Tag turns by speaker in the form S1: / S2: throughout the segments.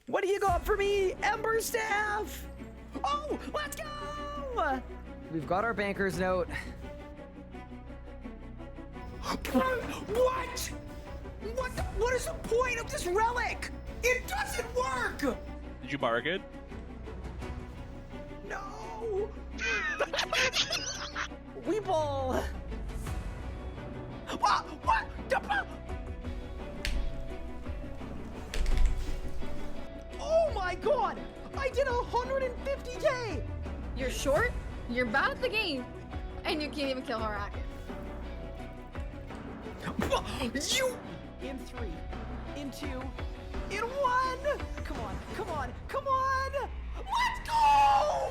S1: What do you got for me, Ember Staff? Oh, let's go! We've got our banker's note. What? What is the point of this relic? It doesn't work!
S2: Did you bargain?
S1: No! Weeble! What? Oh my god! I did 150k!
S3: You're short, you're bad at the game, and you can't even kill Harak.
S1: You! In 3, in 2, in 1! Come on! Let's go!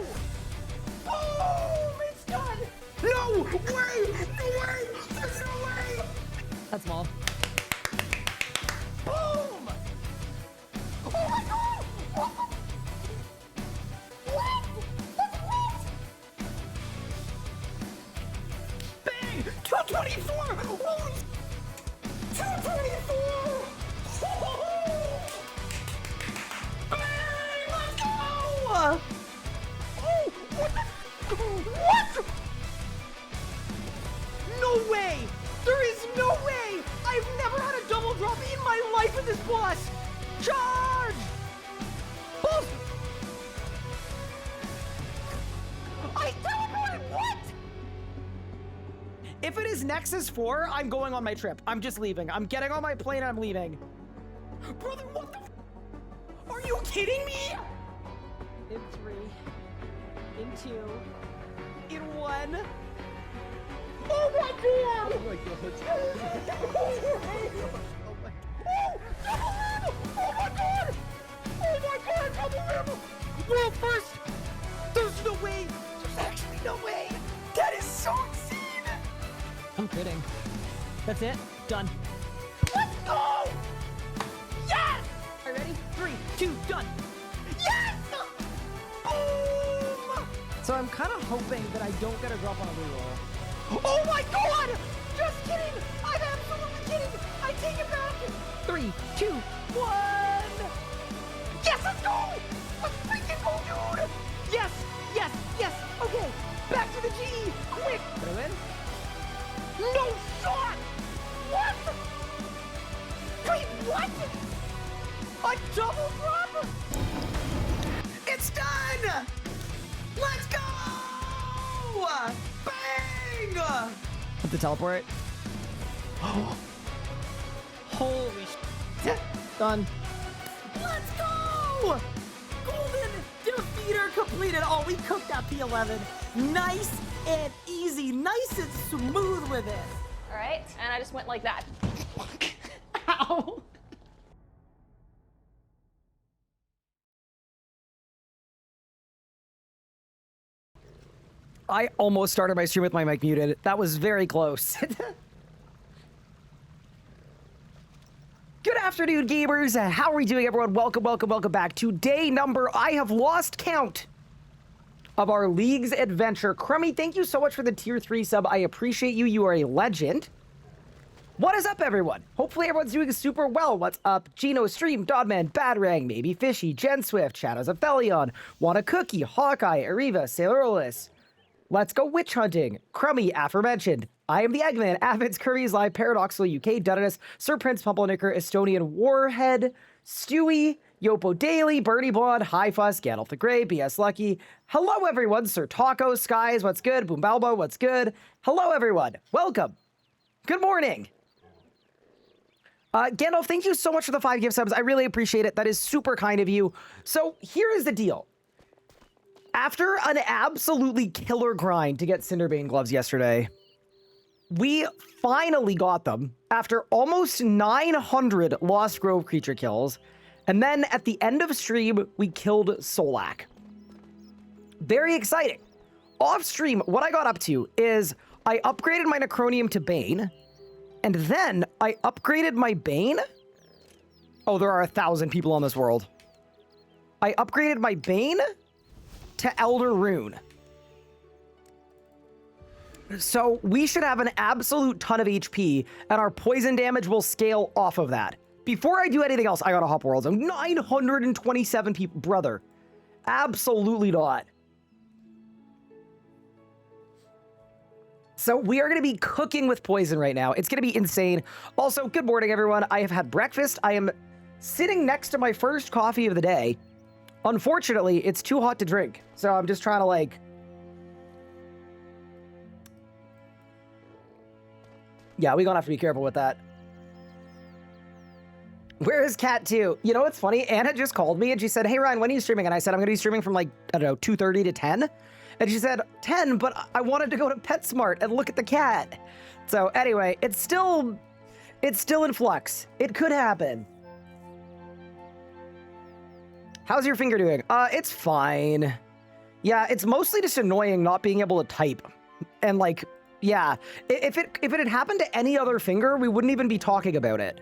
S1: Boom! It's done! No way! There's no way! That's small. Boom! Oh my god! What? That's what? Bang! 224! Holy 224! Bang! Let's go! Oh! What? No way! There is no way! I've never had a double drop in my life with this boss! Charge! Boom! I teleported! What? If it is Nexus 4, I'm going on my trip. I'm just leaving. I'm getting on my plane and I'm leaving. Brother, what the f— Are you kidding me? In 3, in 2, in 1. Oh my god! Oh my god. Oh my god! Oh my god, double rim! Well, first, there's no way. There's actually no way. That is so insane. I'm kidding. That's it. Done. Let's go! Yes! Are you ready? 3, 2, done. Yes! Boom! So I'm kind of hoping that I don't get a drop on a reroll. Oh my god! Just kidding! I'm absolutely kidding! I take it back! 3, 2, 1! Yes, let's go! Let's freaking go, dude! Yes! Okay, back to the G! Quick! Did I win? No shot! What? Wait, what? A double drop? It's done! Let's go! Bang! Put the teleport. Holy shit. Done. Let's go! Golden defeater completed. Oh, we cooked that P11. Nice and easy. Nice and smooth with it.
S3: All right, and I just went like that.
S1: Ow. I almost started my stream with my mic muted. That was very close. Good afternoon, gamers. How are we doing, everyone? Welcome back to day number, I have lost count, of our League's adventure. Crummy, thank you so much for the tier 3 sub. I appreciate you. You are a legend. What is up, everyone? Hopefully everyone's doing super well. What's up? Gino Stream, Dodman, Badrang, Maybe Fishy, Jen Swift, Shadows of Thelion, Want a Cookie, Hawkeye, Ariva, Sailorless. Let's go witch hunting. Crummy, aforementioned. I am the Eggman, Avids, Curry's Live, Paradoxical UK, Dudinus, Sir Prince Pumplenicker, Estonian Warhead, Stewie, Yopo Daily, Birdie Blonde, High Fuss, Gandalf the Grey, BS Lucky. Hello, everyone. Sir Taco, Skies, what's good? Boom Balbo, what's good? Hello, everyone. Welcome. Good morning. Gandalf, thank you so much for the 5 gift subs. I really appreciate it. That is super kind of you. So here is the deal. After an absolutely killer grind to get Cinderbane gloves yesterday, we finally got them after almost 900 Lost Grove creature kills. And then at the end of stream, we killed Solak. Very exciting. Off stream, what I got up to is I upgraded my Necronium to Bane. And then I upgraded my Bane. Oh, there are 1,000 people on this world. I upgraded my Bane to Elder Rune. So we should have an absolute ton of HP, and our poison damage will scale off of that. Before I do anything else, I gotta hop worlds. I'm 927 people. Brother. Absolutely not. So we are going to be cooking with poison right now. It's going to be insane. Also, good morning, everyone. I have had breakfast. I am sitting next to my first coffee of the day. Unfortunately, it's too hot to drink. So I'm just trying to like... Yeah, we're going to have to be careful with that. Where is Cat 2? You know what's funny? Anna just called me and she said, hey, Ryan, when are you streaming? And I said, I'm going to be streaming from like, I don't know, 2:30 to 10. And she said, 10, but I wanted to go to PetSmart and look at the cat. So anyway, it's still in flux. It could happen. How's your finger doing? It's fine. Yeah, it's mostly just annoying not being able to type. And like, yeah, if it had happened to any other finger, we wouldn't even be talking about it.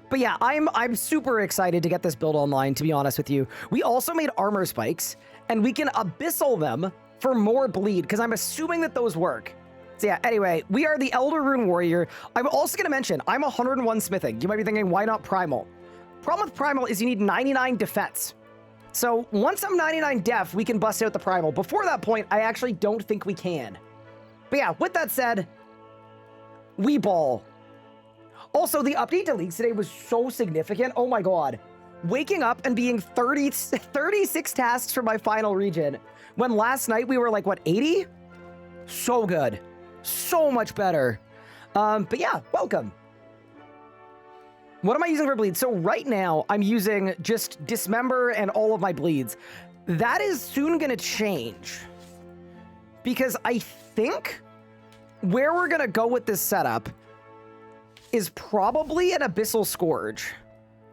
S1: But yeah, I'm super excited to get this build online, to be honest with you. We also made armor spikes, and we can abyssal them for more bleed, because I'm assuming that those work. So yeah, anyway, we are the Elder Rune Warrior. I'm also going to mention, I'm 101 smithing. You might be thinking, why not Primal? Problem with Primal is you need 99 defense. So once I'm 99 def, we can bust out the Primal. Before that point, I actually don't think we can. But yeah, with that said, we ball. Also, the update to Leagues today was so significant. Oh my god. Waking up and being 36 tasks for my final region, when last night we were like, what, 80? So good. So much better. But yeah, welcome. What am I using for bleeds? So right now, I'm using just Dismember and all of my bleeds. That is soon going to change. Because I think where we're going to go with this setup is probably an Abyssal Scourge.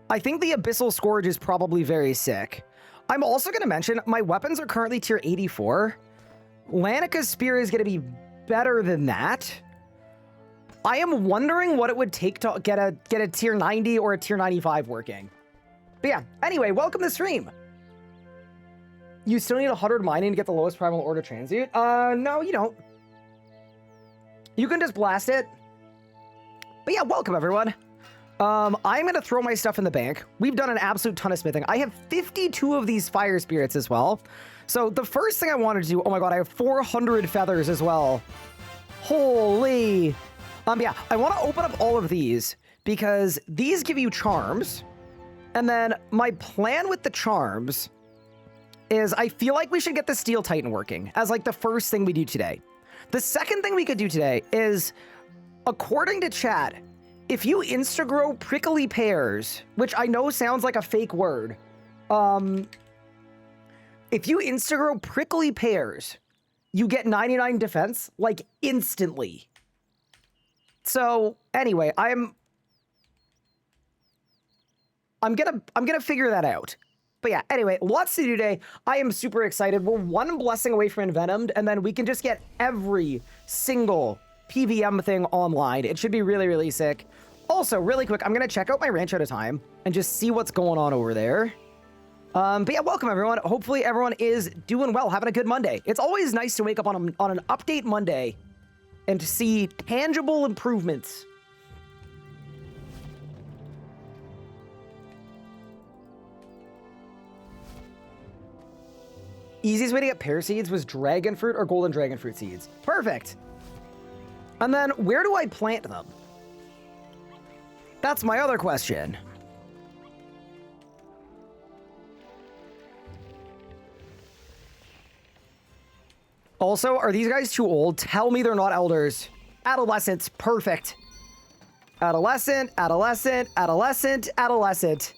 S1: I think the Abyssal Scourge is probably very sick. I'm also going to mention my weapons are currently tier 84. Lanika's Spear is going to be better than that. I am wondering what it would take to get a tier 90 or a tier 95 working. But yeah, anyway, welcome to the stream. You still need 100 mining to get the lowest primal order transmute? No, you don't. You can just blast it. But yeah, welcome everyone. I'm going to throw my stuff in the bank. We've done an absolute ton of smithing. I have 52 of these fire spirits as well. So the first thing I wanted to do, oh my god, I have 400 feathers as well. Holy. Yeah, I want to open up all of these because these give you charms. And then my plan with the charms is I feel like we should get the Steel Titan working as like the first thing we do today. The second thing we could do today is, according to chat, if you insta-grow prickly pears, which I know sounds like a fake word, if you insta-grow prickly pears, you get 99 defense, like, instantly. So, anyway, I'm gonna figure that out. But yeah, anyway, lots to do today. I am super excited. We're one blessing away from Envenomed, and then we can just get every single PVM thing online. It should be really, really sick. Also, really quick, I'm gonna check out my ranch at a time and just see what's going on over there. But yeah, welcome everyone. Hopefully everyone is doing well, having a good Monday. It's always nice to wake up on an update Monday and to see tangible improvements. Easiest way to get pear seeds was dragon fruit or golden dragon fruit seeds. Perfect. And then where do I plant them? That's my other question. Also, are these guys too old? Tell me they're not elders. Adolescents, perfect. Adolescent, adolescent, adolescent, adolescent.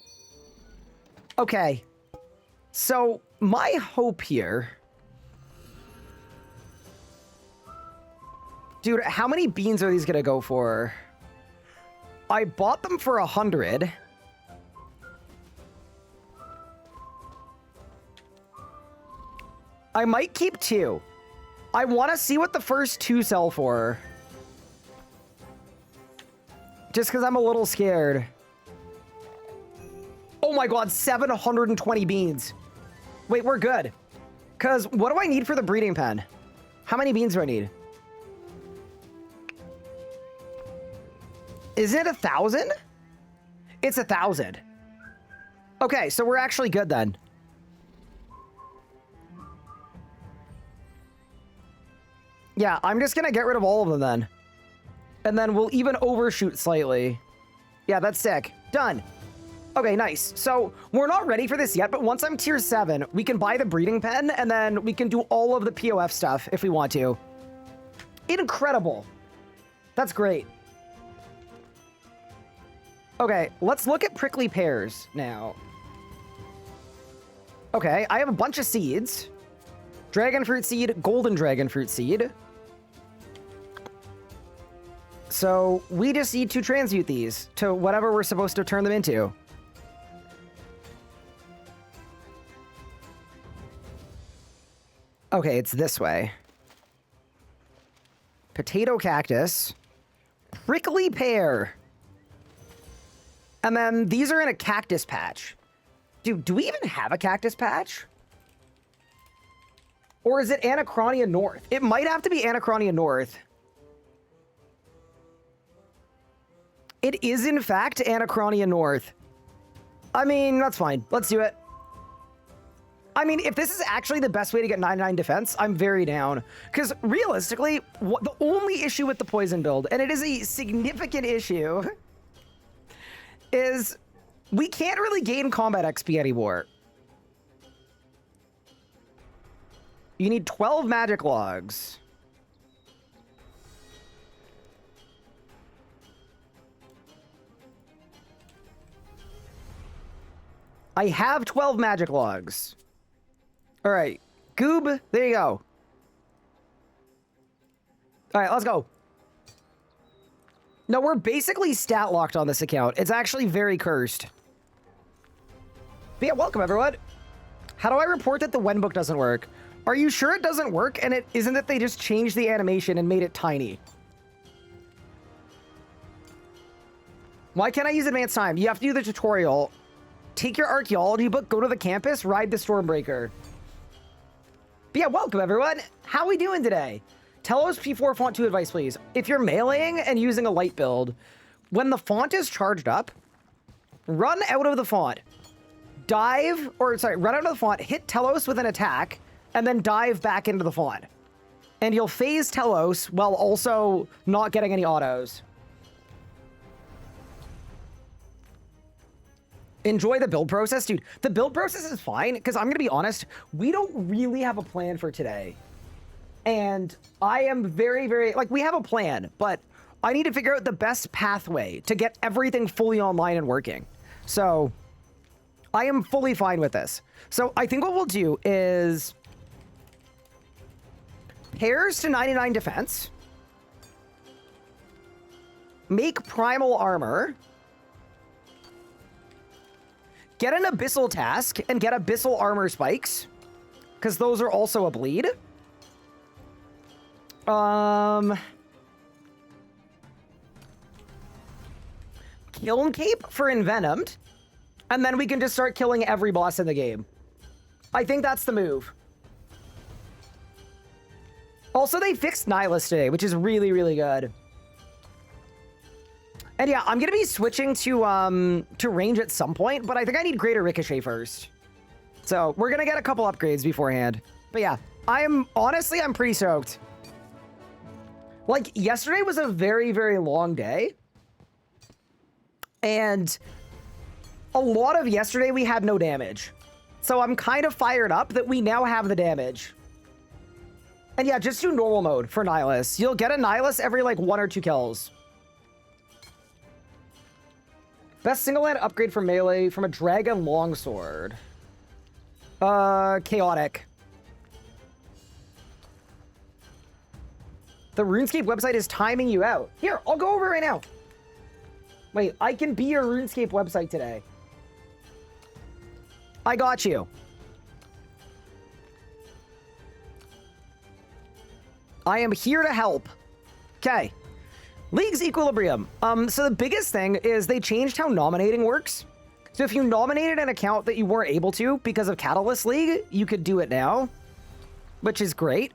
S1: Okay. So, my hope here... Dude, how many beans are these gonna go for? I bought them for 100. I might keep 2. I want to see what the first 2 sell for. Just because I'm a little scared. Oh my god, 720 beans. Wait, we're good. Because what do I need for the breeding pen? How many beans do I need? Is it 1,000? It's 1,000. Okay, so we're actually good then. Yeah, I'm just gonna get rid of all of them then. And then we'll even overshoot slightly. Yeah, that's sick. Done. Okay, nice. So we're not ready for this yet, but once I'm tier 7, we can buy the breeding pen, and then we can do all of the POF stuff if we want to. Incredible. That's great. Okay, let's look at prickly pears now. Okay, I have a bunch of seeds. Dragon fruit seed, golden dragon fruit seed. So we just need to transmute these to whatever we're supposed to turn them into. Okay, it's this way. Potato cactus. Prickly pear. And then these are in a cactus patch. Dude, do we even have a cactus patch? Or is it Anachronia North? It might have to be Anachronia North. It is, in fact, Anachronia North. I mean, that's fine. Let's do it. I mean, if this is actually the best way to get 99 defense, I'm very down. Because realistically, the only issue with the poison build, and it is a significant issue, is we can't really gain combat XP anymore. You need 12 magic logs. I have 12 magic logs. All right, Goob, there you go. All right, let's go. No, we're basically stat locked on this account. It's actually very cursed. But yeah, welcome everyone. How do I report that the Wen book doesn't work? Are you sure it doesn't work? And it isn't that they just changed the animation and made it tiny? Why can't I use advanced time? You have to do the tutorial. Take your archaeology book, go to the campus, ride the Stormbreaker. But yeah, welcome everyone. How we doing today? Telos P4 font 2 advice, please. If you're meleeing and using a light build, when the font is charged up, run out of the font. Run out of the font, hit Telos with an attack, and then dive back into the font. And you'll phase Telos while also not getting any autos. Enjoy the build process. Dude, the build process is fine, because I'm going to be honest, we don't really have a plan for today. And I am very, very, like, we have a plan, but I need to figure out the best pathway to get everything fully online and working. So I am fully fine with this. So I think what we'll do is pairs to 99 defense, make primal armor, get an abyssal task, and get abyssal armor spikes, because those are also a bleed. Kiln Cape for Envenomed, and then we can just start killing every boss in the game. I think that's the move. Also, they fixed Nihilus today, which is really, really good. And yeah, I'm gonna be switching to range at some point, but I think I need Greater Ricochet first. So we're gonna get a couple upgrades beforehand. But yeah, I'm pretty stoked. Like, yesterday was a very, very long day. And a lot of yesterday we had no damage. So I'm kind of fired up that we now have the damage. And yeah, just do normal mode for Nihilus. You'll get a Nihilus every like 1 or 2 kills. Best single land upgrade for melee from a dragon longsword. Chaotic. The RuneScape website is timing you out. Here, I'll go over it right now. Wait, I can be your RuneScape website today. I got you. I am here to help. Okay. League's Equilibrium. So the biggest thing is they changed how nominating works. So if you nominated an account that you weren't able to because of Catalyst League, you could do it now, which is great.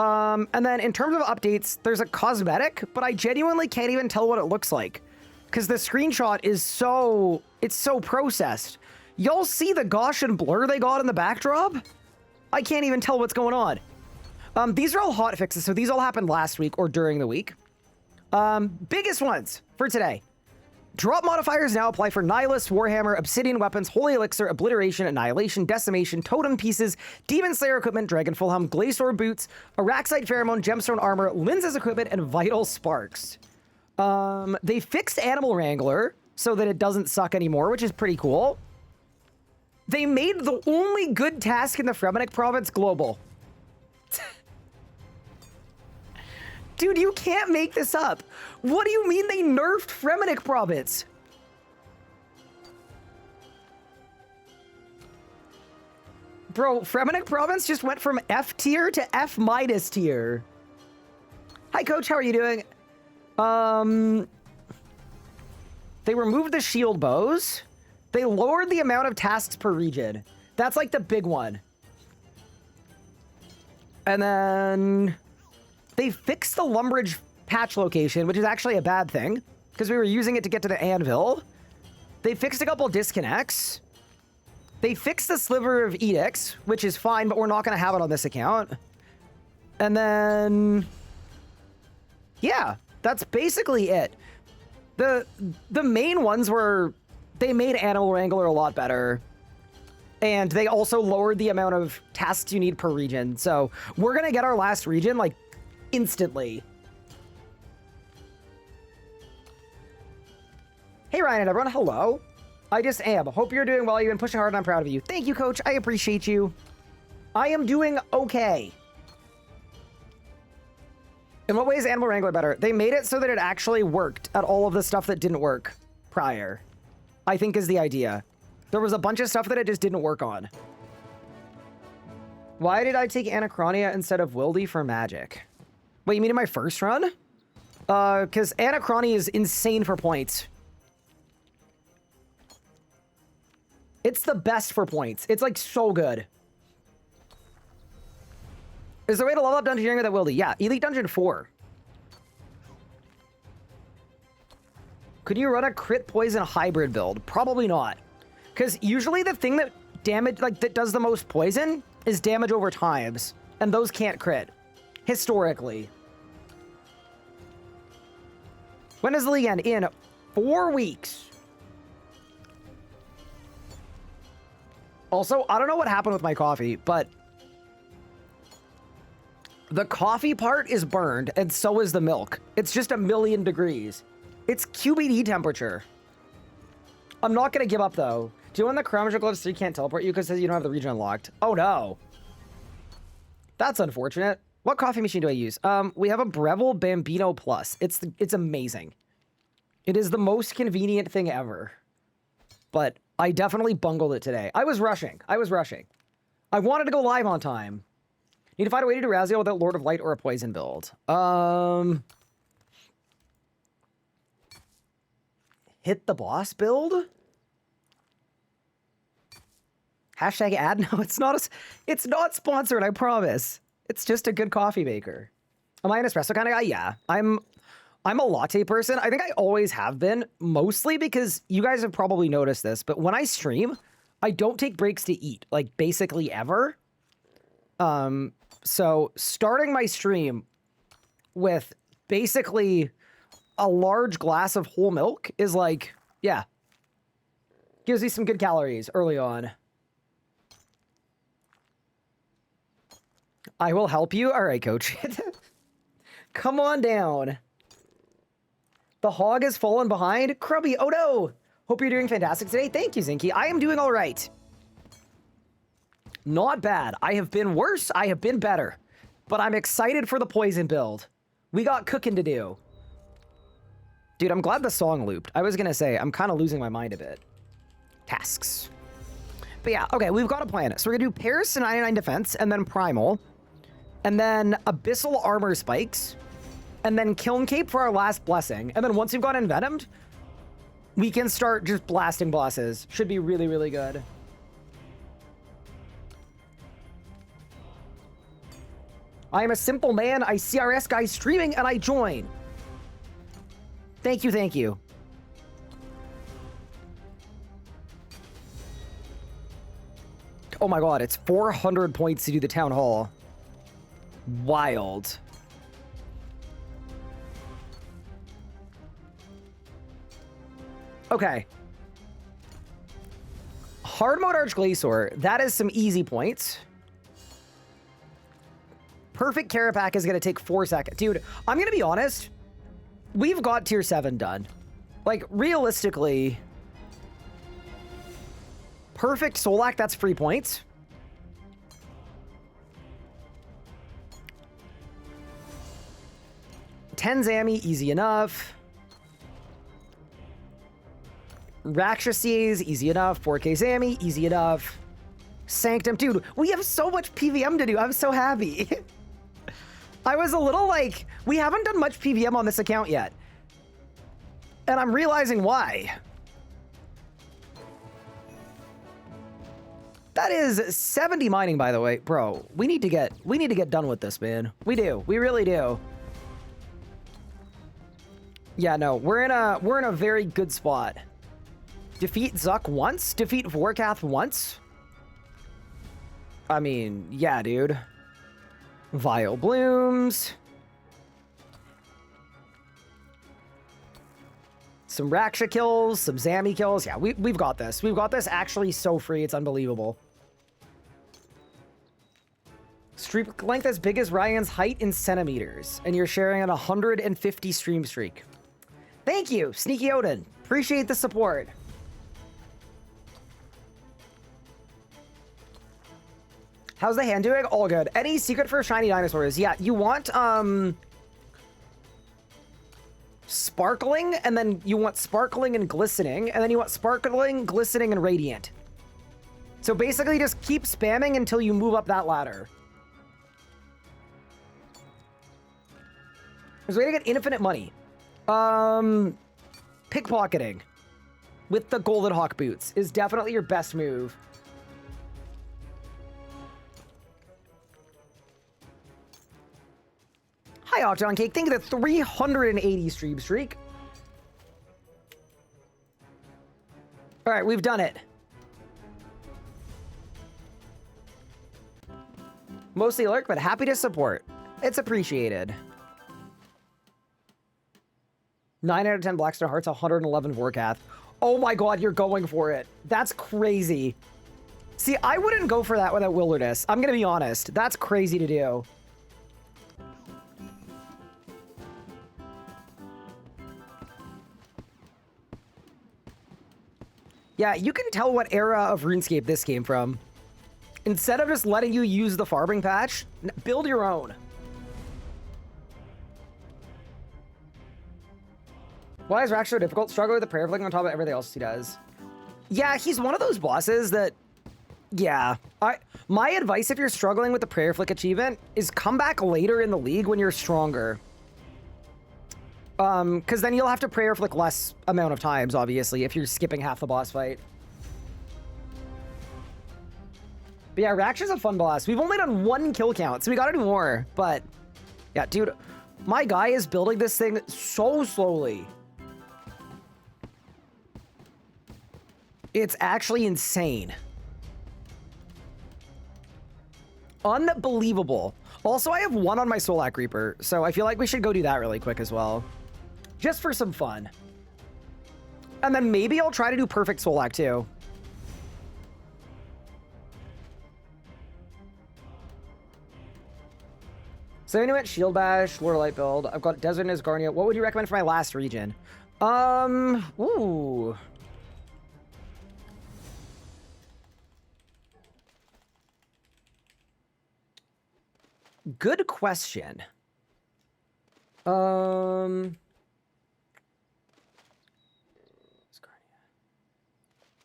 S1: And then in terms of updates, there's a cosmetic, but I genuinely can't even tell what it looks like. Because the screenshot is it's so processed. Y'all see the Gaussian blur they got in the backdrop? I can't even tell what's going on. These are all hot fixes, so these all happened last week or during the week. Biggest ones for today. Drop modifiers now apply for Nihilist, Warhammer, Obsidian weapons, Holy Elixir, Obliteration, Annihilation, Decimation, Totem pieces, Demon Slayer equipment, Dragonful Helm, Glacior boots, Araxite Pheromone, Gemstone armor, Linz's equipment, and Vital Sparks. They fixed Animal Wrangler so that it doesn't suck anymore, which is pretty cool. They made the only good task in the Fremennik province global. Dude, you can't make this up. What do you mean they nerfed Fremennik province? Bro, Fremennik province just went from F tier to F minus tier. Hi, coach. How are you doing? They removed the shield bows. They lowered the amount of tasks per region. That's like the big one. And then they fixed the Lumbridge patch location, which is actually a bad thing because we were using it to get to the anvil. They fixed a couple disconnects. They fixed the Sliver of Edicts, which is fine, but we're not going to have it on this account. And then, yeah, that's basically it. The main ones were, they made Animal Wrangler a lot better. And they also lowered the amount of tasks you need per region. So we're going to get our last region, like, instantly. Hey, Ryan and everyone. Hello. I just am. Hope you're doing well. You've been pushing hard and I'm proud of you. Thank you, coach. I appreciate you. I am doing okay. In what way is Animal Wrangler better? They made it so that it actually worked at all of the stuff that didn't work prior, I think is the idea. There was a bunch of stuff that it just didn't work on. Why did I take Anachronia instead of Wildy for magic? Wait, you mean in my first run? Because Anachronia is insane for points. It's the best for points. It's like so good. Is there a way to level up Dungeoneering with that Wildy? Yeah, Elite Dungeon 4. Could you run a crit poison hybrid build? Probably not. Because usually the thing that that does the most poison is damage over times. And those can't crit. Historically. When does the league end? In 4 weeks. Also, I don't know what happened with my coffee, but the coffee part is burned, and so is the milk. It's just 1,000,000 degrees. It's QBD temperature. I'm not going to give up, though. Do you want the Chromager Gloves 3 can't teleport you because you don't have the region unlocked? Oh, no. That's unfortunate. What coffee machine do I use? We have a Breville Bambino Plus. It's amazing. It is the most convenient thing ever. But I definitely bungled it today. I was rushing. I wanted to go live on time. Need to find a way to do Raziel without Lord of Light or a poison build. Hit the boss build? Hashtag ad? No, it's not sponsored, I promise. It's just a good coffee maker. Am I an espresso kind of guy? Yeah. I'm a latte person. I think I always have been, mostly because you guys have probably noticed this, but when I stream, I don't take breaks to eat, like basically ever. So starting my stream with basically a large glass of whole milk is like, yeah, gives me some good calories early on. I will help you. All right, coach. Come on down. The hog has fallen behind. Krubby, oh no. Hope you're doing fantastic today. Thank you, Zinky. I am doing all right. Not bad. I have been worse. I have been better. But I'm excited for the poison build. We got cooking to do. Dude, I'm glad the song looped. I was going to say, I'm kind of losing my mind a bit. Tasks. But yeah, okay, we've got a plan. So we're going to do Paris to 99 defense, and then Primal. And then Abyssal Armor Spikes. And then Kiln Cape for our last blessing. And then once we've got Envenomed, we can start just blasting bosses. Should be really, really good. I am a simple man. I CRS guys streaming and I join. Thank you, thank you. Oh my god, it's 400 points to do the town hall. Wild. Okay. Hard mode Arch Glacier, that is some easy points. Perfect Carapac is going to take 4 seconds. Dude, I'm going to be honest. We've got tier 7 done. Like, realistically, perfect Solak, that's free points. Tenzami, easy enough. Rakshasi's, easy enough. 4K Zami, easy enough. Sanctum, dude, we have so much PVM to do. I'm so happy. I was a little like, we haven't done much PVM on this account yet. And I'm realizing why. That is 70 mining, by the way. Bro, we need to get done with this, man. We do. We really do. Yeah, no, we're in a very good spot. Defeat Zuck once? Defeat Vorkath once? I mean, yeah, dude. Vile Blooms. Some Raksha kills, some Zami kills. Yeah, we've got this. We've got this actually so free, it's unbelievable. Streak length as big as Ryan's height in centimeters. And you're sharing an 150 stream streak. Thank you, Sneaky Odin. Appreciate the support. How's the hand doing? All good. Any secret for shiny dinosaurs? Yeah, you want, sparkling, and then you want sparkling and glistening, and then you want sparkling, glistening, and radiant. So basically just keep spamming until you move up that ladder. There's a way to get infinite money. Pickpocketing with the Golden Hawk boots is definitely your best move. Hi, Octon Cake. Thank you for the 380 stream streak. All right, we've done it. Mostly lurk, but happy to support. It's appreciated. 9 out of 10 Blackstone Hearts, 111 Vorkath. Oh my god, you're going for it. That's crazy. See, I wouldn't go for that without Wilderness. I'm gonna be honest. That's crazy to do. Yeah, you can tell what era of RuneScape this came from. Instead of just letting you use the farming patch, build your own. Why is Raksha so difficult? Struggle with the prayer flicking on top of everything else he does. Yeah, he's one of those bosses that... Yeah. My advice if you're struggling with the prayer flick achievement is come back later in the league when you're stronger. Because then you'll have to prayer flick less amount of times, obviously, if you're skipping half the boss fight. But yeah, Raksha's a fun boss. We've only done 1 kill count, so we gotta do more. But, yeah, dude, my guy is building this thing so slowly. It's actually insane. Unbelievable. Also, I have 1 on my Solak Reaper, so I feel like we should go do that really quick as well. Just for some fun. And then maybe I'll try to do perfect Solak too. So anyway, Shield Bash, Lord of Light build. I've got Desert and Asgarnia. What would you recommend for my last region? Ooh. Good question.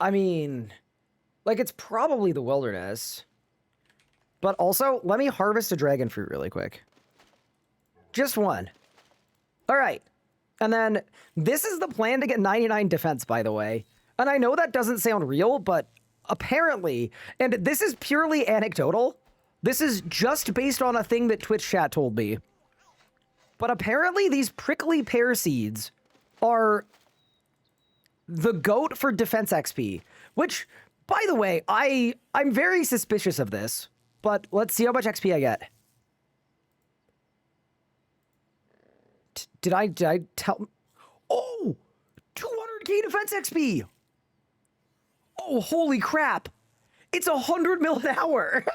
S1: I mean, like, it's probably the Wilderness. But also, let me harvest a dragon fruit really quick. Just 1. All right. And then, this is the plan to get 99 defense, by the way. And I know that doesn't sound real, but apparently, and this is purely anecdotal, This is just based on a thing that Twitch chat told me. But apparently these prickly pear seeds are the GOAT for defense XP, which, by the way, I'm very suspicious of this, but let's see how much XP I get. Did I tell? Oh, 200k defense XP. Oh, holy crap. It's 100 mil an hour.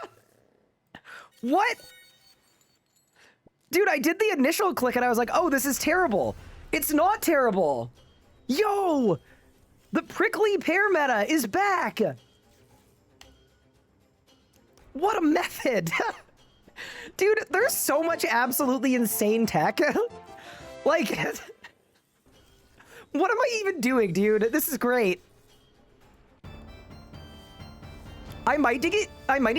S1: What? Dude, I did the initial click and I was like, oh, this is terrible. It's not terrible. Yo, the prickly pear meta is back. What a method. Dude, there's so much absolutely insane tech. Like, what am I even doing, dude? This is great. I might need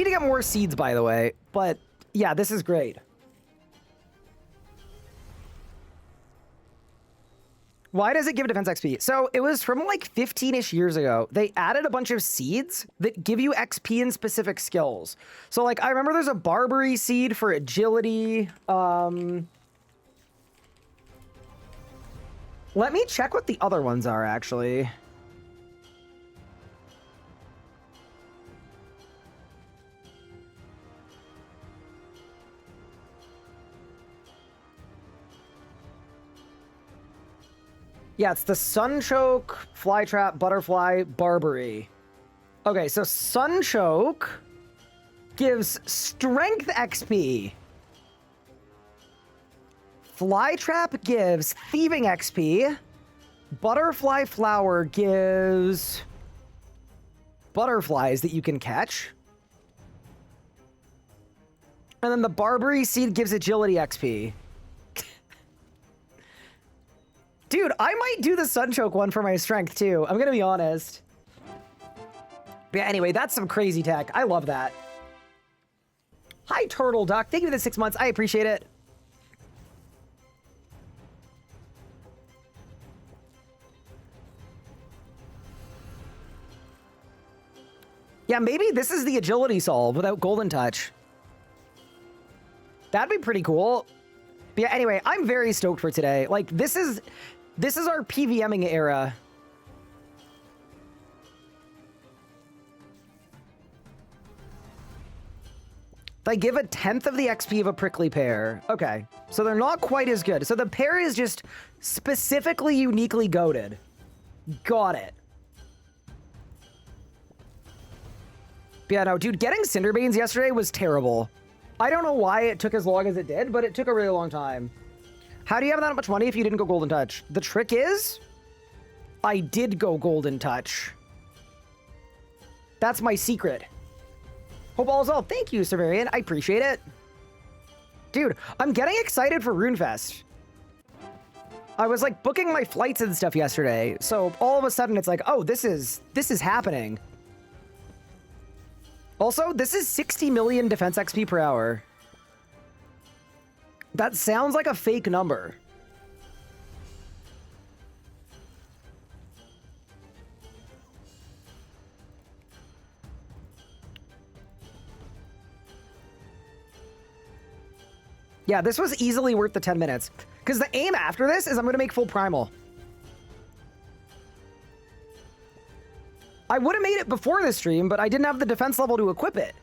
S1: to get more seeds, by the way, but yeah, this is great. Why does it give defense XP? So it was from like 15-ish years ago. They added a bunch of seeds that give you XP in specific skills. So like, I remember there's a Barbary seed for agility. Let me check what the other ones are, actually. Yeah, it's the Sunchoke, Flytrap, Butterfly, Barbary. Okay, so Sunchoke gives Strength XP. Flytrap gives Thieving XP. Butterfly Flower gives butterflies that you can catch. And then the Barbary Seed gives Agility XP. Dude, I might do the Sunchoke one for my strength, too. I'm gonna be honest. But yeah, anyway, that's some crazy tech. I love that. Hi, Turtle Duck. Thank you for the 6 months. I appreciate it. Yeah, maybe this is the agility solve without Golden Touch. That'd be pretty cool. But yeah, anyway, I'm very stoked for today. Like, this is our PVMing era. They give 1/10 of the XP of a prickly pear. Okay, so they're not quite as good. So the pear is just specifically uniquely goated. Got it. But yeah, no, dude, getting Cinderbanes yesterday was terrible. I don't know why it took as long as it did, but it took a really long time. How do you have that much money if you didn't go Golden Touch? The trick is, I did go Golden Touch. That's my secret. Hope all is well. Thank you, Severian. I appreciate it. Dude, I'm getting excited for RuneFest. I was like booking my flights and stuff yesterday, so all of a sudden it's like, oh, this is happening. Also, this is 60 million defense XP per hour. That sounds like a fake number. Yeah, this was easily worth the 10 minutes. Because the aim after this is I'm going to make full primal. I would have made it before the stream, but I didn't have the defense level to equip it.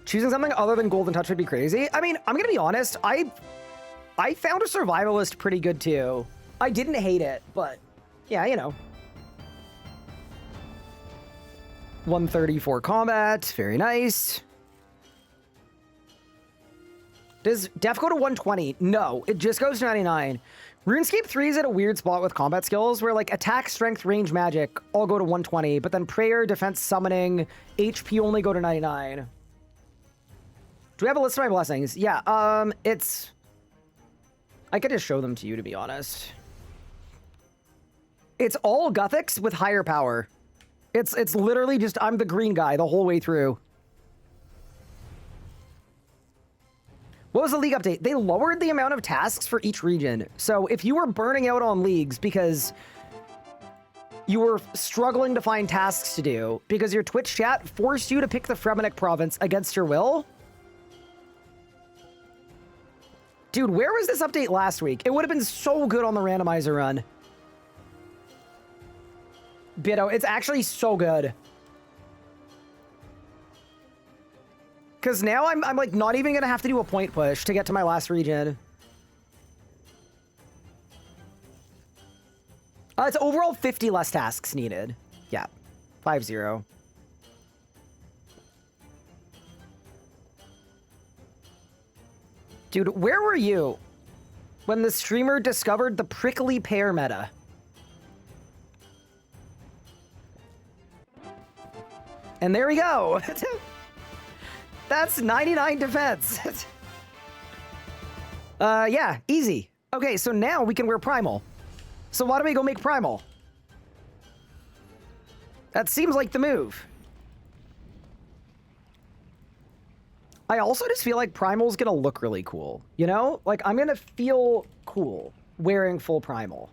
S1: Choosing something other than Golden Touch would be crazy. I mean, I'm going to be honest. I found a Survivalist pretty good, too. I didn't hate it, but yeah, you know. 134 combat. Very nice. Does Def go to 120? No, it just goes to 99. RuneScape 3 is at a weird spot with combat skills where like attack, strength, range, magic all go to 120, but then prayer, defense, summoning, HP only go to 99. Do we have a list of my blessings? Yeah, it's... I could just show them to you, to be honest. It's all Gothics with higher power. It's literally just I'm the green guy the whole way through. What was the league update? They lowered the amount of tasks for each region. So if you were burning out on leagues because you were struggling to find tasks to do because your Twitch chat forced you to pick the Fremennik province against your will. Dude, where was this update last week? It would have been so good on the randomizer run. Bitto, it's actually so good. Because now I'm like not even going to have to do a point push to get to my last region. It's overall 50 less tasks needed. Yeah, 5-0. Dude, where were you when the streamer discovered the prickly pear meta? And there we go. That's 99 defense. Yeah, easy. Okay, so now we can wear Primal. So why don't we go make Primal? That seems like the move. I also just feel like Primal's gonna look really cool, you know? Like, I'm gonna feel cool wearing full Primal.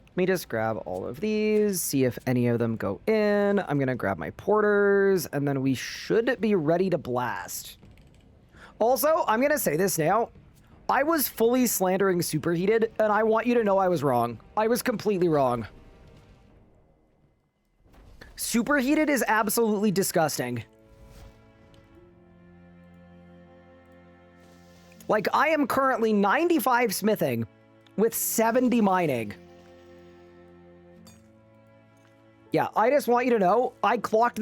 S1: Let me just grab all of these, see if any of them go in. I'm gonna grab my porters, and then we should be ready to blast. Also, I'm gonna say this now. I was fully slandering Superheated, and I want you to know I was wrong. I was completely wrong. Superheated is absolutely disgusting. Like, I am currently 95 smithing with 70 mining. Yeah, I just want you to know, I clocked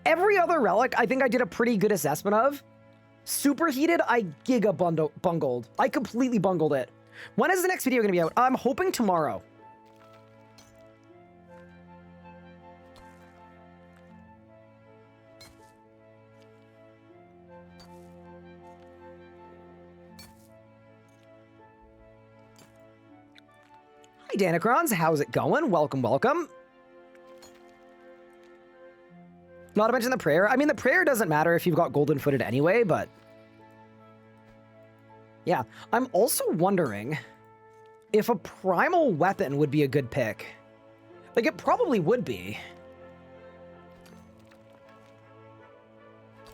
S1: every other relic I think I did a pretty good assessment of. Superheated, I bungled. I completely bungled it. When is the next video going to be out? I'm hoping tomorrow. Hi, Danacrons. How's it going? Welcome, welcome. Not to mention the prayer. I mean, the prayer doesn't matter if you've got golden footed anyway, but yeah. I'm also wondering if a primal weapon would be a good pick. Like, it probably would be.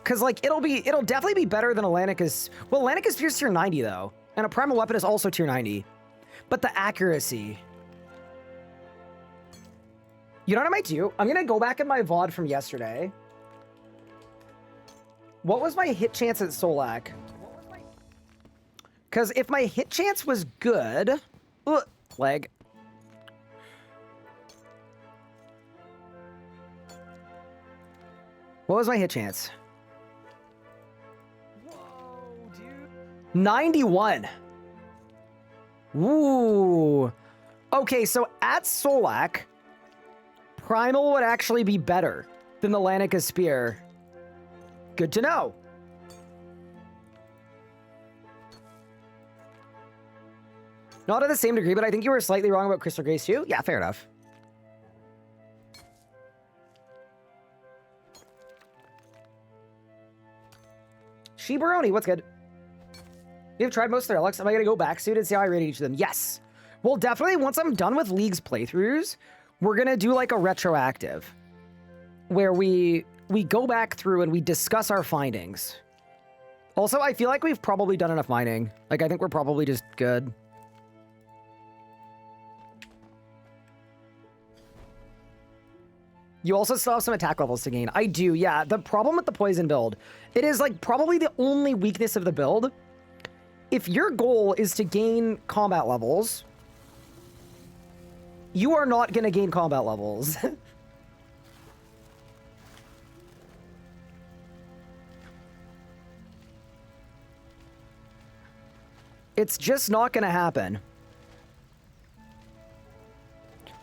S1: Because, like, it'll definitely be better than Atlanticus. Well, Atlanticus Pierce tier 90, though. And a primal weapon is also tier 90. But the accuracy. You know what I might do? I'm going to go back in my VOD from yesterday. What was my hit chance at Solak? Because if my hit chance was good... leg. What was my hit chance? Whoa, dude. 91. Ooh. Okay, so at Solak... Primal would actually be better than the Lanica Spear. Good to know. Not to the same degree, but I think you were slightly wrong about Crystal Grace too. Yeah, fair enough. Shebaroni, what's good? You've tried most of their relics. Am I going to go back soon and see how I rate each of them? Yes. Well, definitely once I'm done with League's playthroughs, we're going to do like a retroactive where we go back through and we discuss our findings. Also, I feel like we've probably done enough mining. Like, I think we're probably just good. You also still have some attack levels to gain. I do, yeah. The problem with the poison build, it is like probably the only weakness of the build. If your goal is to gain combat levels, you are not going to gain combat levels. It's just not going to happen.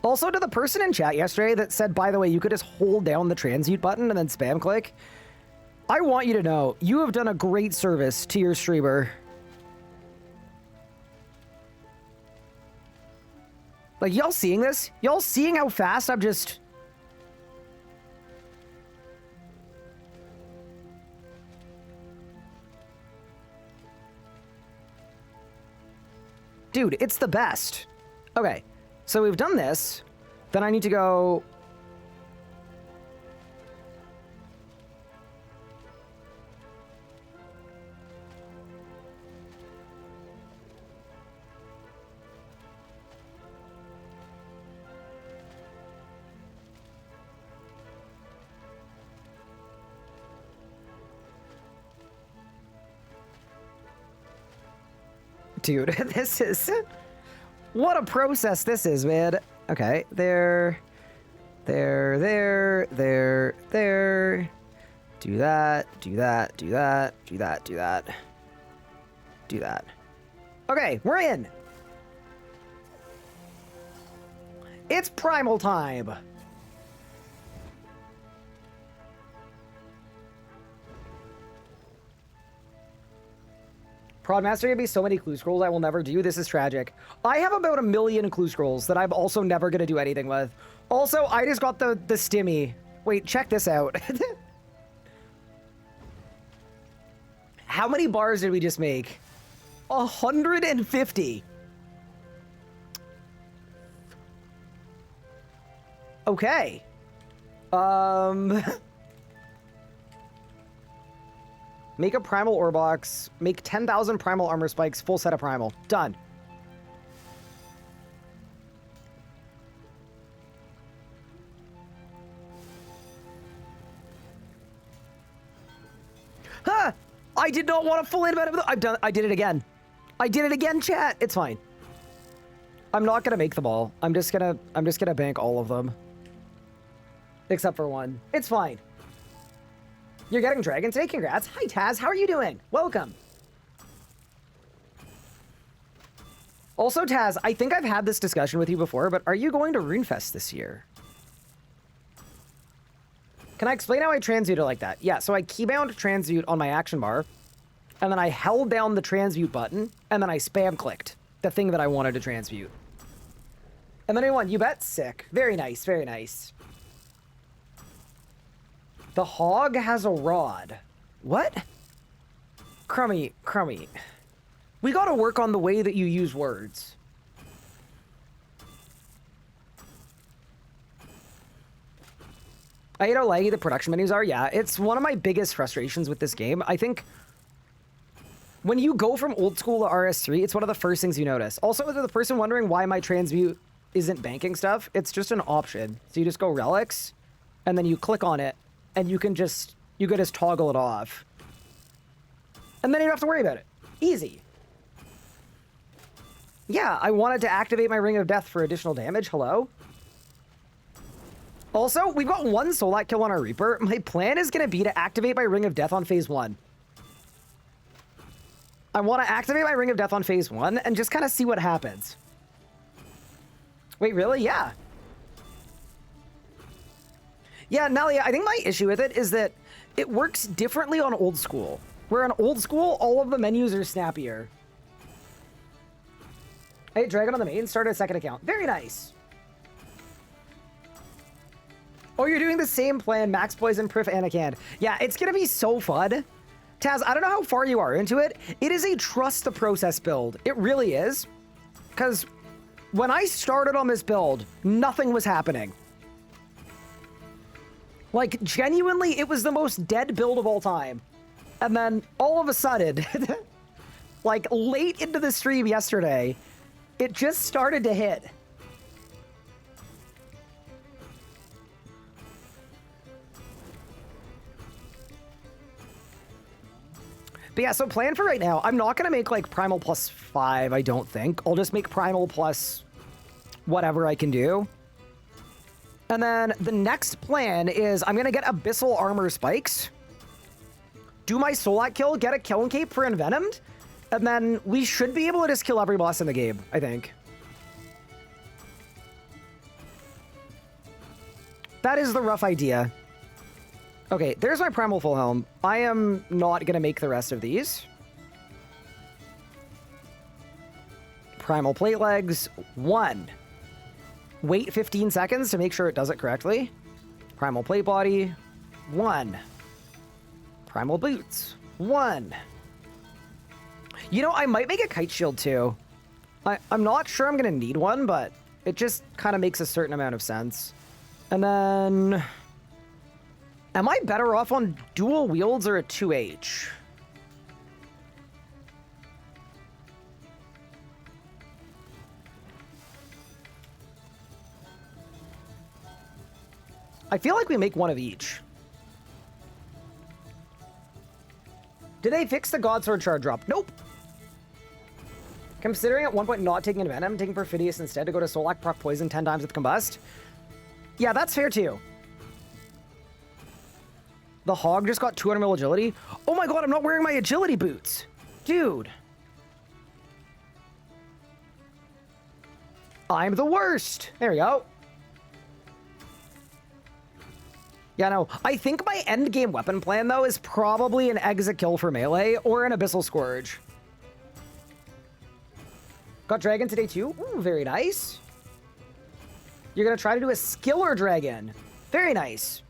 S1: Also, to the person in chat yesterday that said, by the way, you could just hold down the transmute button and then spam click, I want you to know, you have done a great service to your streamer. Like, y'all seeing this? Y'all seeing how fast I'm just... Dude, it's the best. Okay, so we've done this. Then I need to go... Dude, this is... What a process this is, man. Okay, there. Do that. Okay, we're in. It's primal time. Prodmaster gave me so many clue scrolls I will never do. This is tragic. I have about 1 million clue scrolls that I'm also never going to do anything with. Also, I just got the stimmy. Wait, check this out. How many bars did we just make? 150. Okay. Make a primal ore box. Make 10,000 primal armor spikes. Full set of primal. Done. Huh! I did not want a full amount of I did it again. I did it again, chat. It's fine. I'm not gonna make them all. I'm just gonna bank all of them. Except for one. It's fine. You're getting dragon today? Congrats. Hi, Taz. How are you doing? Welcome. Also, Taz, I think I've had this discussion with you before, but are you going to RuneFest this year? Can I explain how I transmute it like that? Yeah, so I keybound transmute on my action bar, and then I held down the transmute button, and then I spam clicked the thing that I wanted to transmute. And then I won. You bet? Sick. Very nice. Very nice. The hog has a rod. What? Crummy. We gotta work on the way that you use words. I hate how laggy the production menus are. Yeah, it's one of my biggest frustrations with this game. I think when you go from old school to RS3, it's one of the first things you notice. Also, to the person wondering why my transmute isn't banking stuff, it's just an option. So you just go relics, and then you click on it, and you can just toggle it off. And then you don't have to worry about it. Easy. Yeah, I wanted to activate my Ring of Death for additional damage. Hello? Also, we've got 1 Solat kill on our Reaper. My plan is going to be to activate my Ring of Death on phase 1. I want to activate my Ring of Death on phase 1 and just kind of see what happens. Wait, really? Yeah. Yeah, Nalia, I think my issue with it is that it works differently on old school. Where on old school, all of the menus are snappier. Hey, Dragon on the main, started a second account. Very nice. Oh, you're doing the same plan, Max Poison, Prif, Anakin. Yeah, it's gonna be so fun. Taz, I don't know how far you are into it. It is a trust the process build. It really is. Because when I started on this build, nothing was happening. Like, genuinely, it was the most dead build of all time. And then, all of a sudden, like, late into the stream yesterday, it just started to hit. But yeah, so plan for right now, I'm not going to make, like, Primal plus 5, I don't think. I'll just make Primal plus whatever I can do. And then the next plan is I'm going to get Abyssal Armor Spikes, do my Solat kill, get a Kiln Cape for Envenomed, and then we should be able to just kill every boss in the game, I think. That is the rough idea. Okay, there's my Primal Full Helm. I am not going to make the rest of these. Primal Plate Legs, 1. Wait 15 seconds to make sure it does it correctly. Primal Plate Body, 1. Primal Boots, 1. You know, I might make a Kite Shield too. I'm not sure I'm gonna need one, but it just kind of makes a certain amount of sense. And then... Am I better off on dual wields or a 2H? I feel like we make one of each. Did they fix the Godsword shard drop? Nope. Considering at one point not taking Envenom, taking Perfidious instead to go to Solak, proc poison 10 times with Combust. Yeah, that's fair too. The Hog just got 200 mil agility. Oh my god, I'm not wearing my agility boots. Dude. I'm the worst. There we go. Yeah, no. I think my end game weapon plan, though, is probably an Exit Kill for melee or an Abyssal Scourge. Got Dragon today, too? Ooh, very nice. You're going to try to do a Skiller Dragon. Very nice.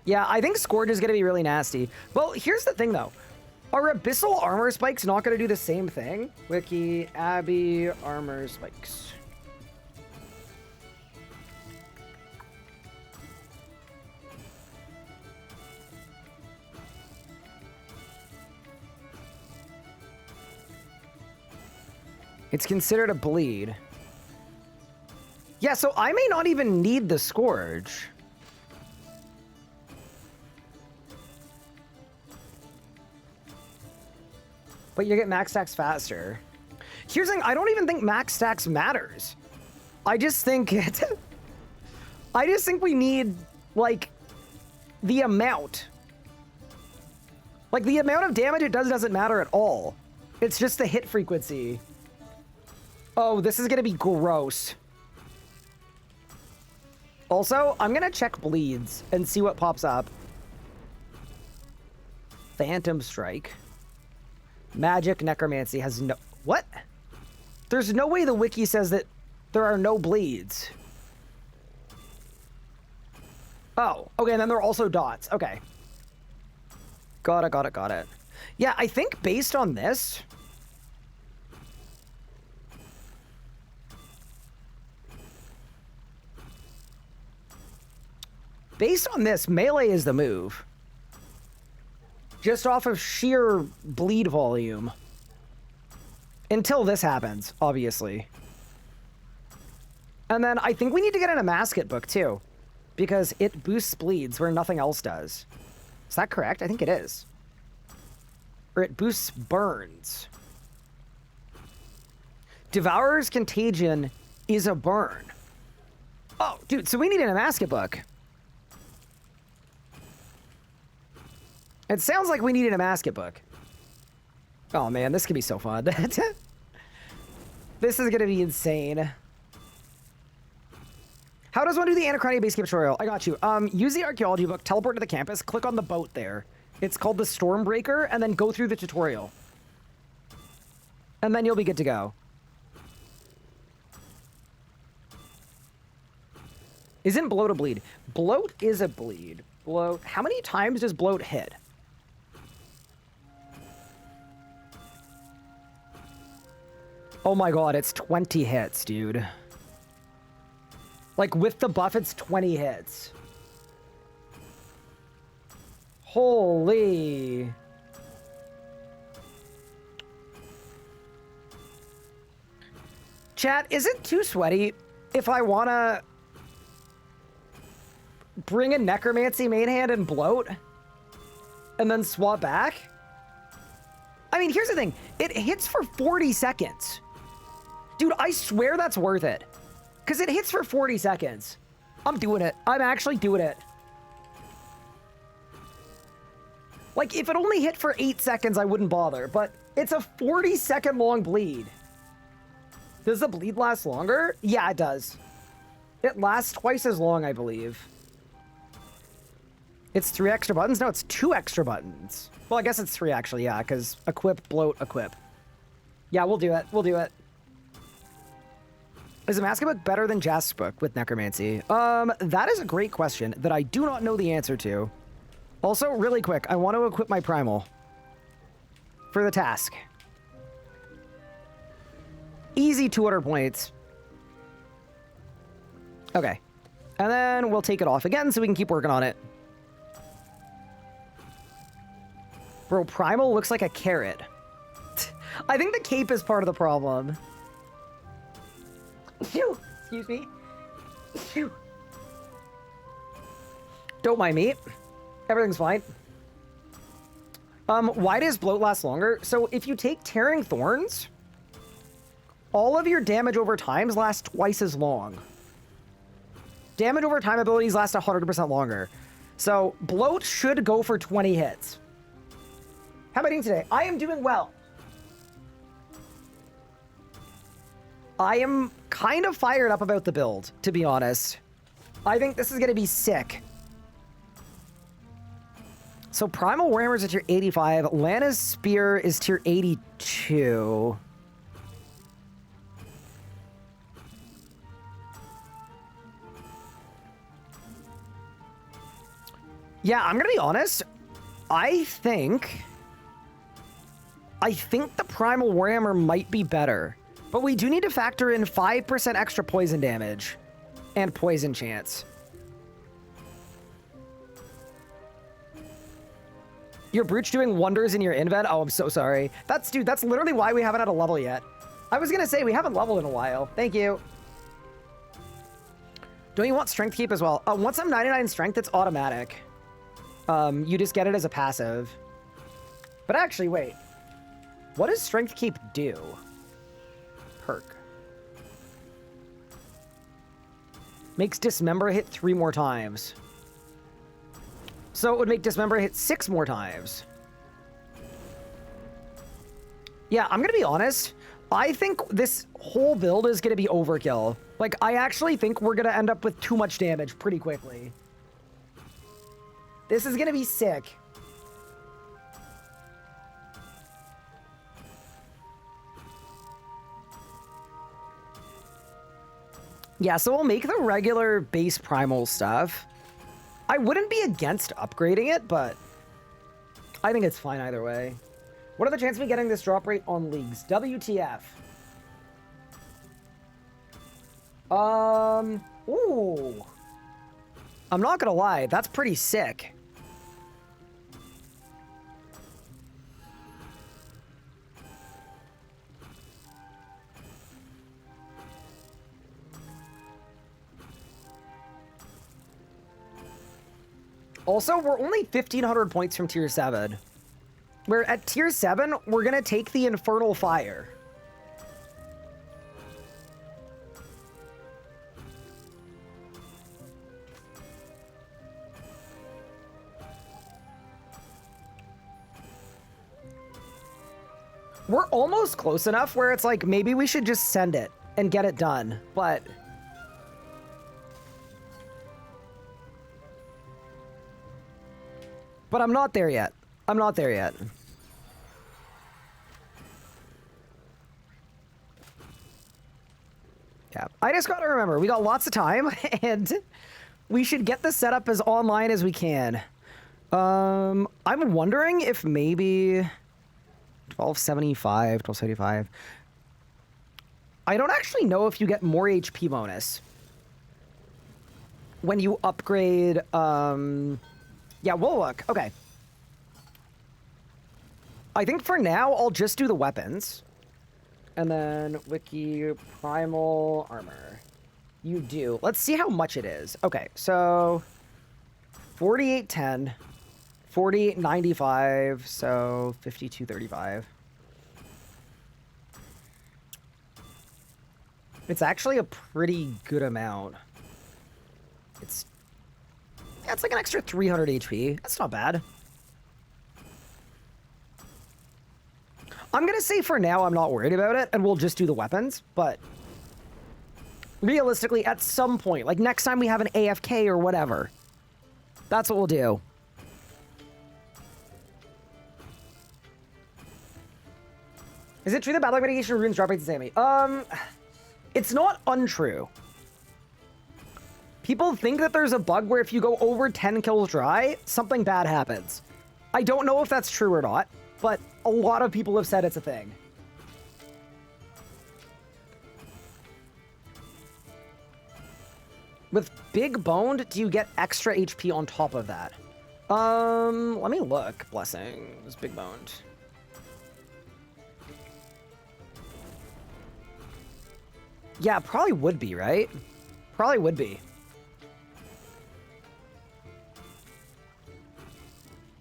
S1: Yeah, I think Scourge is going to be really nasty. Well, here's the thing, though. Are Abyssal Armor Spikes not going to do the same thing? Wiki, Abby, Armor Spikes. It's considered a bleed. Yeah, so I may not even need the Scourge. But you get max stacks faster. Here's the thing, I don't even think max stacks matters. I just think I just think we need, like, the amount. Like, the amount of damage it doesn't matter at all. It's just the hit frequency. Oh, this is gonna be gross. Also, I'm gonna check bleeds and see what pops up. Phantom Strike. Magic Necromancy has no... What? There's no way the wiki says that there are no bleeds. Oh, okay, and then there are also dots. Okay. Got it. Yeah, I think based on this... Based on this, melee is the move. Just off of sheer bleed volume. Until this happens, obviously. And then I think we need to get in a Masket book, too. Because it boosts bleeds where nothing else does. Is that correct? I think it is. Or it boosts burns. Devourer's Contagion is a burn. Oh, dude, so we need an Masket book. It sounds like we need a Masket book. Oh man, this could be so fun. This is gonna be insane. How does one do the Anachronia base camp tutorial? I got you. Use the archaeology book, teleport to the campus, click on the boat there. It's called the Stormbreaker, and then go through the tutorial. And then you'll be good to go. Isn't bloat a bleed? Bloat is a bleed. Bloat. How many times does bloat hit? Oh my god, it's 20 hits, dude. Like, with the buff, it's 20 hits. Holy. Chat, is it too sweaty if I want to bring a Necromancy main hand and bloat and then swap back? I mean, here's the thing. It hits for 40 seconds. Dude, I swear that's worth it. Because it hits for 40 seconds. I'm doing it. I'm actually doing it. Like, if it only hit for 8 seconds, I wouldn't bother. But it's a 40-second long bleed. Does the bleed last longer? Yeah, it does. It lasts twice as long, I believe. It's 3 extra buttons? No, it's 2 extra buttons. Well, I guess it's 3, actually, yeah, because equip, bloat, equip. Yeah, we'll do it. We'll do it. Is a Masket book better than Jask's book with Necromancy? That is a great question that I do not know the answer to. Also, really quick, I want to equip my Primal for the task. Easy 200 points. Okay. And then we'll take it off again so we can keep working on it. Bro, Primal looks like a carrot. I think the cape is part of the problem. Phew. Excuse me. Phew. Don't mind me. Everything's fine. Why does bloat last longer? So if you take Tearing Thorns, all of your damage over times last twice as long. Damage over time abilities last 100% longer. So bloat should go for 20 hits. How am I doing today? I am doing well. I am kind of fired up about the build, to be honest. I think this is going to be sick. So Primal Warhammer's at tier 85. Lana's Spear is tier 82. Yeah, I'm going to be honest. I think the Primal Warhammer might be better. But we do need to factor in 5% extra poison damage and poison chance. Your Brooch doing wonders in your invent? Oh, I'm so sorry. Dude, that's literally why we haven't had a level yet. I was gonna say, we haven't leveled in a while. Thank you. Don't you want Strength Keep as well? Once I'm 99 Strength, it's automatic. You just get it as a passive. But actually, wait. What does Strength Keep do? Perk. Makes Dismember hit 3 more times. So it would make Dismember hit 6 more times. Yeah, I'm gonna be honest. I think this whole build is gonna be overkill. Like, I actually think we're gonna end up with too much damage pretty quickly. This is gonna be sick. Yeah, so we'll make the regular base primal stuff. I wouldn't be against upgrading it, but I think it's fine either way. What are the chances of me getting this drop rate on leagues? WTF. Ooh. I'm not gonna lie, that's pretty sick. Also, we're only 1,500 points from tier 7. We're at tier 7, we're gonna take the Infernal Fire. We're almost close enough where it's like, maybe we should just send it and get it done, but... But I'm not there yet. I'm not there yet. Yeah, I just gotta remember, we got lots of time, and we should get this set up as online as we can. I'm wondering if maybe 1275, 1275. I don't actually know if you get more HP bonus when you upgrade, yeah, we'll look. Okay. I think for now, I'll just do the weapons. And then Wiki Primal Armor. You do. Let's see how much it is. Okay, so 4810, 4895, so 5235. It's actually a pretty good amount. Yeah, it's like an extra 300 HP. That's not bad. I'm gonna say for now I'm not worried about it, and we'll just do the weapons, but realistically, at some point, like next time we have an AFK or whatever, that's what we'll do. Is it true that Battle Mitigation runes drop rates the same? It's not untrue. People think that there's a bug where if you go over 10 kills dry, something bad happens. I don't know if that's true or not, but a lot of people have said it's a thing. With big boned, do you get extra HP on top of that? Let me look. Blessings, big boned. Yeah, probably would be, right? Probably would be.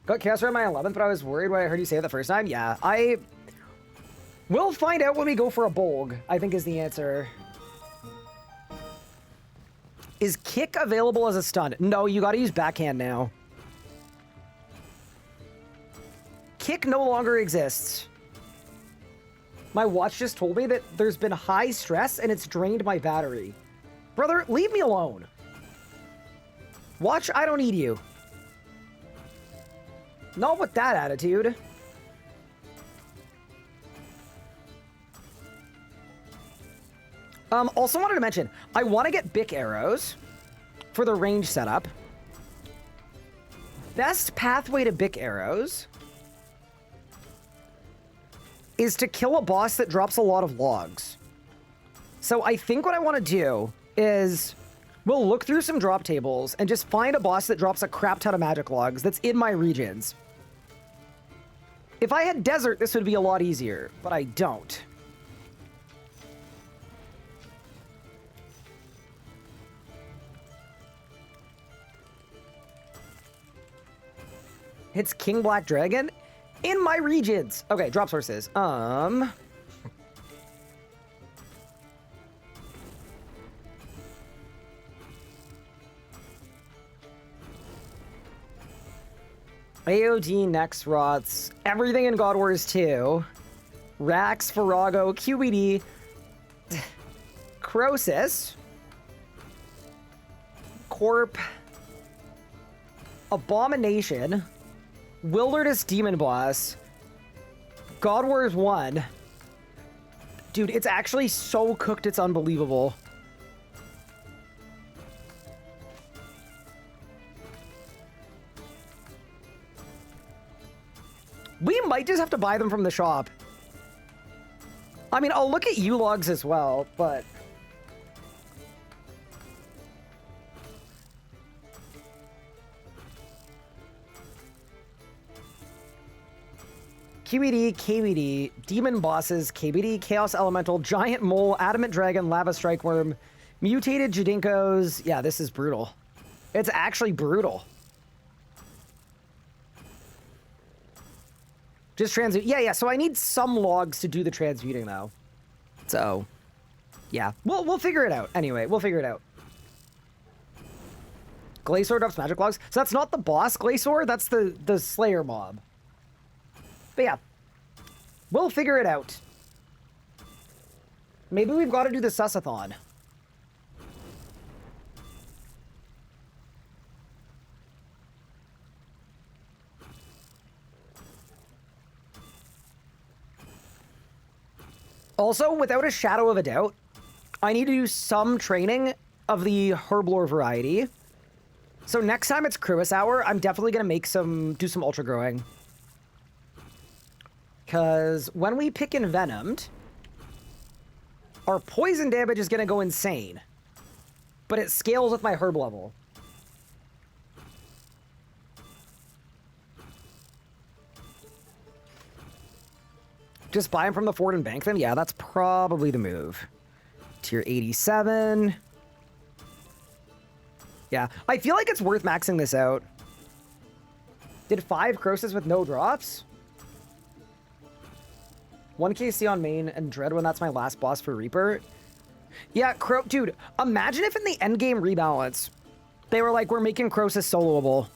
S1: Got Chaos Rare my 11th, but I was worried when I heard you say it the first time. Yeah, we'll find out when we go for a Bolg, I think is the answer. Is kick available as a stun? No, you gotta use backhand now. Kick no longer exists. My watch just told me that there's been high stress and it's drained my battery. Brother, leave me alone. Watch, I don't need you. Not with that attitude. Also wanted to mention, I want to get Bic arrows for the range setup. Best pathway to Bic arrows is to kill a boss that drops a lot of logs. So I think what I want to do is we'll look through some drop tables and just find a boss that drops a crap ton of magic logs that's in my regions. If I had desert, this would be a lot easier, but I don't. It's King Black Dragon in my regions. Okay, drop sources. AOD, Nexrots, everything in God Wars 2. Rax, Farago, QED, Crosis, Corp, Abomination, Wilderness Demon Boss, God Wars 1. Dude, it's actually so cooked, it's unbelievable. We might just have to buy them from the shop. I mean, I'll look at U-Logs as well, but... QED, KBD, Demon Bosses, KBD, Chaos Elemental, Giant Mole, Adamant Dragon, Lava Strike Worm, Mutated Judinkos. Yeah, this is brutal. It's actually brutal. Just transmute. Yeah. So I need some logs to do the transmuting, though. So, yeah. We'll figure it out. Anyway, we'll figure it out. Glacior drops magic logs. So that's not the boss Glacior. That's the Slayer mob. But yeah, we'll figure it out. Maybe we've got to do the Susathon. Also, without a shadow of a doubt, I need to do some training of the Herblore variety. So next time it's Cruis Hour, I'm definitely going to do some Ultra Growing. Because when we pick Envenomed, our poison damage is going to go insane. But it scales with my herb level. Just buy them from the Ford and bank them? Yeah, that's probably the move. Tier 87. Yeah, I feel like it's worth maxing this out. Did 5 Crosis with no drops? 1 KC on main and Dread when that's my last boss for Reaper. Yeah, dude, imagine if in the endgame rebalance, they were like, we're making Crosis soloable.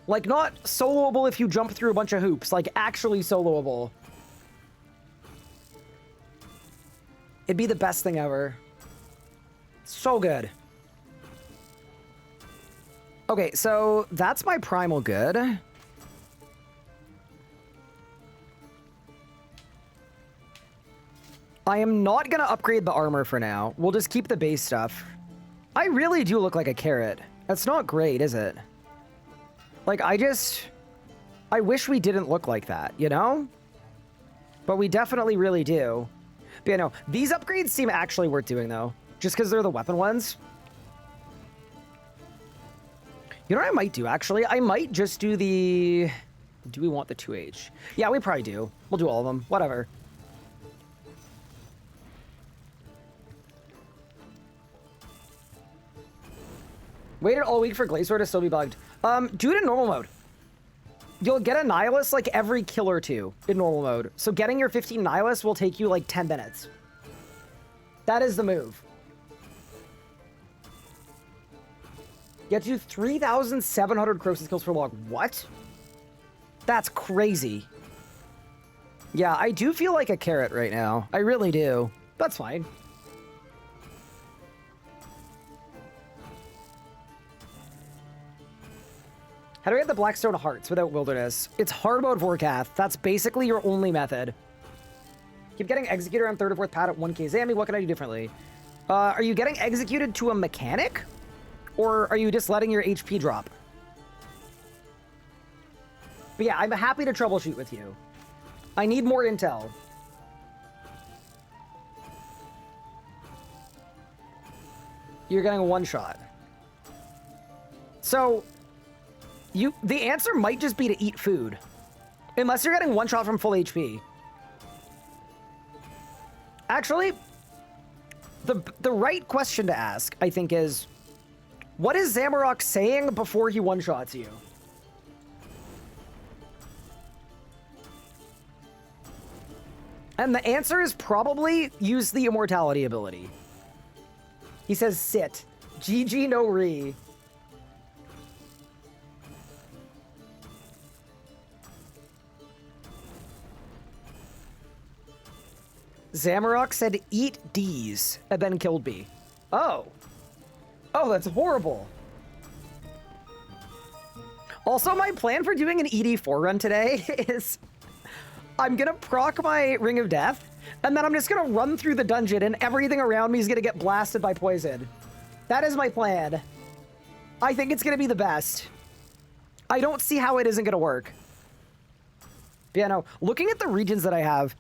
S1: Like, not soloable if you jump through a bunch of hoops, like, actually soloable. It'd be the best thing ever. So good. Okay, so that's my primal good. I am not going to upgrade the armor for now. We'll just keep the base stuff. I really do look like a carrot. That's not great, is it? Like, I wish we didn't look like that, you know? But we definitely really do. But, you know, these upgrades seem actually worth doing, though. just because they're the weapon ones. You know what I might do, actually? I might just do the... Do we want the 2H? Yeah, we probably do. We'll do all of them. Whatever. Waited all week for Glacier to still be bugged. Do it in normal mode. You'll get a Nihilus like every kill or two in normal mode. So getting your 15 Nihilus will take you like 10 minutes. That is the move. Get you 3,700 Crosis kills per log. What? That's crazy. Yeah, I do feel like a carrot right now. I really do. That's fine. How do we get the Blackstone Hearts without Wilderness? It's hard mode Vorkath. That's basically your only method. Keep getting Executor on 3rd or 4th pad at 1k Zammy. What can I do differently? Are you getting executed to a mechanic? Or are you just letting your HP drop? But yeah, I'm happy to troubleshoot with you. I need more intel. You're getting a one-shot. So... the answer might just be to eat food. Unless you're getting one shot from full HP. Actually, the right question to ask, I think, is... What is Zamorak saying before he one-shots you? And the answer is probably use the immortality ability. He says sit. GG no re. Zamorak said eat D's and then killed B. Oh. Oh, that's horrible. Also, my plan for doing an ED4 run today is I'm gonna proc my Ring of Death, and then I'm just gonna run through the dungeon and everything around me is gonna get blasted by poison. That is my plan. I think it's gonna be the best. I don't see how it isn't gonna work. But yeah, no, looking at the regions that I have,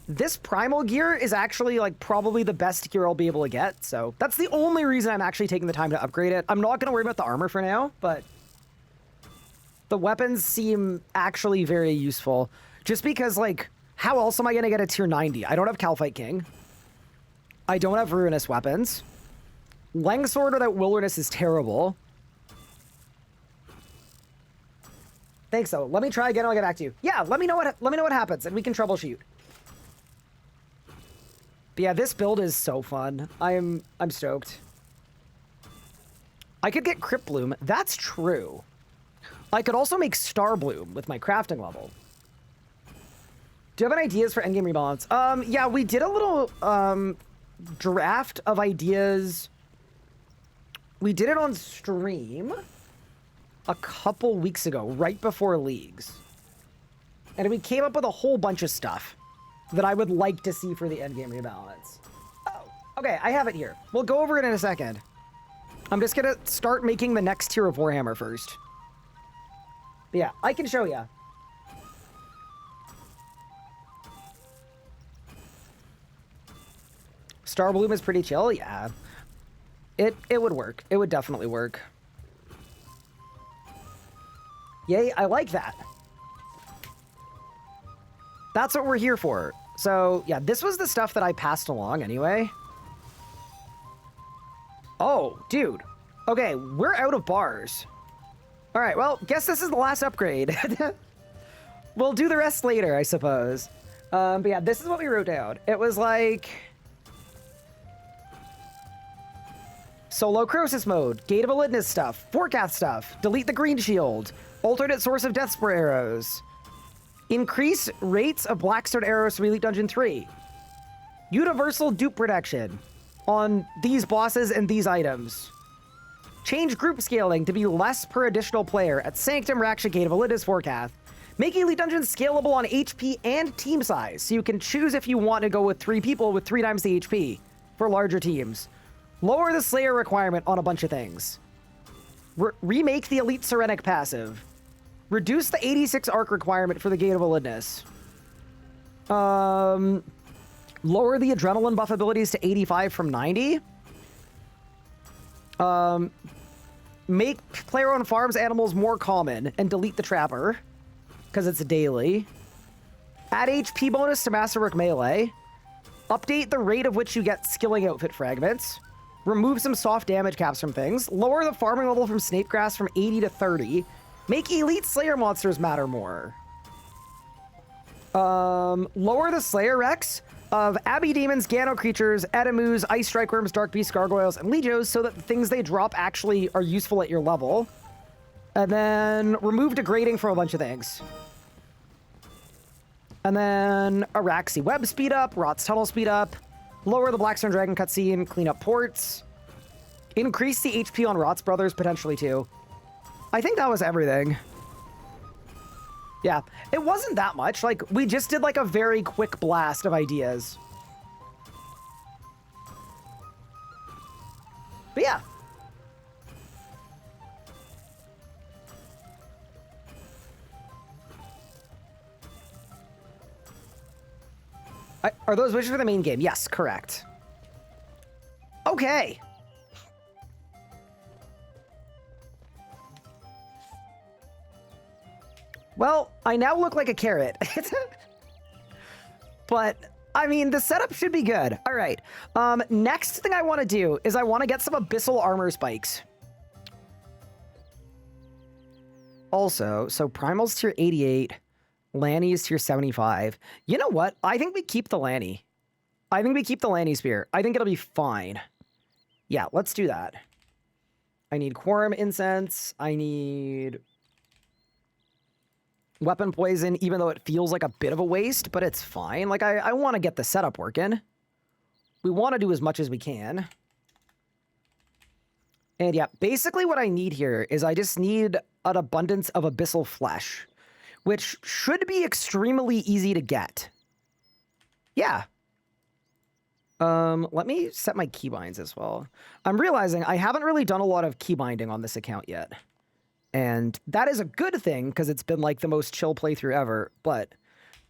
S1: this primal gear is actually like probably the best gear I'll be able to get. So that's the only reason I'm actually taking the time to upgrade it. I'm not going to worry about the armor for now, but the weapons seem actually very useful just because like, how else am I going to get a tier 90? I don't have Calphite King. I don't have ruinous weapons. Langsword without wilderness is terrible. Thanks though. Let me try again. I'll get back to you. Yeah. Let me know what happens and we can troubleshoot. But yeah, this build is so fun. I'm stoked. I could get Crypt Bloom. That's true. I could also make Star Bloom with my crafting level. Do you have any ideas for endgame rebalance? Yeah, we did a little draft of ideas. We did it on stream a couple weeks ago, right before Leagues. And we came up with a whole bunch of stuff that I would like to see for the endgame rebalance. Oh, okay, I have it here. We'll go over it in a second. I'm just gonna start making the next tier of Warhammer first. But yeah, I can show you. Star Bloom is pretty chill, yeah. It would work. It would definitely work. Yay, I like that. That's what we're here for. So, yeah, this was the stuff that I passed along anyway. Oh, dude. Okay, we're out of bars. All right, well, guess this is the last upgrade. We'll do the rest later, I suppose. But yeah, this is what we wrote down. It was like... Solo Crosis mode, Gate of Elidness stuff, Vorkath stuff, delete the green shield, alternate source of Death Spur arrows, increase rates of Blackstone arrows to Elite Dungeon 3, universal dupe protection on these bosses and these items, change group scaling to be less per additional player at Sanctum, Raksha, Gate of Elidness, Vorkath, make Elite Dungeons scalable on HP and team size, so you can choose if you want to go with 3 people with 3 times the HP for larger teams. Lower the Slayer requirement on a bunch of things. Remake the Elite Serenic passive. Reduce the 86 arc requirement for the Gate of Elidness. Lower the adrenaline buff abilities to 85 from 90. Make player-owned farms animals more common and delete the trapper because it's daily. Add HP bonus to Masterwork Melee. Update the rate of which you get skilling outfit fragments. Remove some soft damage caps from things. Lower the farming level from Snapegrass from 80 to 30. Make Elite Slayer monsters matter more. Lower the Slayer Rex of Abbey Demons, Gano Creatures, Edemus, Ice Strike Worms, Dark Beasts, Gargoyles, and Legios so that the things they drop actually are useful at your level. And then remove degrading from a bunch of things. And then Araxi Web speed up, Rot's Tunnel speed up, lower the Blackstone Dragon cutscene, clean up ports, increase the HP on Rot's Brothers potentially too. I think that was everything. Yeah, it wasn't that much. Like, we just did like a very quick blast of ideas. But yeah. Are those wishes for the main game? Yes, correct. Okay. Well, I now look like a carrot. But, I mean, the setup should be good. All right. Next thing I want to do is I want to get some Abyssal Armor spikes. Also, so Primal's tier 88, Lanny is tier 75. You know what? I think we keep the Lanny. I think we keep the Lanny Spear. I think it'll be fine. Yeah, let's do that. I need Quorum Incense. I need Weapon Poison, even though it feels like a bit of a waste, but it's fine. Like, I want to get the setup working. We want to do as much as we can. And yeah, basically what I need here is I just need an abundance of Abyssal Flesh, which should be extremely easy to get. Yeah. Let me set my keybinds as well. I'm realizing I haven't really done a lot of keybinding on this account yet. And that is a good thing, because it's been like the most chill playthrough ever, but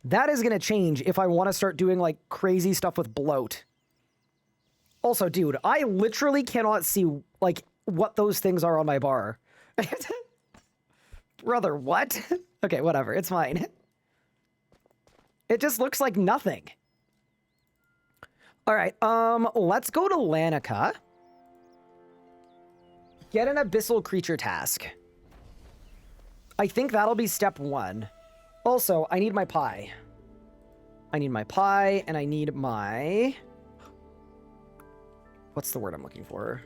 S1: that is going to change if I want to start doing like crazy stuff with bloat. Also, dude, I literally cannot see like what those things are on my bar. Brother, what? Okay, whatever, it's fine. It just looks like nothing. All right, let's go to Lanica. Get an Abyssal Creature task. I think that'll be step 1. Also, I need my pie. I need my pie, and I need my... What's the word I'm looking for?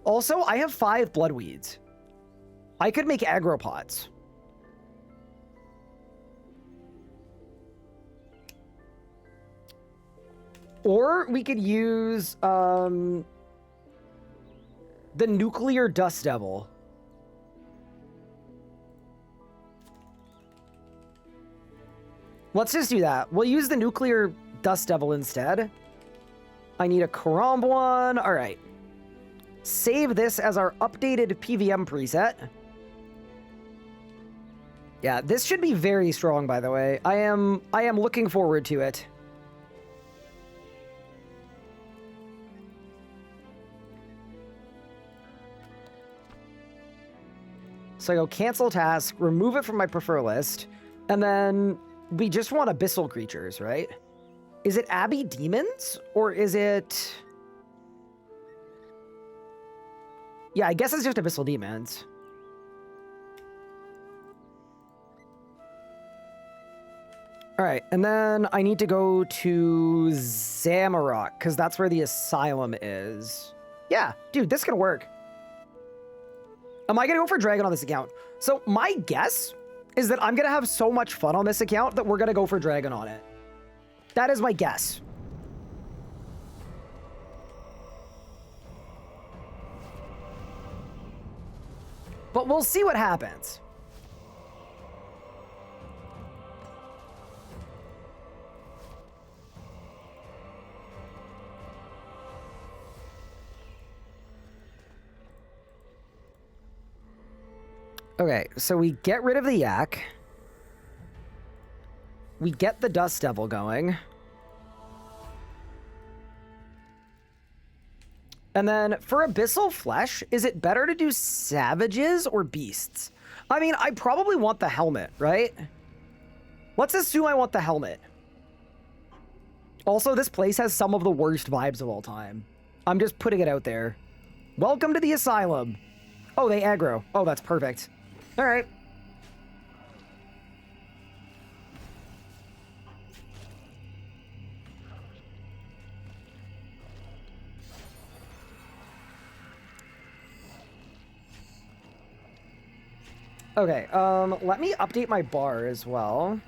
S1: Also, I have 5 Bloodweeds. I could make aggro pots. Or we could use, the Nuclear Dust Devil. Let's just do that. We'll use the Nuclear Dust Devil instead. I need a Karambwan. All right. Save this as our updated PVM preset. Yeah, this should be very strong, by the way. I am looking forward to it. So I go cancel task, remove it from my prefer list, and then we just want Abyssal creatures, right? Is it Abbey Demons, or is it... Yeah, I guess it's just Abyssal Demons. All right, and then I need to go to Zamorak, because that's where the asylum is. Yeah, dude, this can work. Am I going to go for Dragon on this account? So my guess is that I'm going to have so much fun on this account that we're going to go for Dragon on it. That is my guess. But we'll see what happens. Okay, so we get rid of the yak. We get the Dust Devil going. And then for Abyssal Flesh, is it better to do savages or beasts? I mean, I probably want the helmet, right? Let's assume I want the helmet. Also, this place has some of the worst vibes of all time. I'm just putting it out there. Welcome to the asylum. Oh, they aggro. Oh, that's perfect. All right. Okay, let me update my bar as well.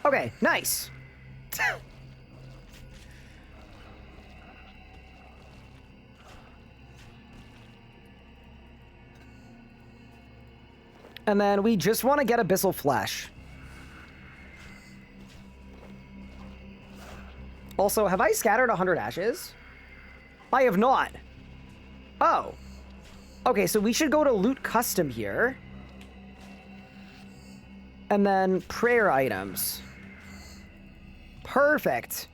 S1: Okay, nice. And then we just want to get Abyssal Flesh. Also, have I scattered 100 ashes? I have not. Oh. Okay, so we should go to Loot Custom here. And then prayer items. Perfect.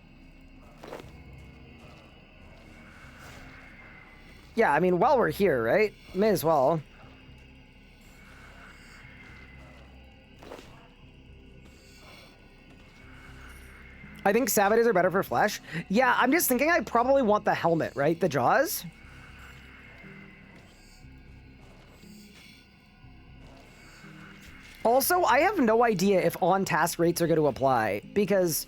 S1: Yeah, I mean, while we're here, right? May as well. I think savages are better for flesh. Yeah, I'm just thinking I probably want the helmet, right? The jaws? Also, I have no idea if on-task rates are going to apply, because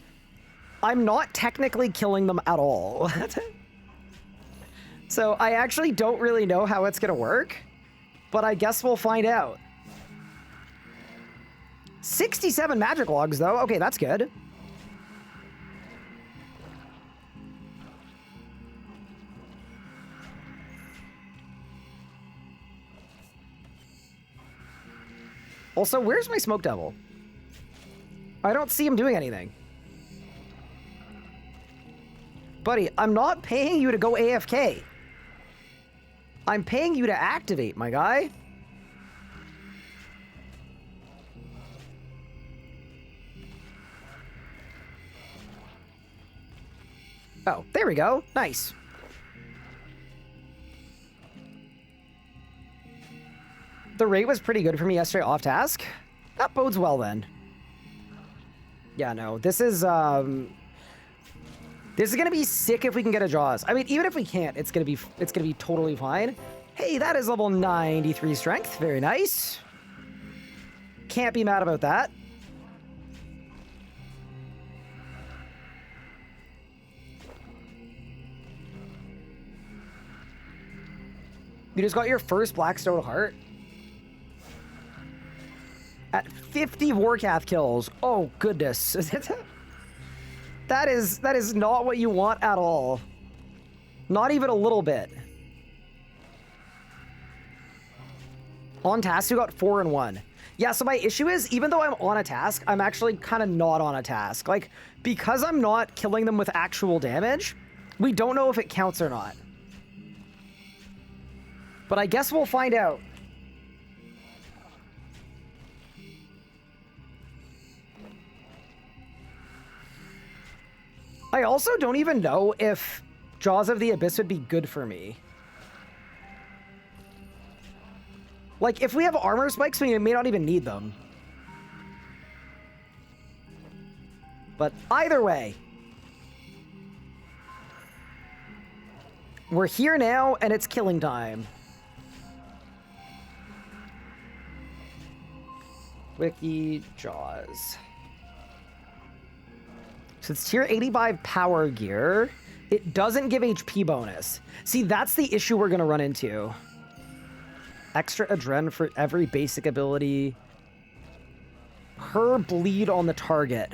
S1: I'm not technically killing them at all. So I actually don't really know how it's going to work, but I guess we'll find out. 67 magic logs, though. Okay, that's good. Also, where's my Smoke Devil? I don't see him doing anything. Buddy, I'm not paying you to go AFK. I'm paying you to activate, my guy. Oh, there we go. Nice. The rate was pretty good for me yesterday off task. That bodes well then. Yeah, no, this is gonna be sick if we can get a Jaws. I mean, even if we can't, it's gonna be totally fine. Hey, that is level 93 strength. Very nice. Can't be mad about that. You just got your first Blackstone Heart. At 50 Warcath kills. Oh, goodness. That is not what you want at all. Not even a little bit. On task, you got 4 and 1. Yeah, so my issue is, even though I'm on a task, I'm actually kind of not on a task. Like, because I'm not killing them with actual damage, we don't know if it counts or not. But I guess we'll find out. I also don't even know if Jaws of the Abyss would be good for me. Like, if we have armor spikes, we may not even need them. But either way, we're here now, and it's killing time. Wiki Jaws. So it's tier 85 power gear. It doesn't give HP bonus. See, that's the issue we're going to run into. Extra adren for every basic ability. Her bleed on the target.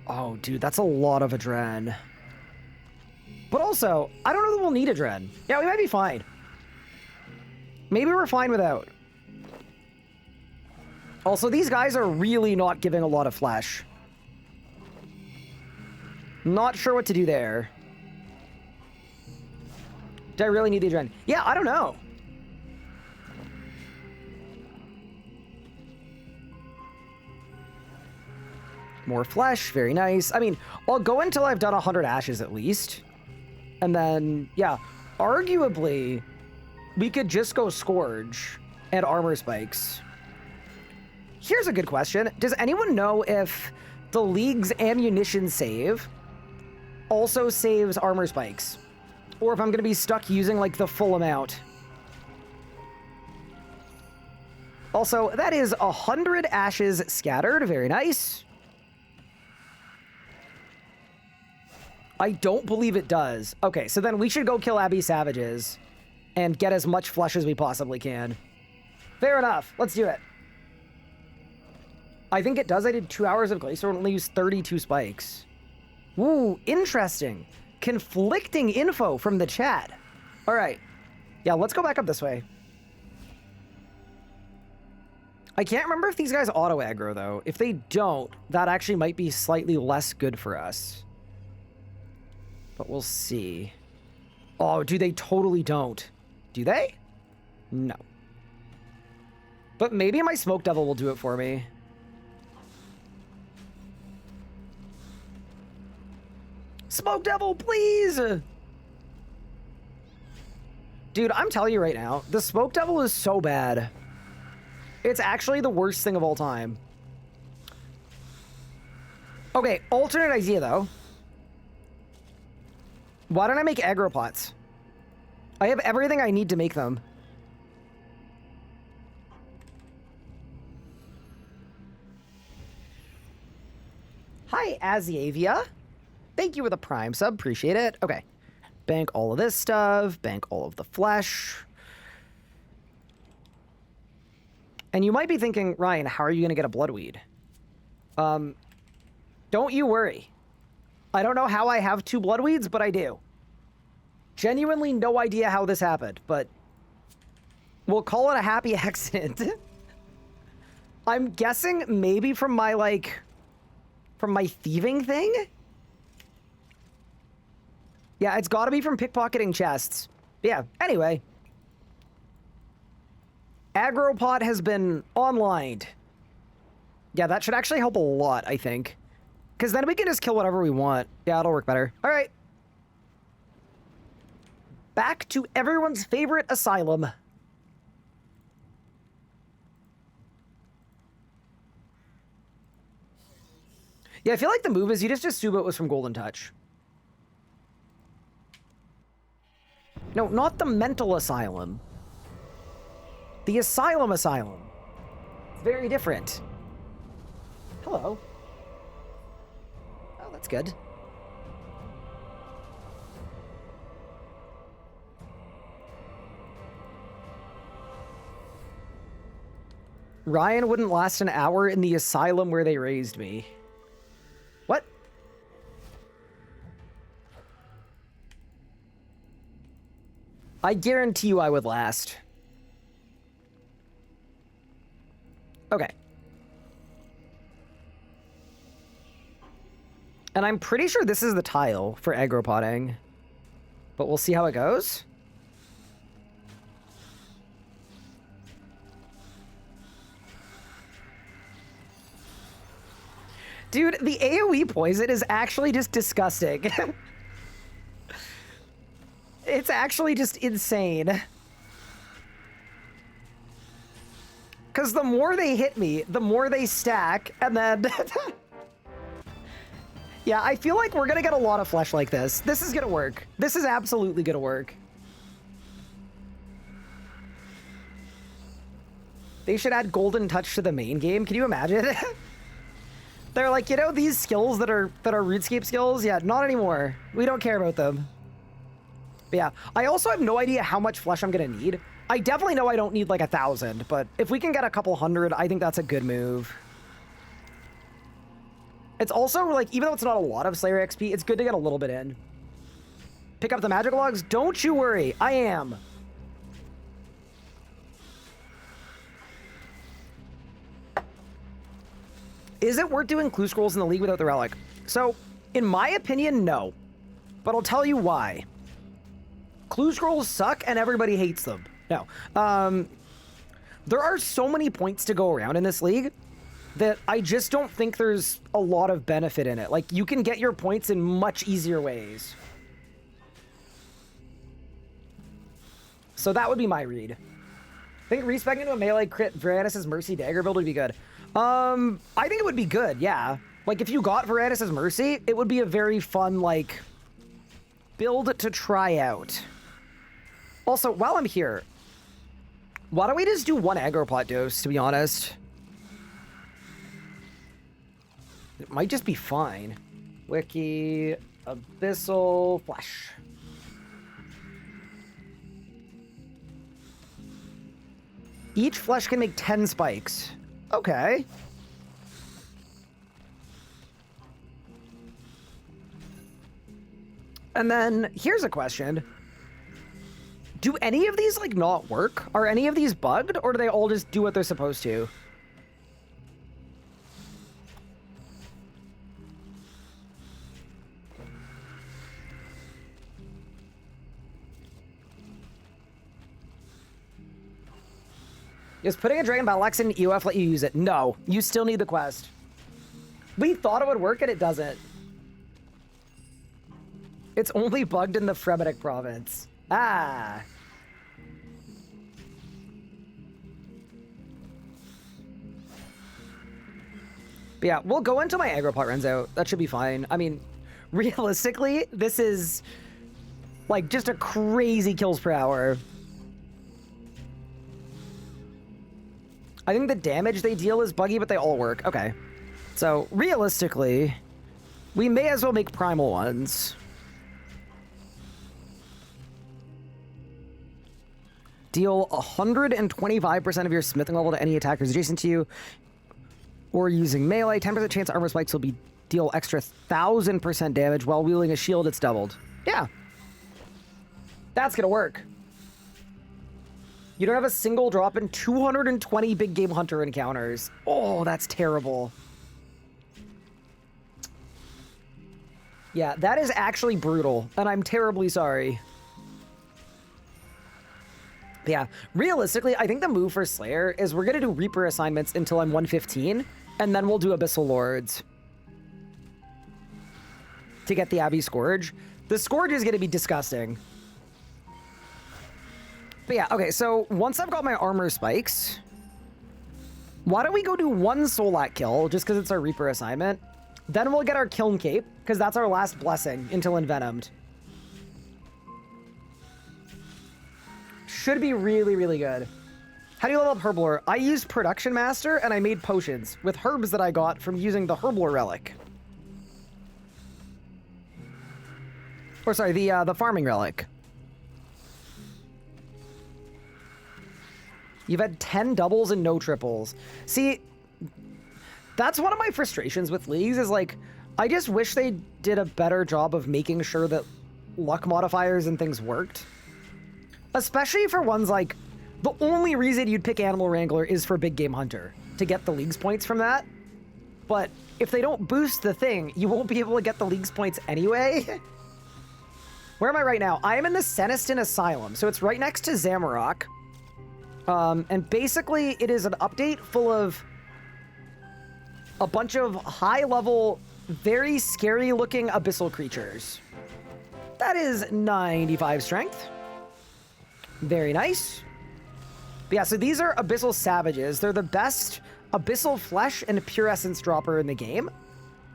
S1: Oh, dude, that's a lot of adren. But also, I don't know that we'll need adren. Yeah, we might be fine. Maybe we're fine without. Also, these guys are really not giving a lot of flesh. Not sure what to do there. Do I really need the adrenaline? Yeah, I don't know. More flesh, very nice. I mean, I'll go until I've done 100 ashes at least. And then, yeah, arguably, we could just go Scourge and armor spikes. Here's a good question. Does anyone know if the League's ammunition save also saves armor spikes? Or if I'm going to be stuck using, like, the full amount? Also, that is 100 ashes scattered. Very nice. I don't believe it does. Okay, so then we should go kill Abbey Savages and get as much flesh as we possibly can. Fair enough. Let's do it. I think it does. I did 2 hours of Glacier and only used 32 spikes. Ooh, interesting. Conflicting info from the chat. All right. Yeah, let's go back up this way. I can't remember if these guys auto aggro, though. If they don't, that actually might be slightly less good for us. But we'll see. Oh, dude, they totally don't. Do they? No. But maybe my Smoke Devil will do it for me. Smoke Devil, please! Dude, I'm telling you right now, the Smoke Devil is so bad. It's actually the worst thing of all time. Okay, alternate idea, though. Why don't I make aggro pots? I have everything I need to make them. Hi, Aziavia. Thank you for the Prime sub. Appreciate it. Okay. Bank all of this stuff. Bank all of the flesh. And you might be thinking, Ryan, how are you going to get a Bloodweed? Don't you worry. I don't know how I have 2 Bloodweeds, but I do. Genuinely no idea how this happened, but we'll call it a happy accident. I'm guessing maybe from my, like, from my thieving thing? Yeah, it's got to be from pickpocketing chests. Yeah, anyway. Agropot has been online. Yeah, that should actually help a lot, I think. Because then we can just kill whatever we want. Yeah, it'll work better. All right. Back to everyone's favorite asylum. Yeah, I feel like the move is you just assume it was from Golden Touch. No, not the mental asylum. The asylum. It's very different. Hello. Oh, that's good. Ryan wouldn't last an hour in the asylum where they raised me. What? I guarantee you I would last. Okay. And I'm pretty sure this is the tile for agropotting. But we'll see how it goes. Dude, the AoE poison is actually just disgusting. It's actually just insane. Because the more they hit me, the more they stack, and then... Yeah, I feel like we're gonna get a lot of flesh like this. This is gonna work. This is absolutely gonna work. They should add Golden Touch to the main game. Can you imagine? They're like, you know, these skills that are RuneScape skills? Yeah, not anymore. We don't care about them. But yeah, I also have no idea how much flesh I'm gonna need. I definitely know I don't need like 1,000, but if we can get a couple hundred, I think that's a good move. It's also like, even though it's not a lot of Slayer XP, it's good to get a little bit in. Pick up the magic logs? Don't you worry, I am. Is it worth doing clue scrolls in the league without the relic? So, in my opinion, no. But I'll tell you why. Clue scrolls suck and everybody hates them. No. There are so many points to go around in this league that I just don't think there's a lot of benefit in it. Like, you can get your points in much easier ways. So that would be my read. I think respecing into a melee crit Varanus' Mercy Dagger build would be good. I think it would be good, yeah. Like, if you got Varanus' Mercy, it would be a very fun, like, build to try out. Also, while I'm here, why don't we just do one aggro pot dose, to be honest? It might just be fine. Wiki, Abyssal, Flash. Each flesh can make 10 spikes. Okay. And then, here's a question. Do any of these, like, not work? Are any of these bugged, or do they all just do what they're supposed to? Is putting a Dragon Battle Axe in EOF let you use it? No, you still need the quest. We thought it would work and it doesn't. It's only bugged in the Fremennik province. Ah. But yeah, we'll go until my aggro pot runs out. That should be fine. I mean, realistically, this is like just a crazy kills per hour. I think the damage they deal is buggy, but they all work. Okay. So, realistically, we may as well make primal ones. Deal 125% of your smithing level to any attackers adjacent to you, or using melee. 10% chance armor spikes will be deal extra 1,000% damage while wielding a shield. It's doubled. Yeah. That's gonna work. You don't have a single drop in 220 big game hunter encounters. Oh, that's terrible. Yeah, that is actually brutal, and I'm terribly sorry. Yeah, realistically, I think the move for Slayer is we're going to do Reaper assignments until I'm 115, and then we'll do Abyssal Lords to get the Abbey Scourge. The Scourge is going to be disgusting. But yeah, okay, so once I've got my armor spikes, why don't we go do one Solat kill, just because it's our Reaper assignment. Then we'll get our Kiln Cape, because that's our last blessing until Envenomed. Should be really, really good. How do you level up Herblore? I used Production Master, and I made potions with herbs that I got from using the Herblore Relic. Or sorry, the Farming Relic. You've had 10 doubles and no triples. See, that's one of my frustrations with leagues is like, I just wish they did a better job of making sure that luck modifiers and things worked. Especially for ones like, the only reason you'd pick Animal Wrangler is for Big Game Hunter, to get the league's points from that. But if they don't boost the thing, you won't be able to get the league's points anyway. Where am I right now? I am in the Seniston Asylum, so it's right next to Zamorak. And basically, it is an update full of a bunch of high-level, very scary-looking abyssal creatures. That is 95 strength. Very nice. But yeah, so these are Abyssal Savages. They're the best Abyssal Flesh and Pure Essence dropper in the game.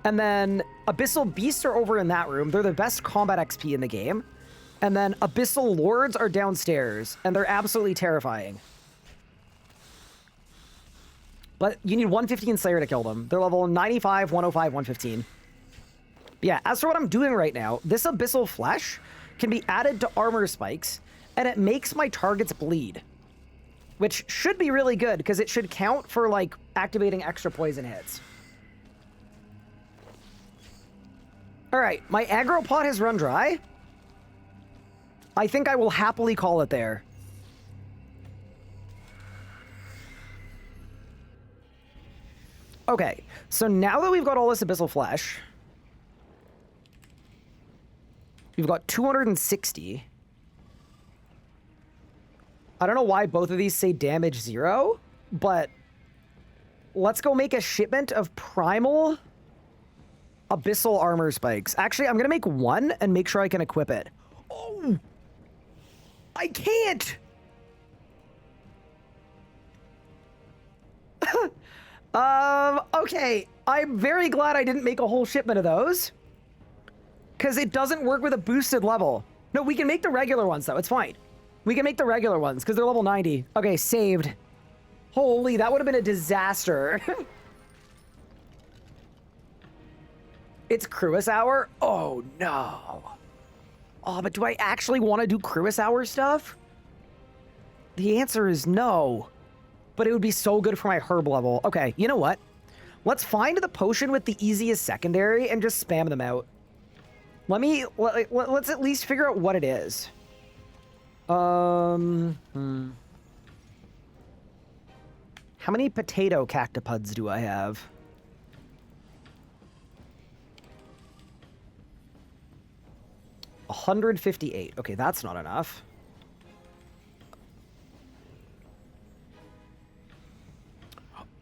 S1: And then Abyssal Beasts are over in that room. They're the best combat XP in the game. And then Abyssal Lords are downstairs, and they're absolutely terrifying. But you need 115 Slayer to kill them. They're level 95, 105, 115. But yeah, as for what I'm doing right now, this Abyssal Flesh can be added to armor spikes, and it makes my targets bleed. Which should be really good, because it should count for, like, activating extra poison hits. Alright, my aggro pot has run dry. I think I will happily call it there. Okay, so now that we've got all this Abyssal Flesh, we've got 260. I don't know why both of these say damage 0, but let's go make a shipment of primal abyssal armor spikes. Actually, I'm going to make one and make sure I can equip it. Oh! I can't! Okay. I'm very glad I didn't make a whole shipment of those. Because it doesn't work with a boosted level. No, we can make the regular ones, though. It's fine. We can make the regular ones, because they're level 90. Okay, saved. Holy, that would have been a disaster. It's Cruis Hour? Oh, no. Oh, but do I actually want to do Cruis Hour stuff? The answer is no. But it would be so good for my herb level. Okay, you know what? Let's find the potion with the easiest secondary and just spam them out. Let's at least figure out what it is. How many potato cactopods do I have? $158. Okay, that's not enough.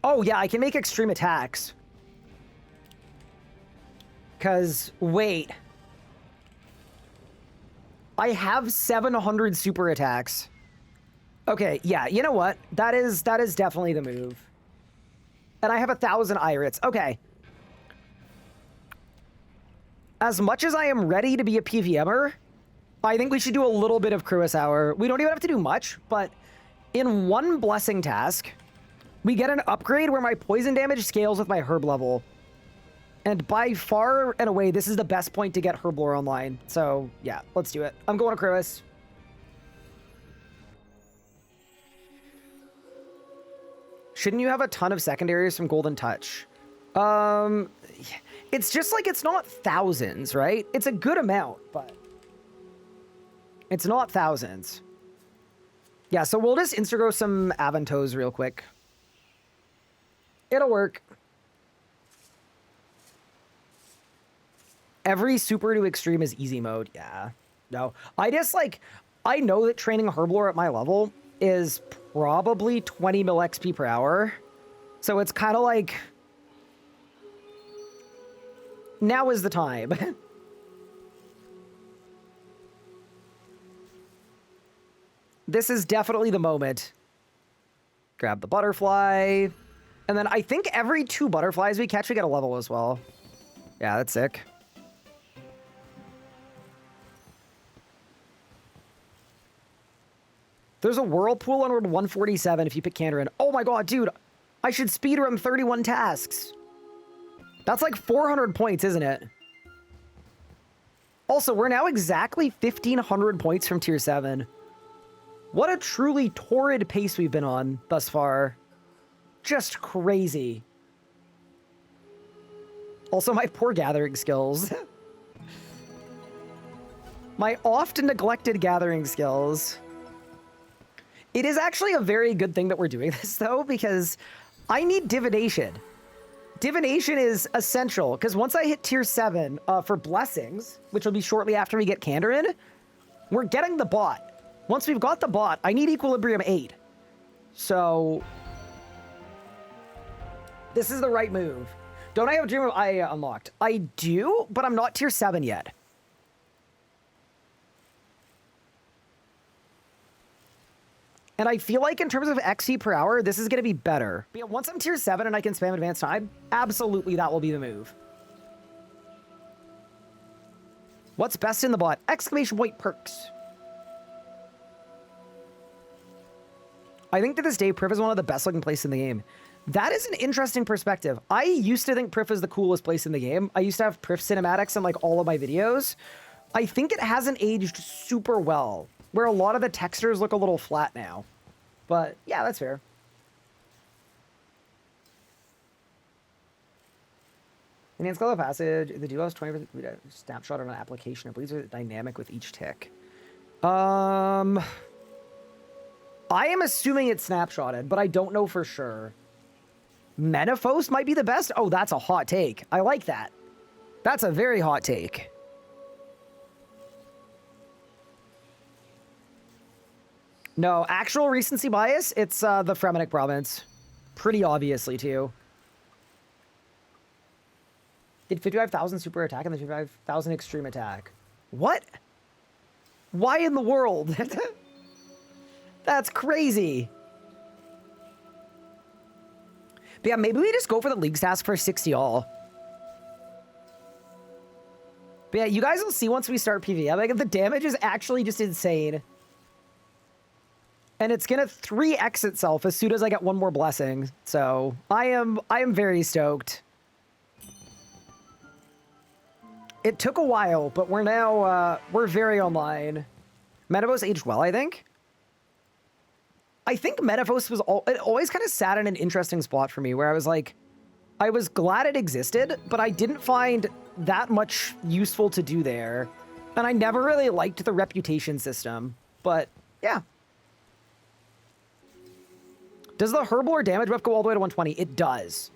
S1: Oh, yeah, I can make extreme attacks. Because, wait. I have 700 super attacks. Okay, yeah, you know what? That is definitely the move. And I have 1,000 Irits. Okay. As much as I am ready to be a PVMer, I think we should do a little bit of Cruis Hour. We don't even have to do much, but in one blessing task, we get an upgrade where my poison damage scales with my herb level. And by far and away, this is the best point to get Herblore online. So, yeah, let's do it. I'm going to Cruis. Shouldn't you have a ton of secondaries from Golden Touch? It's just like it's not thousands, right? It's a good amount, but it's not thousands. Yeah, so we'll just Instagrow some Avantos real quick. It'll work. Every super to extreme is easy mode. Yeah. No. I just, like, I know that training Herblore at my level is probably 20 mil XP per hour. So it's kind of like, now is the time. This is definitely the moment. Grab the butterfly. And then I think every 2 butterflies we catch, we get a level as well. Yeah, that's sick. There's a whirlpool on road 147 if you pick Kandarin. Oh my god, dude. I should speedrun 31 tasks. That's like 400 points, isn't it? Also, we're now exactly 1,500 points from tier 7. What a truly torrid pace we've been on thus far. Just crazy. Also, my poor gathering skills. My often neglected gathering skills. It is actually a very good thing that we're doing this, though, because I need divination. Divination is essential, because once I hit tier 7 for blessings, which will be shortly after we get Kandarin, we're getting the bot. Once we've got the bot, I need Equilibrium 8. So this is the right move. Don't I have Dream of Aya unlocked? I do, but I'm not tier 7 yet. And I feel like in terms of XP per hour, this is going to be better. But yeah, once I'm tier 7 and I can spam advanced time, absolutely that will be the move. What's best in the bot? Exclamation point perks. I think to this day, Priv is one of the best looking places in the game. That is an interesting perspective. I used to think Priv is the coolest place in the game. I used to have Priv cinematics in like all of my videos. I think it hasn't aged super well, where a lot of the textures look a little flat now. But yeah, that's fair. Enhanced Color Passage, the duo has 20% snapshot on an application. I believe it's dynamic with each tick. I am assuming it's snapshotted, but I don't know for sure. Menaphos might be the best? Oh, that's a hot take. I like that. That's a very hot take. No, actual recency bias, it's the Fremennik province. Pretty obviously, too. Did 55,000 super attack and the 55,000 extreme attack. What? Why in the world? That's crazy. But yeah, maybe we just go for the League's task for 60 all. But yeah, you guys will see once we start PvE. Like, the damage is actually just insane. And it's gonna 3x itself as soon as I get one more blessing. So I am very stoked. It took a while, but we're now we're very online. Menaphos aged well, I think. I think Menaphos was it always kind of sat in an interesting spot for me where I was like, I was glad it existed, but I didn't find that much useful to do there. And I never really liked the reputation system. But yeah. Does the Herblore damage buff go all the way to 120? It does.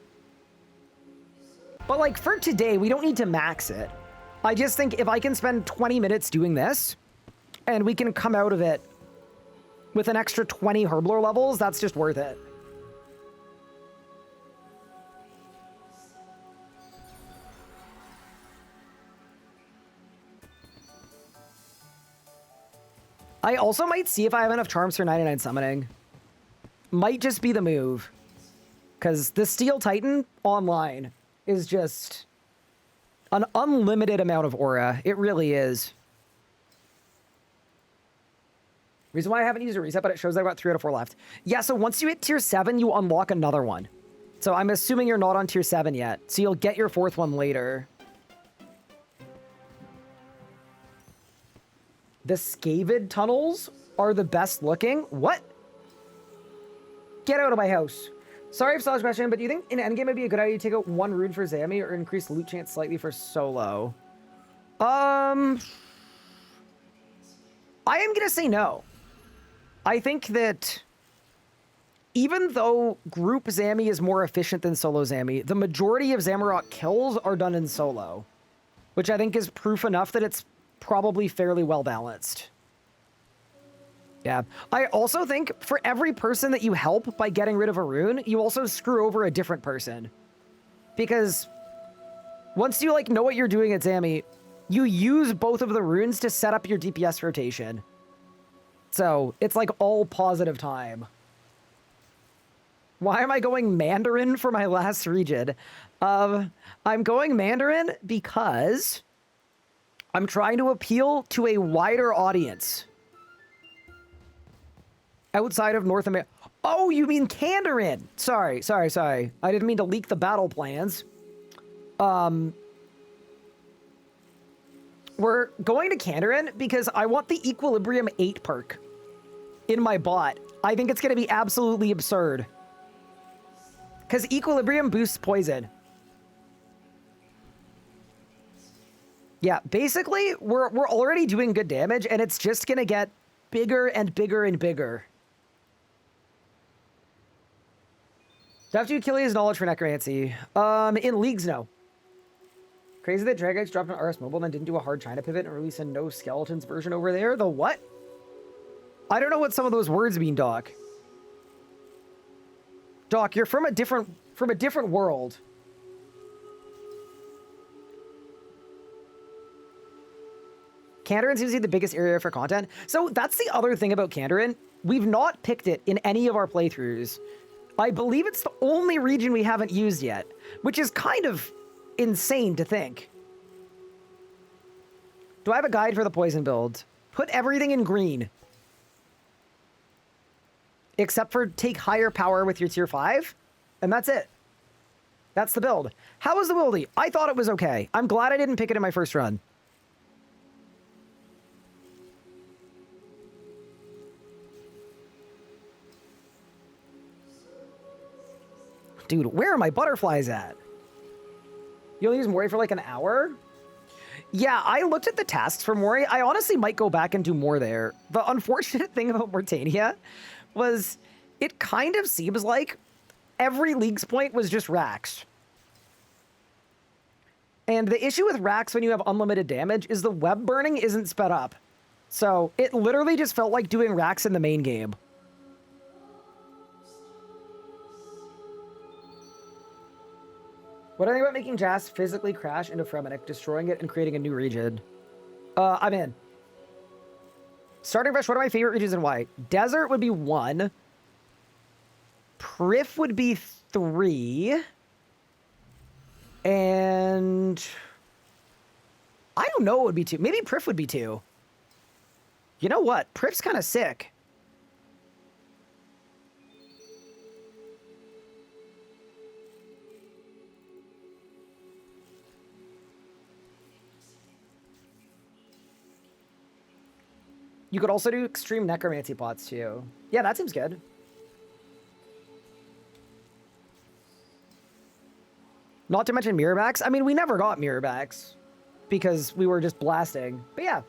S1: But like for today, we don't need to max it. I just think if I can spend 20 minutes doing this and we can come out of it with an extra 20 Herblore levels, that's just worth it. I also might see if I have enough charms for 99 summoning. Might just be the move. Because the Steel Titan online is just an unlimited amount of aura. It really is. Reason why I haven't used a reset, but it shows I've got 3 out of 4 left. Yeah, so once you hit tier 7, you unlock another one. So I'm assuming you're not on tier 7 yet. So you'll get your 4th one later. The Scavid tunnels are the best looking. What? Get out of my house. Sorry if Sal's question, but do you think in endgame it'd be a good idea to take out 1 rune for Zami or increase loot chance slightly for solo? I am gonna say no. I think that even though group Zami is more efficient than solo Zami, the majority of Zamorak kills are done in solo, which I think is proof enough that it's probably fairly well balanced. Yeah. I also think for every person that you help by getting rid of a rune, you also screw over a different person. Because once you like know what you're doing at Zami, you use both of the runes to set up your DPS rotation. So it's like all positive time. Why am I going Mandarin for my last region? I'm going Mandarin because I'm trying to appeal to a wider audience. Outside of North America. Oh, you mean Kandarin. Sorry. I didn't mean to leak the battle plans. We're going to Kandarin because I want the Equilibrium 8 perk in my bot. I think it's going to be absolutely absurd. Because Equilibrium boosts poison. Yeah, basically, we're already doing good damage, and it's just going to get bigger and bigger and bigger. Do I have to do Achilles' knowledge for necromancy? In leagues, no. Crazy that Dragox dropped an RS Mobile and then didn't do a hard China pivot and release a no skeletons version over there. The what? I don't know what some of those words mean, Doc. Doc, you're from a different world. Kandarin seems to be the biggest area for content. So that's the other thing about Kandarin. We've not picked it in any of our playthroughs. I believe it's the only region we haven't used yet, which is kind of insane to think. Do I have a guide for the poison build? Put everything in green. Except for take higher power with your tier 5. And that's it. That's the build. How was the wildy? I thought it was okay. I'm glad I didn't pick it in my first run. Dude, where are my butterflies at? You only use Mori for like an hour? Yeah, I looked at the tasks for Mori. I honestly might go back and do more there. The unfortunate thing about Mortania was it kind of seems like every League's point was just Rax. And the issue with Rax when you have unlimited damage is the web burning isn't sped up. So it literally just felt like doing racks in the main game. What do you think about making Jas physically crash into Fremennik, destroying it and creating a new region? I'm in. Starting fresh, what are my favorite regions and why? Desert would be 1. Prif would be 3. And I don't know what would be 2. Maybe Prif would be 2. You know what? Prif's kind of sick. You could also do extreme necromancy pots too. Yeah, that seems good. Not to mention mirrorbacks. I mean, we never got mirrorbacks because we were just blasting. But yeah,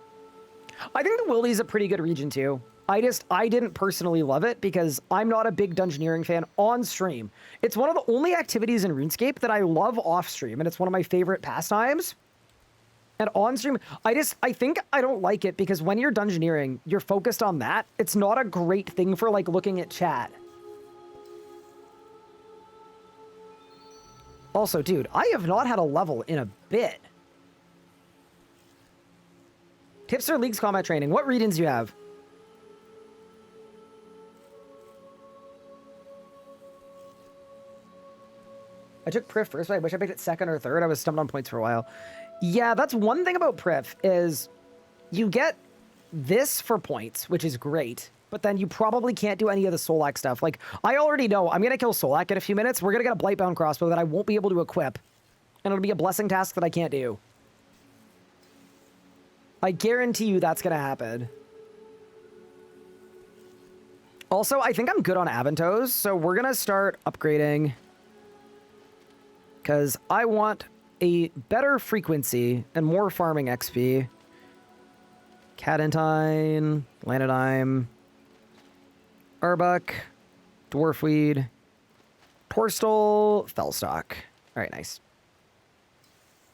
S1: I think the Wildy's a pretty good region too. I didn't personally love it because I'm not a big Dungeoneering fan on stream. It's one of the only activities in RuneScape that I love off stream, and it's one of my favorite pastimes. And on stream, I think I don't like it because when you're Dungeoneering, you're focused on that. It's not a great thing for like looking at chat. Also, dude, I have not had a level in a bit. Tips for League's combat training. What regions do you have? I took Prif first, but I wish I picked it second or third. I was stumped on points for a while. Yeah, that's one thing about Prif is you get this for points, which is great, but then you probably can't do any of the Solak stuff. Like, I already know I'm going to kill Solak in a few minutes. We're going to get a Blightbound crossbow that I won't be able to equip, and it'll be a blessing task that I can't do. I guarantee you that's going to happen. Also, I think I'm good on Aventos, so we're going to start upgrading because I want a better frequency and more farming XP. Cadentine, Lanodyme, Arbuck, Dwarfweed, Torstal, Fellstock. All right, nice.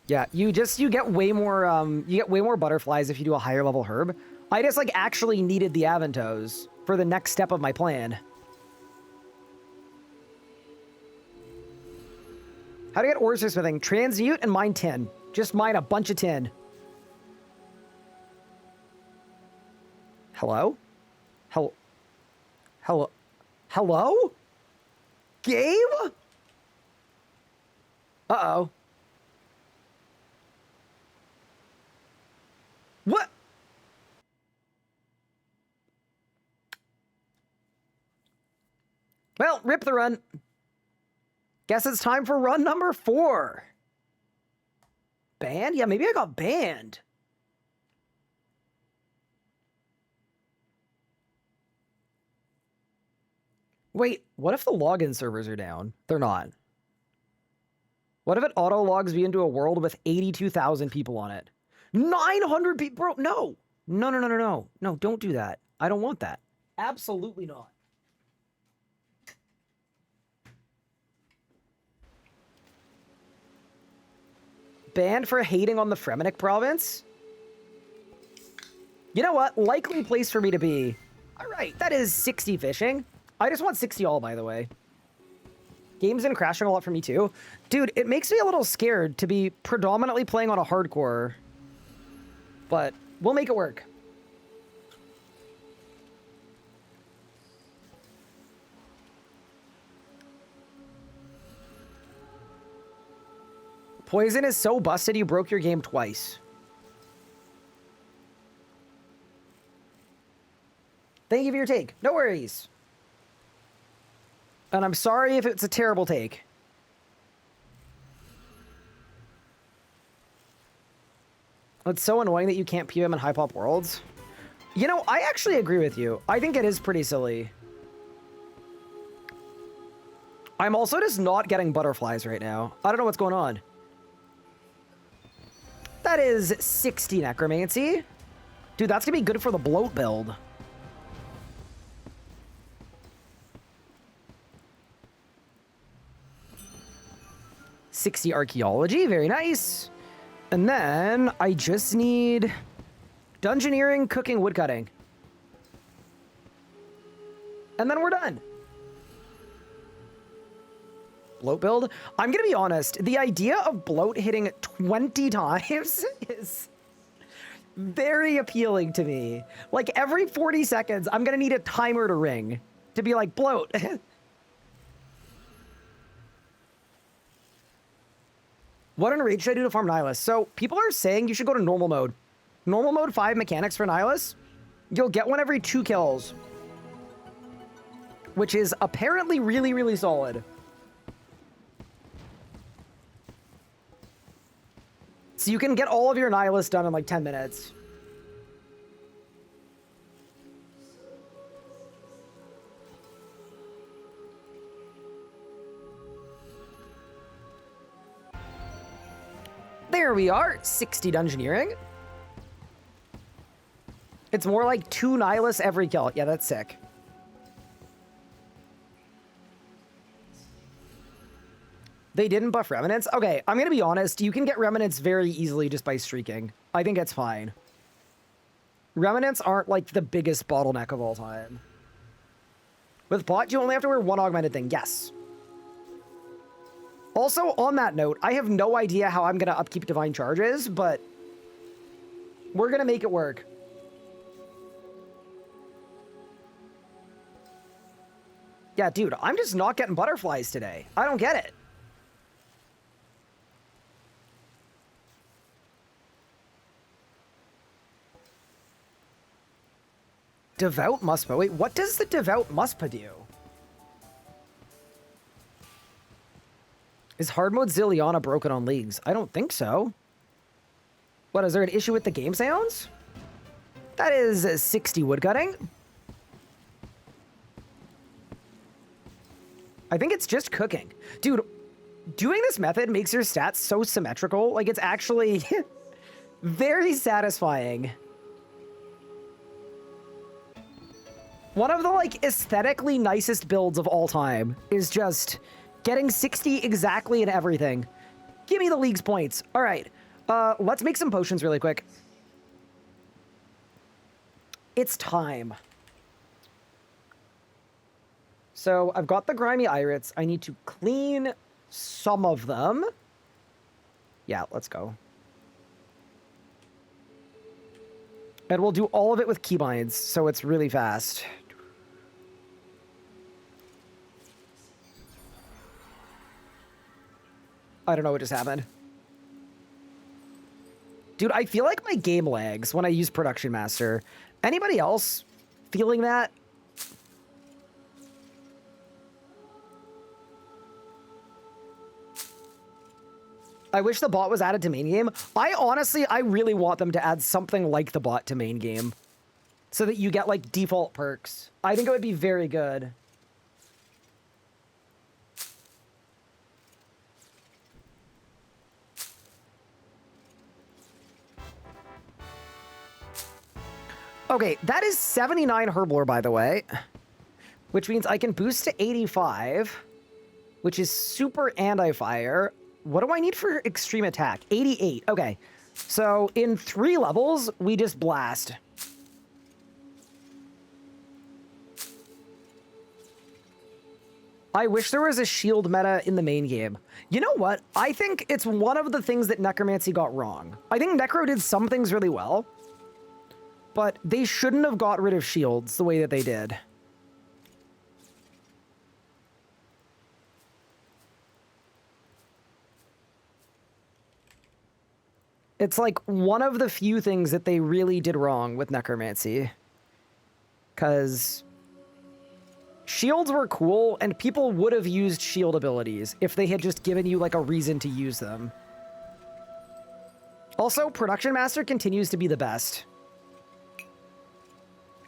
S1: Yeah, you get way more butterflies if you do a higher level herb. I just like actually needed the Aventos for the next step of my plan. How to get ores for smithing? Transmute and mine tin. Just mine a bunch of tin. Hello? Hello? Hello? Gabe? Uh-oh. What? Well, rip the run. Guess it's time for run number 4. Banned? Yeah, maybe I got banned. Wait, what if the login servers are down? They're not. What if it auto logs me into a world with 82,000 people on it? 900 people? Bro, no. No, no, no, no, no. No, don't do that. I don't want that. Absolutely not. Banned for hating on the Fremennik province? You know what? Likely place for me to be. All right, that is 60 fishing. I just want 60 all, by the way. Game's been crashing a lot for me, too. Dude, it makes me a little scared to be predominantly playing on a hardcore. But we'll make it work. Poison is so busted you broke your game twice. Thank you for your take. No worries. And I'm sorry if it's a terrible take. It's so annoying that you can't PM in high-pop worlds. You know, I actually agree with you. I think it is pretty silly. I'm also just not getting butterflies right now. I don't know what's going on. That is 60 necromancy. Dude, that's gonna be good for the bloat build. $60 archaeology, very nice. And then I just need Dungeoneering, cooking, woodcutting. And then we're done. Bloat build? I'm gonna be honest, the idea of bloat hitting 20 times is very appealing to me. Like every 40 seconds, I'm gonna need a timer to ring to be like, bloat. What in raid should I do to farm Nihilus? So people are saying you should go to normal mode. Normal mode 5 mechanics for Nihilus. You'll get one every 2 kills. Which is apparently really, really solid. So you can get all of your Nihilus done in like 10 minutes. There we are, 60 Dungeoneering. It's more like 2 Nihilus every kill. Yeah, that's sick. They didn't buff Remnants? Okay, I'm gonna be honest. You can get Remnants very easily just by streaking. I think it's fine. Remnants aren't like the biggest bottleneck of all time. With bot, you only have to wear 1 augmented thing. Yes. Also, on that note, I have no idea how I'm gonna upkeep Divine Charges, but we're gonna make it work. Yeah, dude, I'm just not getting butterflies today. I don't get it. Devout Muspa. Wait, what does the Devout Muspa do? Is hard mode Zilliana broken on leagues? I don't think so. What, is there an issue with the game sounds? That is 60 woodcutting. I think it's just cooking. Dude, doing this method makes your stats so symmetrical. Like, it's actually very satisfying. One of the, like, aesthetically nicest builds of all time is just getting 60 exactly in everything. Give me the league's points. All right, let's make some potions really quick. It's time. So I've got the grimy irids. I need to clean some of them. Yeah, let's go. And we'll do all of it with keybinds, so it's really fast. I don't know what just happened. Dude, I feel like my game lags when I use Production Master. Anybody else feeling that? I wish the bot was added to main game. I really want them to add something like the bot to main game. So that you get, like, default perks. I think it would be very good. Okay, that is 79 Herblore, by the way. Which means I can boost to 85. Which is super anti-fire. What do I need for extreme attack? 88. Okay. So in 3 levels, we just blast. I wish there was a shield meta in the main game. You know what? I think it's one of the things that Necromancy got wrong. I think Necro did some things really well. But they shouldn't have got rid of shields the way that they did. It's like one of the few things that they really did wrong with Necromancy. Because shields were cool, and people would have used shield abilities if they had just given you like a reason to use them. Also, Production Master continues to be the best.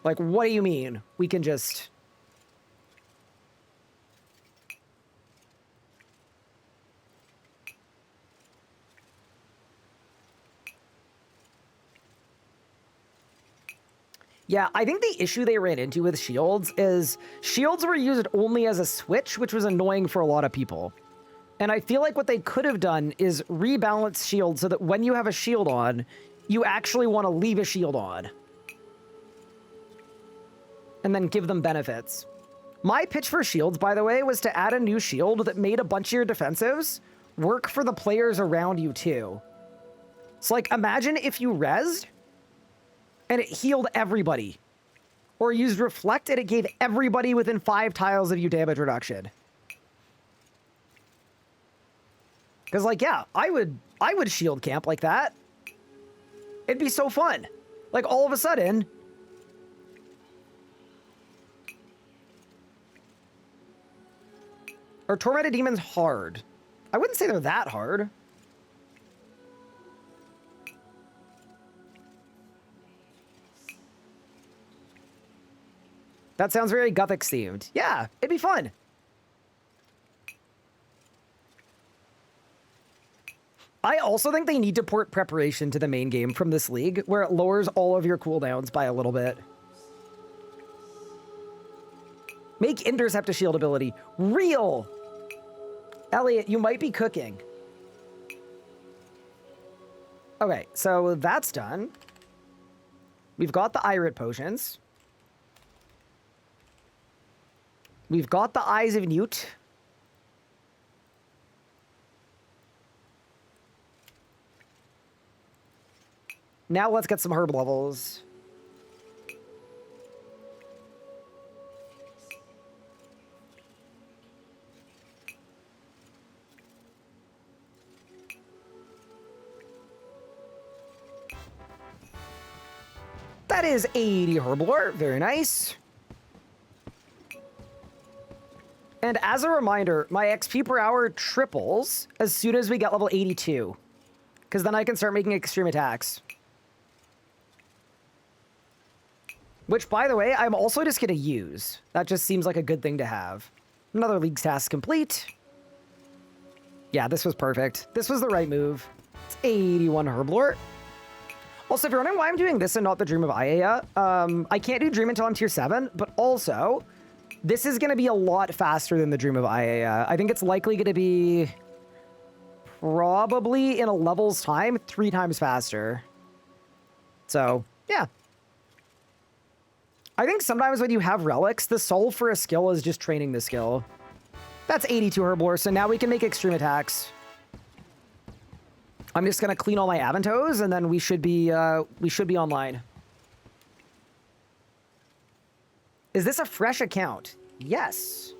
S1: Like, what do you mean? We can just... Yeah, I think the issue they ran into with shields is shields were used only as a switch, which was annoying for a lot of people. And I feel like what they could have done is rebalance shields so that when you have a shield on, you actually want to leave a shield on. And then give them benefits. My pitch for shields, by the way, was to add a new shield that made a bunch of your defensives work for the players around you too. So like, imagine if you rezzed and it healed everybody. Or used Reflect and it gave everybody within 5 tiles of you damage reduction. Because like, yeah, I would shield camp like that. It'd be so fun. Like all of a sudden, are Tormented Demons hard? I wouldn't say they're that hard. That sounds very Gothic themed. Yeah, it'd be fun. I also think they need to port Preparation to the main game from this league, where it lowers all of your cooldowns by a little bit. Make Intercept a shield ability. Real! Elliot, you might be cooking. Okay, so that's done. We've got the Irit potions. We've got the Eyes of Newt. Now let's get some herb levels. That is 80 Herblore. Very nice. And as a reminder, my XP per hour triples as soon as we get level 82. Because then I can start making extreme attacks. Which, by the way, I'm also just going to use. That just seems like a good thing to have. Another League's task complete. Yeah, this was perfect. This was the right move. It's 81 Herblore. Also, if you're wondering why I'm doing this and not the Dream of Ayaya, I can't do Dream until I'm tier 7, but also, this is going to be a lot faster than the Dream of Ayaya. I think it's likely going to be probably in a level's time, 3 times faster. So, yeah. I think sometimes when you have relics, the soul for a skill is just training the skill. That's 82 Herblore, so now we can make extreme attacks. I'm just gonna clean all my Aventos, and then we should be online. Is this a fresh account? Yes.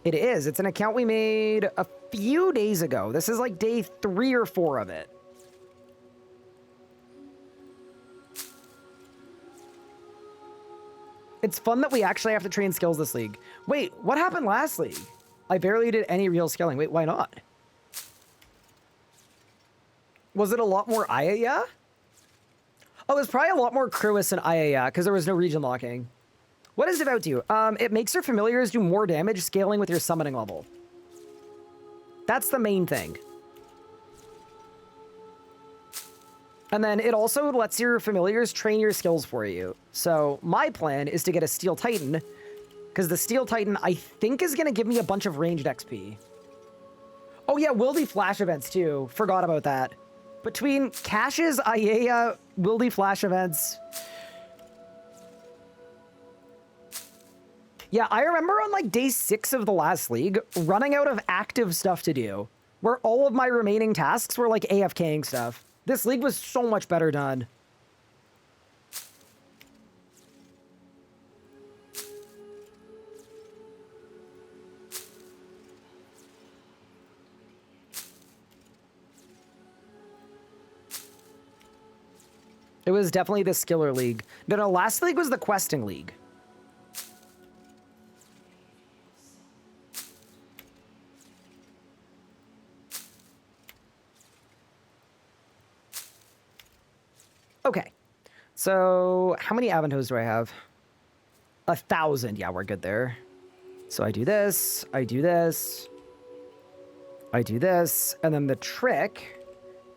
S1: It is. It's an account we made a few days ago. This is like day 3 or 4 of it. It's fun that we actually have to train skills this league. Wait, what happened last league? I barely did any real skilling. Wait, why not? Was it a lot more Ayaya? Oh, there's probably a lot more Creuis and Ayaya because there was no region locking. What does Devout do? It makes your familiars do more damage scaling with your summoning level. That's the main thing. And then it also lets your familiars train your skills for you. So my plan is to get a Steel Titan, because the Steel Titan, I think, is going to give me a bunch of ranged XP. Oh yeah, Wildy Flash events too. Forgot about that. Between Caches, Ayaya, Wildy Flash events. Yeah, I remember on like day 6 of the last league, running out of active stuff to do, where all of my remaining tasks were like AFKing stuff. This league was so much better done. It was definitely the Skiller League. No, last league was the Questing League. Okay, so how many Aventos do I have? 1,000. Yeah, we're good there. So I do this, I do this, I do this, and then the trick,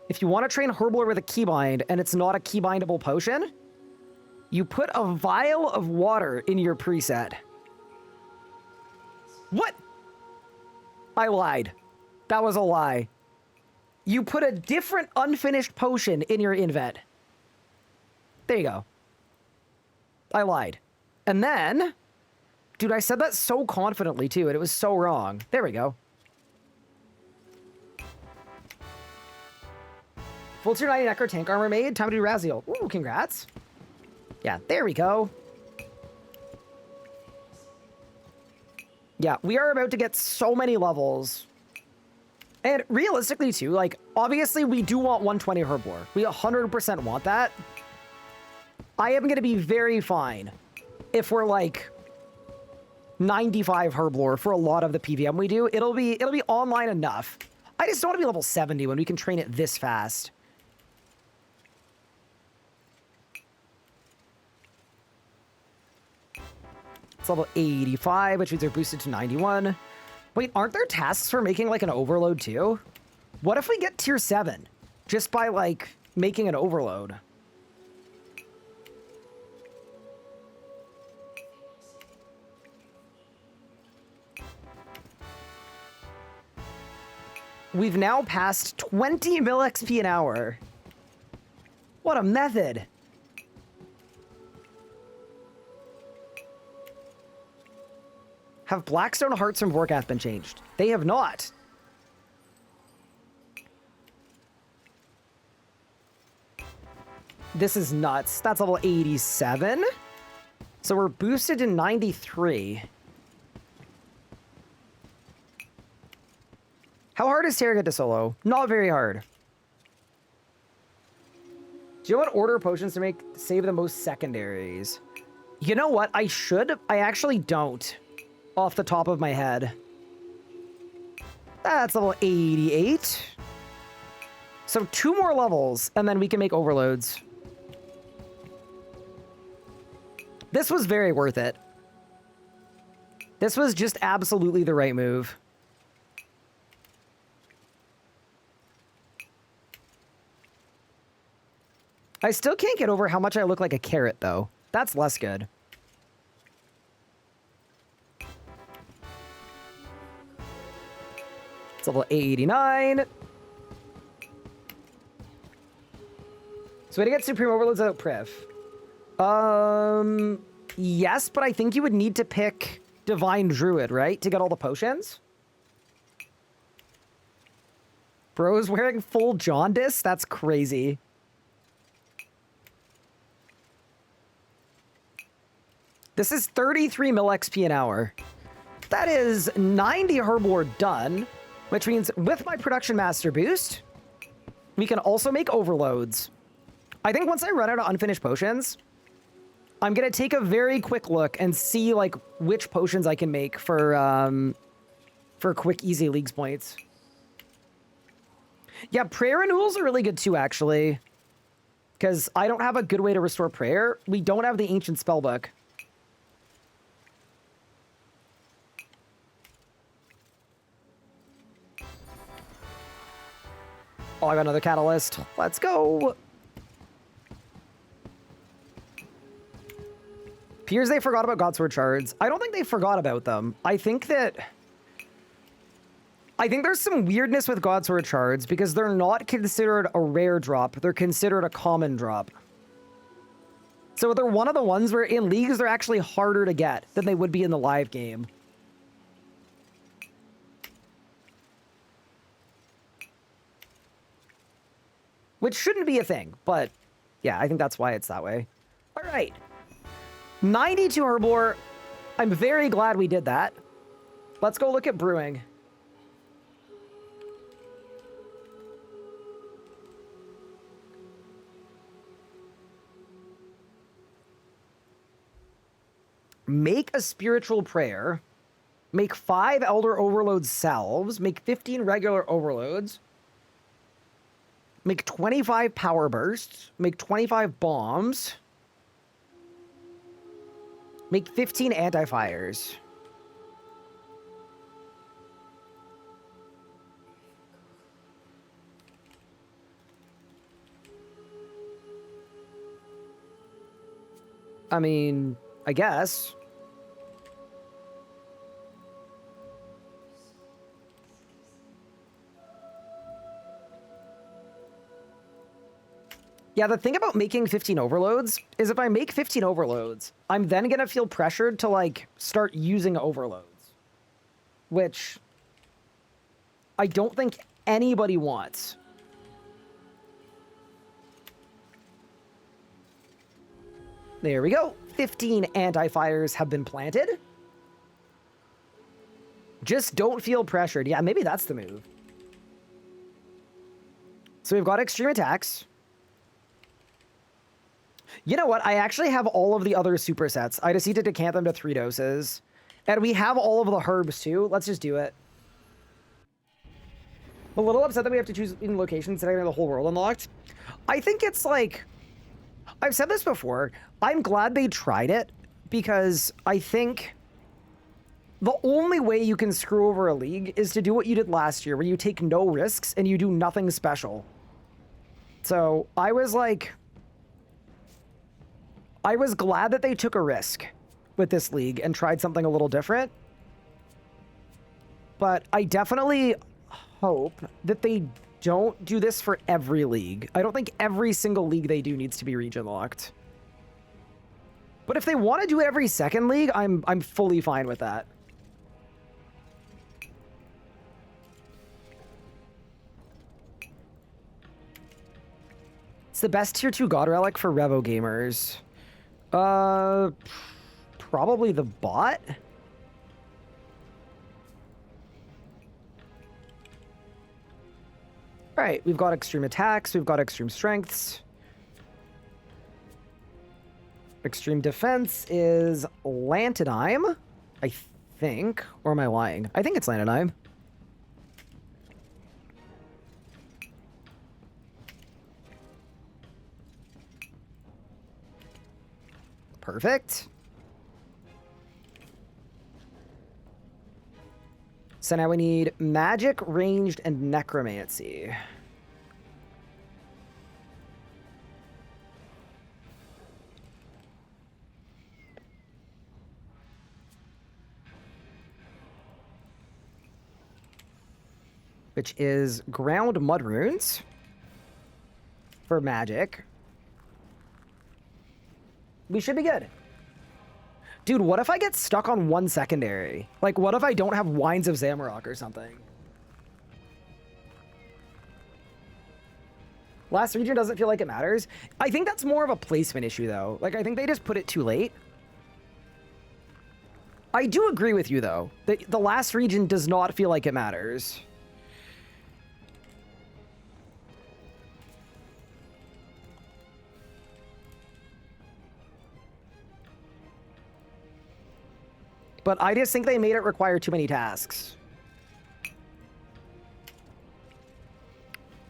S1: if you want to train Herblore with a Keybind and it's not a keybindable potion, you put a vial of water in your preset. What? I lied. That was a lie. you put a different unfinished potion in your invent. There you go. I lied. And then, dude, I said that so confidently too, and it was so wrong. There we go. Full tier 90 Necro tank armor made. Time to do Raziel. Ooh, congrats. Yeah, there we go. Yeah, we are about to get so many levels. And realistically too, like, obviously we do want 120 Herblore. We 100% want that. I am going to be very fine if we're like 95 Herblore for a lot of the PVM we do. It'll be online enough. I just don't want to be level 70 when we can train it this fast. It's level 85, which means they're boosted to 91. Wait, aren't there tasks for making like an overload too? What if we get tier 7 just by like making an overload? We've now passed 20 mil XP an hour. What a method. Have Blackstone Hearts from Vorkath been changed? They have not. This is nuts. That's level 87. So we're boosted to 93. How hard is Terra to solo? Not very hard. Do you know what order potions to save the most secondaries? You know what? I should. I actually don't. Off the top of my head. That's level 88. So 2 more levels, and then we can make overloads. This was very worth it. This was just absolutely the right move. I still can't get over how much I look like a carrot, though. That's less good. It's level 89. So we had to get Supreme Overloads without Priv. Yes, but I think you would need to pick Divine Druid, right? To get all the potions? Bro's wearing full jaundice? That's crazy. This is 33 mil XP an hour. That is 90 Herblore done, which means with my Production Master boost, we can also make overloads. I think once I run out of unfinished potions, I'm going to take a very quick look and see like which potions I can make for quick, easy Leagues points. Yeah, prayer renewals are really good too, actually. Because I don't have a good way to restore prayer. We don't have the ancient spellbook. Oh, I got another catalyst. Let's go. Appears they forgot about Godsword shards. I don't think they forgot about them. I think there's some weirdness with Godsword shards because they're not considered a rare drop. They're considered a common drop. So they're one of the ones where in Leagues they're actually harder to get than they would be in the live game. Which shouldn't be a thing, but yeah, I think that's why it's that way. All right. 92 Herblore. I'm very glad we did that. Let's go look at brewing. Make a spiritual prayer. Make 5 Elder Overload salves. Make 15 regular overloads. Make 25 power bursts. Make 25 bombs. Make 15 anti-fires. I mean, I guess. Yeah, the thing about making 15 overloads is if I make 15 overloads, I'm then going to feel pressured to, like, start using overloads. Which I don't think anybody wants. There we go. 15 anti-fires have been planted. Just don't feel pressured. Yeah, maybe that's the move. So we've got extreme attacks. You know what? I actually have all of the other supersets. I just need to decant them to 3 doses. And we have all of the herbs too. Let's just do it. I'm a little upset that we have to choose in locations that I have the whole world unlocked. I think it's like... I've said this before. I'm glad they tried it because I think the only way you can screw over a league is to do what you did last year, where you take no risks and you do nothing special. So I was like... I was glad that they took a risk with this league and tried something a little different. But I definitely hope that they don't do this for every league. I don't think every single league they do needs to be region locked. But if they want to do every second league, I'm fully fine with that. It's the best tier 2 God Relic for Revo gamers. Probably the bot? Alright, we've got extreme attacks, we've got extreme strengths. Extreme defense is Lantidime, I think. Or am I lying? I think it's Lantidime. Perfect. So now we need magic, ranged, and necromancy. Which is ground mud runes for magic. We should be good. Dude, what if I get stuck on one secondary? Like, what if I don't have Wines of Zamorak or something? Last region doesn't feel like it matters. I think that's more of a placement issue, though. Like, I think they just put it too late. I do agree with you, though. The last region does not feel like it matters. But I just think they made it require too many tasks.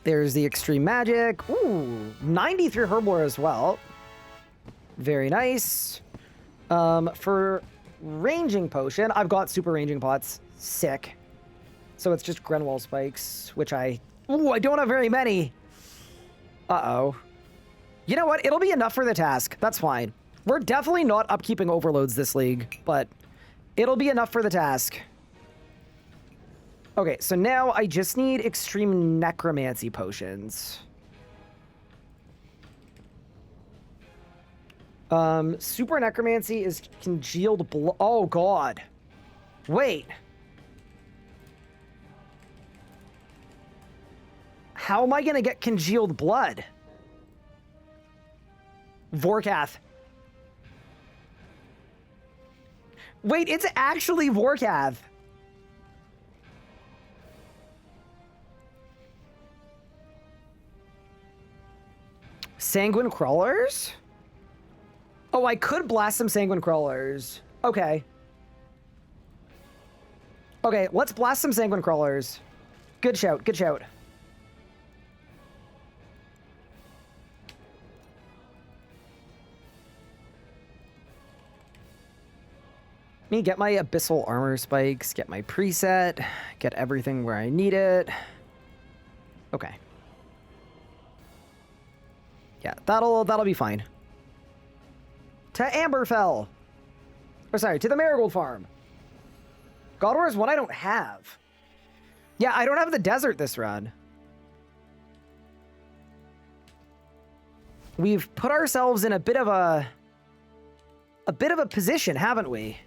S1: There's the extreme magic. Ooh, 93 Herblore as well. Very nice. For ranging potion, I've got super ranging pots. Sick. So it's just Grenwall spikes, which I don't have very many. Uh-oh. You know what? It'll be enough for the task. That's fine. We're definitely not upkeeping overloads this league, but... it'll be enough for the task. Okay, so now I just need extreme necromancy potions. Super necromancy is congealed blood. Oh, God. Wait. How am I going to get congealed blood? Vorkath. Wait, it's actually Vorkath. Sanguine Crawlers? Oh, I could blast some Sanguine Crawlers. Okay. Okay, let's blast some Sanguine Crawlers. Good shout, good shout. Me get my abyssal armor spikes, get my preset, get everything where I need it. Okay. Yeah, that'll be fine. To Amberfell. Or sorry, to the Marigold Farm. God War is one I don't have. Yeah, I don't have the desert this run. we've put ourselves in a bit of a position, haven't we?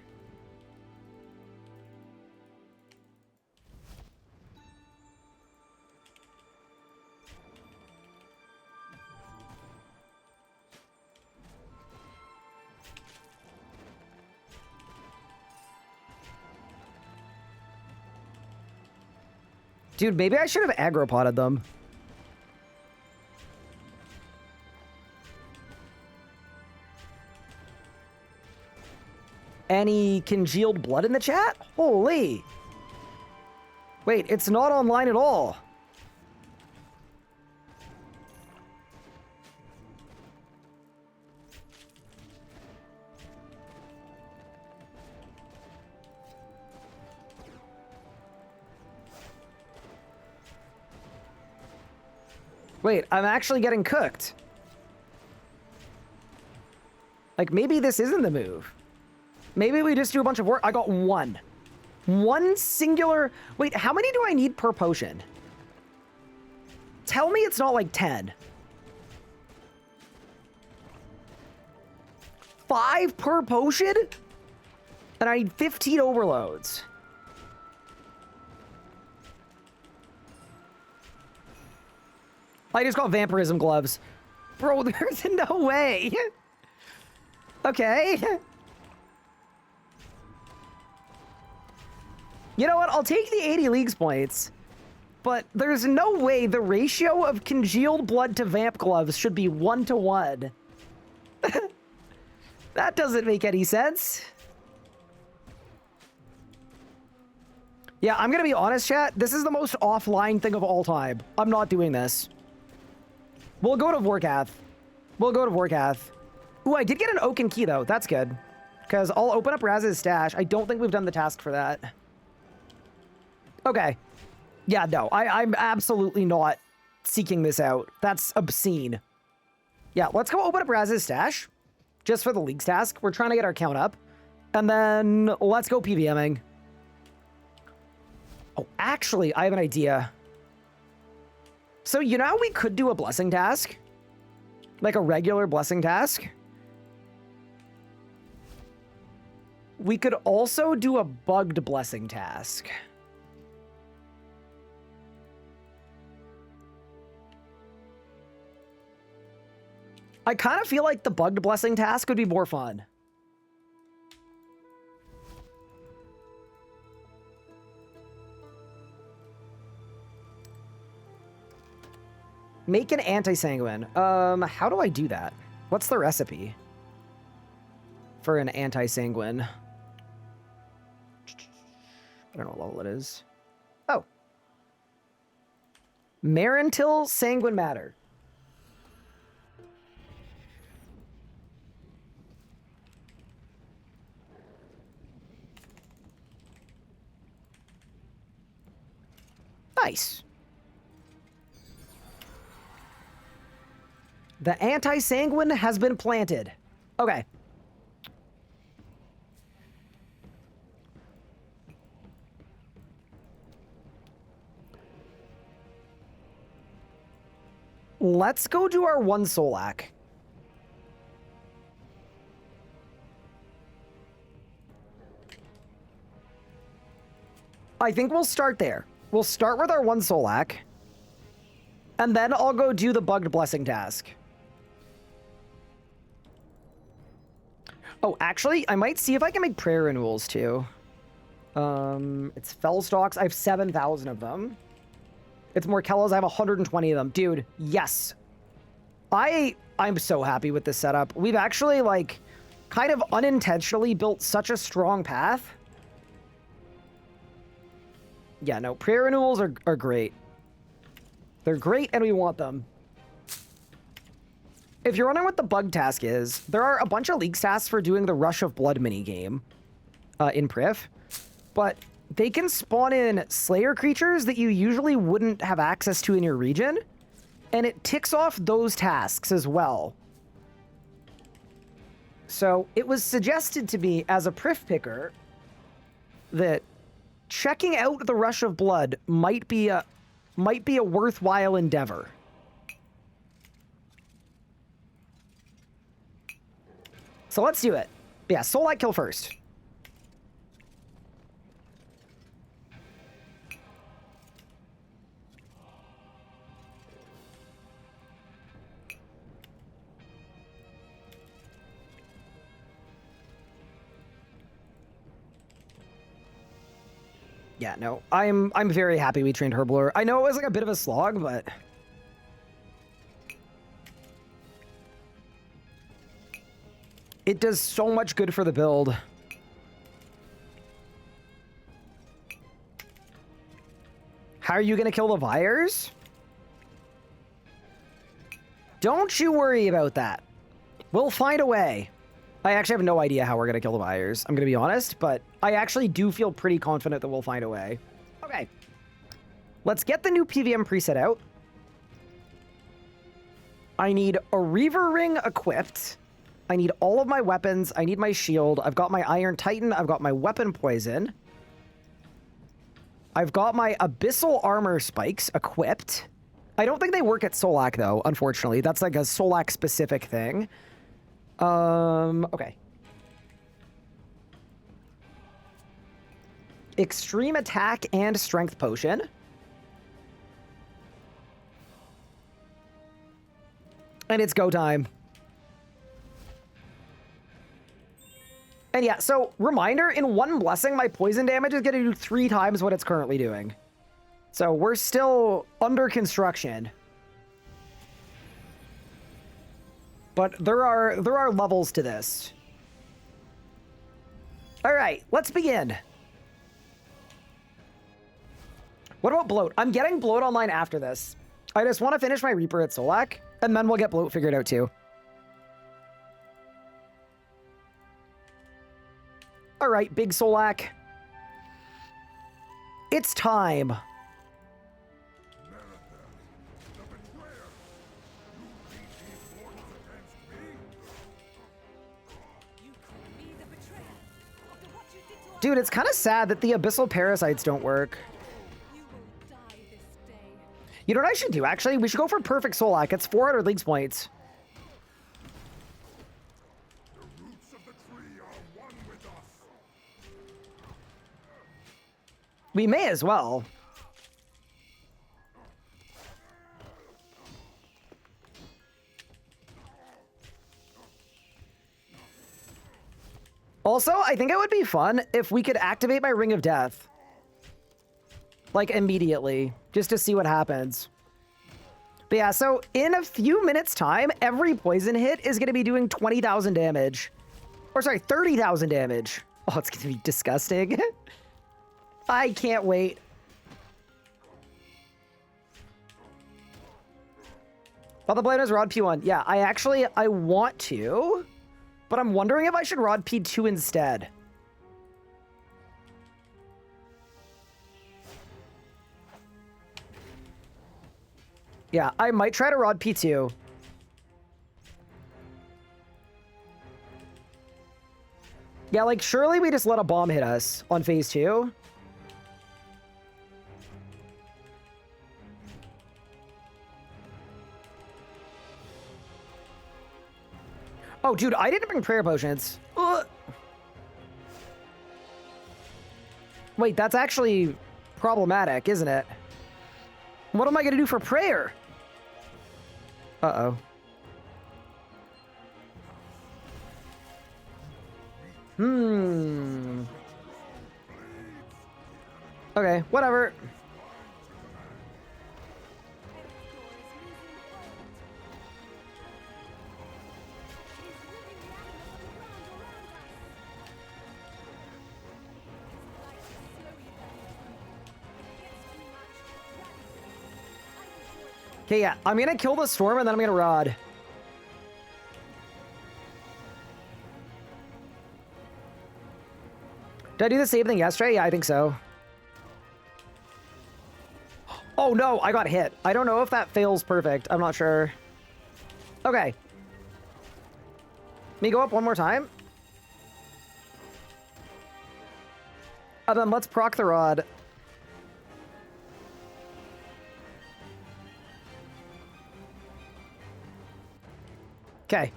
S1: Dude, maybe I should have aggro-potted them. Any congealed blood in the chat? Holy. Wait, it's not online at all. Wait, I'm actually getting cooked. Like, maybe this isn't the move. Maybe we just do a bunch of work. I got one. One singular... Wait, how many do I need per potion? Tell me it's not like 10. 5 per potion? And I need 15 overloads. I just got vampirism gloves. Bro, there's no way. Okay. You know what? I'll take the 80 leagues points. But there's no way the ratio of congealed blood to vamp gloves should be 1-to-1. That doesn't make any sense. Yeah, I'm gonna be honest, chat. This is the most offline thing of all time. I'm not doing this. We'll go to Vorkath. We'll go to Vorkath. Ooh, I did get an Oaken Key, though. That's good. Because I'll open up Raz's stash. I don't think we've done the task for that. Okay. Yeah, no. I'm absolutely not seeking this out. That's obscene. Yeah, let's go open up Raz's stash. Just for the League's task. We're trying to get our count up. And then let's go PVMing. Oh, actually, I have an idea. So, you know how we could do a blessing task? Like a regular blessing task? We could also do a bugged blessing task. I kind of feel like the bugged blessing task would be more fun. Make an anti-sanguine. How do I do that? What's the recipe for an anti-sanguine? I don't know what level it is. Oh. Marintil Sanguine Matter. Nice. The anti-sanguine has been planted. Okay. Let's go do our one Solak. I think we'll start there. We'll start with our one Solak. And then I'll go do the bugged blessing task. Oh, actually, I might see if I can make prayer renewals too. It's Fellstalks. I have 7,000 of them. It's Morkellos. I have 120 of them. Dude, yes. I'm so happy with this setup. We've actually, like, kind of unintentionally built such a strong path. Yeah, no, prayer renewals are great. They're great, and we want them. If you're wondering what the bug task is, there are a bunch of League tasks for doing the Rush of Blood minigame in Priv, but they can spawn in Slayer creatures that you usually wouldn't have access to in your region, and it ticks off those tasks as well. So it was suggested to me as a Priv picker that checking out the Rush of Blood might be a worthwhile endeavor. So let's do it. Yeah, Solak kill first. Yeah, no, I'm very happy we trained Herblore. I know it was like a bit of a slog, but it does so much good for the build. How are you gonna kill the Vyres? Don't you worry about that. We'll find a way. I actually have no idea how we're gonna kill the Vyres. I'm gonna be honest, but I actually do feel pretty confident that we'll find a way. Okay. Let's get the new PVM preset out. I need a Reaver Ring equipped. I need all of my weapons. I need my shield. I've got my Iron Titan. I've got my Weapon Poison. I've got my Abyssal Armor Spikes equipped. I don't think they work at Solak, though, unfortunately. That's like a Solak-specific thing. Okay. Extreme Attack and Strength Potion. And it's go time. And yeah, so reminder, in one blessing, my poison damage is going to do 3 times what it's currently doing. So we're still under construction. But there are levels to this. All right, let's begin. What about Bloat? I'm getting Bloat online after this. I just want to finish my Reaper at Solak, and then we'll get Bloat figured out too. All right, Big Solak. It's time. Dude, it's kind of sad that the Abyssal Parasites don't work. You know what I should do, actually? We should go for Perfect Solak. It's 400 Leagues points. We may as well. Also, I think it would be fun if we could activate my Ring of Death. Like, immediately. Just to see what happens. But yeah, so in a few minutes' time, every poison hit is going to be doing 20,000 damage. Or sorry, 30,000 damage. Oh, it's going to be disgusting. I can't wait. Well, the blade is Rod P1. Yeah, I want to, but I'm wondering if I should Rod P2 instead. Yeah, I might try to Rod P2. Yeah, like, surely we just let a bomb hit us on phase 2. Oh, dude, I didn't bring prayer potions. Ugh. Wait, that's actually problematic, isn't it? What am I going to do for prayer? Uh-oh. Okay, whatever. Okay, yeah, I'm gonna kill the storm and then I'm gonna Rod. Did I do the same thing yesterday? Yeah, I think so. Oh no, I got hit. I don't know if that fails perfect. I'm not sure. Okay. Let me go up one more time. And then let's proc the Rod. Okay.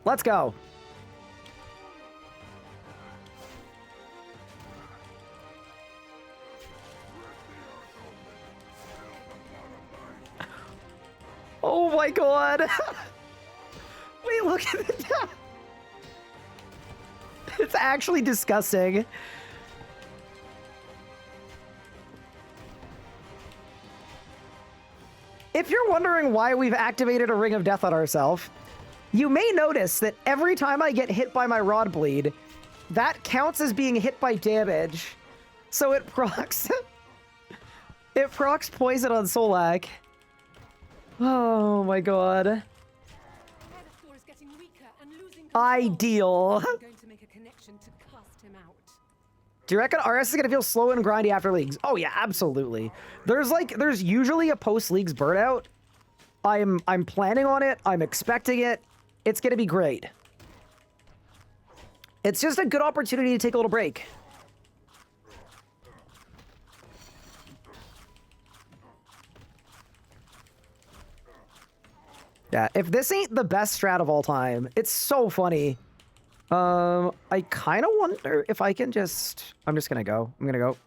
S1: Let's go. god. Wait, look at it. It's actually disgusting. If you're wondering why we've activated a Ring of Death on ourselves, you may notice that every time I get hit by my Rod Bleed, that counts as being hit by damage. So it procs... it procs poison on Solak. Oh my god. Ideal. Do you reckon RS is gonna feel slow and grindy after leagues? Oh yeah, absolutely. There's usually a post-leagues burnout. I'm planning on it. I'm expecting it. It's gonna be great. It's just a good opportunity to take a little break. Yeah, if this ain't the best strat of all time, it's so funny. I kind of wonder if I can just... I'm just gonna go. I'm gonna go.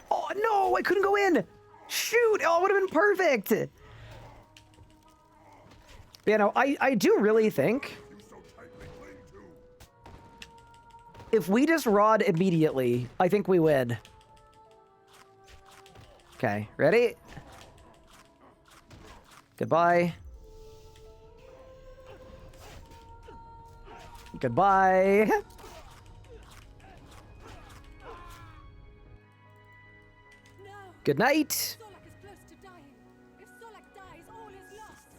S1: Oh, no! I couldn't go in! Shoot! Oh, it would have been perfect! You know, I do really think... if we just Rod immediately, I think we win. Okay, ready? Goodbye. Goodbye.
S2: No.
S1: Good night.
S2: Solak is close to dying. If Solak dies, all is lost.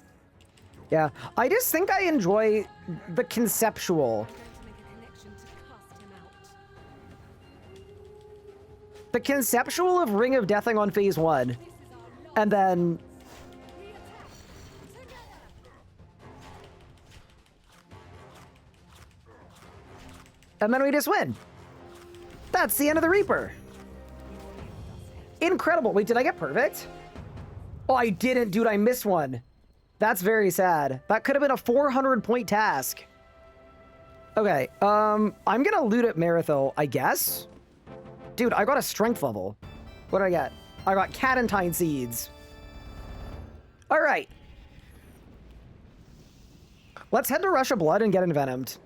S1: Yeah, I just think I enjoy the conceptual.
S2: I'm going to make a connection to cast him out.
S1: The conceptual of Ring of Deathing on phase 1.
S2: This is our last.
S1: And then...
S2: We attack together.
S1: and then we just win. That's the end of the Reaper. Incredible. Wait, did I get perfect? Oh, I didn't, dude. I missed one. That's very sad. That could have been a 400-point task. Okay, I'm gonna loot at Marathil, I guess. Dude, I got a strength level. What did I get? I got Catentine Seeds. All right. Let's head to Rush of Blood and get envenomed.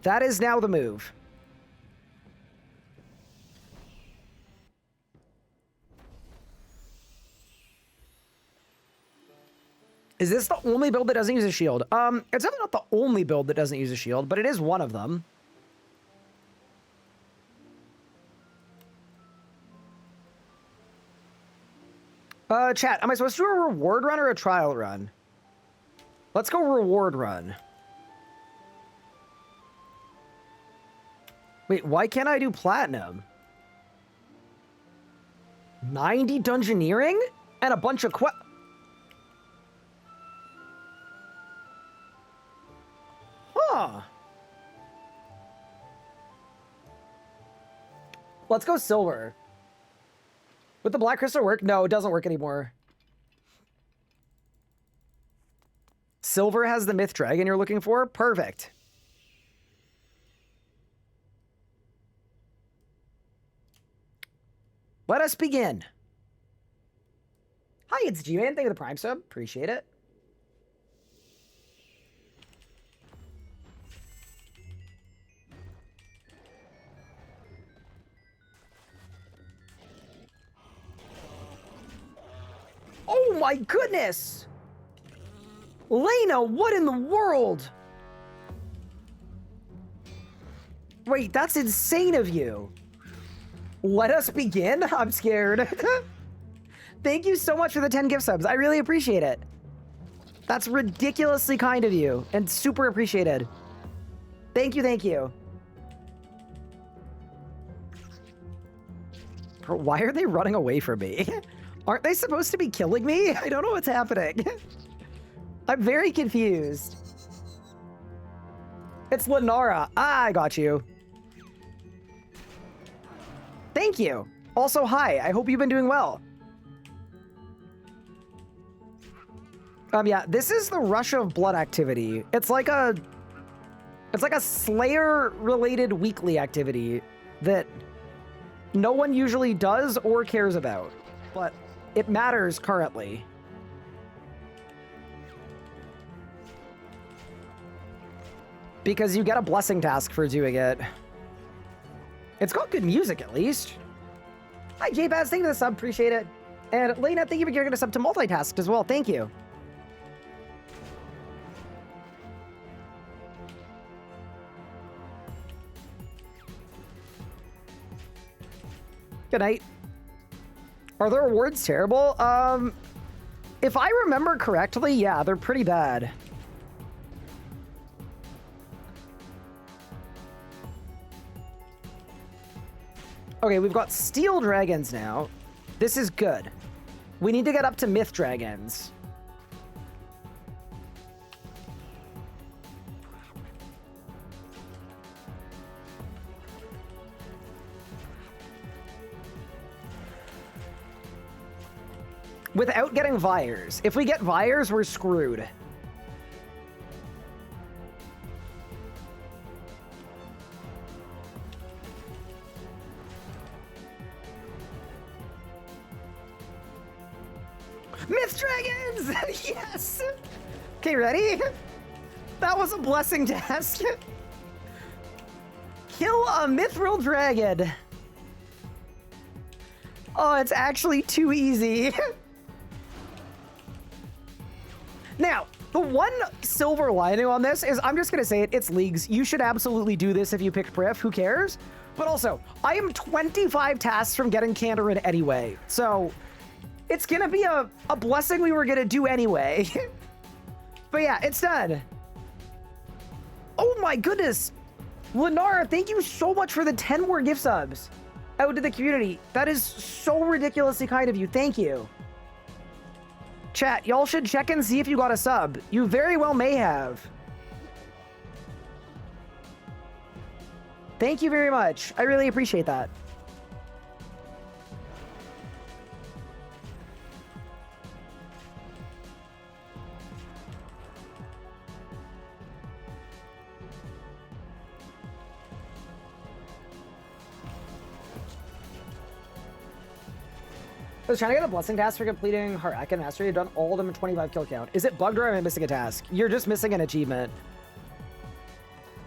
S1: That is now the move. Is this the only build that doesn't use a shield? It's definitely not the only build that doesn't use a shield, but it is one of them. Chat, am I supposed to do a reward run or a trial run? Let's go reward run. Wait, why can't I do platinum? 90 dungeoneering? And a bunch of Huh. Let's go silver. Would the black crystal work? No, it doesn't work anymore. Silver has the myth dragon you're looking for? Perfect. Let us begin. Hi, it's G-Man. Thank you for the Prime sub. Appreciate it. Oh my goodness! Lena, what in the world? Wait, that's insane of you. Let us begin? I'm scared. Thank you so much for the 10 gift subs. I really appreciate it. That's ridiculously kind of you and super appreciated. Thank you, thank you. Bro, why are they running away from me? Aren't they supposed to be killing me? I don't know what's happening. I'm very confused. It's Lenara. Ah, I got you. Thank you. Also, hi. I hope you've been doing well. Yeah, this is the Rush of Blood activity. It's like a Slayer-related weekly activity that no one usually does or cares about, but it matters currently. Because you get a blessing task for doing it. It's got good music, at least. Hi, J-Baz, thank you for the sub, appreciate it. And Lena, thank you for giving a sub to Multitask as well, thank you. Good night. Are their awards terrible? If I remember correctly, yeah, they're pretty bad. Okay, we've got Steel Dragons now. This is good. We need to get up to Myth Dragons. Without getting Vyres. If we get Vyres, we're screwed. Myth Dragons! Yes! Okay, ready? That was a blessing task. Kill a Mithril Dragon. Oh, it's actually too easy. Now, the one silver lining on this is, I'm just going to say it, it's leagues. You should absolutely do this if you picked Prif, who cares? But also, I am 25 tasks from getting Kandarin anyway, so it's going to be a blessing we were going to do anyway. But yeah, it's done. Oh my goodness. Lenara, thank you so much for the 10 more gift subs out to the community. That is so ridiculously kind of you. Thank you. Chat, y'all should check and see if you got a sub. You very well may have. Thank you very much. I really appreciate that. I was trying to get a blessing task for completing Haraka Mastery. I've done all of them in 25 kill count. Is it bugged or am I missing a task? You're just missing an achievement.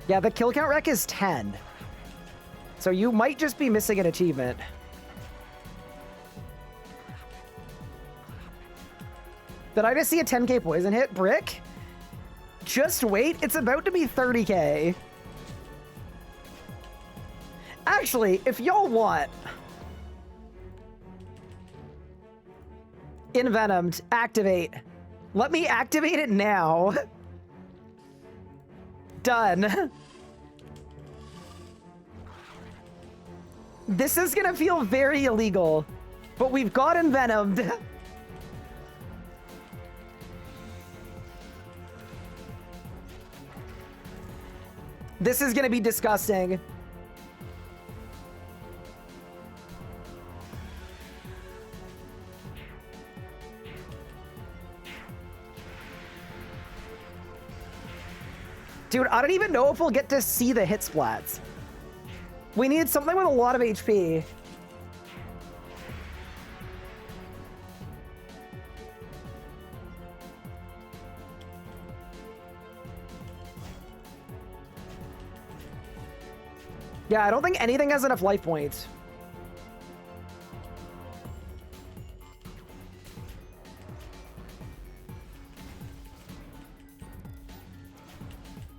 S1: Yeah, the kill count rec is 10. So you might just be missing an achievement. Did I just see a 10k poison hit? Brick? Just wait, it's about to be 30k. Actually, if y'all want... Envenomed, activate. Let me activate it now. Done. This is gonna feel very illegal, but we've got Envenomed. This is gonna be disgusting. Dude, I don't even know if we'll get to see the hit splats. We need something with a lot of HP. Yeah, I don't think anything has enough life points.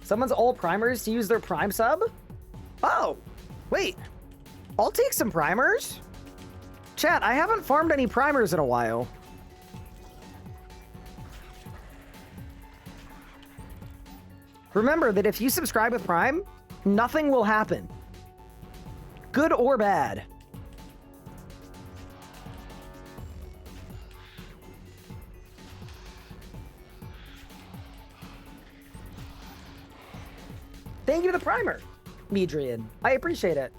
S1: Someone's all primers to use their prime sub? Oh, wait. I'll take some primers. Chat, I haven't farmed any primers in a while. Remember that if you subscribe with Prime, nothing will happen. Good or bad. Thank you to the primer, Medrian. I appreciate it.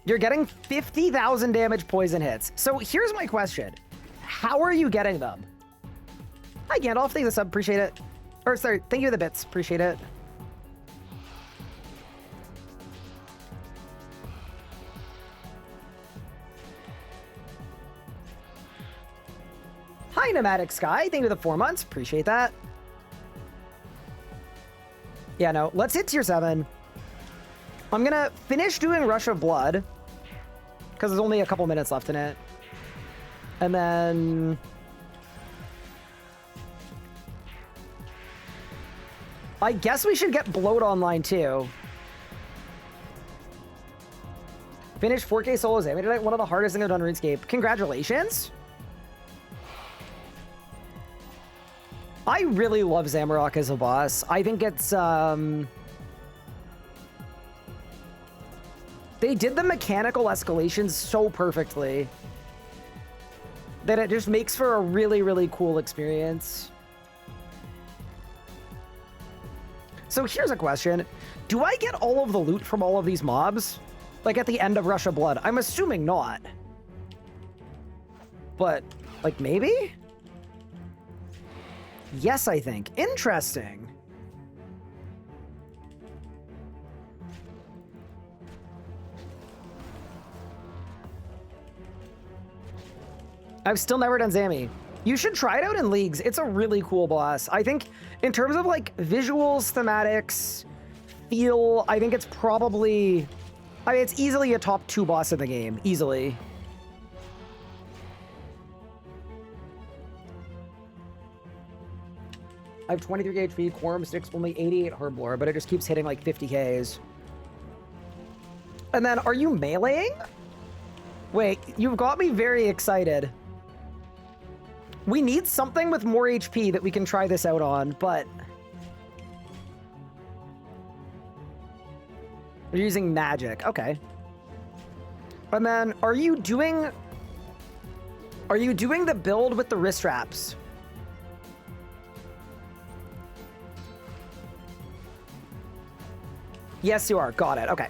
S1: You're getting 50,000 damage poison hits. So here's my question. How are you getting them? Hi, Gandalf. Thank you for the sub. Appreciate it. Or, sorry. Thank you for the bits. Appreciate it. Hi, Nomadic Sky. Thank you for the 4 months. Appreciate that. Yeah, no. Let's hit tier 7. I'm gonna finish doing Rush of Blood, because there's only a couple minutes left in it. And then... I guess we should get Bloat online, too. Finished 4K solo Zammy tonight. One of the hardest things I've done in RuneScape. Congratulations! I really love Zamorak as a boss. I think it's, they did the mechanical escalations so perfectly that it just makes for a really, really cool experience. So here's a question. Do I get all of the loot from all of these mobs? Like at the end of Rush of Blood? I'm assuming not. But, like, maybe? Yes, I think. Interesting. I've still never done Zammy. You should try it out in Leagues. It's a really cool boss. I think in terms of like visuals, thematics, feel, I think it's probably... I mean, it's easily a top 2 boss in the game. Easily. I have 23 HP, Quorum Sticks, only 88 Herblore, but it just keeps hitting like 50Ks. And then, are you meleeing? Wait, you've got me very excited. We need something with more HP that we can try this out on, but... We're using magic, okay. And then, are you doing the build with the wrist wraps? Yes, you are. Got it. Okay.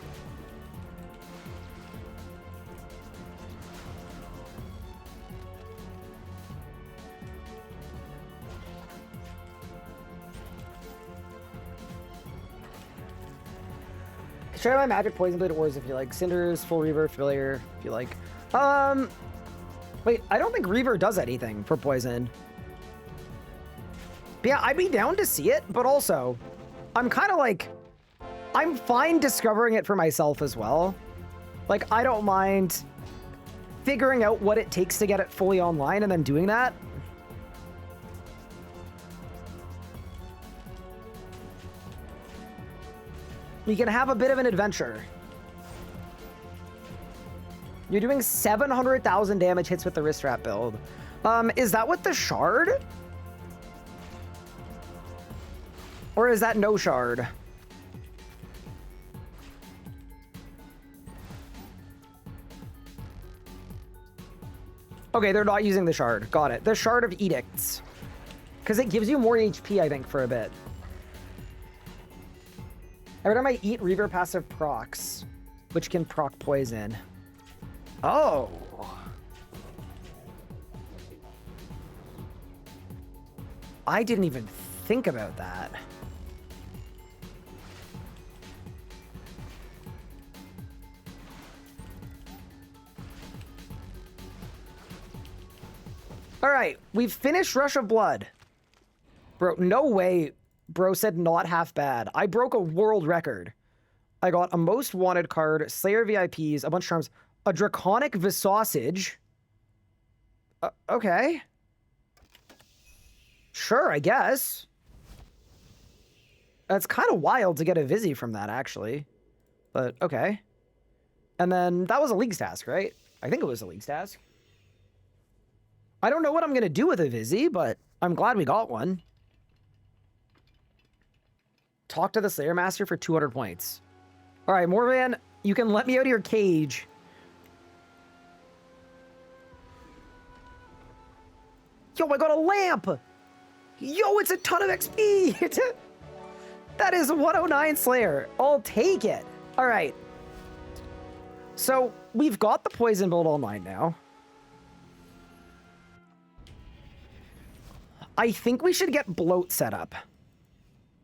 S1: Try my magic poison blade ores if you like. Cinders, full reaver, familiar if you like. Wait, I don't think reaver does anything for poison. But yeah, I'd be down to see it, but also, I'm kind of like, I'm fine discovering it for myself as well. Like, I don't mind figuring out what it takes to get it fully online and then doing that. You can have a bit of an adventure. You're doing 700,000 damage hits with the wrist wrap build. Is that with the shard? Or is that no shard? Okay, they're not using the shard. Got it. The Shard of Edicts. Because it gives you more HP, I think, for a bit. Every time I eat, Reaver passive procs, which can proc poison. Oh. I didn't even think about that. All right, we've finished Rush of Blood. Bro, no way. Bro said not half bad. I broke a world record. I got a most wanted card, Slayer VIPs, a bunch of charms, a Draconic Visausage. Okay. Sure, I guess. That's kind of wild to get a Vizzy from that, actually. But, okay. And then that was a Leagues task, right? I think it was a Leagues task. I don't know what I'm going to do with a Vizzy, but I'm glad we got one. Talk to the Slayer Master for 200 points. All right, Morvan, you can let me out of your cage. Yo, I got a lamp! Yo, it's a ton of XP! That is 109 Slayer. I'll take it. All right. So, we've got the poison build online now. I think we should get bloat set up.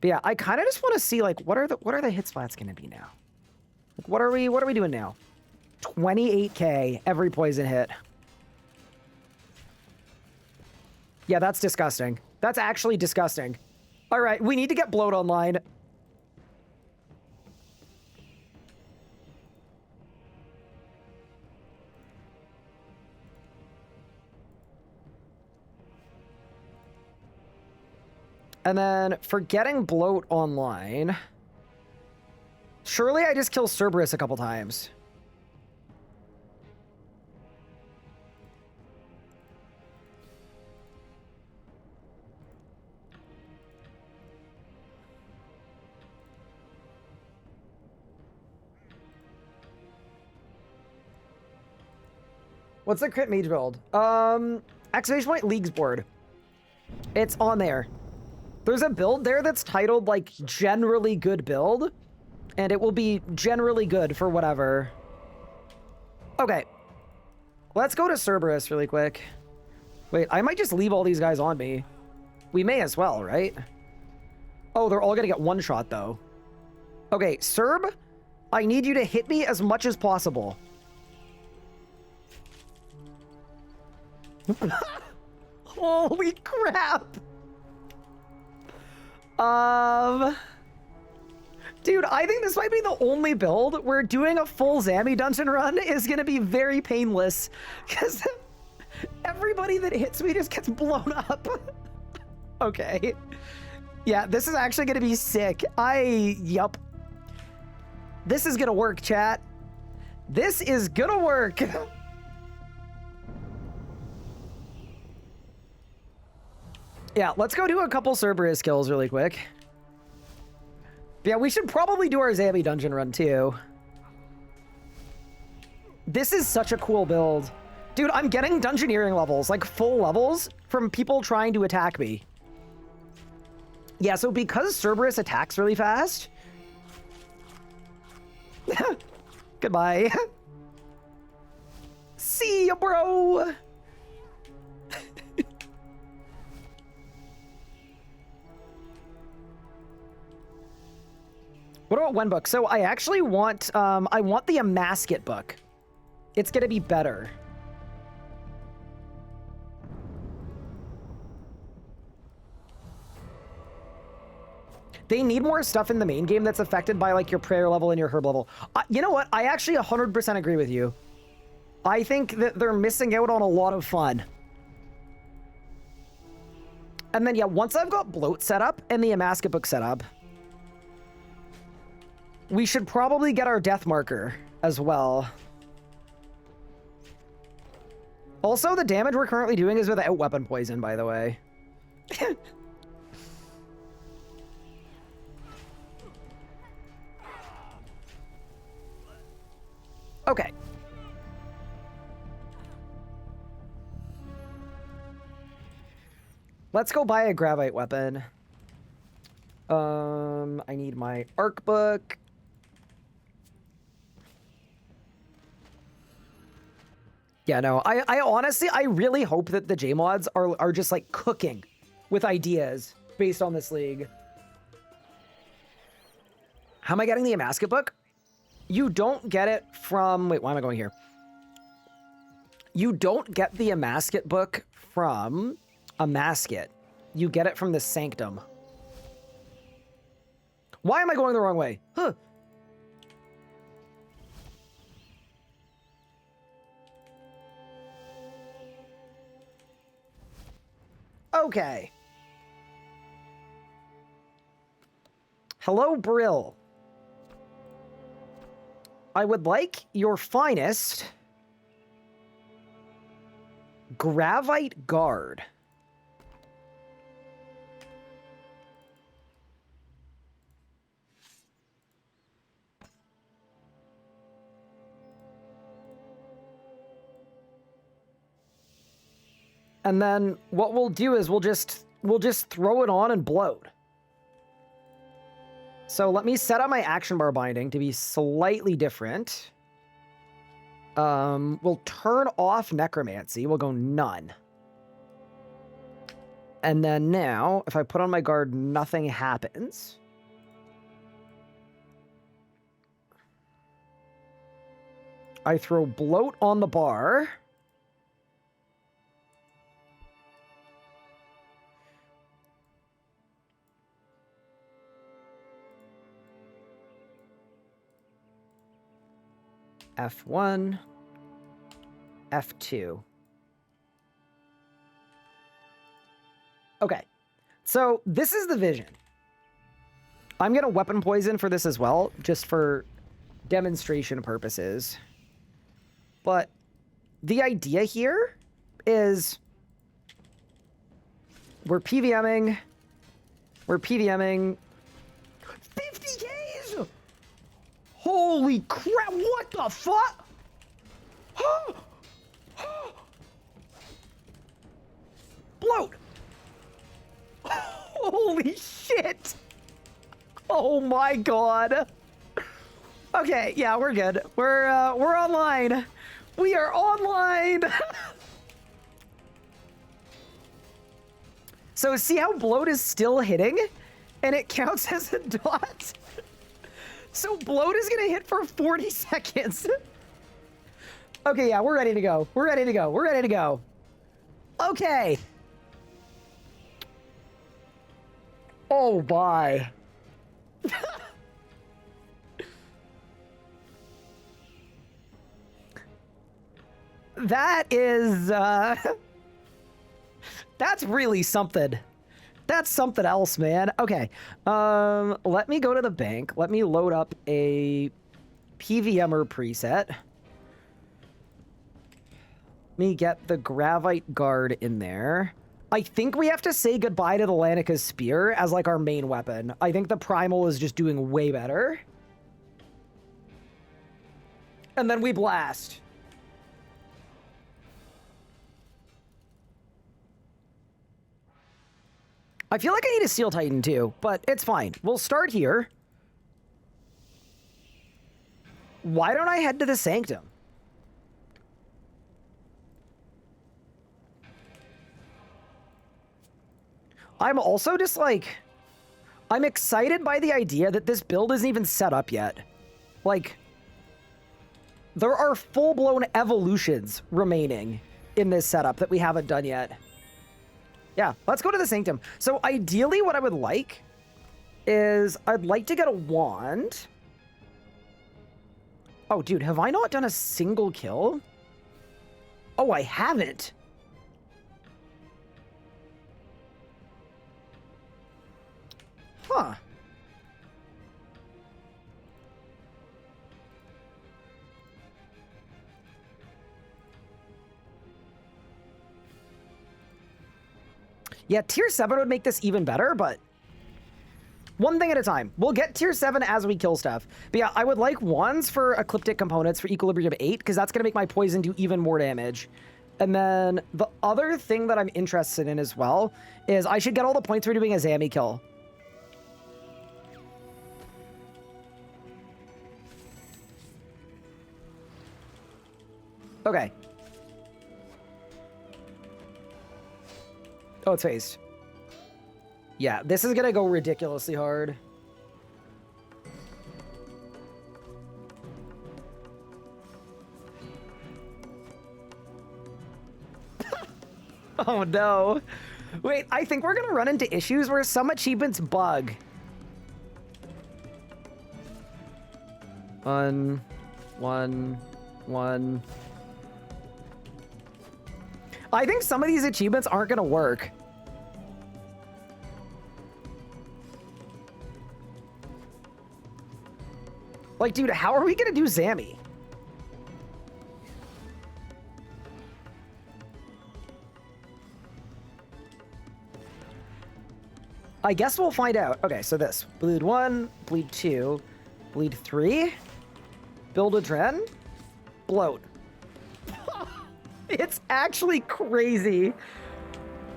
S1: But yeah, I kind of just want to see like what are the hit splats going to be now? Like, what are we doing now? 28k every poison hit. Yeah, that's disgusting. That's actually disgusting. All right, we need to get bloat online. And then for getting bloat online, surely I just kill Cerberus a couple times. What's the crit mage build? Exclamation point leagues board. It's on there. There's a build there that's titled, like, generally good build, and it will be generally good for whatever. Okay. Let's go to Cerberus really quick. Wait, I might just leave all these guys on me. We may as well, right? Oh, they're all gonna get one shot, though. Okay, Cerb, I need you to hit me as much as possible. Holy crap! Dude, I think this might be the only build where doing a full Zammy dungeon run is gonna be very painless, because everybody that hits me just gets blown up. Okay. Yeah, this is actually gonna be sick. Yup. This is gonna work, chat. This is gonna work. Yeah, let's go do a couple Cerberus kills really quick. Yeah, we should probably do our Zammy dungeon run too. This is such a cool build. Dude, I'm getting dungeoneering levels, like full levels, from people trying to attack me. Yeah, so because Cerberus attacks really fast... Goodbye. See ya, bro! What about one book? So I actually want, I want the Amasket book. It's gonna be better. They need more stuff in the main game that's affected by, like, your prayer level and your herb level. You know what? I actually 100% agree with you. I think that they're missing out on a lot of fun. And then, yeah, once I've got bloat set up and the Amasket book set up, we should probably get our death marker as well. Also, the damage we're currently doing is without weapon poison, by the way. Okay. Let's go buy a Gravite weapon. I need my arc book. Yeah, no, I honestly, I really hope that the J-mods are just, like, cooking with ideas based on this league. How am I getting the Amasket book? You don't get it from... Wait, why am I going here? You don't get the Amasket book from Amasket. You get it from the Sanctum. Why am I going the wrong way? Huh. Okay. Hello, Brill. I would like your finest Gravite Guard. And then what we'll do is we'll just throw it on and bloat. So let me set up my action bar binding to be slightly different. We'll turn off necromancy. We'll go none. And then now, if I put on my guard, nothing happens. I throw bloat on the bar. F1, F2. Okay, so this is the vision. I'm going to weapon poison for this as well, just for demonstration purposes. But the idea here is we're PVMing 50Ks! Holy crap, what the fuck? Bloat! Holy shit! Oh my god. Okay, yeah, we're good. We're online. We are online. So see how bloat is still hitting? And it counts as a dot? So bloat is gonna hit for 40 seconds. Okay, yeah, we're ready to go. We're ready to go. We're ready to go. Okay. Oh, bye. That is, that's really something. That's something else, man. Okay. Let me go to the bank. Let me load up a PVMer preset. Let me get the Gravite Guard in there. I think we have to say goodbye to the Lanica's Spear as, like, our main weapon. I think the Primal is just doing way better. And then we blast. I feel like I need a Steel Titan too, but it's fine. We'll start here. Why don't I head to the Sanctum? I'm also just like, I'm excited by the idea that this build isn't even set up yet. Like, there are full-blown evolutions remaining in this setup that we haven't done yet. Yeah, let's go to the Sanctum. So ideally what I would like is I'd like to get a wand. Oh, dude, have I not done a single kill? Oh, I haven't. Huh. Yeah, tier 7 would make this even better, but one thing at a time. We'll get tier 7 as we kill stuff. But yeah, I would like wands for Ecliptic components for Equilibrium 8, because that's going to make my poison do even more damage. And then the other thing that I'm interested in as well is I should get all the points for doing a Zami kill. Okay. Oh, it's phased. Yeah, this is gonna go ridiculously hard. Oh no. Wait, I think we're gonna run into issues where some achievements bug. One. I think some of these achievements aren't gonna work. Like, dude, how are we gonna do Zami? I guess we'll find out. Okay, so this. Bleed 1, bleed 2, bleed 3, build a Dren, bloat. It's actually crazy.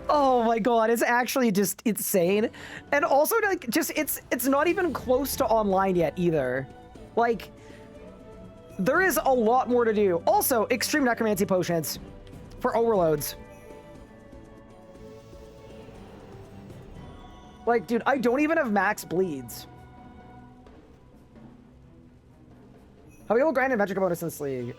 S1: Oh my god, it's actually just insane. And also, like, just, it's not even close to online yet either. Like, there is a lot more to do. Also, extreme necromancy potions for overloads. Like, dude, I don't even have max bleeds. How we will grind adventure bonus in this league?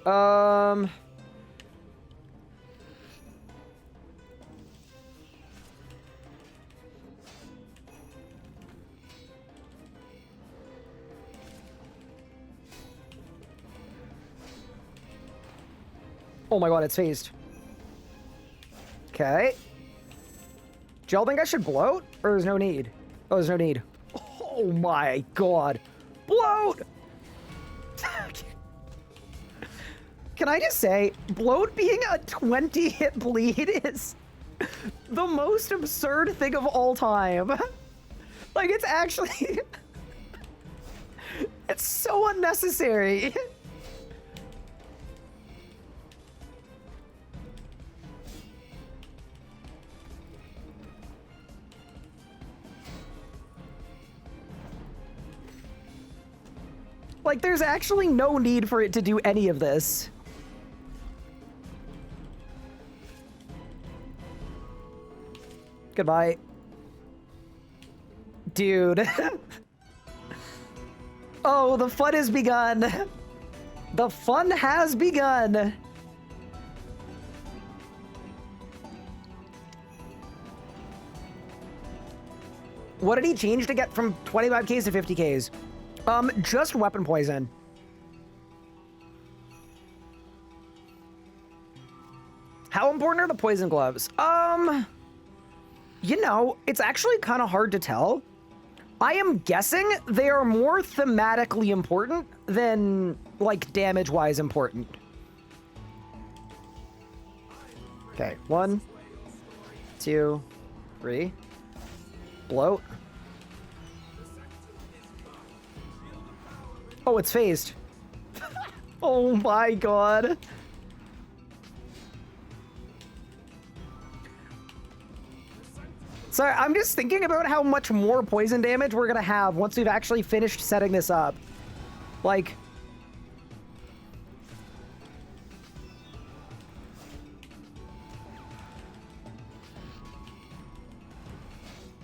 S1: Oh my god, it's phased. Okay. Do y'all think I should bloat? Or there's no need? Oh, there's no need. Oh my god. Bloat! Can I just say, bloat being a 20-hit bleed is the most absurd thing of all time. Like, it's actually... it's so unnecessary. Like, there's actually no need for it to do any of this. Goodbye. Dude. Oh, the fun has begun. The fun has begun. What did he change to get from 25Ks to 50Ks? Just weapon poison. How important are the poison gloves? You know, it's actually kind of hard to tell. I am guessing they are more thematically important than, like, damage-wise important. Okay, 1, 2, 3. Bloat. Oh, it's phased. Oh my god. Sorry, I'm just thinking about how much more poison damage we're gonna have once we've actually finished setting this up. Like...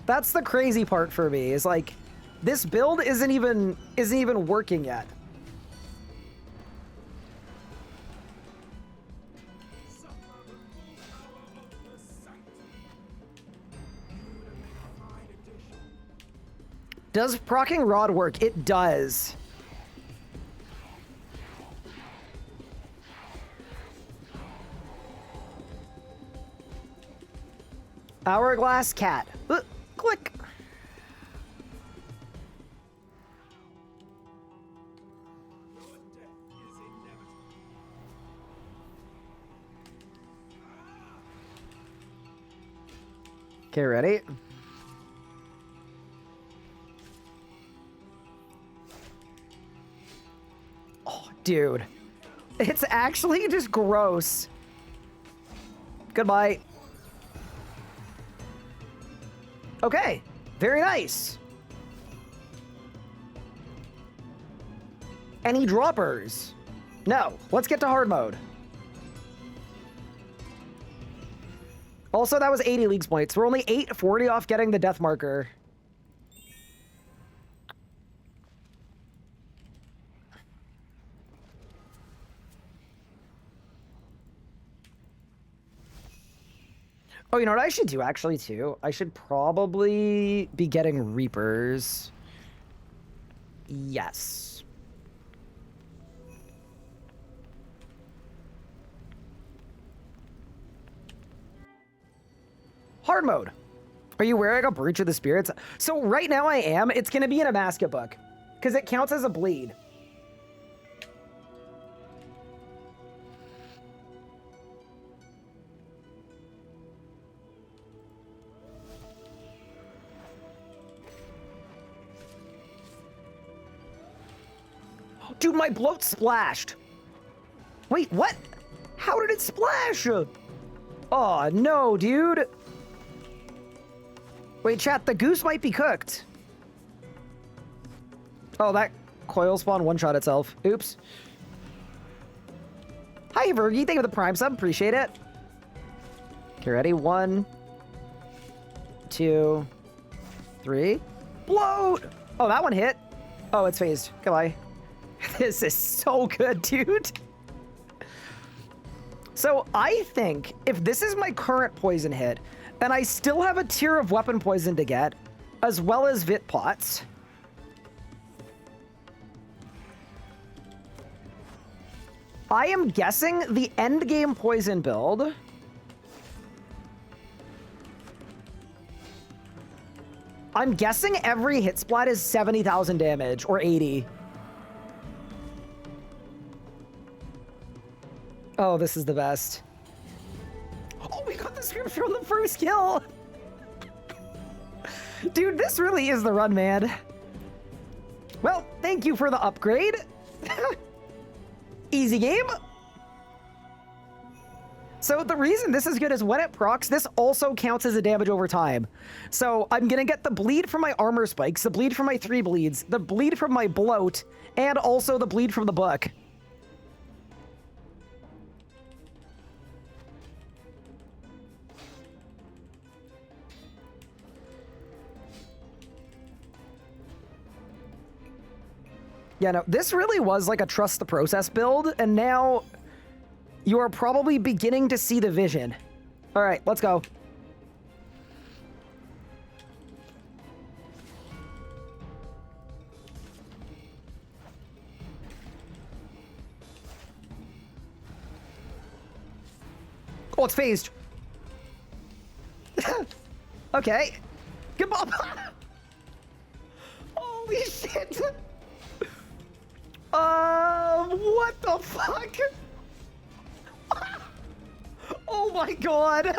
S1: That's the crazy part for me, is like, this build isn't even working yet. Does proccing Rod work? It does. Hourglass cat. Click. Okay, ready? Oh, dude. It's actually just gross. Goodbye. Okay, very nice. Any droppers? No, let's get to hard mode. Also, that was 80 leagues points. We're only 840 off getting the death marker. Oh, you know what I should do, actually, too? I should probably be getting Reapers. Yes. Hard mode. Are you wearing a Breach of the Spirits? So right now I am. It's going to be in a basket book because it counts as a bleed. Dude, my bloat splashed. Wait, what? How did it splash? Oh, no, dude. Wait, chat, the goose might be cooked. Oh, that coil spawn one-shot itself. Oops. Hi, Vergi. Thank you for the Prime sub. Appreciate it. Okay, ready? 1, 2, 3. Bloat! Oh, that one hit. Oh, it's phased. Goodbye. This is so good, dude. So I think if this is my current poison hit, and I still have a tier of weapon poison to get, as well as Vit Pots, I am guessing the end game poison build. I'm guessing every hit splat is 70,000 damage or 80. Oh, this is the best. Oh, we got the scripture on the first kill. Dude, this really is the run, man. Well, thank you for the upgrade. Easy game. So the reason this is good is when it procs, this also counts as a damage over time. So I'm gonna get the bleed from my armor spikes, the bleed from my 3 bleeds, the bleed from my bloat, and also the bleed from the book. Yeah, no, this really was like a trust the process build, and now you are probably beginning to see the vision. All right, let's go. Oh, it's phased. Okay. Goodbye. Holy shit. What the fuck? Oh my god.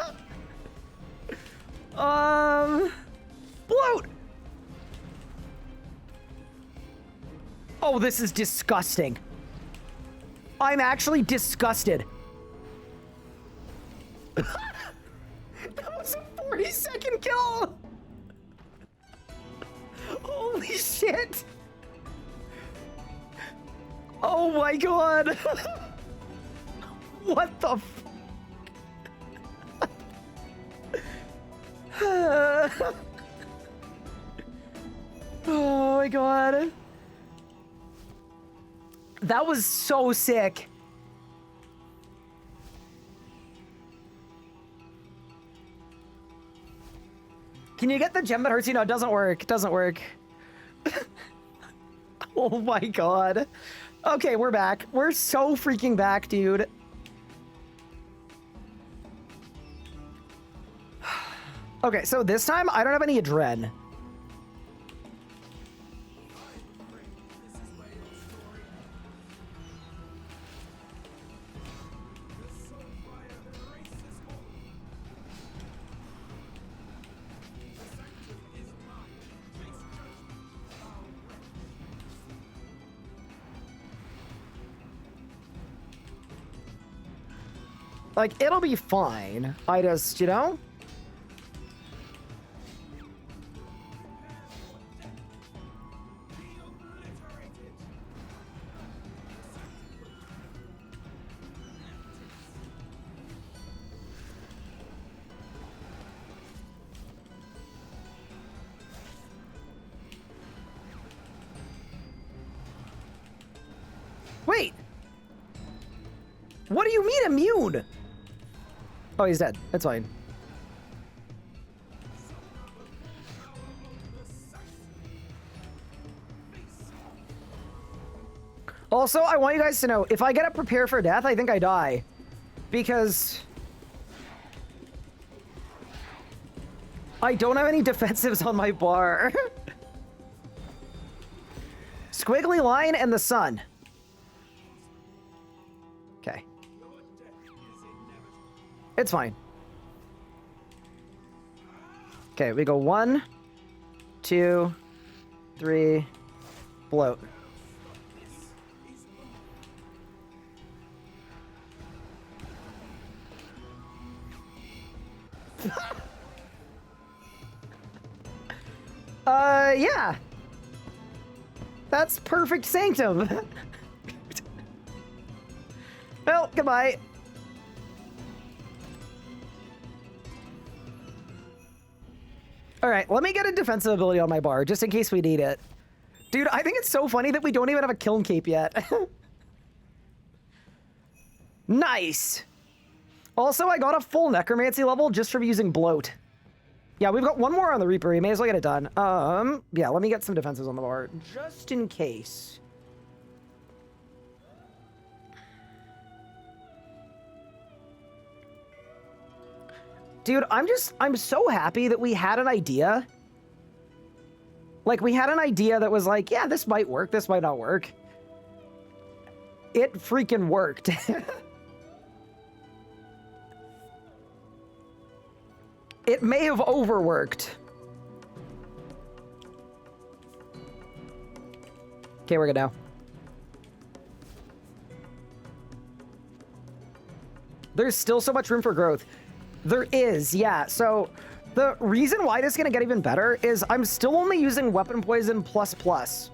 S1: Bloat. Oh, this is disgusting. I'm actually disgusted. That was a 40-second kill. Holy shit. Oh my god. What the f... Oh my god. That was so sick. Can you get the gem that hurts you? No, it doesn't work. It doesn't work. Oh my god. Okay, we're back. We're so freaking back, dude. Okay, so this time I don't have any adren. Like, it'll be fine. I just, you know? Wait! What do you mean immune? Oh, he's dead. That's fine. Also, I want you guys to know, if I get a prepare for death, I think I die. Because I don't have any defensives on my bar. Squiggly line and the sun. Okay. It's fine. Okay, we go 1, 2, 3, bloat. Yeah. That's perfect sanctum. Well, goodbye. All right, let me get a defensive ability on my bar, just in case we need it. Dude, I think it's so funny that we don't even have a kiln cape yet. Nice. Also, I got a full necromancy level just from using bloat. Yeah, we've got one more on the Reaper. We may as well get it done. Yeah, let me get some defenses on the bar, just in case. Dude, I'm so happy that we had an idea. Like, we had an idea that was like, yeah, this might work, this might not work. It freaking worked. It may have overworked. Okay, we're good now. There's still so much room for growth. There is, yeah. So the reason why this is going to get even better is I'm still only using weapon poison plus.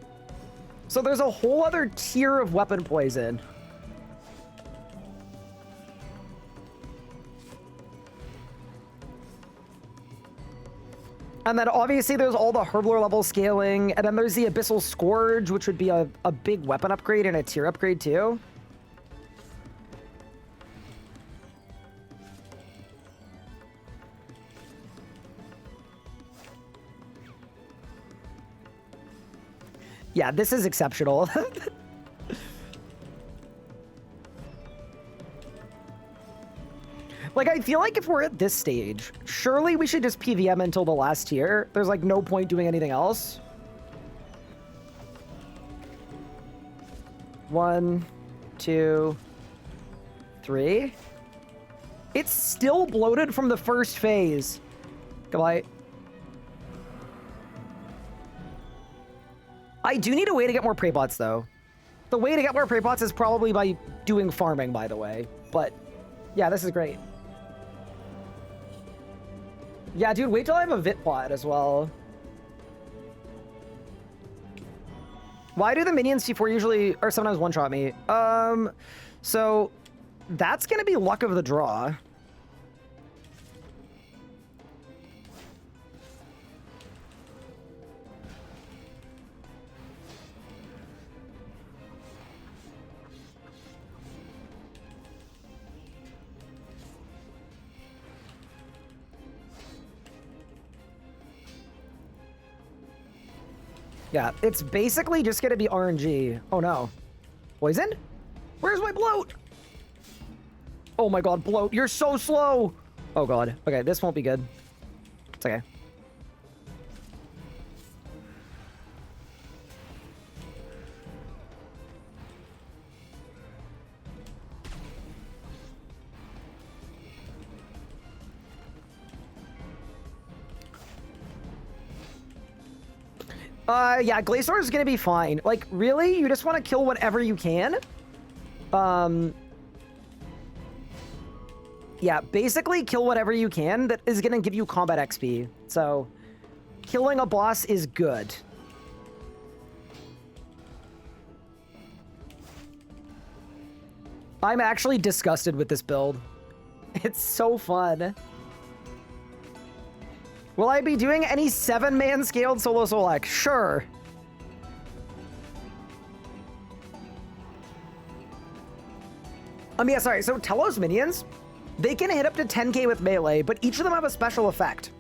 S1: So there's a whole other tier of weapon poison. And then obviously there's all the Herbler level scaling, and then there's the Abyssal Scourge, which would be a big weapon upgrade and a tier upgrade too. Yeah, this is exceptional. Like, I feel like if we're at this stage, surely we should just PVM until the last tier. There's, like, no point doing anything else. 1, 2, 3. It's still bloated from the first phase. Goodbye. I do need a way to get more prey bots, though. The way to get more prey bots is probably by doing farming, by the way. But, yeah, this is great. Yeah, dude, wait till I have a Vit pot as well. Why do the minions C4 usually, or sometimes one-shot me? So, that's gonna be luck of the draw. Yeah, it's basically just gonna be RNG. Oh no. Poison? Where's my bloat? Oh my god, bloat, you're so slow! Oh god. Okay, this won't be good. It's okay. Yeah, Glacier is gonna be fine. Like, really? You just want to kill whatever you can? Yeah, basically kill whatever you can that is gonna give you combat XP. So, killing a boss is good. I'm actually disgusted with this build. It's so fun. Will I be doing any 7-man scaled solo Solak? Sure. Yeah, sorry. So Telos minions, they can hit up to 10k with melee, but each of them have a special effect.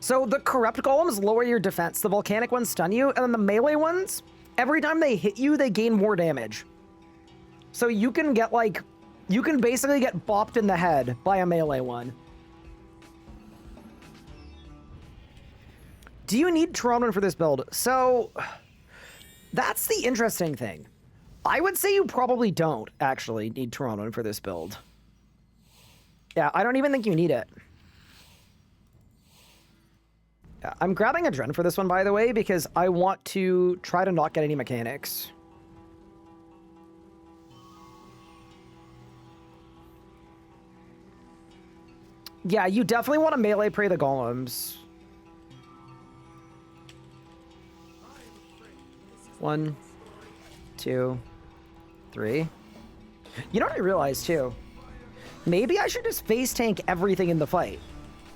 S1: So the corrupt golems lower your defense, the volcanic ones stun you, and then the melee ones, every time they hit you, they gain more damage. So you can get like, you can basically get bopped in the head by a melee one. Do you need Toronto for this build? So, that's the interesting thing. I would say you probably don't actually need Toronto for this build. Yeah, I don't even think you need it. Yeah, I'm grabbing a Dren for this one, by the way, because I want to try to not get any mechanics. Yeah, you definitely want to melee prey the golems. 1, 2, 3. You know what I realized too? Maybe I should just face tank everything in the fight.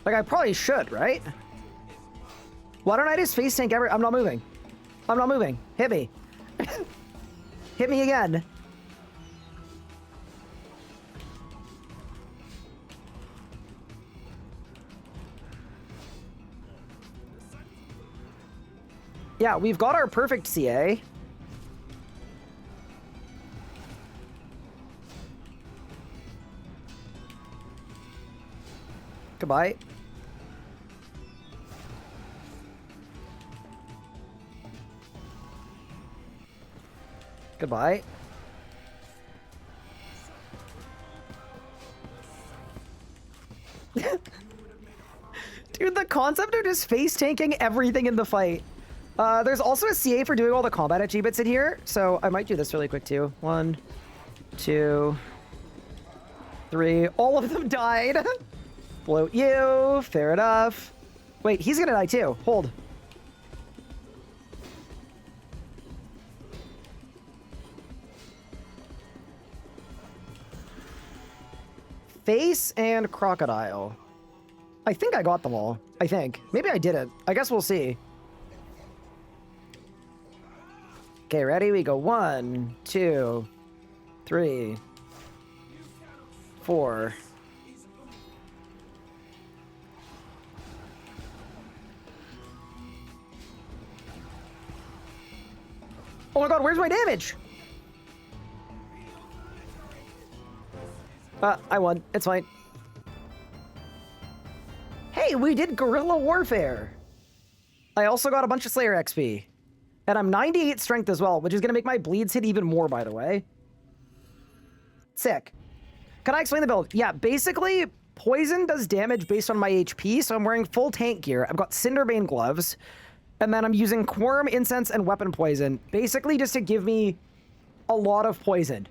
S1: Like, I probably should, right? Why don't I just face tank I'm not moving. I'm not moving. Hit me. Hit me again. Yeah, we've got our perfect CA. Goodbye. Goodbye. Dude, the concept of just face tanking everything in the fight. There's also a CA for doing all the combat achievements in here, so I might do this really quick too. 1, 2, 3. All of them died. Bloat you. Fair enough. Wait, he's gonna die too. Hold. Face and crocodile. I think I got them all. I think. Maybe I didn't. I guess we'll see. Okay, ready? We go 1, 2, 3, 4. Oh my god, where's my damage? I won. It's fine. Hey, we did guerrilla warfare. I also got a bunch of Slayer XP. And I'm 98 strength as well, which is going to make my bleeds hit even more, by the way. Sick. Can I explain the build? Yeah, basically, poison does damage based on my HP, so I'm wearing full tank gear. I've got Cinderbane gloves, and then I'm using Quorum, Incense, and Weapon Poison, basically just to give me a lot of poison.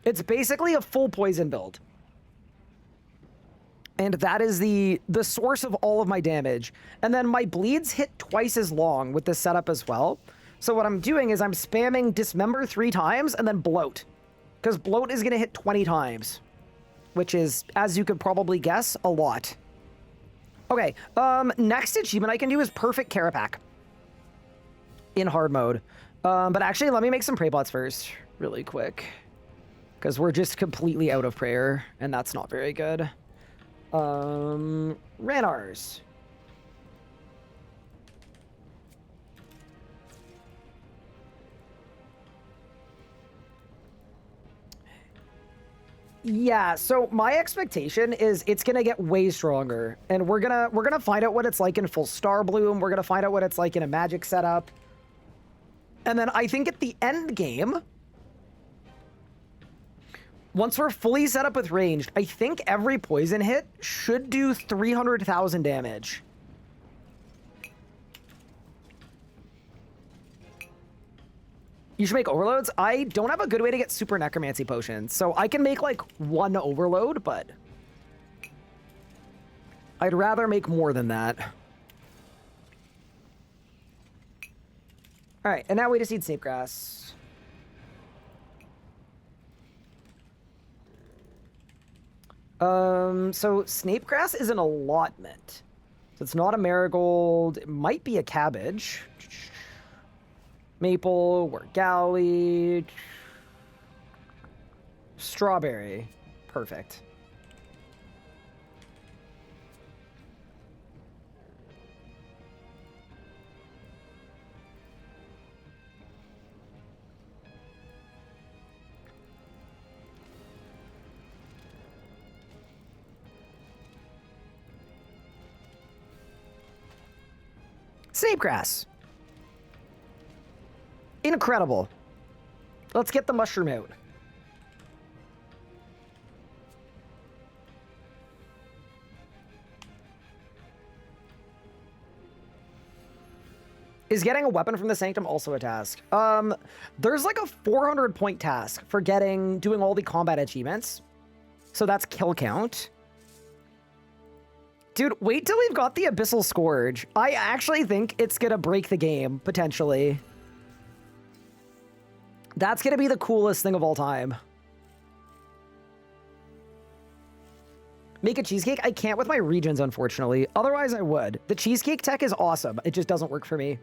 S1: It's basically a full poison build. And that is the source of all of my damage. And then my bleeds hit twice as long with this setup as well. So what I'm doing is I'm spamming Dismember 3 times and then Bloat. Because Bloat is going to hit 20 times. Which is, as you could probably guess, a lot. Okay, next achievement I can do is Perfect Carapac. In hard mode. But actually, let me make some Prey Bots first. Really quick. Because we're just completely out of prayer. And that's not very good. Ranars. Yeah, so my expectation is it's gonna get way stronger, and we're gonna find out what it's like in full Star Bloom. We're gonna find out what it's like in a magic setup, and then I think at the end game, once we're fully set up with ranged, I think every poison hit should do 300,000 damage. You should make overloads. I don't have a good way to get super necromancy potions, so I can make like 1 overload, but I'd rather make more than that. All right, and now we just need Snapegrass. So Snapegrass is an allotment. So it's not a marigold. It might be a cabbage. Maple, Wargali, strawberry. Perfect. Snapegrass. Incredible. Let's get the mushroom out. Is getting a weapon from the Sanctum also a task? There's like a 400 point task for doing all the combat achievements. So that's kill count. Dude, wait till we've got the Abyssal Scourge. I actually think it's gonna break the game, potentially. That's gonna be the coolest thing of all time. Make a cheesecake? I can't with my regions, unfortunately. Otherwise, I would. The cheesecake tech is awesome. It just doesn't work for me.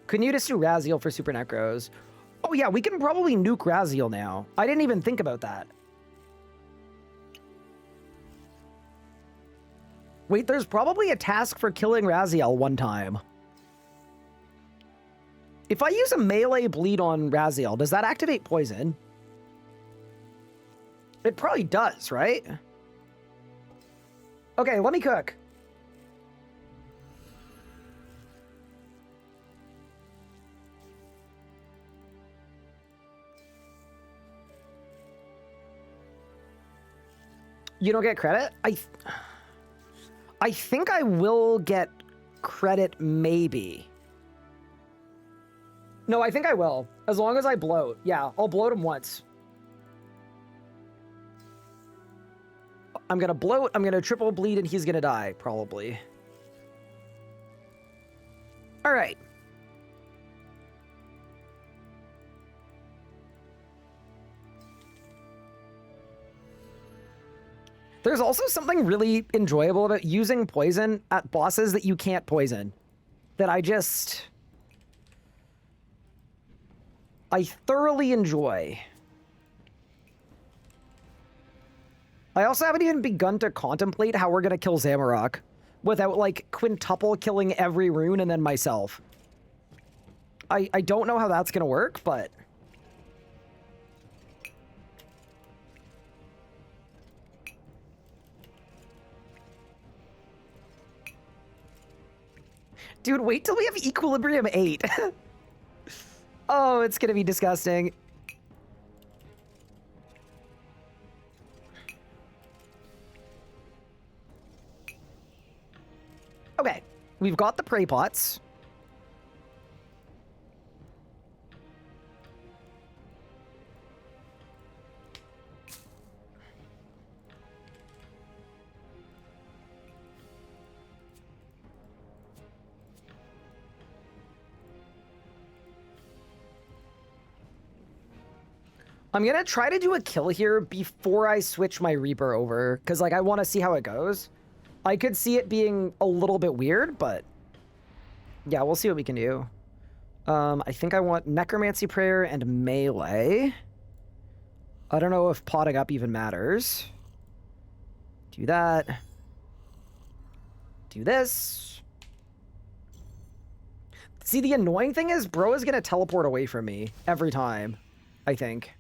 S1: Couldn't you just do Raziel for Super Necros? Oh yeah, we can probably nuke Raziel now. I didn't even think about that. Wait, there's probably a task for killing Raziel one time. If I use a melee bleed on Raziel, does that activate poison? It probably does, right? Okay, let me cook. You don't get credit? I think I will get credit, maybe. No, I think I will. As long as I bloat. Yeah, I'll bloat him once. I'm gonna bloat, I'm gonna triple bleed, and he's gonna die, probably. Alright. There's also something really enjoyable about using poison at bosses that you can't poison. That I thoroughly enjoy. I also haven't even begun to contemplate how we're gonna kill Zamorak without, like, quintuple killing every rune and then myself. I don't know how that's gonna work, but... Dude, wait till we have Equilibrium 8. Oh, it's gonna be disgusting. Okay, we've got the prey pots. I'm gonna try to do a kill here before I switch my Reaper over, because, like, I want to see how it goes. I could see it being a little bit weird, but yeah, we'll see what we can do. I think I want Necromancy Prayer and Melee. I don't know if potting up even matters. Do that. Do this. See, the annoying thing is, bro is gonna teleport away from me every time, I think.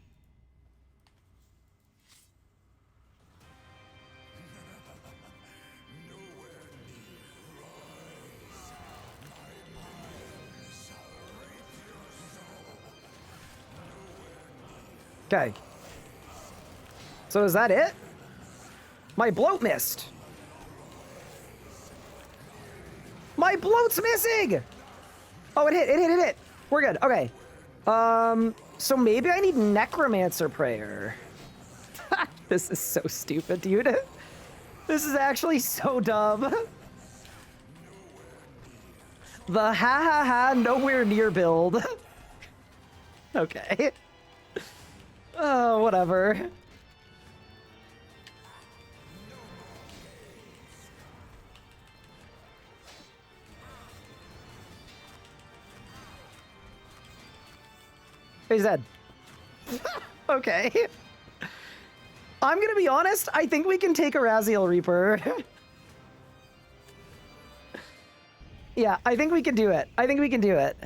S1: Okay. So is that it? My bloat missed. My bloat's missing! Oh, it hit. We're good. Okay. So maybe I need Necromancer Prayer. This is so stupid, dude. This is actually so dumb. The ha nowhere near build. Okay. Oh, whatever. He's dead. Okay. I'm gonna be honest, I think we can take a Raziel Reaper. Yeah, I think we can do it.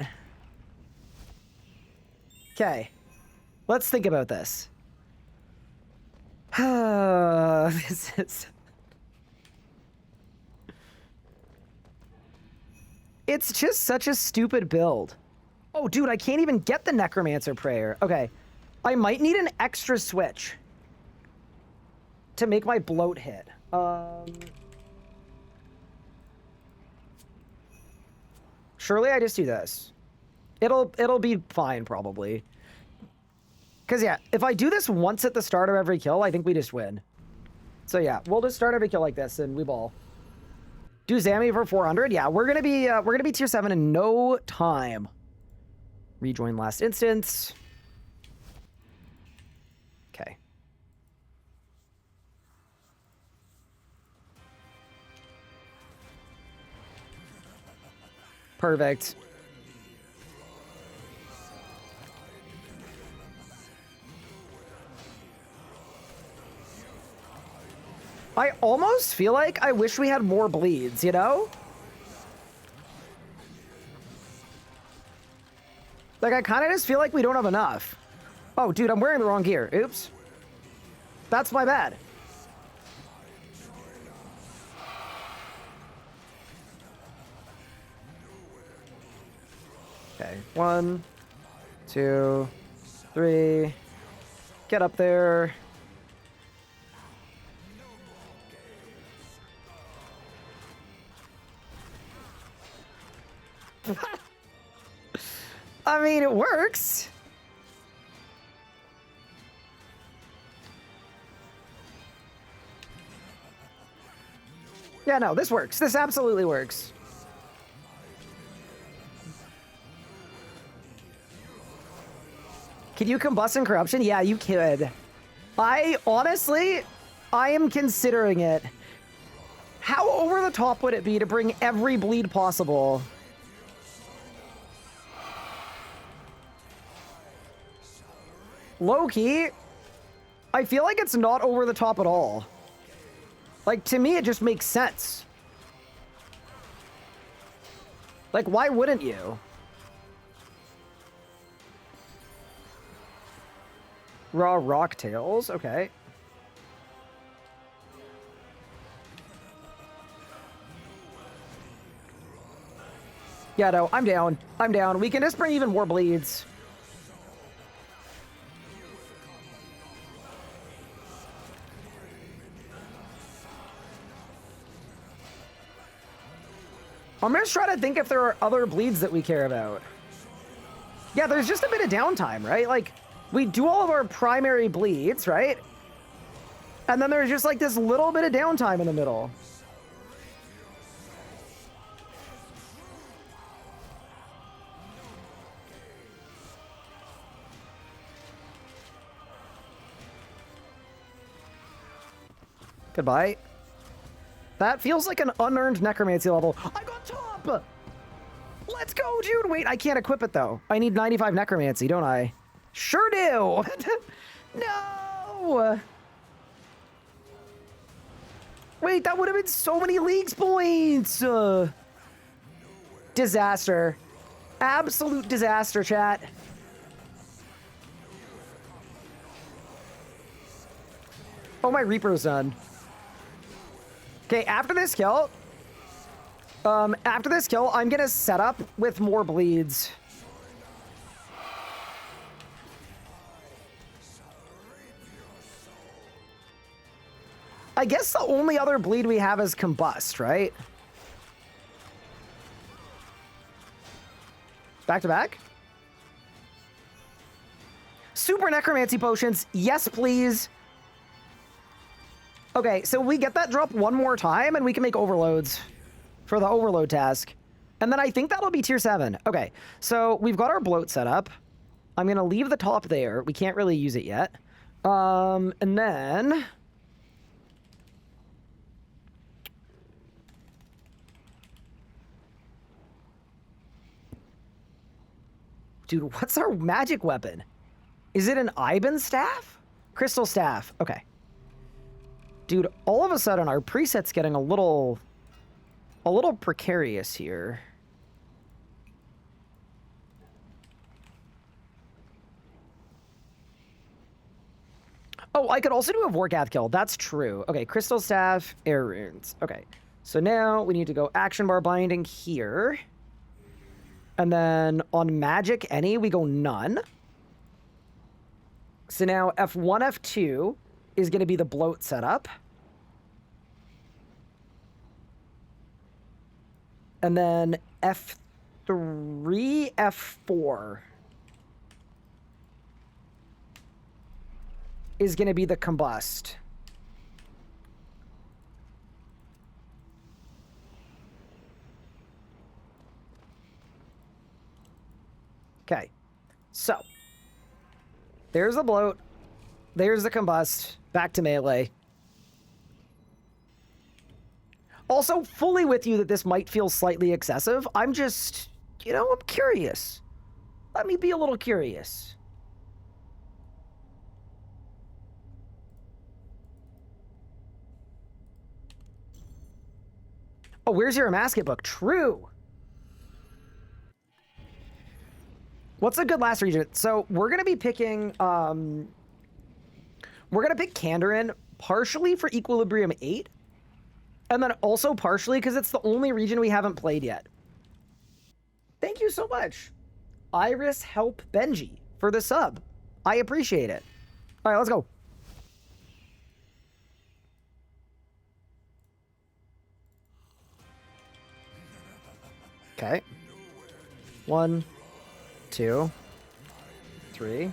S1: Okay. Let's think about this. This is... It's just such a stupid build. Oh, dude, I can't even get the Necromancer Prayer. Okay. I might need an extra switch to make my bloat hit. Surely I just do this. It'll be fine, probably. Because, yeah, if I do this once at the start of every kill, I think we just win. So, yeah, we'll just start every kill like this, and we ball. Do Zammy for 400? Yeah, we're gonna be tier 7 in no time. Rejoin last instance. Okay. Perfect. I almost feel like I wish we had more bleeds, you know? Like, I kind of just feel like we don't have enough. Oh, dude, I'm wearing the wrong gear. Oops. That's my bad. 1, 2, 3. Get up there. I mean, it works. Yeah, no, this works. This absolutely works. Can you combust in corruption? Yeah, you could. Honestly, I am considering it. How over the top would it be to bring every bleed possible? Low-key, I feel like it's not over the top at all. Like, to me, it just makes sense. Like, why wouldn't you? Raw rock tails, okay. Yeah, no, I'm down. I'm down. We can just bring even more bleeds. I'm just trying to think if there are other bleeds that we care about. Yeah, there's just a bit of downtime, right? Like, we do all of our primary bleeds, right? And then there's just like this little bit of downtime in the middle. Goodbye. That feels like an unearned necromancy level. I got top! Let's go, dude! Wait, I can't equip it, though. I need 95 necromancy, don't I? Sure do! No! Wait, that would have been so many leagues points! Disaster. Absolute disaster, chat. Oh, my Reaper's done. Okay, after this kill, I'm gonna set up with more bleeds. I guess the only other bleed we have is Combust, right? Back to back? Super Necromancy Potions, yes please. Okay, so we get that drop one more time, and we can make overloads for the overload task. And then I think that'll be tier 7. Okay, so we've got our bloat set up. I'm going to leave the top there. We can't really use it yet. And then... Dude, what's our magic weapon? Is it an Iban staff? Crystal staff. Okay. Dude, all of a sudden our preset's getting a little precarious here. Oh, I could also do a Vorkath kill. That's true. Okay, Crystal Staff, Air Runes. Okay, so now we need to go Action Bar Binding here. And then on Magic Any, we go none. So now F1, F2 is going to be the bloat setup. And then F3, F4 is going to be the combust. Okay, so there's the bloat, there's the combust, back to melee. Also, fully with you that this might feel slightly excessive. I'm just, you know, I'm curious. Let me be a little curious. Oh, where's your Amasket book? True. What's a good last region? So we're going to be picking, we're going to pick Kandarin partially for Equilibrium 8. And then also partially because it's the only region we haven't played yet. Thank you so much. Iris Help Benji for the sub. I appreciate it. All right, let's go. Okay. 1, 2, 3,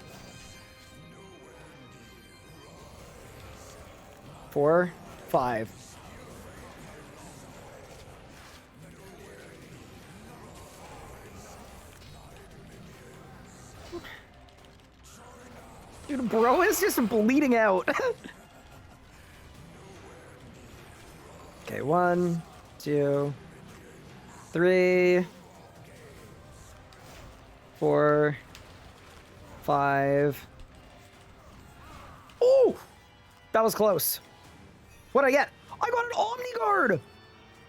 S1: 4, 5. Dude, bro is just bleeding out. Okay, 1, 2, 3, 4, 5. Oh, that was close. What'd I get? I got an Omni Guard.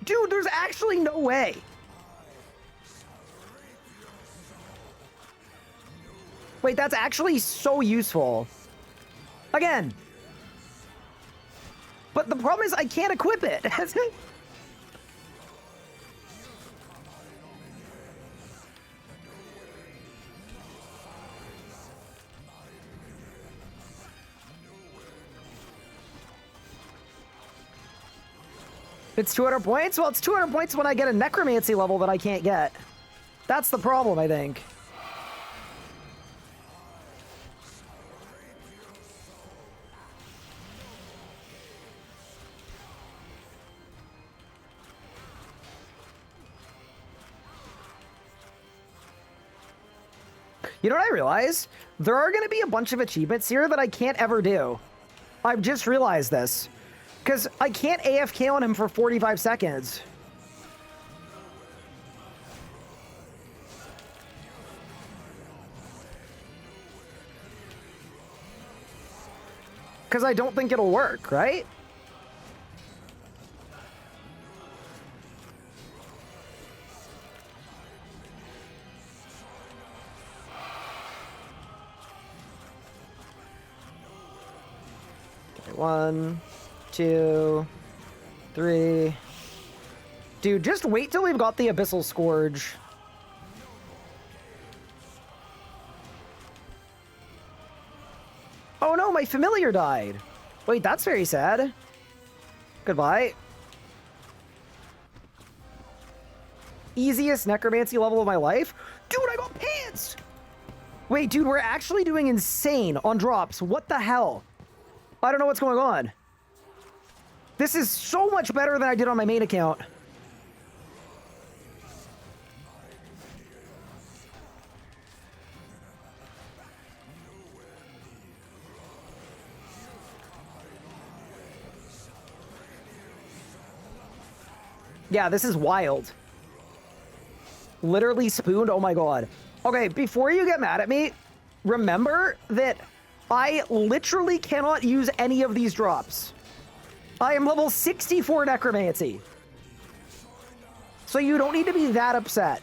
S1: Dude, there's actually no way. Wait, that's actually so useful. Again. But the problem is I can't equip it. It's 200 points? Well, it's 200 points when I get a necromancy level that I can't get. That's the problem, I think. You know what I realize? There are going to be a bunch of achievements here that I can't ever do. I've just realized this. Because I can't AFK on him for 45 seconds. Because I don't think it'll work, right? Okay, 1, 2, 3. Dude, just wait till we've got the Abyssal Scourge. Oh no, my familiar died. Wait, that's very sad. Goodbye. Easiest necromancy level of my life? Dude, I got pants! Wait, dude, we're actually doing insane on drops. What the hell? I don't know what's going on. This is so much better than I did on my main account. Yeah, this is wild. Literally spooned, oh my god. Okay, before you get mad at me, remember that I literally cannot use any of these drops. I am level 64 necromancy. So you don't need to be that upset.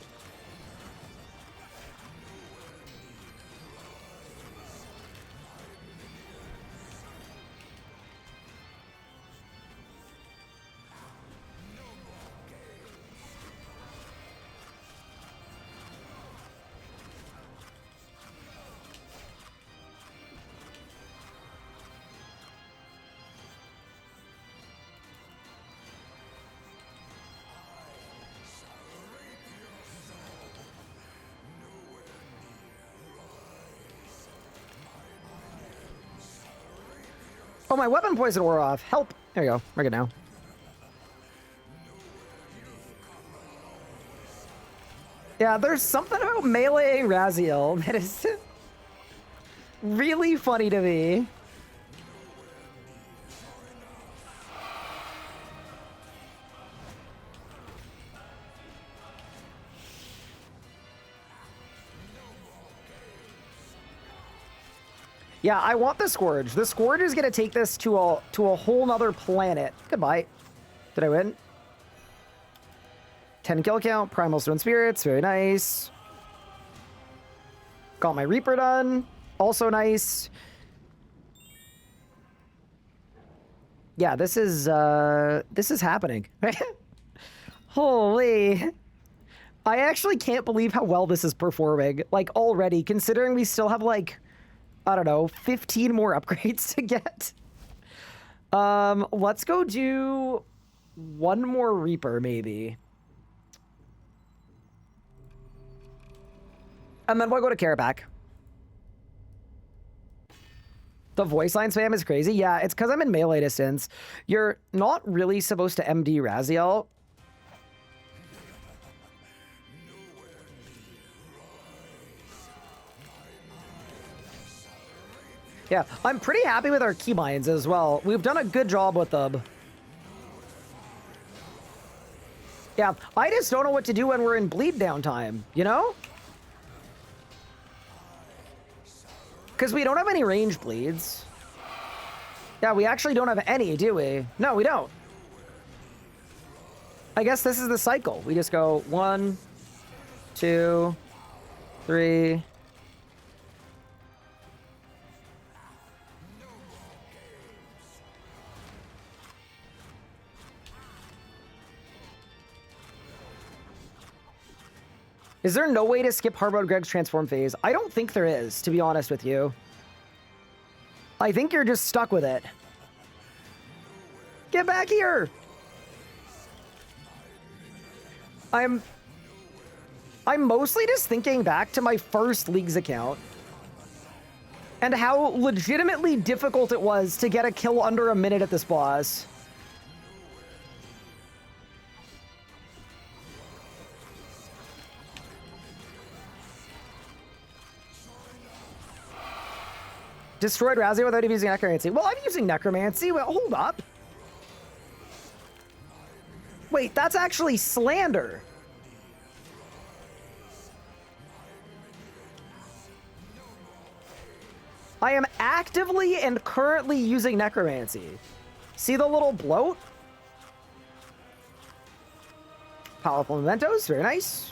S1: Oh, my weapon poison wore off. Help. There you go. We're good now. Yeah, there's something about meleeing Raziel that is really funny to me. Yeah, I want the Scourge. The Scourge is going to take this to a whole nother planet. Goodbye. Did I win? 10 kill count, Primal Stone Spirits, very nice. Got my Reaper done, also nice. Yeah, this is happening. Holy. I actually can't believe how well this is performing, like, already, considering we still have, like, I don't know, 15 more upgrades to get. Let's go do one more Reaper, maybe. And then we'll go to Karapak. The voice line spam is crazy. Yeah, it's because I'm in melee distance. You're not really supposed to MD Raziel. Yeah, I'm pretty happy with our keybinds as well. We've done a good job with them. Yeah, I just don't know what to do when we're in bleed downtime, you know? Because we don't have any range bleeds. Yeah, we actually don't have any, do we? No, we don't. I guess this is the cycle. We just go 1, 2, 3... Is there no way to skip Hardmode Greg's transform phase? I don't think there is, to be honest with you. I think you're just stuck with it. Get back here! I'm mostly just thinking back to my first Leagues account and how legitimately difficult it was to get a kill under a minute at this boss. Destroyed Raziel without even using Necromancy. Well, I'm using Necromancy. Well, hold up. Wait, that's actually slander. I am actively and currently using Necromancy. See the little bloat? Powerful mementos, very nice.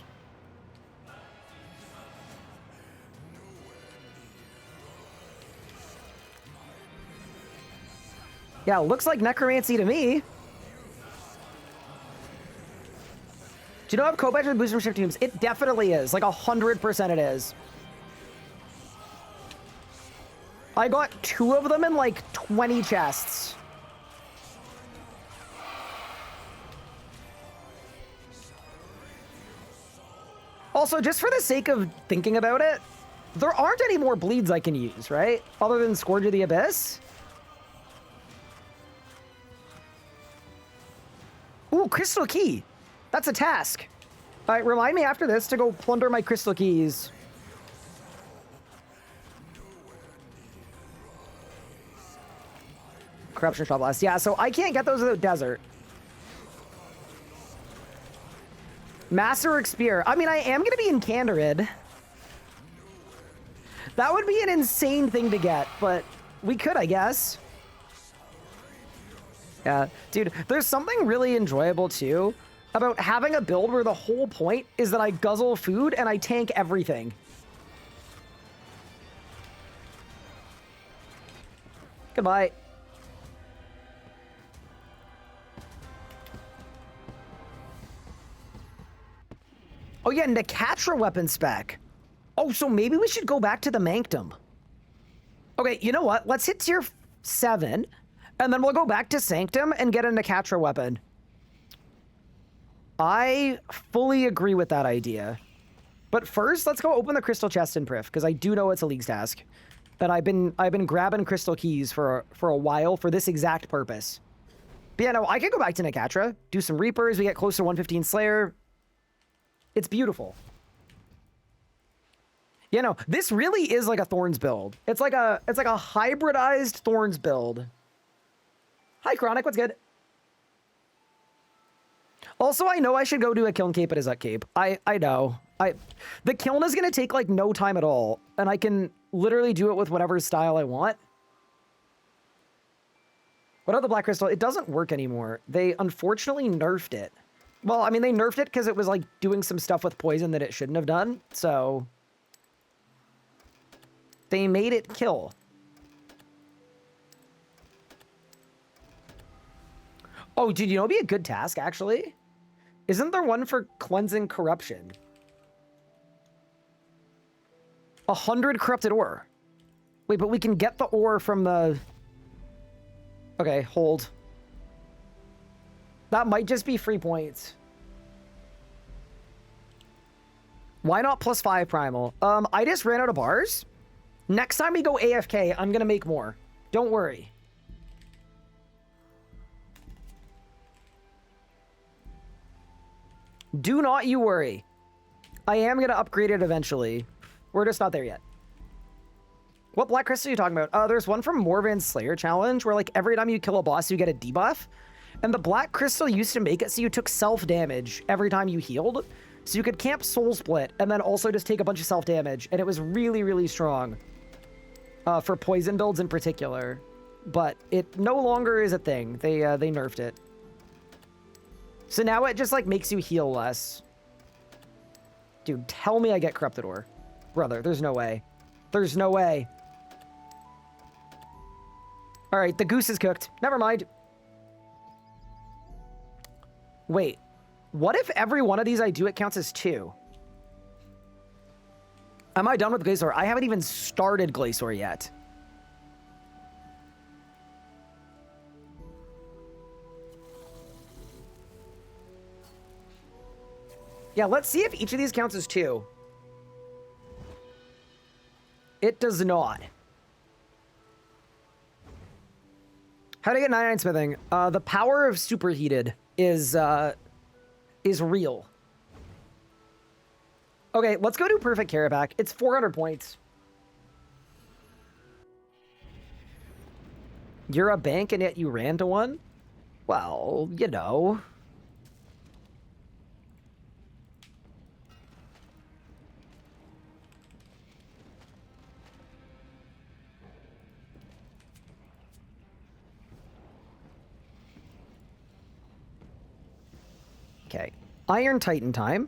S1: Yeah, looks like Necromancy to me. Do you know I have Kobex with boost from Shift Teams? It definitely is. Like 100% it is. I got 2 of them in like 20 chests. Also, just for the sake of thinking about it, there aren't any more bleeds I can use, right? Other than Scourge of the Abyss. Ooh, Crystal Key. That's a task. All right, remind me after this to go plunder my Crystal Keys. Corruption Shot Blast. Yeah, so I can't get those without Desert. Masterwork Spear. I mean, I am going to be in Candarid. That would be an insane thing to get, but we could, I guess. Yeah, dude, there's something really enjoyable, too, about having a build where the whole point is that I guzzle food and I tank everything. Goodbye. Oh, yeah, Necatra weapon spec. Oh, so maybe we should go back to the Manctum. Okay, you know what? Let's hit tier 7, and then we'll go back to Sanctum and get a Necatra weapon. I fully agree with that idea. But first, let's go open the crystal chest in Prif, because I do know it's a League's task. And I've been grabbing crystal keys for a while for this exact purpose. But yeah, no, I could go back to Necatra, do some Reapers, we get close to 115 Slayer. It's beautiful. You know, this really is like a Thorns build. It's like a hybridized Thorns build. Hi, Chronic, what's good? Also, I know I should go do a Kiln Cape at his Zut Cape. I know. The Kiln is going to take, like, no time at all. And I can literally do it with whatever style I want. What about the Black Crystal? It doesn't work anymore. They unfortunately nerfed it. Well, I mean, they nerfed it because it was, like, doing some stuff with poison that it shouldn't have done. So they made it kill. Oh, dude, you know, it'd be a good task, actually. Isn't there one for cleansing corruption? 100 corrupted ore. Wait, but we can get the ore from the... Okay, hold. That might just be free points. Why not +5 primal? I just ran out of bars. Next time we go AFK, I'm gonna make more. Don't worry. Do not you worry. I am gonna upgrade it eventually. We're just not there yet. What black crystal are you talking about? There's one from Morvan's Slayer Challenge where like every time you kill a boss, you get a debuff. And the black crystal used to make it so you took self-damage every time you healed. So you could camp Soul Split and then also just take a bunch of self-damage. And it was really, really strong. For poison builds in particular. But it no longer is a thing. They nerfed it. So now it just like makes you heal less. Dude, tell me I get corrupted ore. Brother, there's no way. There's no way. Alright, the goose is cooked. Never mind. Wait. What if every one of these I do, it counts as 2? Am I done with Glacier? I haven't even started Glacier yet. Yeah, let's see if each of these counts as 2. It does not. How to get 99 smithing? The power of superheated is real. Okay, let's go do perfect Karapak. It's 400 points. You're a bank and yet you ran to one? Well, you know. Okay. Iron Titan time.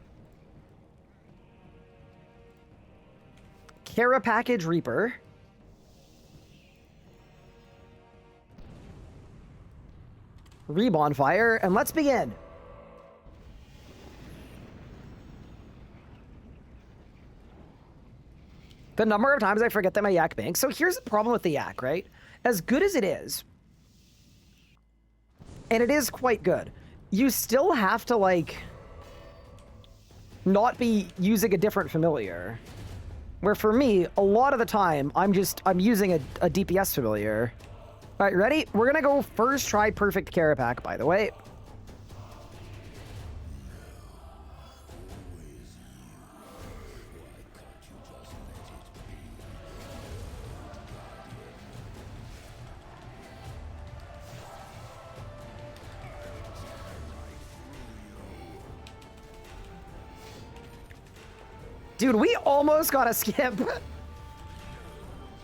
S1: Kara Package Reaper. Rebonfire, and let's begin. The number of times I forget that my yak bank. So here's the problem with the yak, right? As good as it is, and it is quite good, you still have to, like, not be using a different familiar. Where for me, a lot of the time, I'm using a DPS familiar. All right, ready? We're gonna go first try perfect Karapak, by the way. Dude, we almost got a skip.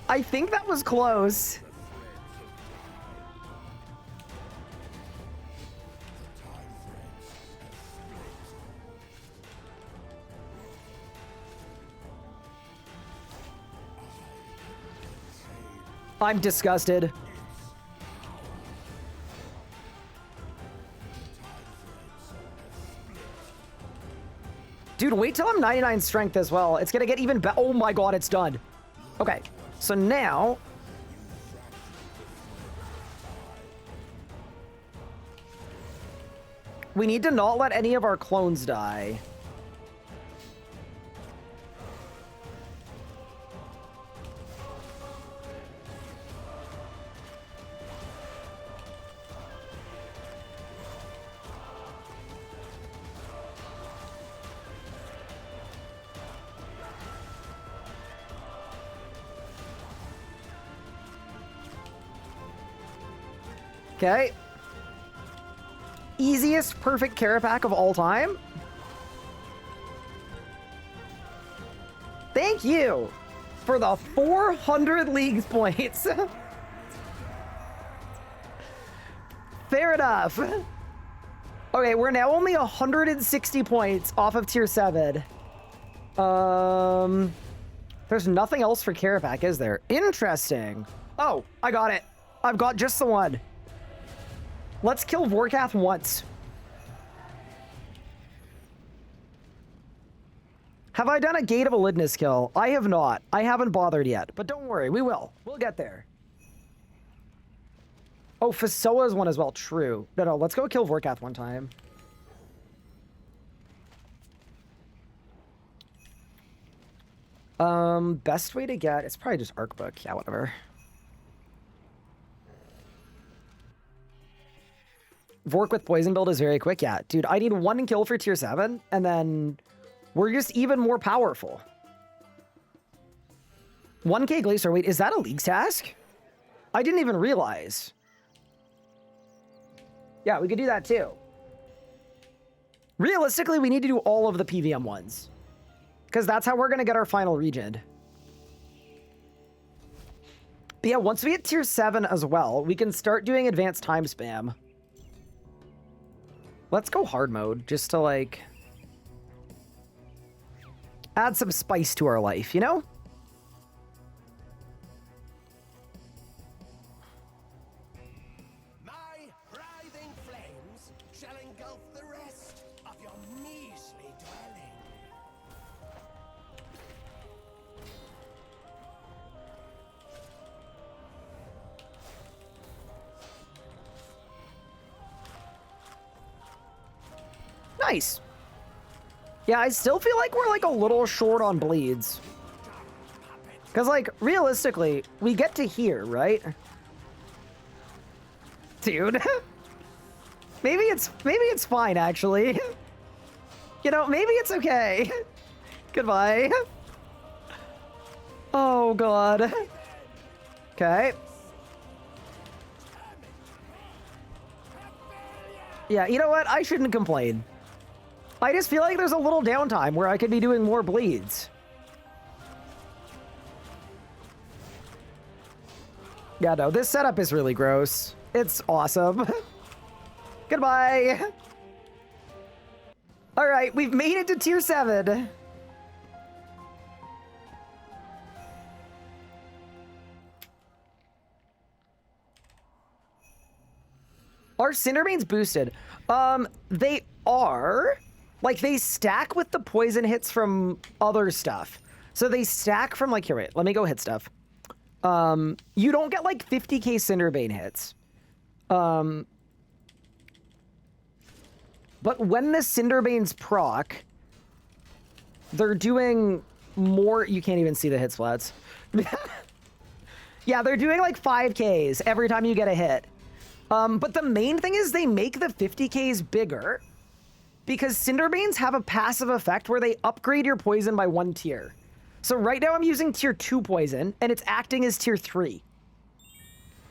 S1: I think that was close. I'm disgusted. Dude, wait till I'm 99 strength as well. It's gonna get even better. Oh my god, it's done. Okay, so now... we need to not let any of our clones die. Okay. Easiest perfect Karapak of all time. Thank you for the 400 leagues points. Fair enough. Okay, we're now only 160 points off of tier 7. There's nothing else for Karapak, is there? Interesting. Oh, I got it. I've got just the one. Let's kill Vorkath once. Have I done a Gate of Elidness kill? I have not. I haven't bothered yet, but don't worry, we will. We'll get there. Oh, Fasoa's one as well. True. No, let's go kill Vorkath one time. Best way to get... It's probably just Arcbook. Yeah, whatever. Vork with Poison build is very quick. Yeah, dude, I need 1 kill for tier 7, and then we're just even more powerful. 1k Glacier. Wait, is that a League's task? I didn't even realize. Yeah, we could do that too. Realistically, we need to do all of the PVM ones, because that's how we're going to get our final region. But yeah, once we hit tier 7 as well, we can start doing advanced time spam. Let's go hard mode, just to, like, add some spice to our life, you know?
S4: My writhing flames shall engulf the rest of your measly dwelling.
S1: Nice. Yeah, I still feel like we're, like, a little short on bleeds. Because, like, realistically, we get to here, right? Dude. maybe it's fine, actually. You know, maybe it's okay. Goodbye. Oh, God. Okay. Yeah, you know what? I shouldn't complain. I just feel like there's a little downtime where I could be doing more bleeds. Yeah, no, this setup is really gross. It's awesome. Goodbye. All right, we've made it to tier 7. Are Cinderbanes boosted? They are. Like, they stack with the poison hits from other stuff. So they stack from, like, here, wait, let me go hit stuff. You don't get, like, 50k Cinderbane hits. But when the Cinderbanes proc, they're doing more... You can't even see the hit splats. Yeah, they're doing, like, 5ks every time you get a hit. But the main thing is they make the 50ks bigger, because Cinderbanes have a passive effect where they upgrade your poison by 1 tier. So right now I'm using tier 2 poison, and it's acting as tier 3.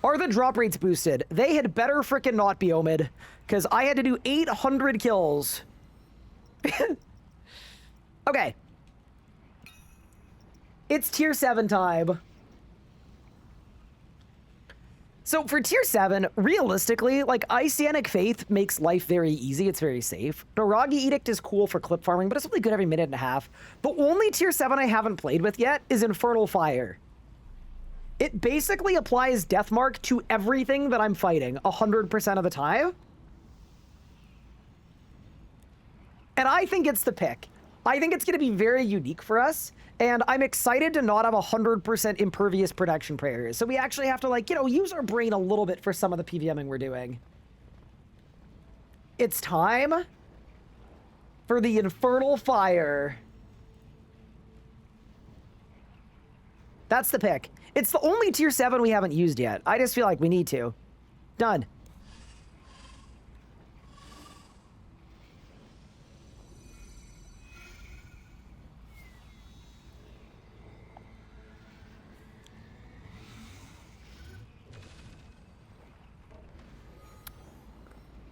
S1: Are the drop rates boosted? They had better frickin' not be, Omid, because I had to do 800 kills. Okay. It's tier 7 time. So for tier 7, realistically, like, Iceanic Faith makes life very easy. It's very safe. Doragi Edict is cool for clip farming, but it's only good every minute and a half. The only tier 7 I haven't played with yet is Infernal Fire. It basically applies Deathmark to everything that I'm fighting 100% of the time. And I think it's the pick. I think it's going to be very unique for us, and I'm excited to not have 100% impervious protection prayers. So we actually have to, like, you know, use our brain a little bit for some of the PVMing we're doing. It's time for the Infernal Fire. That's the pick. It's the only tier 7 we haven't used yet. I just feel like we need to. Done.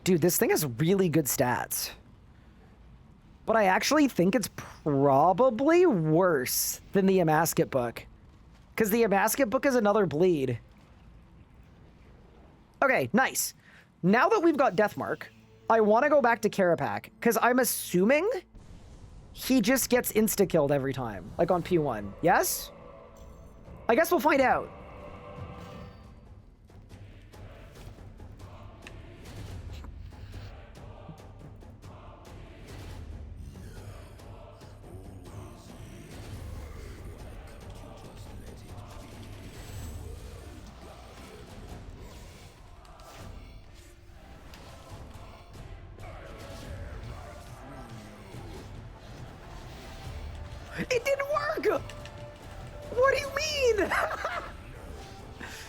S1: Dude, this thing has really good stats. But I actually think it's probably worse than the Amasket book. Because the Amasket book is another bleed. Okay, nice. Now that we've got Deathmark, I want to go back to Carapac. Because I'm assuming he just gets insta-killed every time. Like on P1. Yes? I guess we'll find out. It didn't work! What do you mean?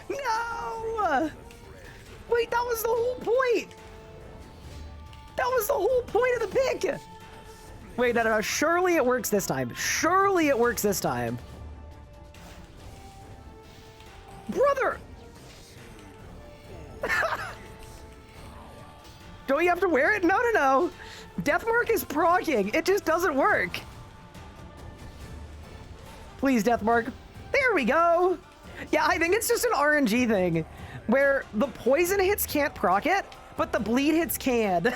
S1: No! Wait, that was the whole point! That was the whole point of the pick! Wait, no. Surely it works this time. Surely it works this time. Brother! Don't you have to wear it? No. Deathmark is proccing. It just doesn't work. Please, Deathmark. There we go. Yeah, I think it's just an RNG thing where the poison hits can't proc it, but the bleed hits can.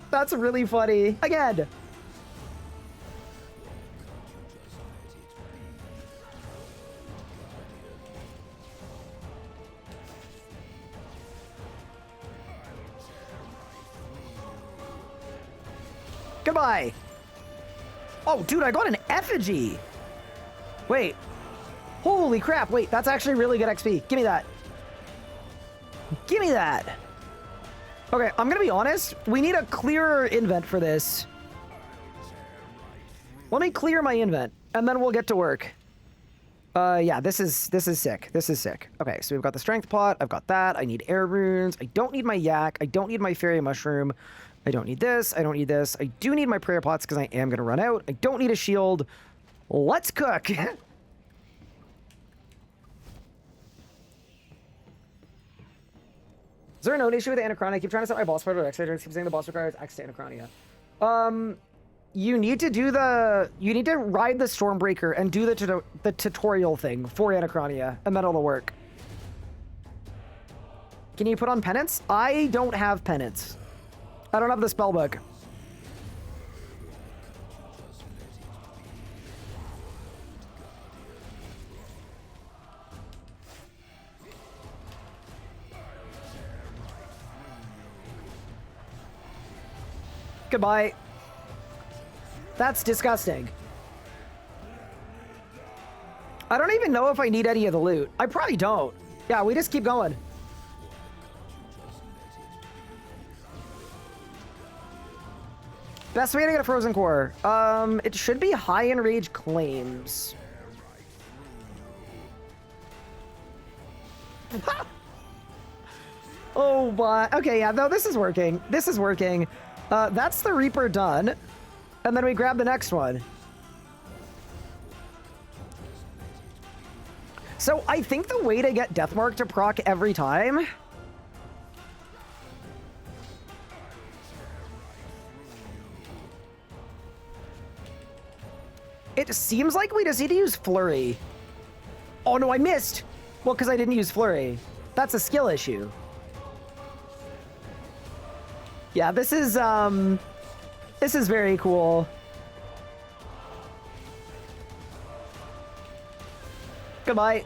S1: That's really funny. Again. Goodbye. Oh, dude, I got an effigy. Wait. Holy crap. Wait, that's actually really good XP. Give me that. Give me that. Okay, I'm gonna be honest. We need a clearer invent for this. Let me clear my invent, and then we'll get to work. Yeah, this is sick. This is sick. Okay, so we've got the strength pot. I've got that. I need air runes. I don't need my yak. I don't need my fairy mushroom. I don't need this. I don't need this. I do need my prayer pots because I am going to run out. I don't need a shield. Let's cook. Is there no issue with Anachronia? I keep trying to set my boss fight with X-Ray. Keep saying the boss requires X to Anachronia. You need to do you need to ride the Stormbreaker and do the tutorial thing for Anachronia, and then it'll work. Can you put on penance? I don't have penance. I don't have the spell book. Goodbye. That's disgusting. I don't even know if I need any of the loot. I probably don't. Yeah, we just keep going. Best way to get a frozen core. It should be high enrage claims. Oh, but okay, yeah, no, this is working. This is working. That's the Reaper done. And then we grab the next one. So I think the way to get Deathmark to proc every time... It seems like we just need to use Flurry. Oh no, I missed! Well, because I didn't use Flurry. That's a skill issue. Yeah, this is very cool. Goodbye.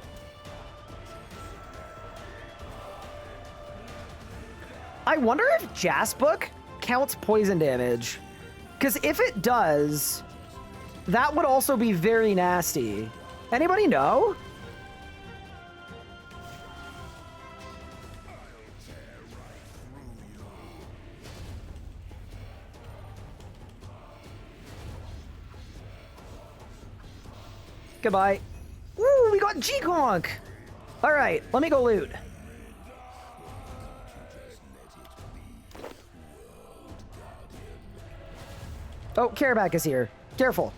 S1: I wonder if Jaspbook counts poison damage. Because if it does, that would also be very nasty. Anybody know? Goodbye. Woo, we got G-Conk! Alright, let me go loot. Oh, Kaerbaek is here. Careful.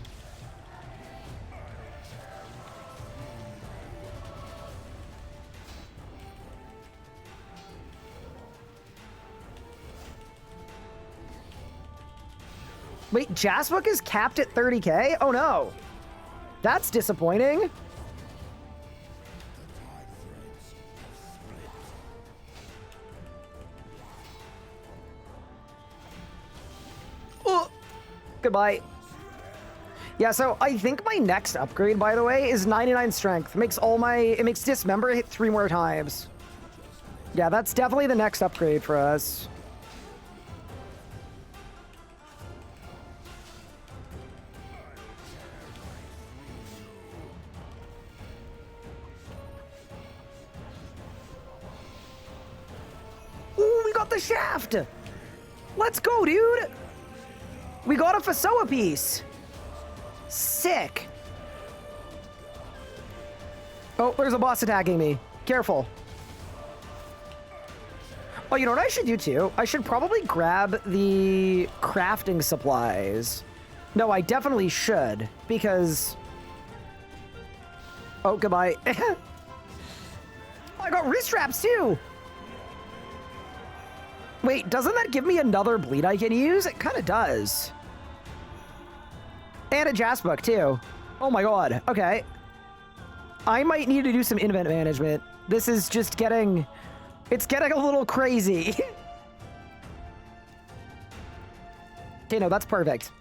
S1: Wait, Jaspbook is capped at 30k? Oh no. That's disappointing. Oh, goodbye. Yeah, so I think my next upgrade, by the way, is 99 strength. It makes Dismember hit 3 more times. Yeah, that's definitely the next upgrade for us. The shaft. Let's go, dude. We got a Fasoa piece. Sick. Oh, there's a boss attacking me. Careful. Oh, you know what I should do too? I should probably grab the crafting supplies. No, I definitely should, because... Oh, goodbye. Oh, I got wrist straps too! Wait, doesn't that give me another bleed I can use? It kind of does. And a Jas book too. Oh my god, okay. I might need to do some invent management. This is just getting... It's getting a little crazy. Okay, no, that's perfect.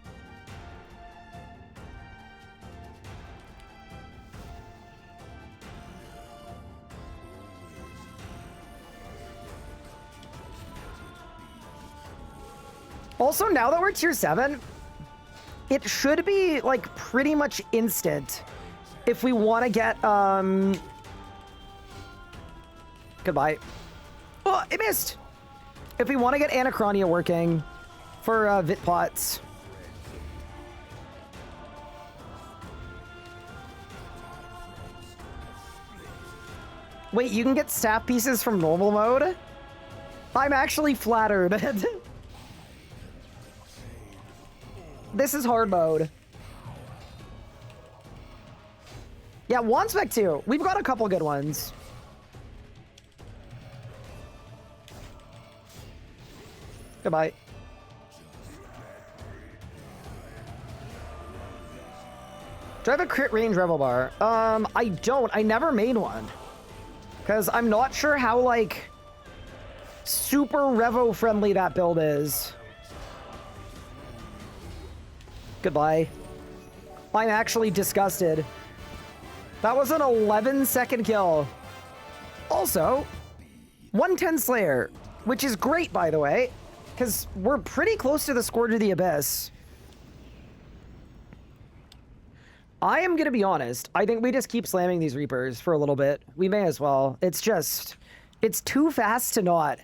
S1: Also, now that we're tier 7, it should be, like, pretty much instant if we want to get, Goodbye. Oh, it missed! If we want to get Anachronia working for, Vitpots. Wait, you can get staff pieces from normal mode? I'm actually flattered. This is hard mode. Yeah, wand spec too. We've got a couple good ones. Goodbye. Do I have a crit range revel bar? I don't. I never made one. Because I'm not sure how, like, super revo friendly that build is. Goodbye. I'm actually disgusted. That was an 11-second kill. Also, 110 Slayer, which is great, by the way, because we're pretty close to the Scourge of the Abyss. I am going to be honest. I think we just keep slamming these Reapers for a little bit. We may as well. It's just... It's too fast to not.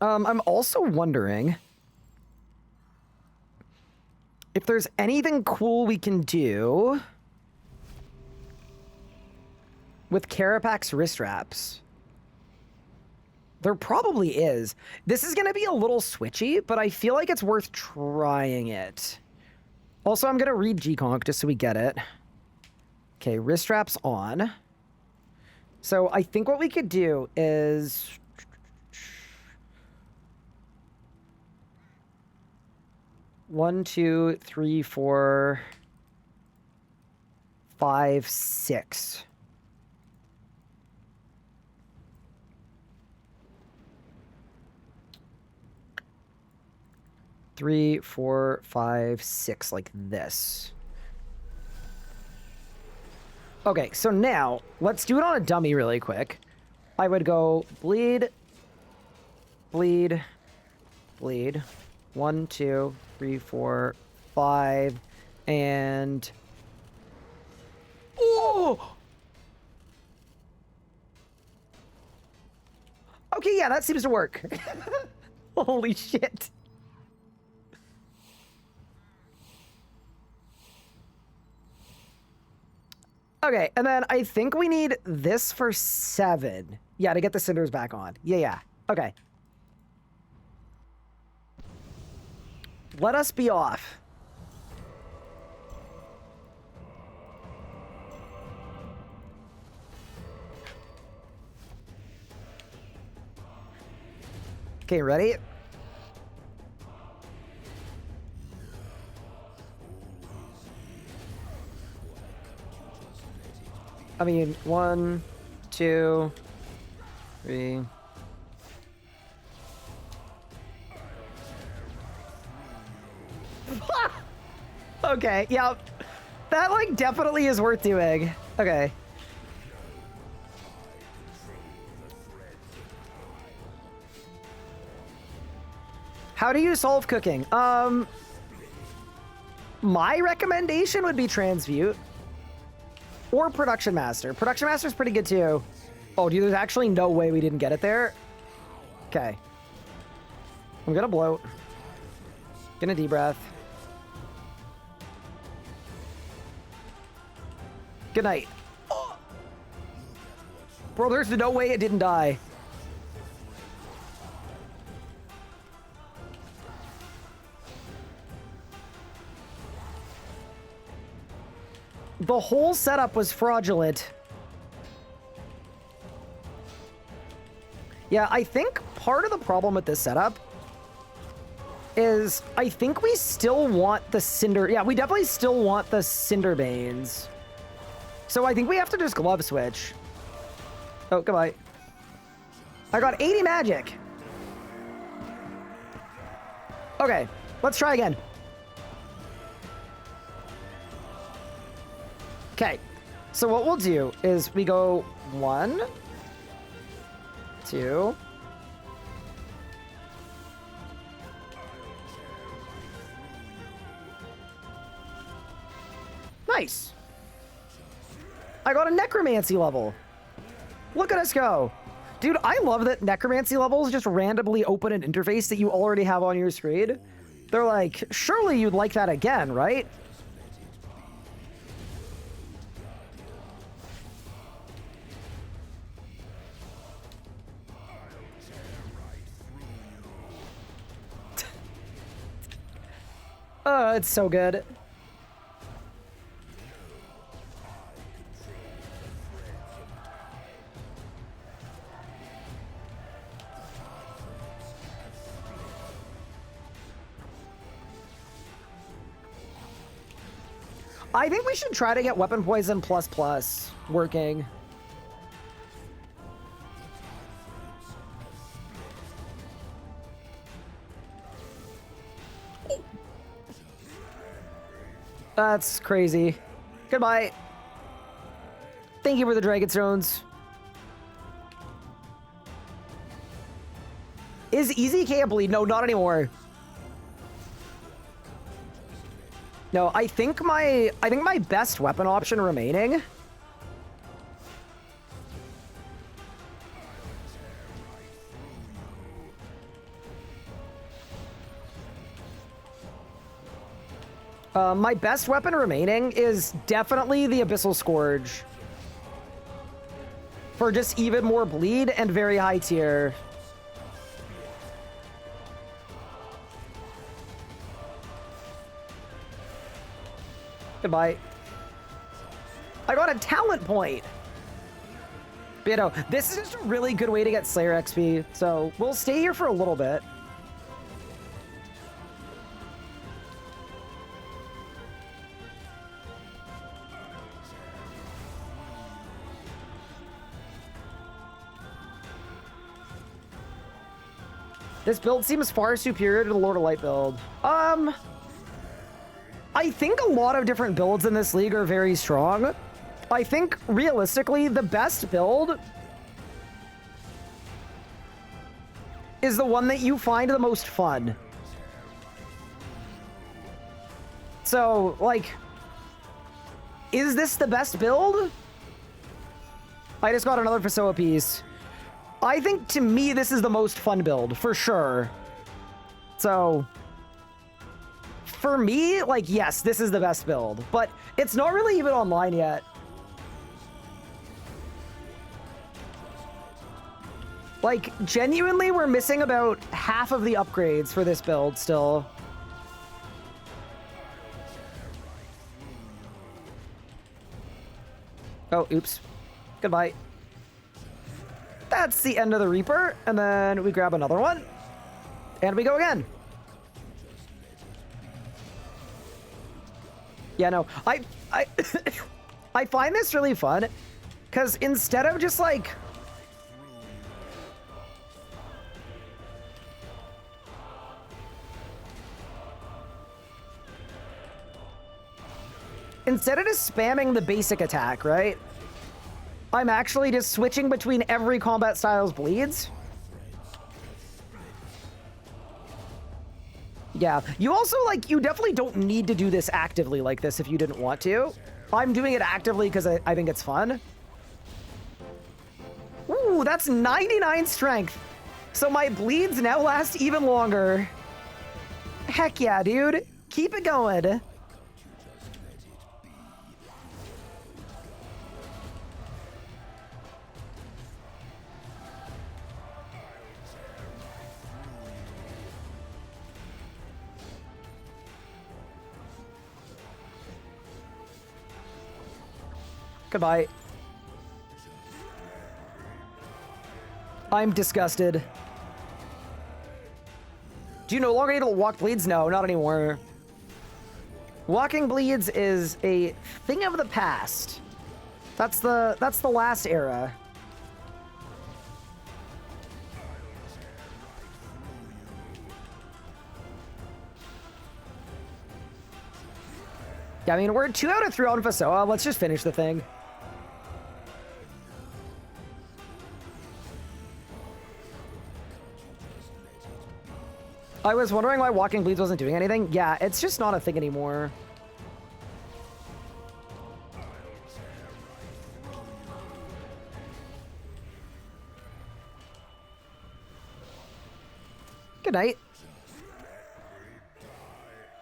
S1: I'm also wondering if there's anything cool we can do with Carapax wrist wraps. There probably is. This is going to be a little switchy, but I feel like it's worth trying it. Also, I'm going to read Gconk just so we get it. Okay, wrist straps on. So I think what we could do is... 1, 2, 3, 4, 5, 6. Three, 4, 5, 6, like this. Okay, so now let's do it on a dummy really quick. I would go bleed, bleed, bleed. 1, 2, 3, 4, 5, and... Oh! Okay, yeah, that seems to work. Holy shit. Okay, and then I think we need this for 7. Yeah, to get the cinders back on. Yeah. Okay. Let us be off. Okay, ready? I mean, 1, 2, 3. Okay, yeah. That, like, definitely is worth doing. Okay. How do you solve cooking? My recommendation would be Transmute. Or Production Master. Production Master's pretty good too. Oh, dude, there's actually no way we didn't get it there. Okay. I'm gonna bloat. Gonna deep breath. Good night. Oh. Bro, there's no way it didn't die. The whole setup was fraudulent. Yeah, I think part of the problem with this setup is I think we still want the Cinder... Yeah, we definitely still want the Cinderbanes. So I think we have to just glove switch. Oh, goodbye. I got 80 magic. Okay, let's try again. Okay, so what we'll do is we go 1, 2. Nice. I got a necromancy level. Look at us go. Dude, I love that necromancy levels just randomly open an interface that you already have on your screen. They're like, surely you'd like that again, right? Oh, it's so good. I think we should try to get weapon poison ++ working. That's crazy. Goodbye. Thank you for the Dragon Stones. Is Easy can't bleed? No, not anymore. No, I think my best weapon option remaining my best weapon remaining is definitely the Abyssal Scourge. For just even more bleed and very high tier. Goodbye. I got a talent point. But, you know, this is just a really good way to get Slayer XP. So we'll stay here for a little bit. This build seems far superior to the Lord of Light build. I think a lot of different builds in this league are very strong. I think, realistically, the best build is the one that you find the most fun. So, like, is this the best build? I just got another Pessoa piece. I think, to me, this is the most fun build, for sure. So, for me, like, yes, this is the best build. But it's not really even online yet. Like, genuinely, we're missing about half of the upgrades for this build still. Oh, oops. Goodbye. That's the end of the Reaper, and then we grab another one, and we go again. Yeah, no, I I find this really fun, because instead of just like... Instead of just spamming the basic attack, right? I'm actually just switching between every combat style's bleeds. Yeah, you also, like, you definitely don't need to do this actively like this if you didn't want to. I'm doing it actively because I think it's fun. Ooh, that's 99 strength. So my bleeds now last even longer. Heck yeah, dude. Keep it going. Goodbye. I'm disgusted. Do you no longer need to walk bleeds? No, not anymore. Walking bleeds is a thing of the past. That's the last era. Yeah, I mean, we're 2 out of 3 on Fasoa. Let's just finish the thing. I was wondering why Walking Bleeds wasn't doing anything. Yeah, it's just not a thing anymore. Good night.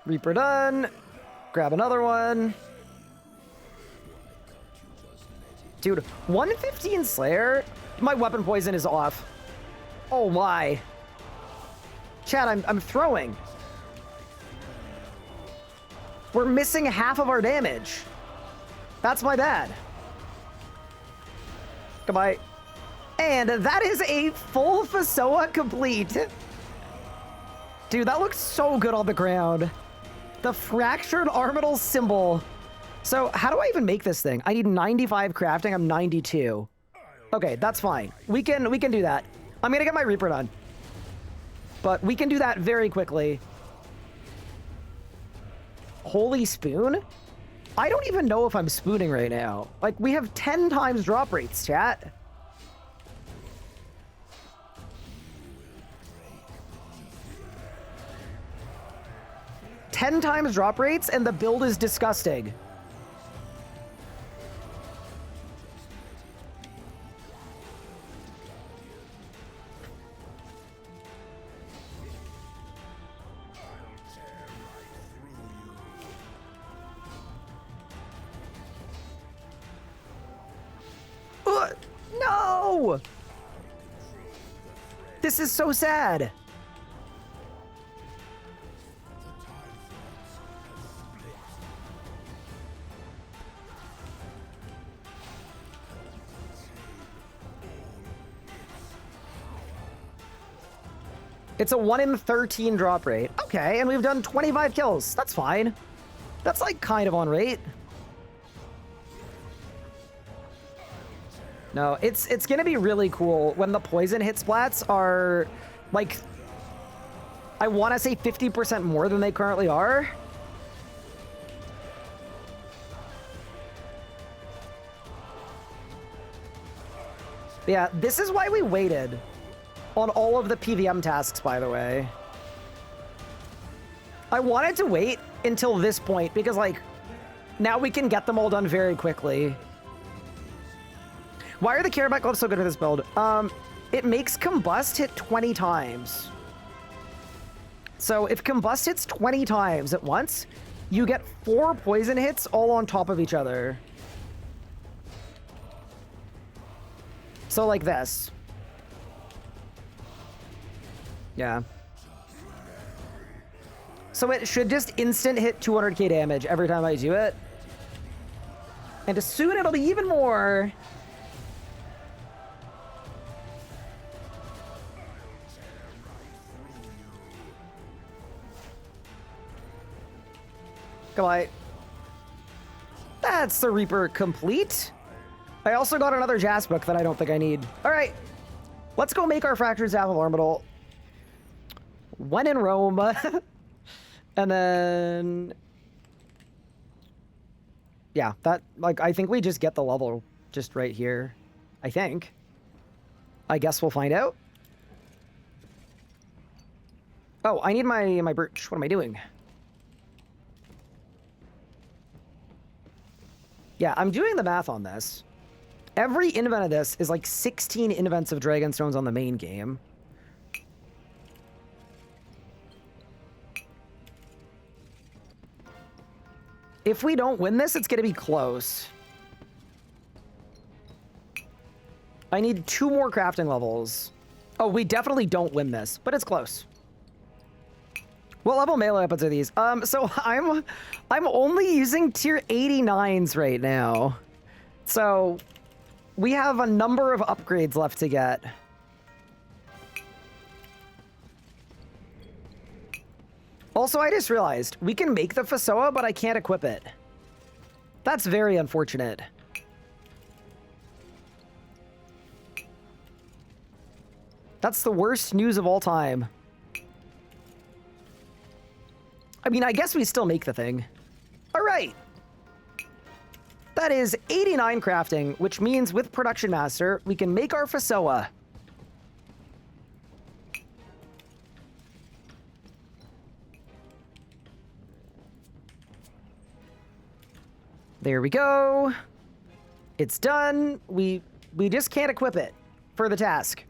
S1: Reaper done. Grab another one. Dude, 115 Slayer? My weapon poison is off. Oh my. Chad, I'm throwing. We're missing half of our damage. That's my bad. Goodbye. And that is a full Fasoa complete. Dude, that looks so good on the ground. The fractured Armadyl symbol. So how do I even make this thing? I need 95 crafting. I'm 92. Okay, that's fine. We can do that. I'm gonna get my Reaper done. But we can do that very quickly. Holy spoon? I don't even know if I'm spooning right now. Like, we have 10 times drop rates, chat. Ten times drop rates, and the build is disgusting. No! This is so sad. It's a 1 in 13 drop rate. Okay, and we've done 25 kills. That's fine. That's like kind of on rate. No, it's gonna be really cool when the poison hit splats are like, I want to say 50% more than they currently are. Yeah, this is why we waited on all of the PVM tasks, by the way. I wanted to wait until this point because, like, now we can get them all done very quickly. Why are the Karabat gloves so good for this build? It makes Combust hit 20 times. So if Combust hits 20 times at once, you get 4 poison hits all on top of each other. So like this. Yeah. So it should just instant hit 200k damage every time I do it. And soon it'll be even more. Goodbye. That's the Reaper complete. I also got another Jas book that I don't think I need. All right. Let's go make our Fractured Staff of Armadyl. When in Rome. And then... yeah, that, like, I think we just get the level just right here. I think. I guess we'll find out. Oh, I need my brooch. What am I doing? Yeah, I'm doing the math on this. Every invent of this is like 16 invents of Dragonstones on the main game. If we don't win this, it's going to be close. I need 2 more crafting levels. Oh, we definitely don't win this, but it's close. What level melee weapons are these? So I'm only using tier 89s right now. So we have a number of upgrades left to get. Also, I just realized we can make the Fasoa, but I can't equip it. That's very unfortunate. That's the worst news of all time. I mean, I guess we still make the thing. All right. That is 89 crafting, which means with Production Master, we can make our Fasoa. There we go. It's done. We just can't equip it for the task.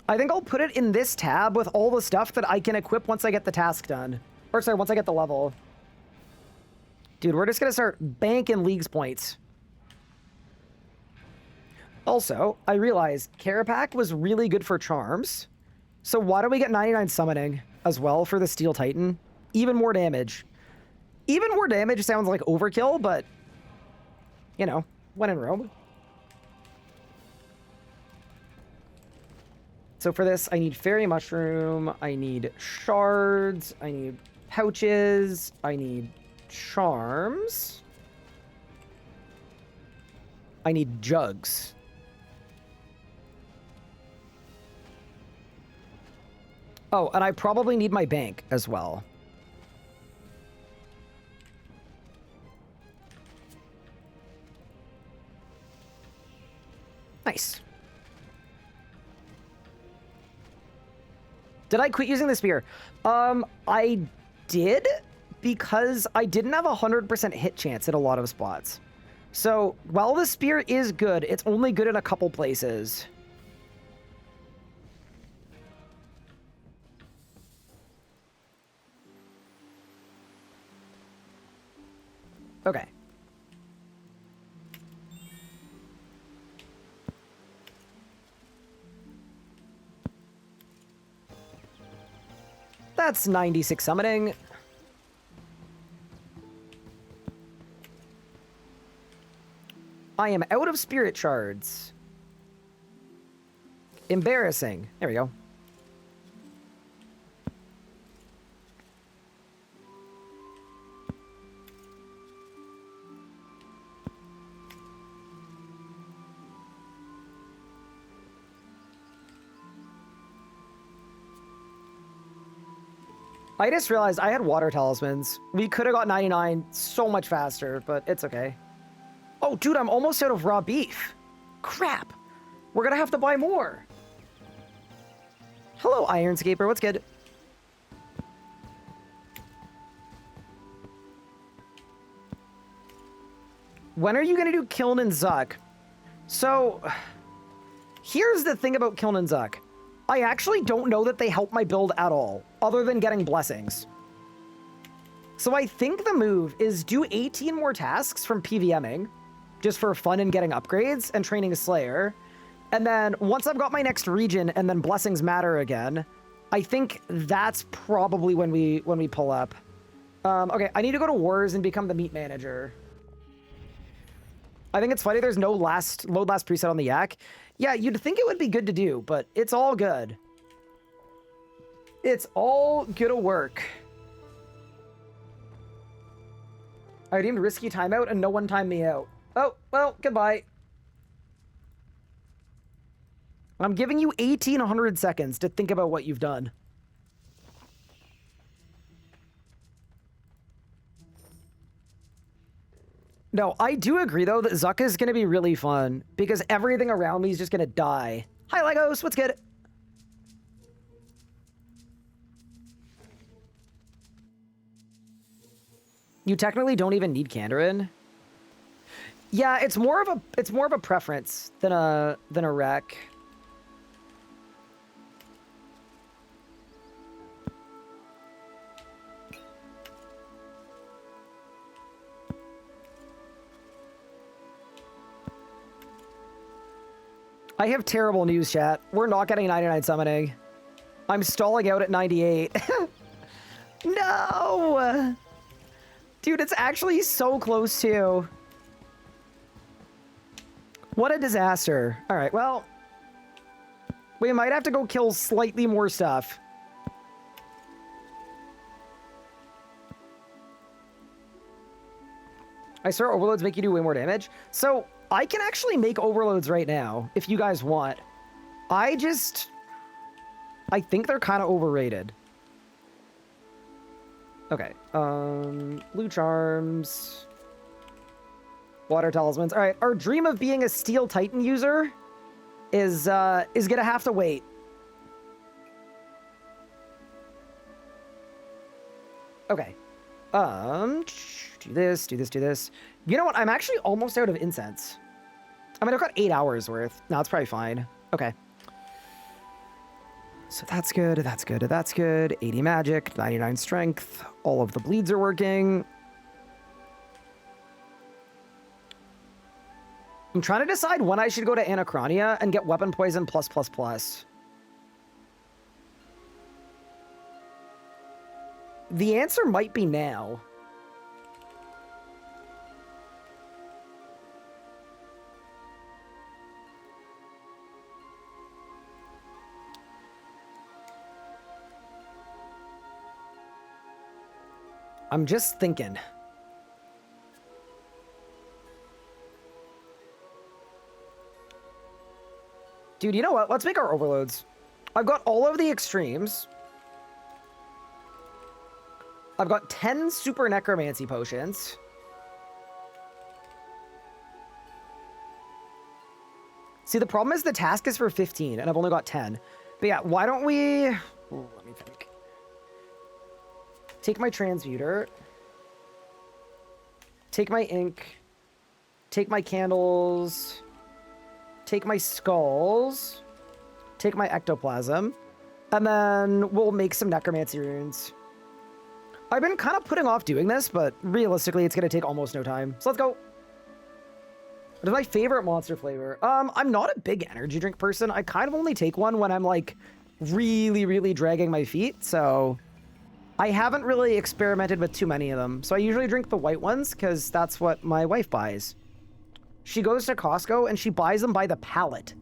S1: I think I'll put it in this tab with all the stuff that I can equip once I get the task done. Or sorry, once I get the level. Dude, we're just gonna start banking Leagues points. Also, I realized Carapac was really good for charms. So why don't we get 99 summoning as well for the Steel Titan? Even more damage. Even more damage sounds like overkill, but, you know, when in Rome. So for this, I need Fairy Mushroom, I need Shards, I need Pouches, I need Charms. I need Jugs. Oh, and I probably need my bank as well. Nice. Did I quit using the spear? I did, because I didn't have a 100% hit chance at a lot of spots. So, while the spear is good, it's only good in a couple places. Okay. That's 96 summoning. I am out of spirit shards. Embarrassing. There we go. I just realized I had water talismans. We could have got 99 so much faster, but it's okay. Oh, dude, I'm almost out of raw beef. Crap. We're gonna have to buy more. Hello, Ironscaper. What's good? When are you gonna do Kiln and Zuck? So, here's the thing about Kiln and Zuck. I actually don't know that they help my build at all, other than getting blessings. So I think the move is do 18 more tasks from PVMing, just for fun and getting upgrades and training a Slayer. And then once I've got my next region and then blessings matter again, I think that's probably when we pull up. Okay, I need to go to Wars and become the meat manager. I think it's funny there's no load last preset on the Yak. Yeah, you'd think it would be good to do, but it's all good. It's all good work. I deemed risky timeout and no one timed me out. Oh, well, goodbye. I'm giving you 1,800 seconds to think about what you've done. No, I do agree, though, that Zuck is going to be really fun, because everything around me is just going to die. Hi, Legos. What's good? You technically don't even need Kandarin. Yeah, it's more of a preference than a rec. I have terrible news, chat. We're not getting 99 summoning. I'm stalling out at 98. No! Dude, it's actually so close too. What a disaster. All right, well, we might have to go kill slightly more stuff. I swear overloads make you do way more damage. So I can actually make overloads right now if you guys want. I think they're kind of overrated. Okay. Blue charms. Water talismans. All right. Our dream of being a Steel Titan user is gonna have to wait. Okay. Do this, do this, do this. You know what? I'm actually almost out of incense. I mean, I've got 8 hours worth. No, it's probably fine. Okay. So that's good, that's good, that's good. 80 magic, 99 strength. All of the bleeds are working. I'm trying to decide when I should go to Anachronia and get weapon poison plus plus plus. The answer might be now. I'm just thinking. Dude, you know what? Let's make our overloads. I've got all of the extremes. I've got 10 super necromancy potions. See, the problem is the task is for 15, and I've only got 10. But yeah, why don't we... Ooh, let me think. Take my transmuter. Take my ink. Take my candles. Take my skulls. Take my ectoplasm. And then we'll make some necromancy runes. I've been kind of putting off doing this, but realistically, it's going to take almost no time. So let's go. What is my favorite monster flavor? I'm not a big energy drink person. I kind of only take one when I'm like really, really dragging my feet. So I haven't really experimented with too many of them. So I usually drink the white ones because that's what my wife buys. She goes to Costco and she buys them by the pallet.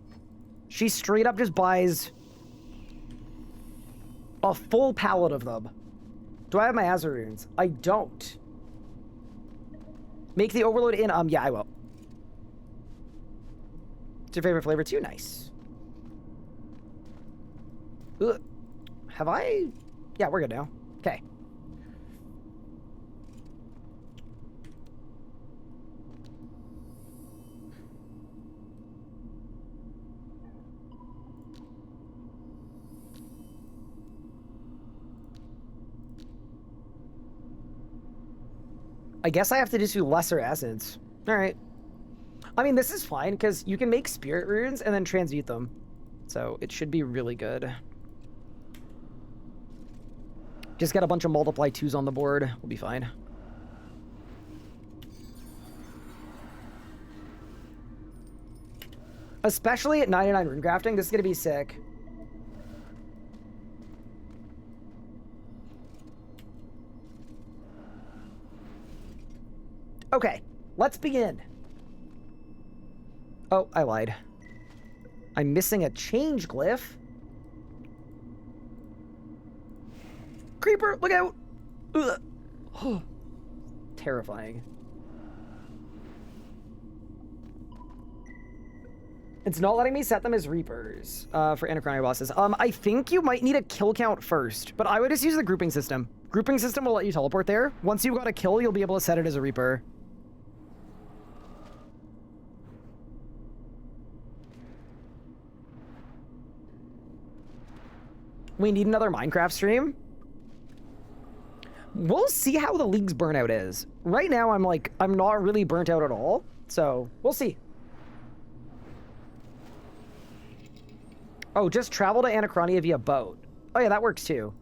S1: She straight up just buys a full pallet of them. Do I have my Azure runes? I don't. Make the overload in, yeah, I will. What's your favorite flavor too? Nice. Ugh. Have I? Yeah, we're good now. Okay. I guess I have to just do lesser essence. All right. I mean, this is fine because you can make spirit runes and then transmute them. So it should be really good. Just get a bunch of multiply 2s on the board. We'll be fine. Especially at 99 rune crafting, this is going to be sick. Okay, let's begin. Oh, I lied. I'm missing a change glyph. Creeper, look out! Ugh. Oh, terrifying. It's not letting me set them as Reapers for Anachronia bosses. I think you might need a kill count first, but I would just use the grouping system. Grouping system will let you teleport there. Once you've got a kill, you'll be able to set it as a Reaper. We need another Minecraft stream. We'll see how the League's burnout is. Right now, I'm not really burnt out at all. So, we'll see. Oh, just travel to Anachronia via boat. Oh yeah, that works too.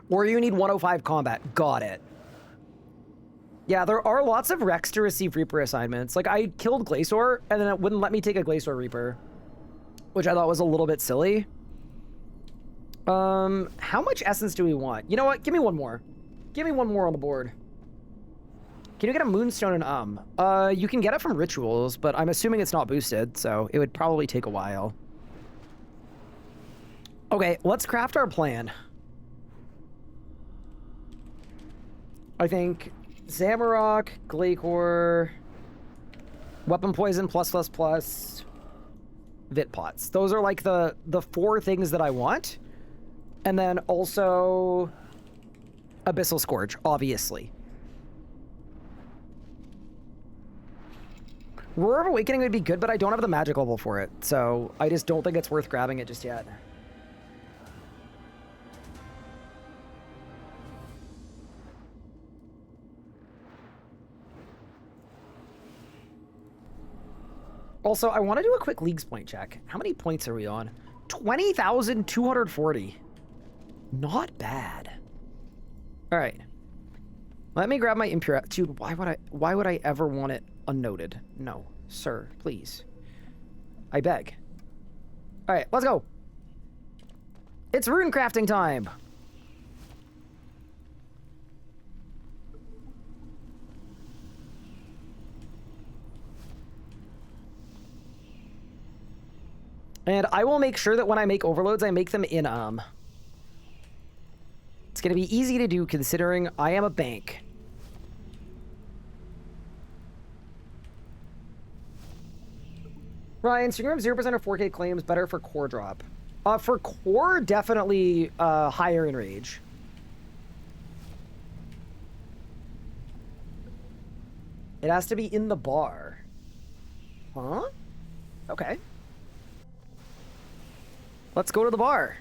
S1: Or you need 105 combat. Got it. Yeah, there are lots of Rex to receive Reaper assignments. Like, I killed Glacior, and then it wouldn't let me take a Glacior Reaper, which I thought was a little bit silly. How much essence do we want? You know what? Give me one more. Give me one more on the board. Can you get a Moonstone and you can get it from rituals, but I'm assuming it's not boosted, so it would probably take a while. Okay, let's craft our plan. I think Zamorak, Glacior, Weapon Poison +++, Vit Pots. Those are like the 4 things that I want. And then also Abyssal Scourge, obviously. Roar of Awakening would be good, but I don't have the magic level for it, so I just don't think it's worth grabbing it just yet. Also, I want to do a quick Leagues point check. How many points are we on? 20,240. Not bad. All right. Let me grab my Impure... Dude, why would I ever want it unnoted? No. Sir, please. I beg. All right, let's go. It's rune crafting time. And I will make sure that when I make overloads, I make them in It's going to be easy to do considering I am a bank. Ryan, so you're going to have 0% of 4K claims, better for core drop. For core, definitely higher in rage. It has to be in the bar. Huh? Okay. Let's go to the bar.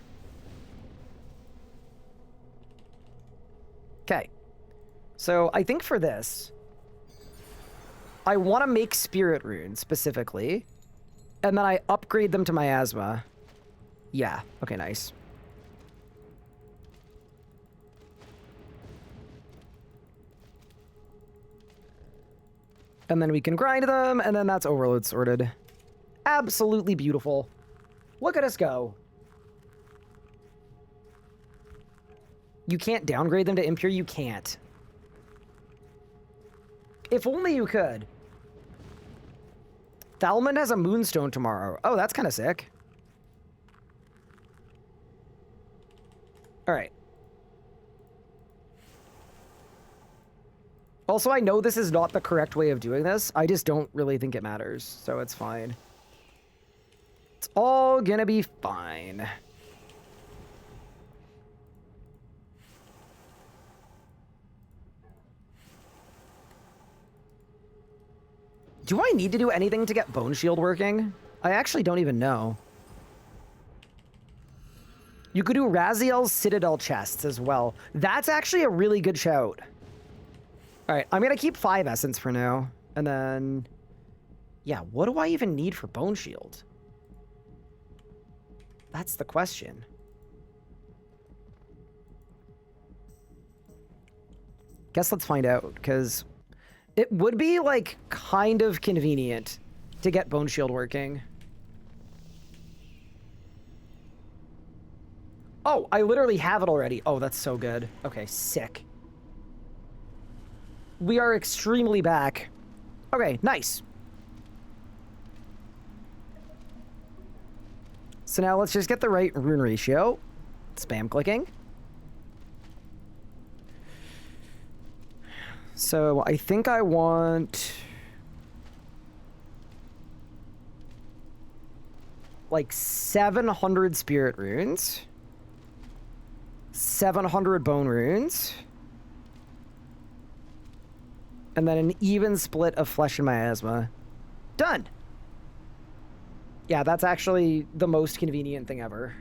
S1: Okay. So I think for this, I want to make spirit runes specifically, and then I upgrade them to miasma. Yeah. Okay, nice. And then we can grind them, and then that's overload sorted. Absolutely beautiful. Look at us go. You can't downgrade them to impure? You can't. If only you could. Thalmond has a moonstone tomorrow. Oh, that's kind of sick. All right. Also, I know this is not the correct way of doing this. I just don't really think it matters, so it's fine. It's all gonna be fine. Do I need to do anything to get Bone Shield working? I actually don't even know. You could do Raziel's Citadel chests as well. That's actually a really good shout. All right, I'm going to keep 5 Essence for now. And then... yeah, what do I even need for Bone Shield? That's the question. Guess let's find out, because... it would be, like, kind of convenient to get Bone Shield working. Oh, I literally have it already. Oh, that's so good. Okay, sick. We are extremely back. Okay, nice. So now let's just get the right rune ratio. Spam clicking. So I think I want like 700 spirit runes, 700 bone runes, and then an even split of flesh and miasma. Done. Yeah, that's actually the most convenient thing ever.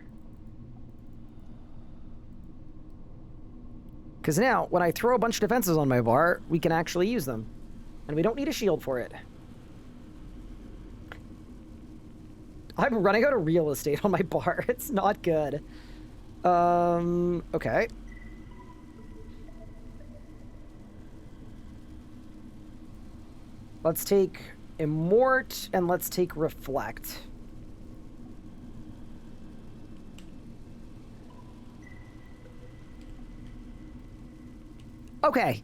S1: Because now, when I throw a bunch of defenses on my bar, we can actually use them. And we don't need a shield for it. I'm running out of real estate on my bar. It's not good. Okay. Let's take Immort and let's take Reflect. Okay.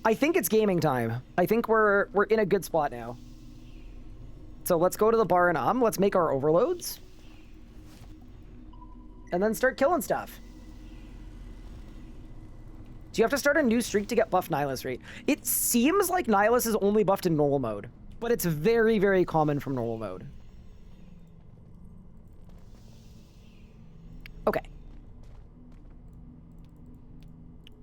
S1: I think it's gaming time. I think we're in a good spot now. So let's go to the bar and let's make our overloads. And then start killing stuff. Do you have to start a new streak to get buff Nihilus rate? It seems like Nihilus is only buffed in normal mode, but it's very, very common from normal mode. Okay.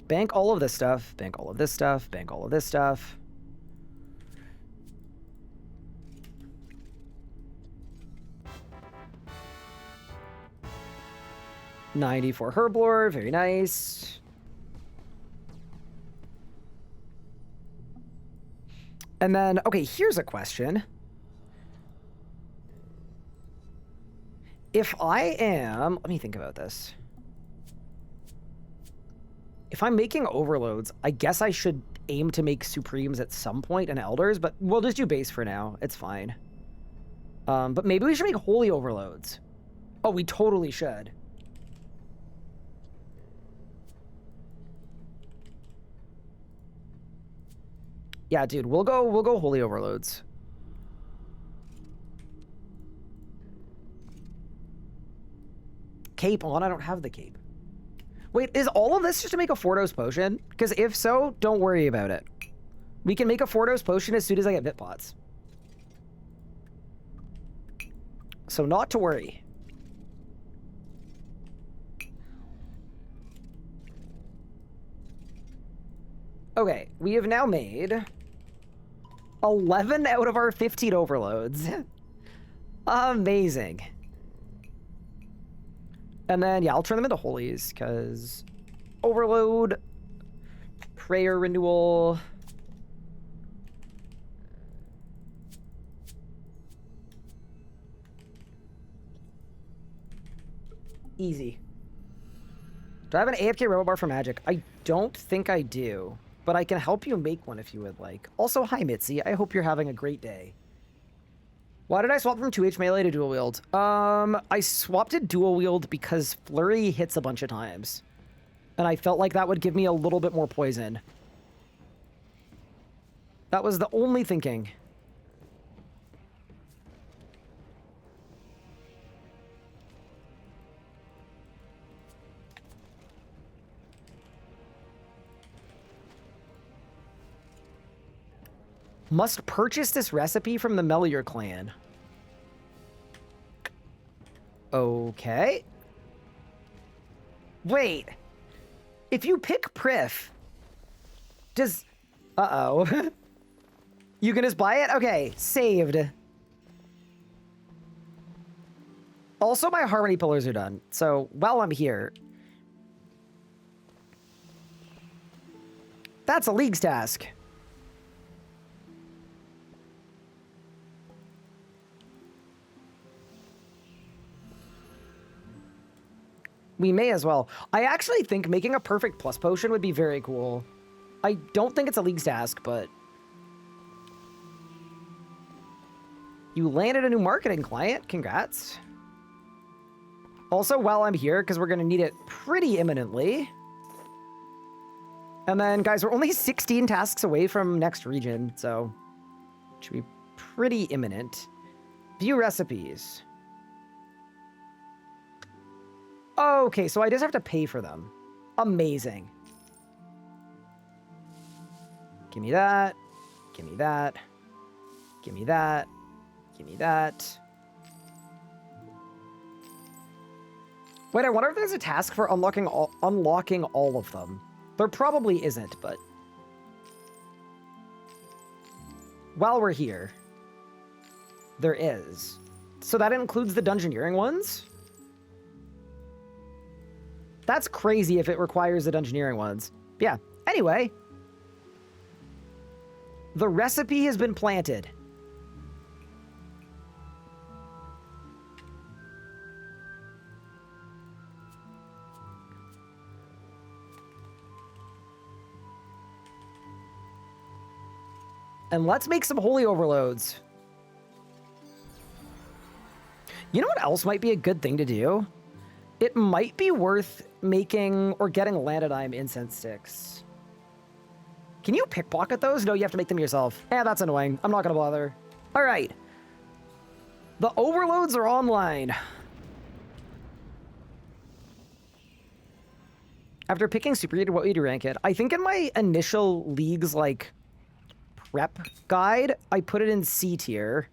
S1: Bank all of this stuff, bank all of this stuff, bank all of this stuff. $90 for Herblore, very nice. And then, okay, here's a question. If I am, let me think about this. If I'm making overloads, I guess I should aim to make Supremes at some point and Elders, but we'll just do base for now. It's fine. But maybe we should make Holy overloads. Oh, we totally should. Yeah, dude, we'll go Holy overloads. Cape on? I don't have the cape. Wait, is all of this just to make a 4-dose potion? Because if so, don't worry about it. We can make a 4-dose potion as soon as I get Bitpots. So not to worry. Okay, we have now made 11 out of our 15 overloads. Amazing. And then, yeah, I'll turn them into holies, because overload, prayer renewal. Easy. Do I have an AFK robot bar for magic? I don't think I do, but I can help you make one if you would like. Also, hi Mitzi, I hope you're having a great day. Why did I swap from 2H melee to dual wield? I swapped it dual wield because flurry hits a bunch of times. And I felt like that would give me a little bit more poison. That was the only thinking. Must purchase this recipe from the Melior clan. Okay. Wait. If you pick Prif, does... Uh-oh. You can just buy it? Okay, saved. Also, my Harmony Pillars are done. So, while I'm here... That's a League's task. We may as well. I actually think making a perfect plus potion would be very cool. I don't think it's a League's task, but... You landed a new marketing client. Congrats. Also, while I'm here, because we're going to need it pretty imminently. And then, guys, we're only 16 tasks away from next region, so... It should be pretty imminent. View recipes. Okay, so I just have to pay for them. Amazing. Give me that. Give me that. Give me that. Give me that. Wait, I wonder if there's a task for unlocking all of them. There probably isn't, but... While we're here, there is. So that includes the Dungeoneering ones? That's crazy if it requires the Dungeoneering ones. Yeah. Anyway. The recipe has been planted. And let's make some holy overloads. You know what else might be a good thing to do? It might be worth making or getting Lanadime incense sticks. Can you pickpocket those? No, you have to make them yourself. Eh, that's annoying. I'm not gonna bother. All right. The overloads are online. After picking Super Eater, what would you rank it? I think in my initial league's, like, prep guide, I put it in C tier.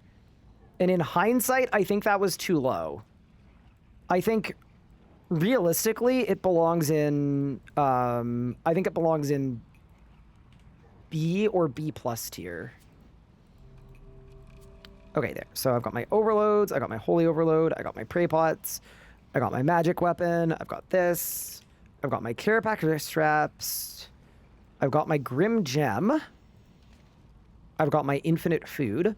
S1: And in hindsight, I think that was too low. I think, realistically, it belongs in, I think it belongs in B or B plus tier. Okay, there. So I've got my overloads, I got my holy overload, I got my prey pots, I got my magic weapon, I've got this, I've got my Carapac wrist straps, I've got my grim gem, I've got my infinite food.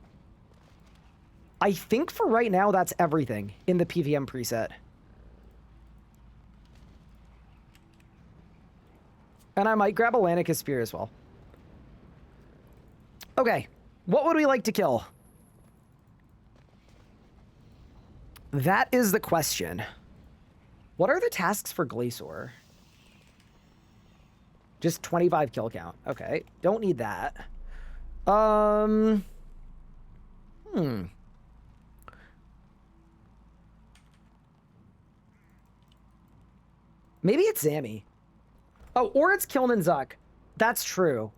S1: I think for right now, that's everything in the PVM preset. And I might grab a Lanicus Spear as well. Okay, what would we like to kill? That is the question. What are the tasks for Glacior? Just 25 kill count. Okay, don't need that. Maybe it's Zammy. Oh, or it's Kilnanzuk. That's true.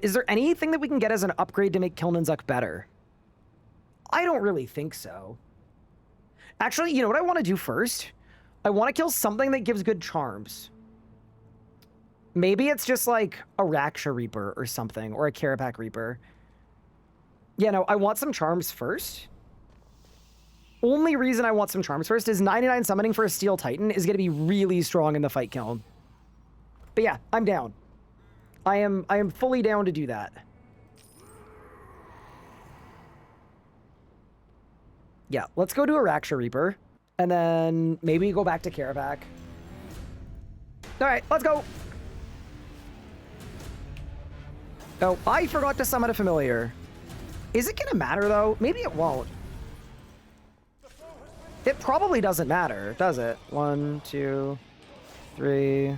S1: Is there anything that we can get as an upgrade to make Kilnanzuk better? I don't really think so. Actually, you know what I want to do first? I want to kill something that gives good charms. Maybe it's just like a Raksha Reaper or something, or a Carapac Reaper. Yeah, no, I want some charms first. Only reason I want some charms first is 99 summoning for a Steel Titan is going to be really strong in the fight kiln. But yeah, I'm down. I am fully down to do that. Yeah, let's go to a Raksha Reaper. And then maybe go back to Carapac. Alright, let's go! Oh, I forgot to summon a familiar. Is it gonna matter, though? Maybe it won't. It probably doesn't matter, does it? 1, 2, 3...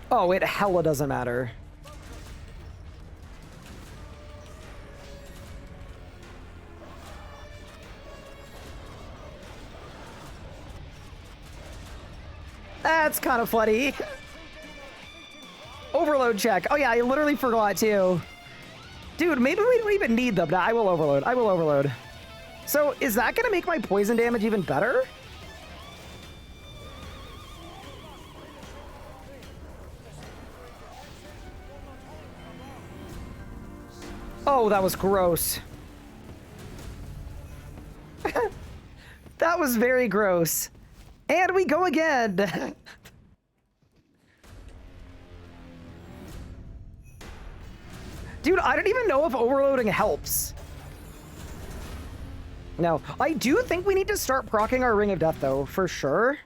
S1: Oh, it hella doesn't matter. That's kind of funny. Overload check. Oh yeah, I literally forgot too. Dude, maybe we don't even need them. Nah, I will overload. I will overload. So, is that gonna make my poison damage even better? Oh, that was gross. That was very gross. And we go again. Dude, I don't even know if overloading helps. No, I do think we need to start proccing our Ring of Death, though, for sure.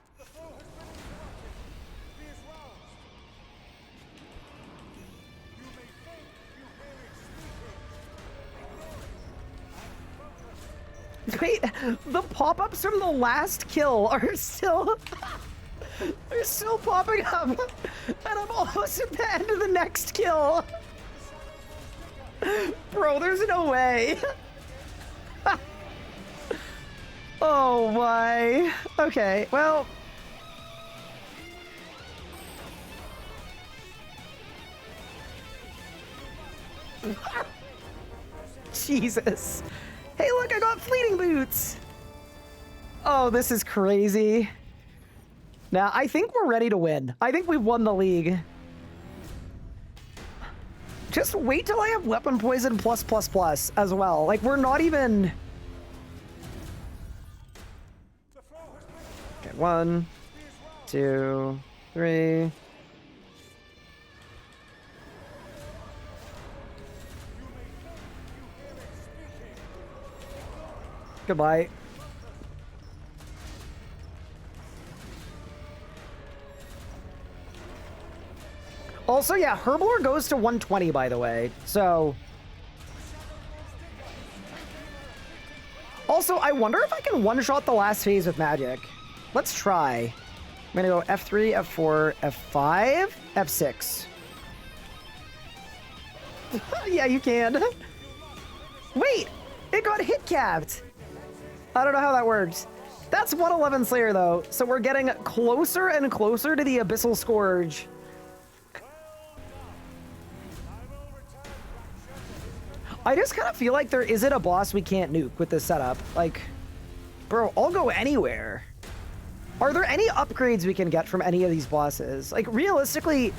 S1: Wait, the pop-ups from the last kill are still... they're still popping up. And I'm almost at the end of the next kill. Bro, there's no way. Oh my. Okay, well... Jesus. Hey, look, I got fleeting boots. Oh, this is crazy. Now, I think we're ready to win. I think we've won the league. Just wait till I have weapon poison plus plus plus as well. Like, we're not even... Okay, 1, 2, 3... Goodbye. Also, yeah, Herblore goes to 120, by the way. So... Also, I wonder if I can one-shot the last phase with magic. Let's try. I'm gonna go F3, F4, F5, F6. Yeah, you can. Wait! It got hit capped! I don't know how that works. That's 111 Slayer, though, so we're getting closer and closer to the Abyssal Scourge. I just kind of feel like there isn't a boss we can't nuke with this setup. Like, bro, I'll go anywhere. Are there any upgrades we can get from any of these bosses? Like, realistically,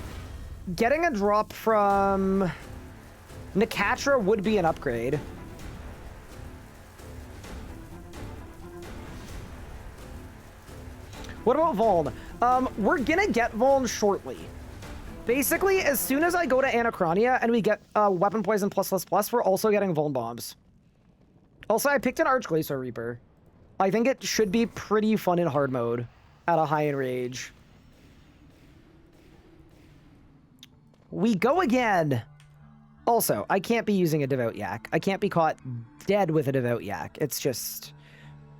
S1: getting a drop from Nikatra would be an upgrade. What about Vuln? We're gonna get Vuln shortly. Basically, as soon as I go to Anachronia and we get Weapon Poison +++, we're also getting Vuln Bombs. Also, I picked an Archglacier Reaper. I think it should be pretty fun in hard mode at a high enrage. We go again! Also, I can't be using a Devout Yak. I can't be caught dead with a Devout Yak. It's just...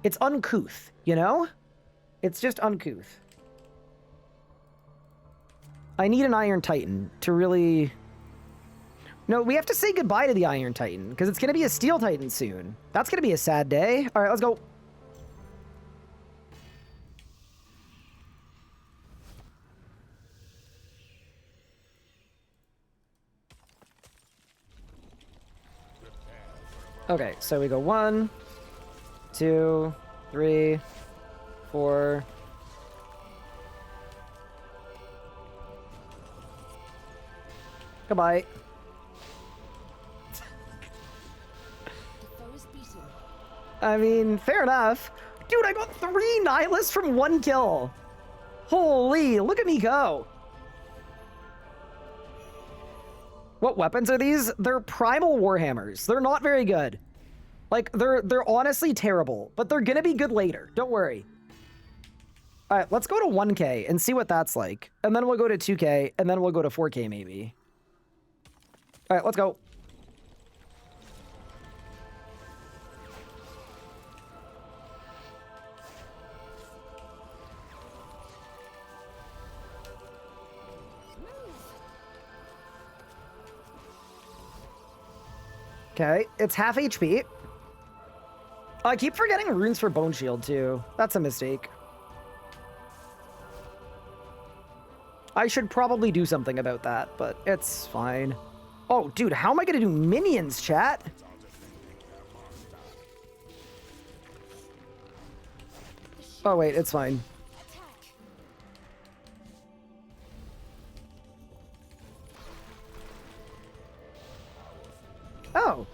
S1: It's uncouth, you know? It's just uncouth. I need an Iron Titan to really... No, we have to say goodbye to the Iron Titan, because it's going to be a Steel Titan soon. That's going to be a sad day. All right, let's go. Okay, so we go 1, 2, 3, 4... Goodbye. I mean, fair enough. Dude, I got 3 Nihilists from 1 kill. Holy, look at me go. What weapons are these? They're Primal Warhammers. They're not very good. Like, they're honestly terrible, but they're gonna be good later. Don't worry. All right, let's go to 1K and see what that's like. And then we'll go to 2K, and then we'll go to 4K maybe. All right, let's go. Okay, it's half HP. I keep forgetting runes for Bone Shield, too. That's a mistake. I should probably do something about that, but it's fine. Oh, dude, how am I going to do minions, chat? Oh, wait, it's fine. Oh.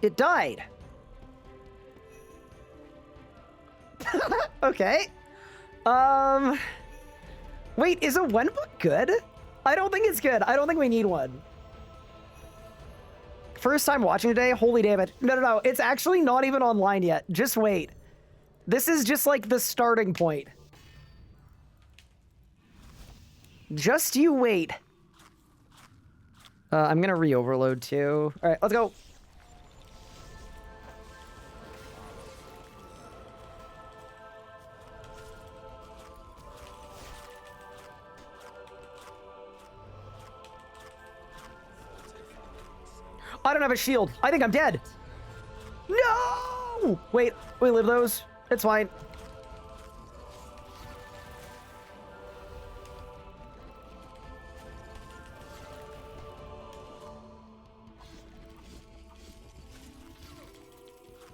S1: It died. Okay. Wait, is a Wen book good? I don't think it's good. I don't think we need one. First time watching today? Holy damn it. No. It's actually not even online yet. Just wait. This is just like the starting point. Just you wait. I'm gonna re-overload too. All right, let's go. I don't have a shield. I think I'm dead. No! Wait, we live those. It's fine.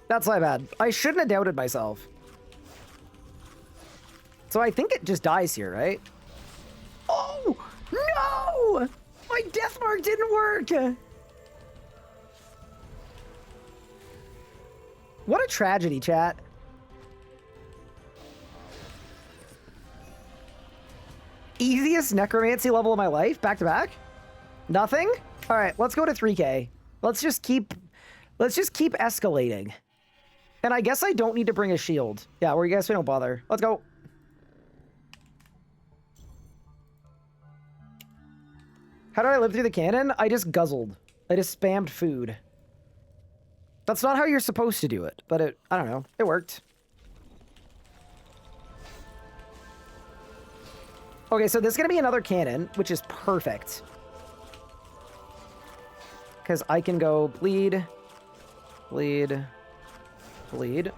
S1: That's my bad. I shouldn't have doubted myself. So I think it just dies here, right? Oh, no! My death mark didn't work! What a tragedy, chat. Easiest necromancy level of my life, back to back? Nothing? All right, let's go to 3K. Let's just keep escalating. And I guess I don't need to bring a shield. Yeah, or I guess we don't bother. Let's go. How did I live through the cannon? I just guzzled. I just spammed food. That's not how you're supposed to do it, but I don't know. It worked. Okay, so this is going to be another cannon, which is perfect. Because I can go bleed, bleed, bleed.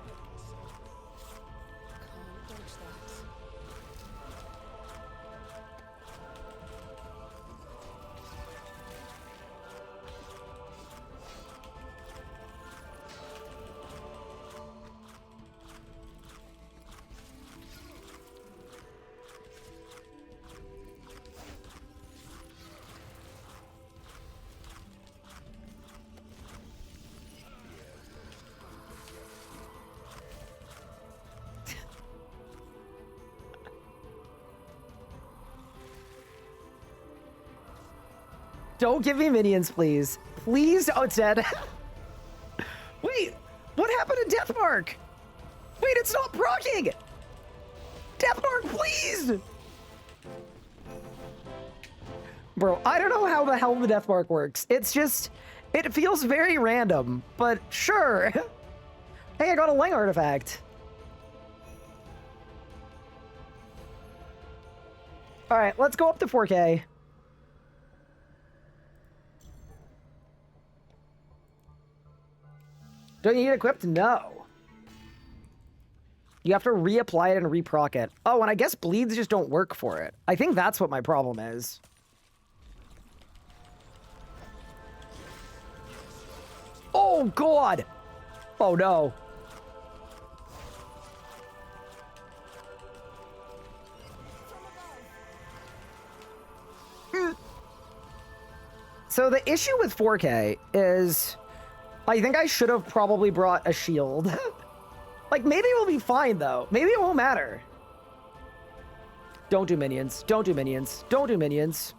S1: Don't give me minions, please. Please. Oh, it's dead. Wait, what happened to Deathmark? Wait, it's not proccing. Deathmark, please. Bro, I don't know how the hell the Deathmark works. It's just, it feels very random, but sure. Hey, I got a Lang artifact. All right, let's go up to 4K. Don't you need equipped? No. You have to reapply it and reproc it. Oh, and I guess bleeds just don't work for it. I think that's what my problem is. Oh, God. Oh, no. So the issue with 4K is I think I should have probably brought a shield. Like, maybe we'll be fine, though. Maybe it won't matter. Don't do minions. Don't do minions. Don't do minions.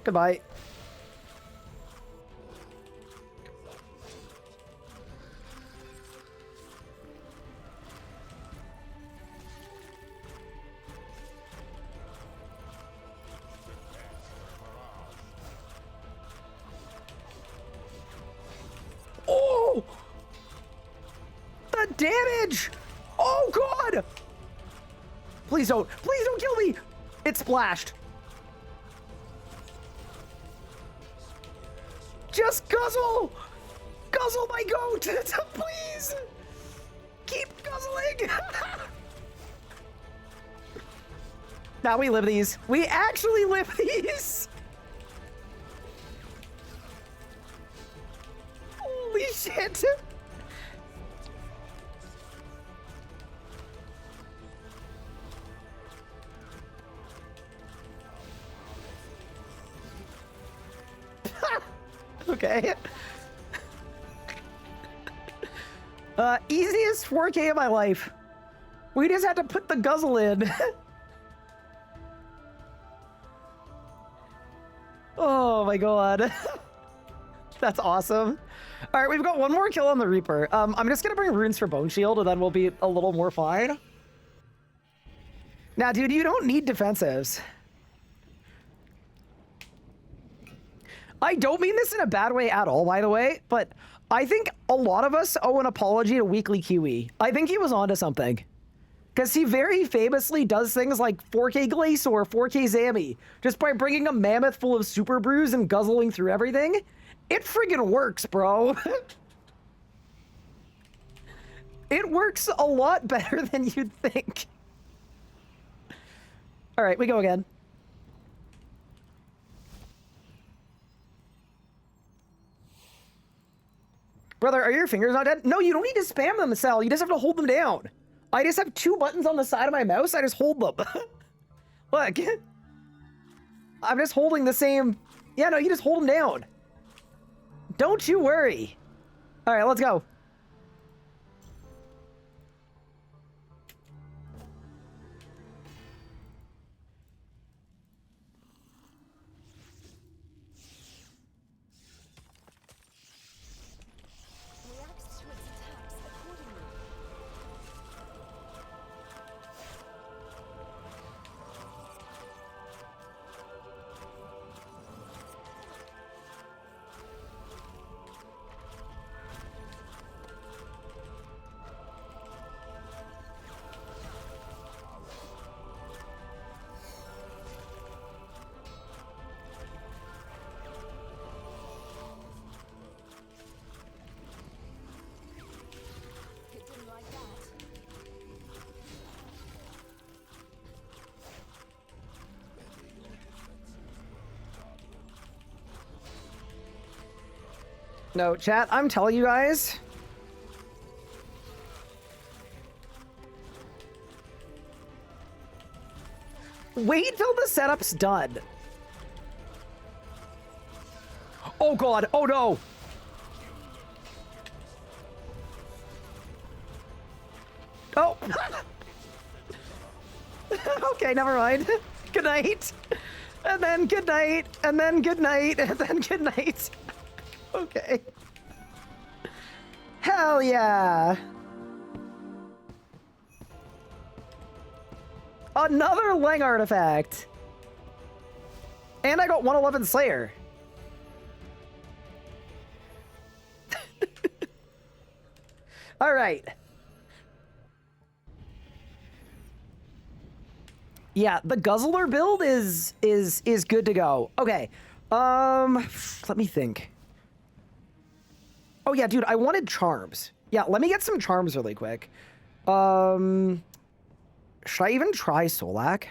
S1: Goodbye. Oh! The damage! Oh, God! Please don't kill me! It splashed. Just guzzle! Guzzle my goat! Please! Keep guzzling! Now we live these. We actually live these! Holy shit! Okay. Easiest 4K of my life. We just had to put the guzzle in. Oh my god. That's awesome. All right, we've got one more kill on the Reaper. I'm just gonna bring runes for Bone Shield, and then we'll be a little more fine. Now, dude, you don't need defensives. I don't mean this in a bad way at all, by the way, but I think a lot of us owe an apology to Weekly Kiwi. I think he was onto something. Because he very famously does things like 4K Glacior, 4K Zami, just by bringing a mammoth full of super brews and guzzling through everything. It friggin' works, bro. It works a lot better than you'd think. All right, we go again. Brother, are your fingers not dead? No, you don't need to spam them, Sal. You just have to hold them down. I just have 2 buttons on the side of my mouse. I just hold them. Look. I'm just holding the same... Yeah, no, you just hold them down. Don't you worry. All right, let's go. No, chat, I'm telling you guys. Wait till the setup's done. Oh god, oh no! Oh! Okay, never mind. Good night. And then good night. And then good night. And then good night. Okay. Hell yeah. Another Lang artifact. And I got 111 Slayer. All right. Yeah, the Guzzler build is good to go. Okay. Let me think. Oh yeah, dude, I wanted charms. Yeah, let me get some charms really quick. Should I even try Solak?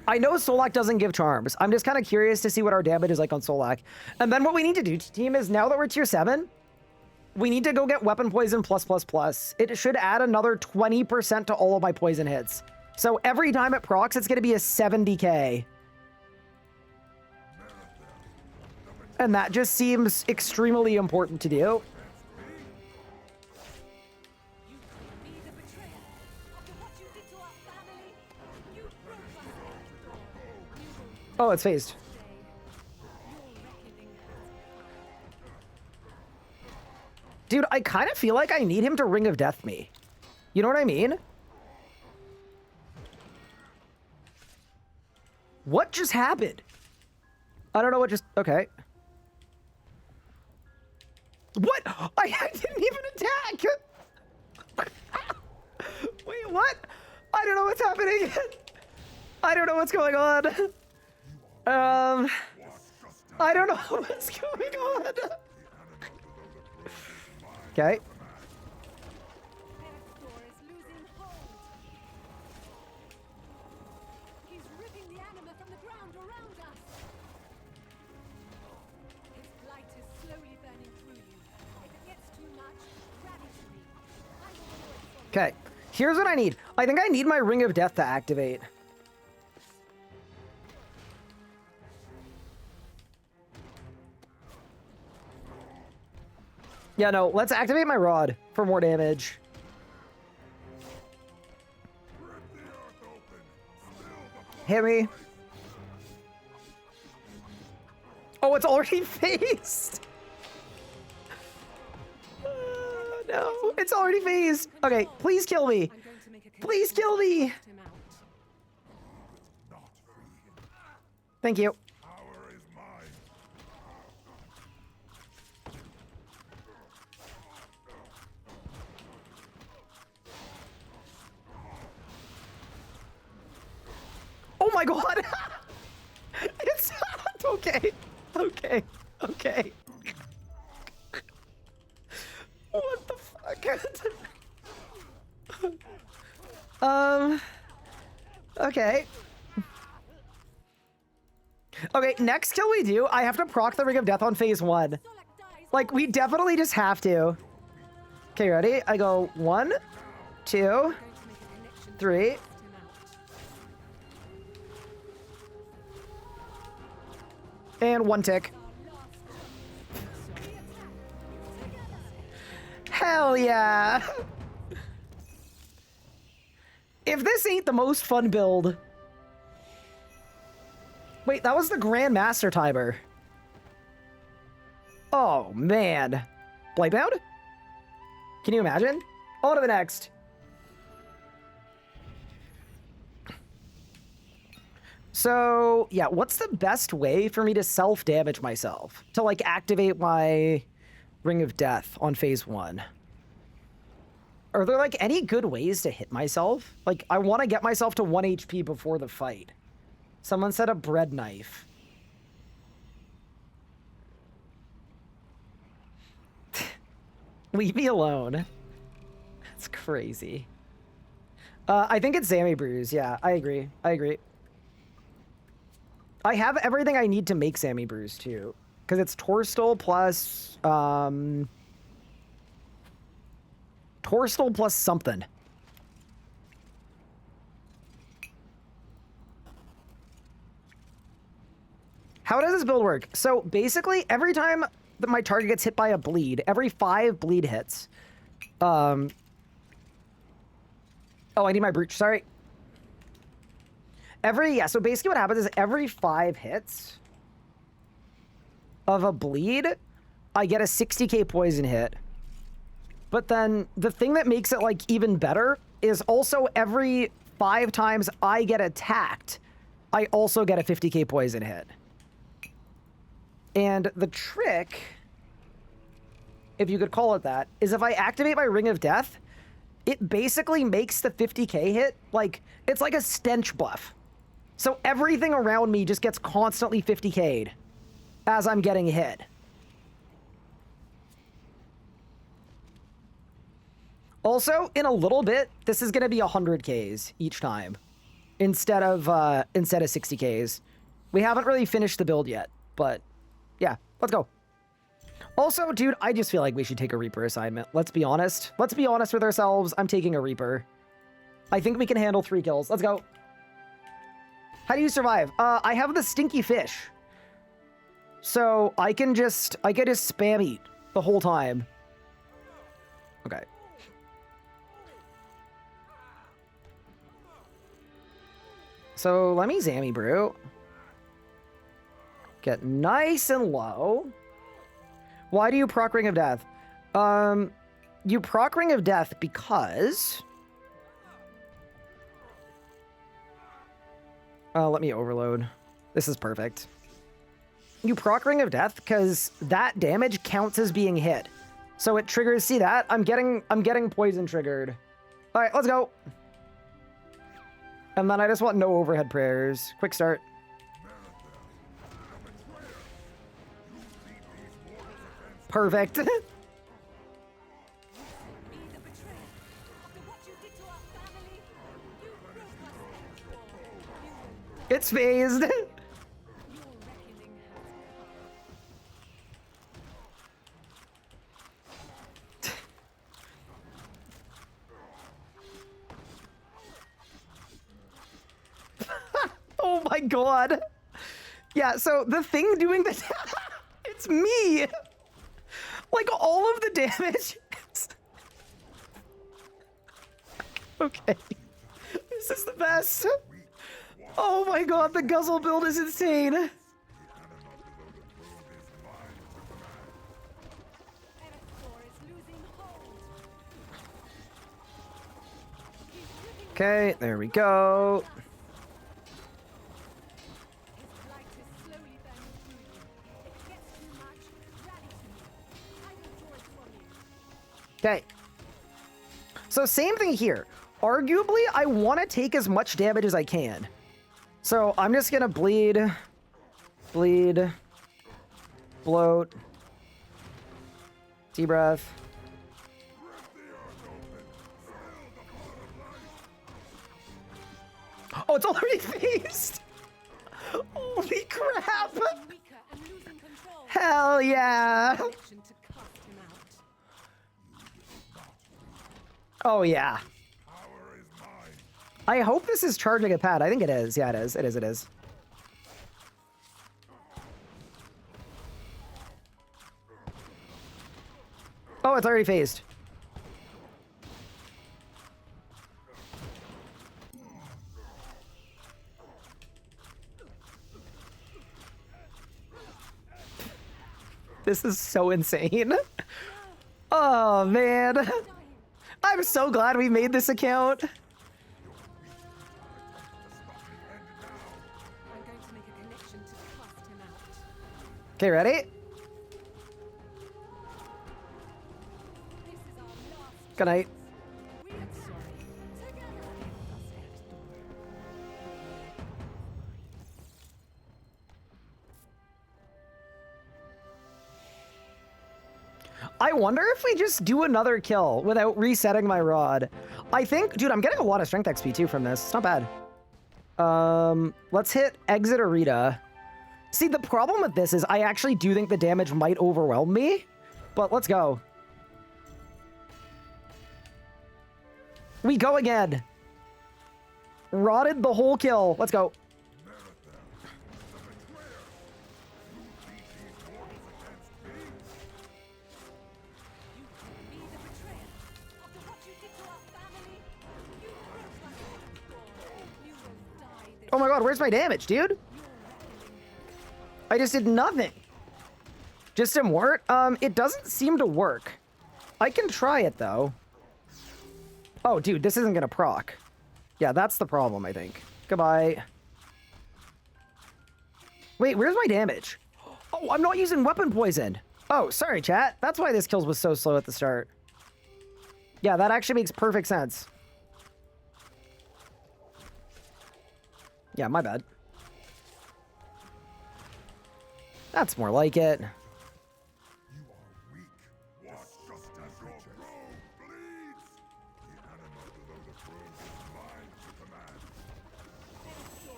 S1: I know Solak doesn't give charms. I'm just kind of curious to see what our damage is like on Solak. And then what we need to do, team, is now that we're tier 7, we need to go get Weapon Poison +++. It should add another 20% to all of my poison hits. So every time it procs, it's going to be a 70k. And that just seems extremely important to do.
S2: Be the betrayer. After what you did to our family, you broke us. You will
S1: Oh, it's phased.
S2: stay. Your reckoning has
S1: Dude, I kind of feel like I need him to Ring of Death me. You know what I mean? What just happened? I don't know what just... Okay. What? I didn't even attack! Wait, what? I don't know what's happening. I don't know what's going on. I don't know what's going on. Okay.
S2: Hector is losing hold. He's ripping the anima from the ground around us. His blight is slowly burning through you. If it gets too much, rally to me. I will know it for you.
S1: Okay. Here's what I need. I think I need my Ring of Death to activate. Yeah, no, let's activate my rod for more damage. Hit me. Oh, it's already phased. No, it's already phased. Okay, please kill me.
S2: I'm going to make a
S1: Please kill me.
S2: Cast him out.
S1: Thank you. Oh my god! It's okay. Okay. Okay. What the fuck? Okay. Okay, next kill we do, I have to proc the Ring of Death on phase 1.
S2: Solak dies.
S1: Like, we definitely just have to. Okay, ready? I go 1, 2,
S2: I'm going to make a connection.
S1: 3.
S2: Cast him out.
S1: And 1 tick. Hell yeah! If this ain't the most fun build... Wait, that was the Grandmaster timer. Oh, man. Blightbound? Can you imagine? On to the next. So, yeah, what's the best way for me to self-damage myself? To, like, activate my Ring of Death on phase 1? Are there, like, any good ways to hit myself? Like, I want to get myself to 1 HP before the fight. Someone said a bread knife. Leave me alone. That's crazy. I think it's Zammy Brews. Yeah, I agree. I agree. I have everything I need to make Sammy Brews, too. Because it's Torstal plus... Torstal plus something. How does this build work? So basically, every time that my target gets hit by a bleed, every 5 bleed hits. Oh, I need my brooch. Sorry. So basically what happens is every 5 hits of a bleed, I get a 60k poison hit. But then the thing that makes it like even better is also every 5 times I get attacked, I also get a 50k poison hit. And the trick, if you could call it that, is if I activate my Ring of Death, it basically makes the 50k hit, like, it's like a stench buff. So everything around me just gets constantly 50k'd as I'm getting hit. Also, in a little bit, this is going to be 100k's each time instead of 60k's. We haven't really finished the build yet, but yeah, let's go. Also, dude, I just feel like we should take a Reaper assignment. Let's be honest. Let's be honest with ourselves. I'm taking a Reaper. I think we can handle 3 kills. Let's go. How do you survive? I have the stinky fish. So I can just spam eat the whole time. Okay. So let me Zammy brew. Get nice and low. Why do you proc Ring of Death? You proc Ring of Death because... let me overload. This is perfect. You proc Ring of Death because that damage counts as being hit. So it triggers, see that? I'm getting poison triggered. All right, let's go. And then I just want no overhead prayers. Quick start. Perfect.
S2: Be the betrayer. After what you did to our family, you broke us.
S1: It's phased.
S2: Your reckoning
S1: Oh my god. Yeah, so the thing doing the... it's me. Like, all of the damage... Okay. This is the best. Oh my god, the Guzzle build is insane.
S2: Erethdor is losing hold. He's dripping.
S1: Okay, there we go.
S2: His light is slowly burning through you. If it gets too much, rally to me. I will draw it from you.
S1: Okay. So same thing here. Arguably, I want to take as much damage as I can. So I'm just going to bleed, bloat, deep breath. Oh, it's already phased. Holy crap.
S2: Weaker and losing control.
S1: Hell yeah.
S2: Connection to cast him out.
S1: Oh, yeah. I hope this is charging a pad. I think it is. Yeah, it is. It is. It is. Oh, it's already phased. This is so insane. Oh, man. I'm so glad we made this account.
S2: I'm going to make a connection to cast him out.
S1: Okay, ready?
S2: This is our last.
S1: Good night.
S2: We are sorry. Together. Thus, Erethdor.
S1: I wonder if we just do another kill without resetting my rod. I think, dude, I'm getting a lot of strength XP too from this. It's not bad. Let's hit Exit Arita. See, the problem with this is I actually do think the damage might overwhelm me, but let's go. We go again. Rotted the whole kill. Let's go.
S2: Be the betrayer. After what you did to our family, you broke my heart. You will die this
S1: Oh my god, where's my damage, dude? I just did nothing. Just didn't work? It doesn't seem to work. I can try it, though. Oh, dude, this isn't gonna proc. Yeah, that's the problem, I think. Goodbye. Wait, where's my damage? Oh, I'm not using weapon poison. Oh, sorry, chat. That's why this kills was so slow at the start. Yeah, that actually makes perfect sense. Yeah, my bad. That's more like it.
S2: Door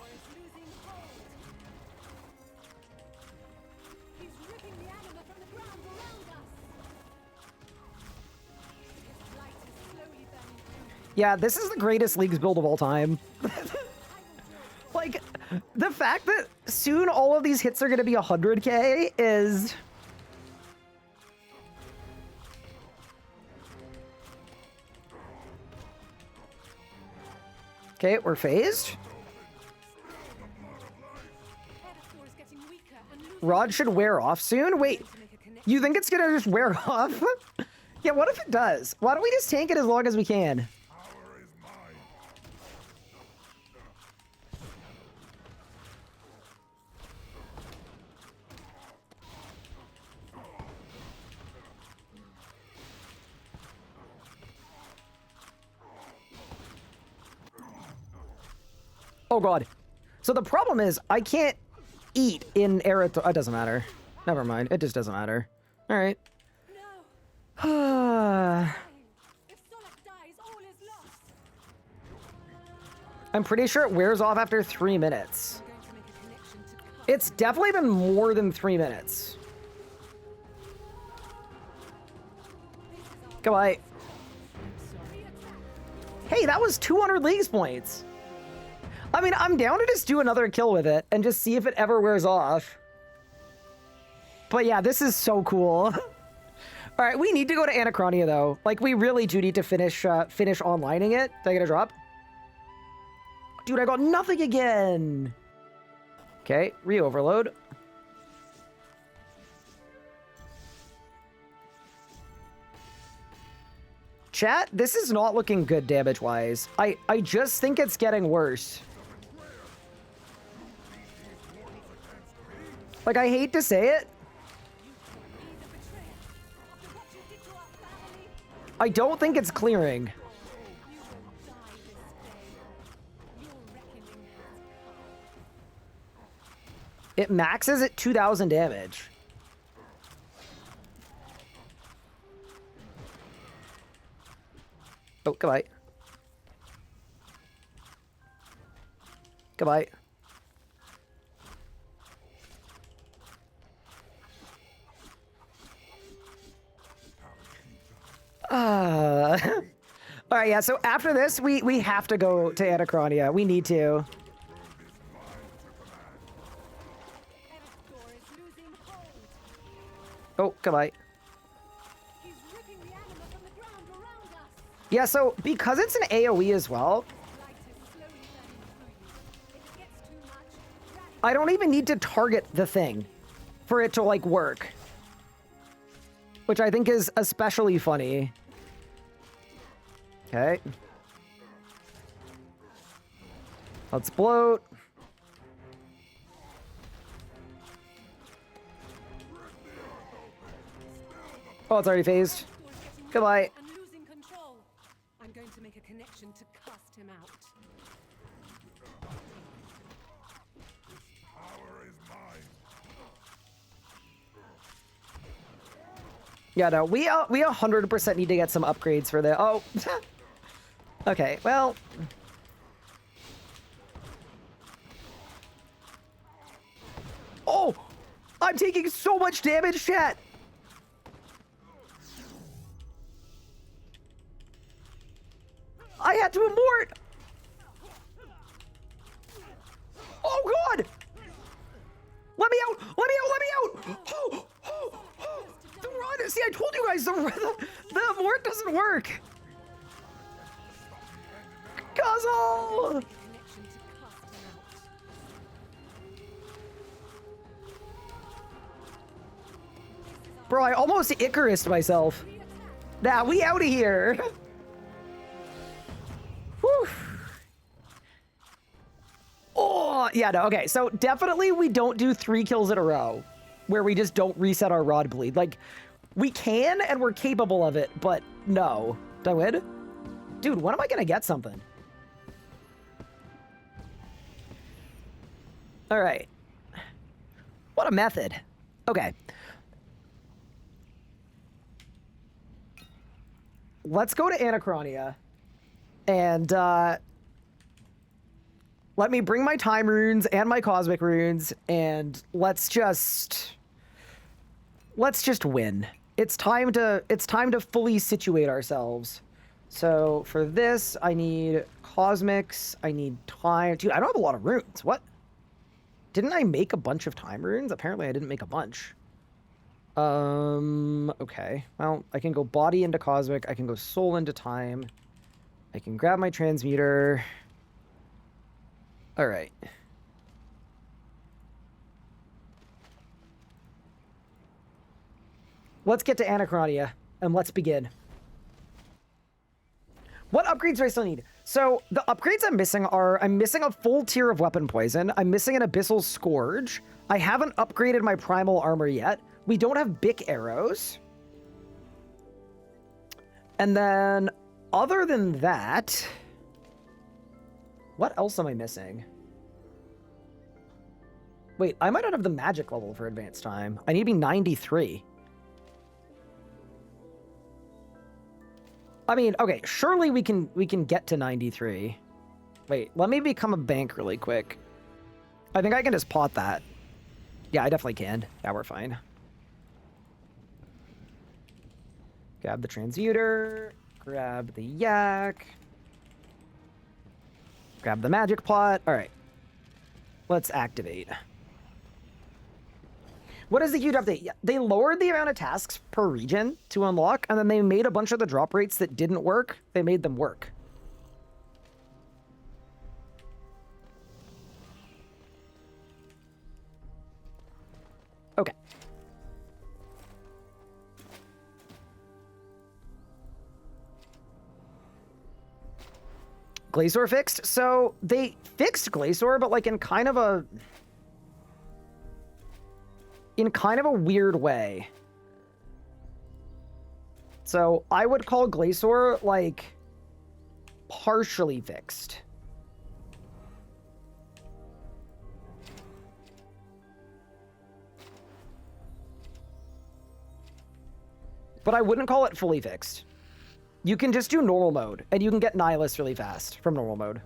S2: is losing hold. He's ripping the anima from the ground around us. His light is slowly burning through.
S1: Yeah, this is the greatest Leagues build of all time. Like, the fact that soon all of these hits are going to be 100k is... Okay, we're phased.
S2: Edithor is getting weaker and losing
S1: Rod should wear off soon? Wait,
S2: to make a connection.
S1: you think it's going to just wear off? Yeah, what if it does? Why don't we just tank it as long as we can? Oh god. So the problem is I can't eat in Erethdor. It doesn't matter. Never mind. It just doesn't matter. All right.
S2: No. If Solak dies, all is lost.
S1: I'm pretty sure it wears off after 3 minutes.
S2: I'm going to make a connection to cut.
S1: It's definitely been more than 3 minutes. Goodbye. Hey, that was 200 Leagues points. I mean, I'm down to just do another kill with it and just see if it ever wears off. But yeah, this is so cool. All right, we need to go to Anachronia, though. Like, we really do need to finish onlining it. Did I get a drop? Dude, I got nothing again. Okay, re-overload. Chat, this is not looking good damage-wise. I just think it's getting worse. Like, I hate to say it.
S2: Be the betrayer. After what you did to our family,
S1: I don't think it's clearing.
S2: you will die this day. Your reckoning has come.
S1: It maxes at 2,000 damage. Oh, goodbye. Goodbye. All right, yeah, so after this, we have to go to Anachronia. We need to.
S2: Edithor is losing hold.
S1: Oh, goodbye.
S2: He's ripping the anima from the ground around us.
S1: Yeah, so because it's an AoE as well,
S2: Light is slowly burning through you. If it gets too much, rally.
S1: I don't even need to target the thing for it to, like, work. Which I think is especially funny. Okay. Let's bloat. Oh, it's already phased.
S2: Edithor is getting
S1: Goodbye.
S2: weaker and losing control. I'm going to make a connection to cast him out.
S1: Yeah, no, we 100% need to get some upgrades for the. Oh, okay. Well, oh, I'm taking so much damage, chat. I had to abort. Oh God! Let me out! Let me out! Let me out! Oh, oh, oh. The run! See, I told you guys the abort doesn't work. Guzzle!
S2: Connection to casting out.
S1: Bro, I almost Icarus myself. Nah, we out of here. Whew. Oh, yeah, no, okay. So definitely we don't do 3 kills in a row where we just don't reset our rod bleed. Like, we can and we're capable of it, but no. Did I win? Dude, when am I gonna get something? All right. What a method. Okay. Let's go to Anachronia and let me bring my time runes and my cosmic runes and let's just win. It's time to fully situate ourselves. So for this, I need cosmics, I need time. Dude, I don't have a lot of runes. What? Didn't I make a bunch of time runes? Apparently I didn't make a bunch. Okay. Well, I can go body into cosmic. I can go soul into time. I can grab my transmuter. All right. Let's get to Anachronia and let's begin. What upgrades do I still need? So the upgrades I'm missing are, I'm missing a full tier of weapon poison. I'm missing an abyssal scourge. I haven't upgraded my primal armor yet. We don't have Bic arrows. And then other than that, what else am I missing? Wait, I might not have the magic level for advanced time. I need to be 93. I mean, okay, surely we can get to 93. Wait, let me become a bank really quick. I think I can just pot that. Yeah, I definitely can. Yeah, we're fine. Grab the transmuter, grab the yak, grab the magic pot. All right, let's activate. What is the huge update? Yeah, they lowered the amount of tasks per region to unlock, and then they made a bunch of the drop rates that didn't work. They made them work. Okay. Glacior fixed? So they fixed Glacior, but like in kind of a weird way. So I would call Glacior like partially fixed. But I wouldn't call it fully fixed. You can just do normal mode, and you can get Nihilus really fast from normal mode.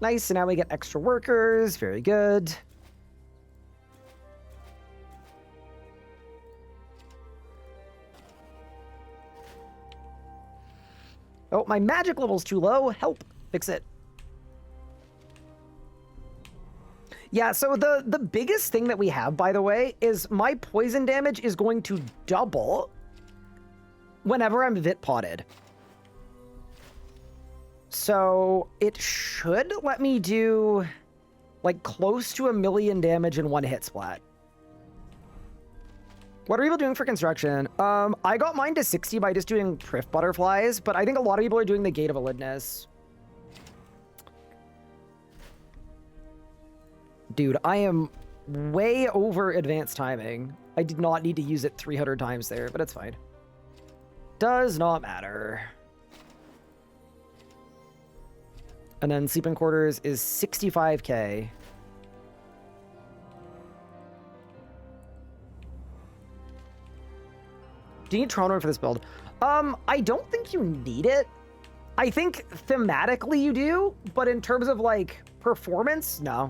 S1: Nice, and now we get extra workers. Very good. Oh, my magic level's too low. Help. Fix it. Yeah, so the biggest thing that we have, by the way, is my poison damage is going to double whenever I'm Vit potted. So it should let me do like close to 1 million damage in one hit splat. What are people doing for construction? I got mine to 60 by just doing Prift Butterflies, but I think a lot of people are doing the Gate of Elidness. Dude, I am way over advanced timing. I did not need to use it 300 times there, but it's fine. Does not matter. And then sleeping quarters is 65k. Do you need Tron for this build? I don't think you need it. I think thematically you do, but in terms of like performance, no.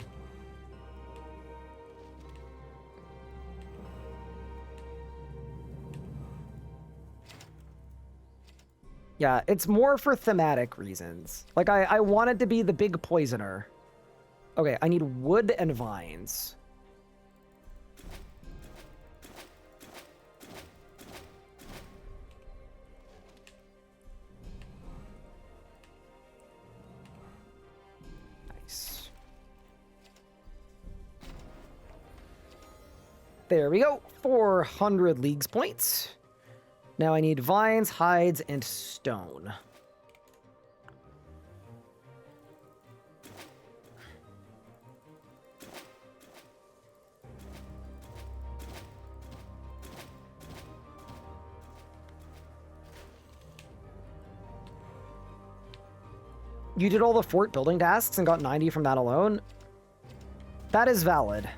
S1: Yeah, it's more for thematic reasons. Like, I wanted to be the big poisoner. Okay, I need wood and vines. Nice. There we go. 400 leagues points. Now I need vines, hides, and stone. You did all the fort building tasks and got 90 from that alone? That is valid.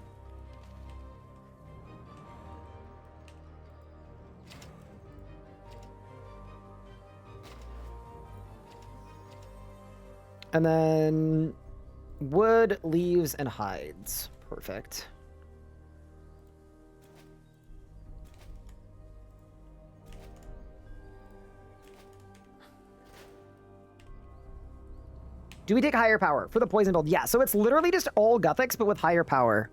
S1: And then wood, leaves, and hides. Perfect. Do we take higher power for the poison build? Yeah, so it's literally just all Guthics, but with higher power.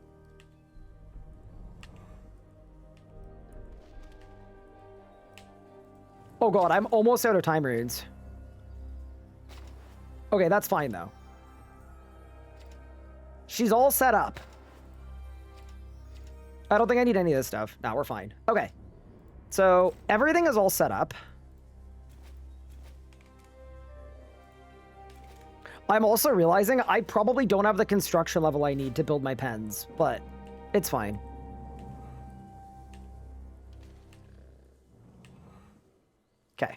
S1: Oh god, I'm almost out of time runes. Okay, that's fine, though. She's all set up. I don't think I need any of this stuff. No, we're fine. Okay. So, everything is all set up. I'm also realizing I probably don't have the construction level I need to build my pens, but it's fine. Okay.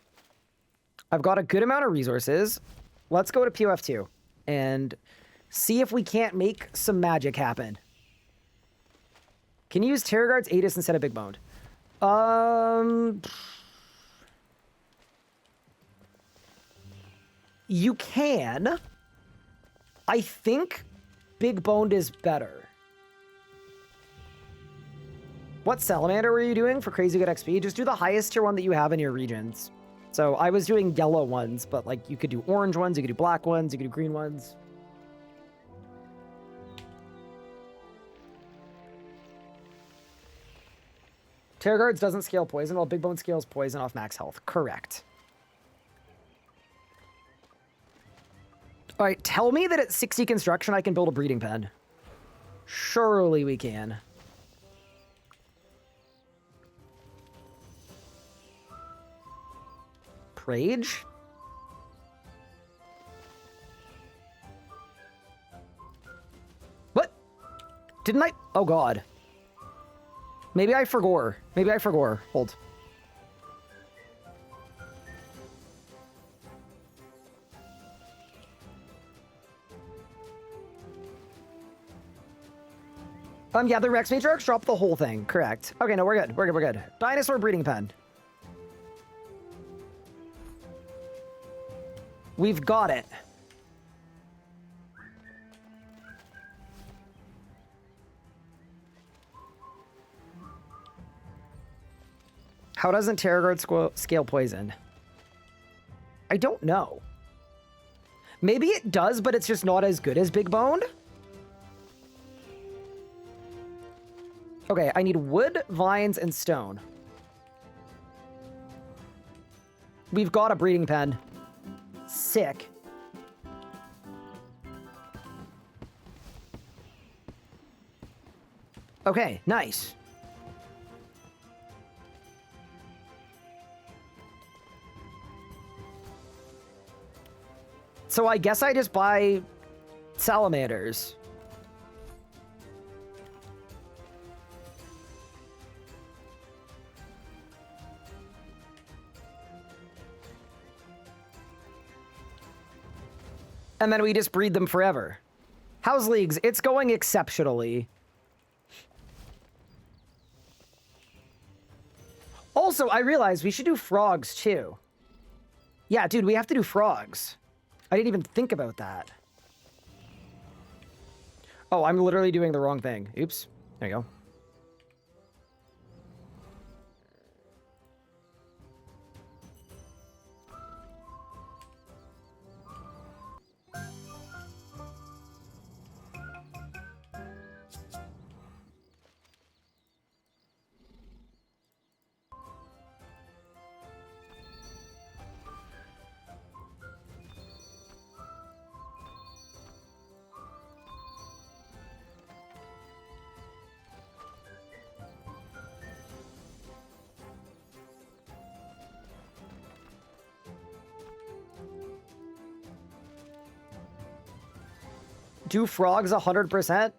S1: I've got a good amount of resources. Let's go to POF2 and see if we can't make some magic happen. Can you use Terror Guard's Aegis instead of Big Boned? You can. I think Big Boned is better. What salamander were you doing for crazy good XP? Just do the highest tier one that you have in your regions. So I was doing yellow ones, but like you could do orange ones, you could do black ones, you could do green ones. Terror Guards doesn't scale poison, while Big Bone scales poison off max health. Correct. All right, tell me that at 60 construction I can build a breeding pen. Surely we can. Rage? What? Didn't I? Oh god. Maybe I forgore. Maybe I forgore. Hold. Yeah, the Rex Matriarchs dropped the whole thing. Correct. Okay, no, we're good. We're good. We're good. Dinosaur breeding pen. We've got it. How doesn't Terror Guard scale poison? I don't know. Maybe it does, but it's just not as good as Big Boned. Okay, I need wood, vines, and stone. We've got a breeding pen. Sick. Okay, nice. So I guess I just buy salamanders. And then we just breed them forever. How's Leagues? It's going exceptionally. Also, I realized we should do frogs too. Yeah, dude, we have to do frogs. I didn't even think about that. Oh, I'm literally doing the wrong thing. Oops. There you go. Do frogs 100%?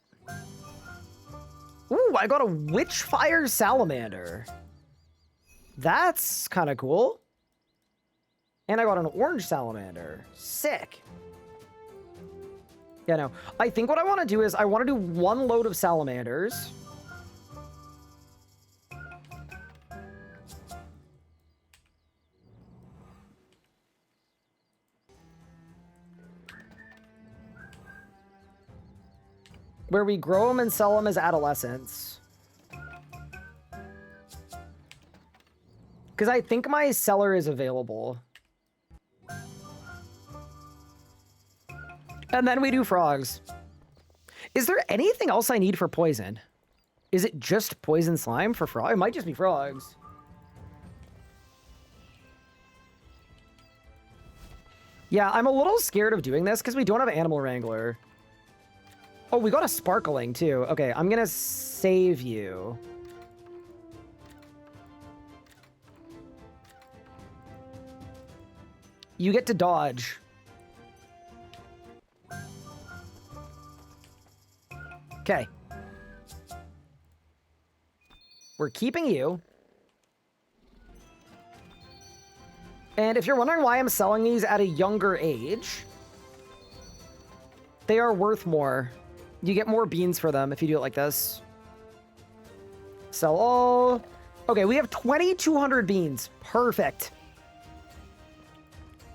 S1: Ooh, I got a Witchfire Salamander. That's kind of cool. And I got an Orange Salamander. Sick. Yeah, no. I think what I want to do is I want to do 1 load of Salamanders. Where we grow them and sell them as adolescents. Because I think my cellar is available. And then we do frogs. Is there anything else I need for poison? Is it just poison slime for frog? It might just be frogs. Yeah, I'm a little scared of doing this because we don't have Animal Wrangler. Oh, we got a sparkling too. Okay, I'm gonna save you. You get to dodge. Okay. We're keeping you. And if you're wondering why I'm selling these at a younger age, they are worth more. You get more beans for them if you do it like this. Sell all. Okay, we have 2,200 beans. Perfect.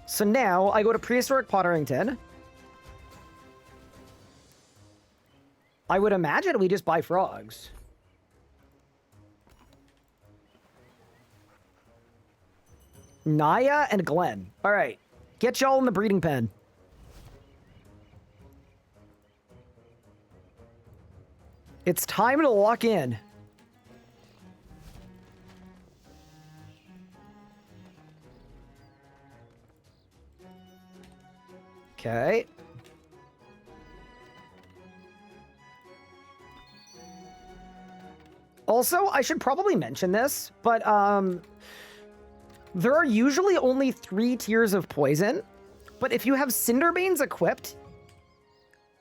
S1: So now I go to Prehistoric Potterington. I would imagine we just buy frogs. Naya and Glenn. All right. Get y'all in the breeding pen. It's time to lock in. Okay. Also, I should probably mention this, but there are usually only 3 tiers of poison, but if you have Cinderbanes equipped,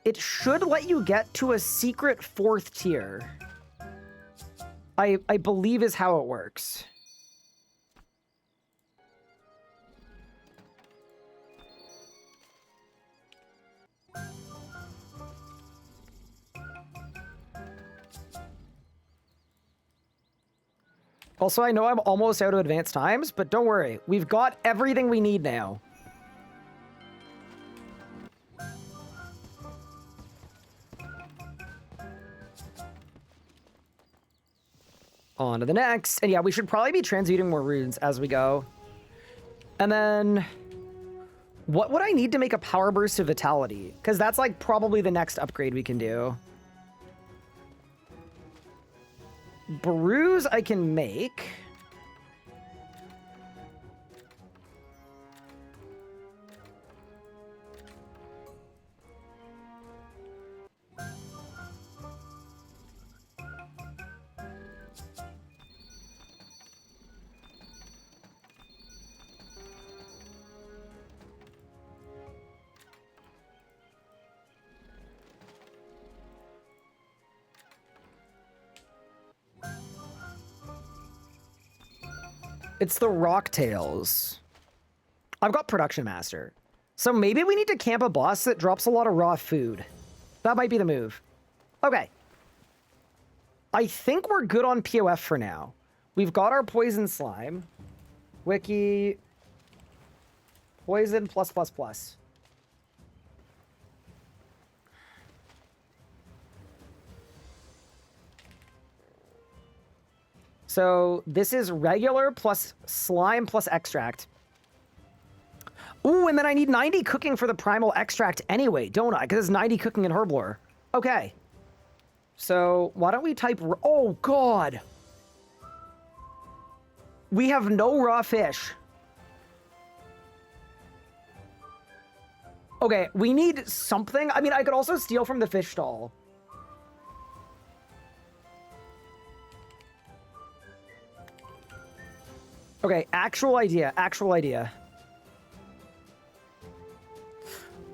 S1: it should let you get to a secret 4th tier. I believe is how it works. Also, I know I'm almost out of advanced times, but don't worry. We've got everything we need now. On to the next. And yeah, we should probably be transmuting more runes as we go. And then... what would I need to make a power burst of vitality? Because that's like probably the next upgrade we can do. Brews I can make. It's the Rocktails. I've got Production Master. So maybe we need to camp a boss that drops a lot of raw food. That might be the move. Okay. I think we're good on POF for now. We've got our poison slime. Wiki. Poison plus plus plus. So this is regular plus slime plus extract. Ooh, and then I need 90 cooking for the primal extract anyway, don't I? Because it's 90 cooking in herblore. Okay. So why don't we type... Oh, God. We have no raw fish. Okay, we need something. I mean, I could also steal from the fish stall. Okay, actual idea, actual idea.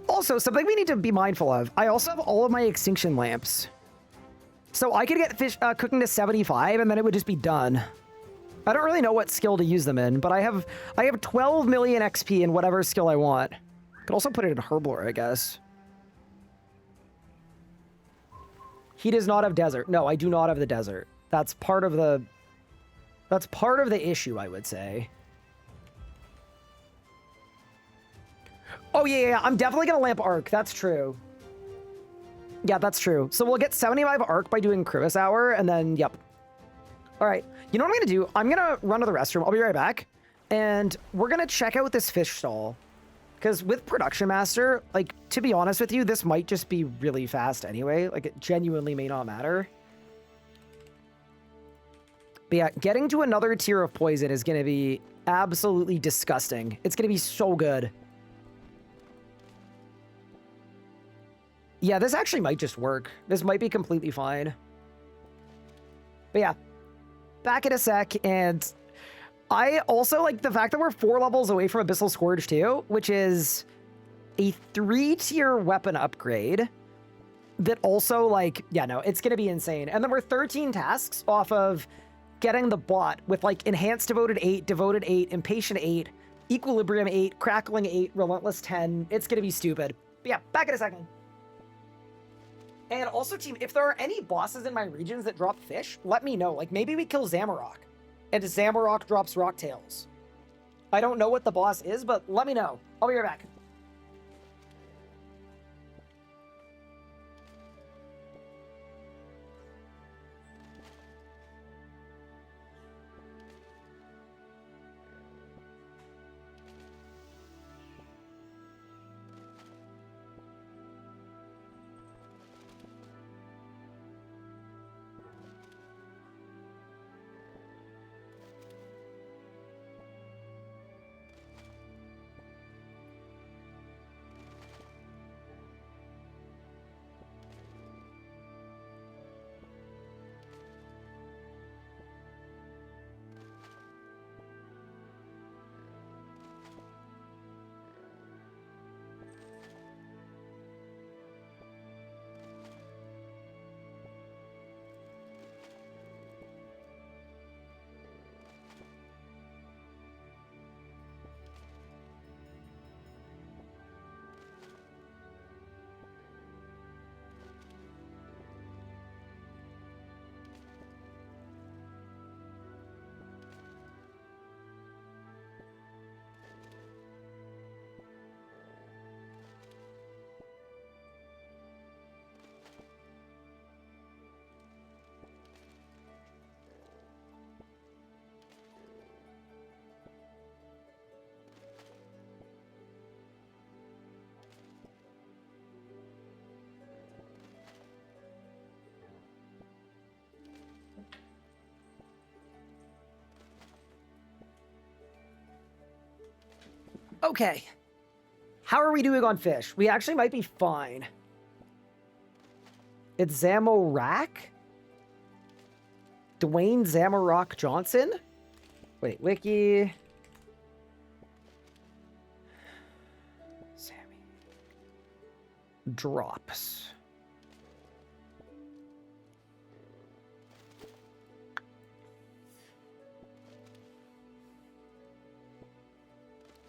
S1: Also, something we need to be mindful of. I also have all of my extinction lamps. So I could get fish cooking to 75 and then it would just be done. I don't really know what skill to use them in, but I have 12 million XP in whatever skill I want. Could also put it in herblore, I guess. He does not have desert. No, I do not have the desert. That's part of the issue, I would say. Oh, yeah, I'm definitely going to lamp arc. That's true. Yeah, that's true. So we'll get 75 arc by doing Krivis Hour, and then, yep. All right. You know what I'm going to do? I'm going to run to the restroom. I'll be right back. And we're going to check out this fish stall. Because with Production Master, like, to be honest with you, this might just be really fast anyway. Like, it genuinely may not matter. But yeah, getting to another tier of poison is going to be absolutely disgusting. It's going to be so good. Yeah, this actually might just work. This might be completely fine. But yeah, back in a sec. And I also like the fact that we're 4 levels away from Abyssal Scourge too, which is a 3-tier weapon upgrade that also, like, yeah, no, it's going to be insane. And then we're 13 tasks off of getting the bot with, like, Enhanced Devoted 8, Impatient 8, Equilibrium 8, Crackling 8, Relentless 10. It's going to be stupid. But yeah, back in a second. And also, team, if there are any bosses in my regions that drop fish, let me know. Like, maybe we kill Zamorak, and Zamorak drops Rocktails. I don't know what the boss is, but let me know. I'll be right back. Okay. How are we doing on fish? We actually might be fine. It's Zamorak? Dwayne Zamorak Johnson? Wait, wiki. Sammy. Drops.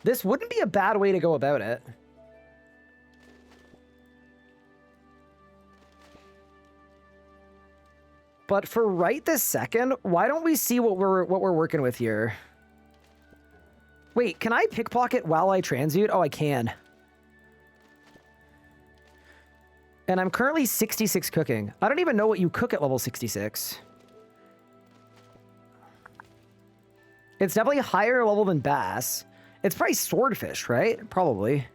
S1: This wouldn't be a bad way to go about it. But for right this second, why don't we see what we're working with here? Wait, can I pickpocket while I transmute? Oh, I can. And I'm currently 66 cooking. I don't even know what you cook at level 66. It's definitely higher level than bass. It's probably swordfish, right? Probably.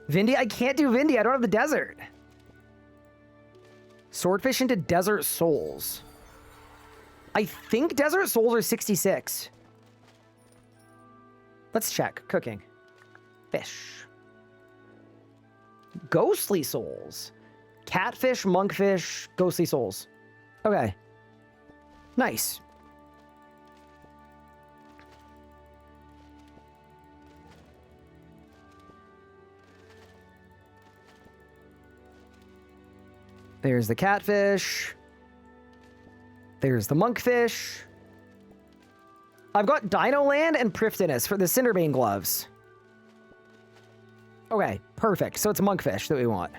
S1: Vindy? I can't do Vindy. I don't have the desert. Swordfish into Desert Souls. I think Desert Souls are 66. Let's check. Cooking. Fish. Ghostly Souls. Catfish, monkfish, ghostly souls. Okay. Nice. There's the catfish. There's the monkfish. I've got Dino Land and Prifdinus for the Cinderbane gloves. Okay, perfect. So it's monkfish that we want.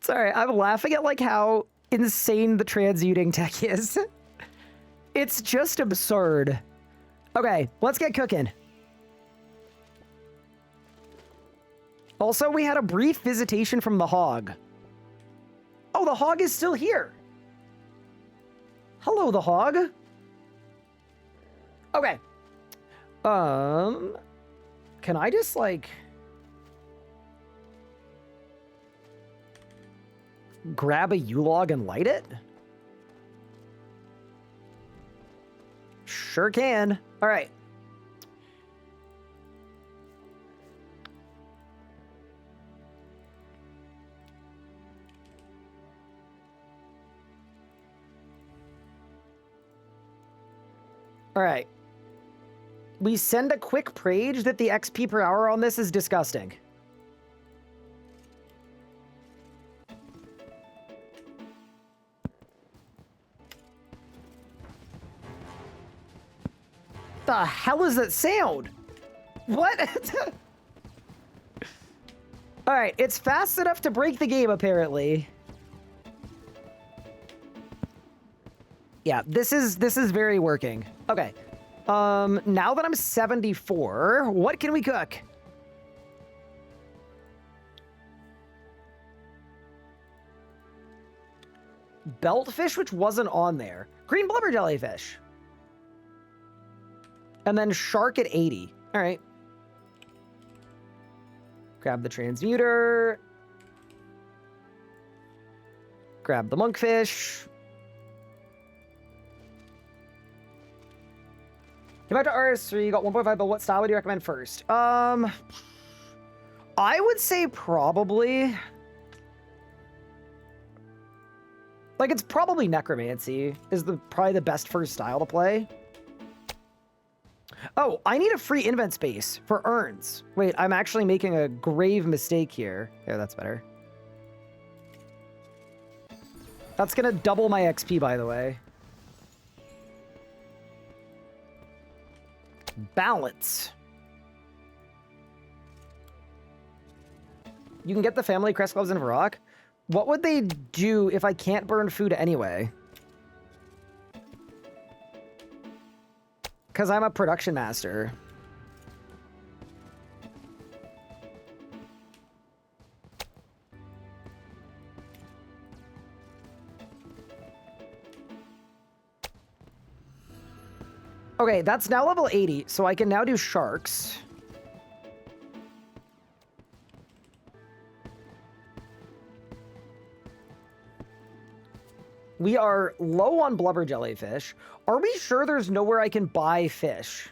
S1: Sorry, I'm laughing at like how insane the transmuting tech is. It's just absurd. Okay, let's get cooking. Also, we had a brief visitation from the hog. Oh, the hog is still here. Hello, the hog. Okay. Can I just like grab a U-log and light it? Sure can. All right. All right. We send a quick prage that the XP per hour on this is disgusting. The hell is that sound? What? All right, it's fast enough to break the game, apparently. Yeah, this is very working. Okay. Now that I'm 74, what can we cook? Beltfish, which wasn't on there. Green blubber jellyfish. And then shark at 80. All right. Grab the transmuter. Grab the monkfish. Came back to RS3, got 1.5, but what style would you recommend first? I would say probably... Like, it's probably Necromancy is probably the best first style to play. Oh, I need a free invent space for urns. Wait, I'm actually making a grave mistake here. There, that's better. That's gonna double my XP, by the way. Balance. You can get the family crest gloves in Varrock. What would they do if I can't burn food anyway? Because I'm a production master. Okay, that's now level 80, so I can now do sharks. We are low on blubber jellyfish. Are we sure there's nowhere I can buy fish?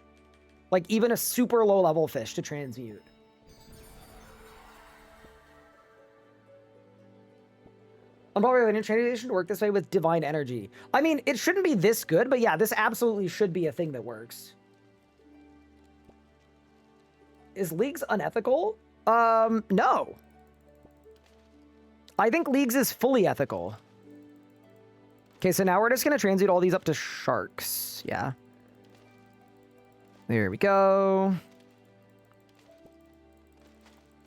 S1: Like even a super low level fish to transmute? I'm probably going to transmutation to work this way with divine energy. I mean, it shouldn't be this good, but yeah, this absolutely should be a thing that works. Is Leagues unethical? No. I think Leagues is fully ethical. Okay, so now we're just going to translate all these up to sharks. Yeah. There we go.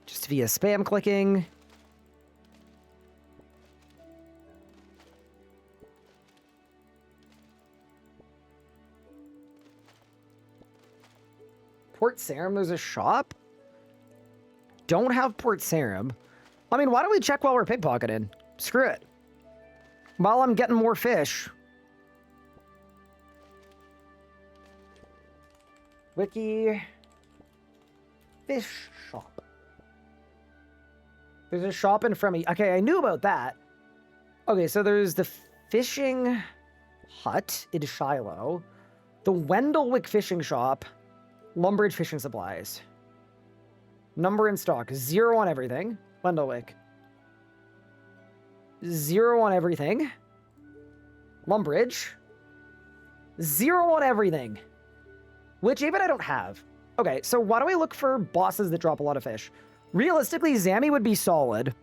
S1: Just via spam clicking. Port Sarim, there's a shop? Don't have Port Sarim. I mean, why don't we check while we're pickpocketing? Screw it. While I'm getting more fish. Wiki. Fish shop. There's a shop in front of me. Okay, I knew about that. Okay, so there's the fishing hut in Shiloh. The Wendellwick fishing shop. Lumbridge fishing supplies. Number in stock. 0 on everything. Wendellwick. 0 on everything. Lumbridge. 0 on everything. Which even I don't have. Okay, so why don't we look for bosses that drop a lot of fish? Realistically, Zammy would be solid.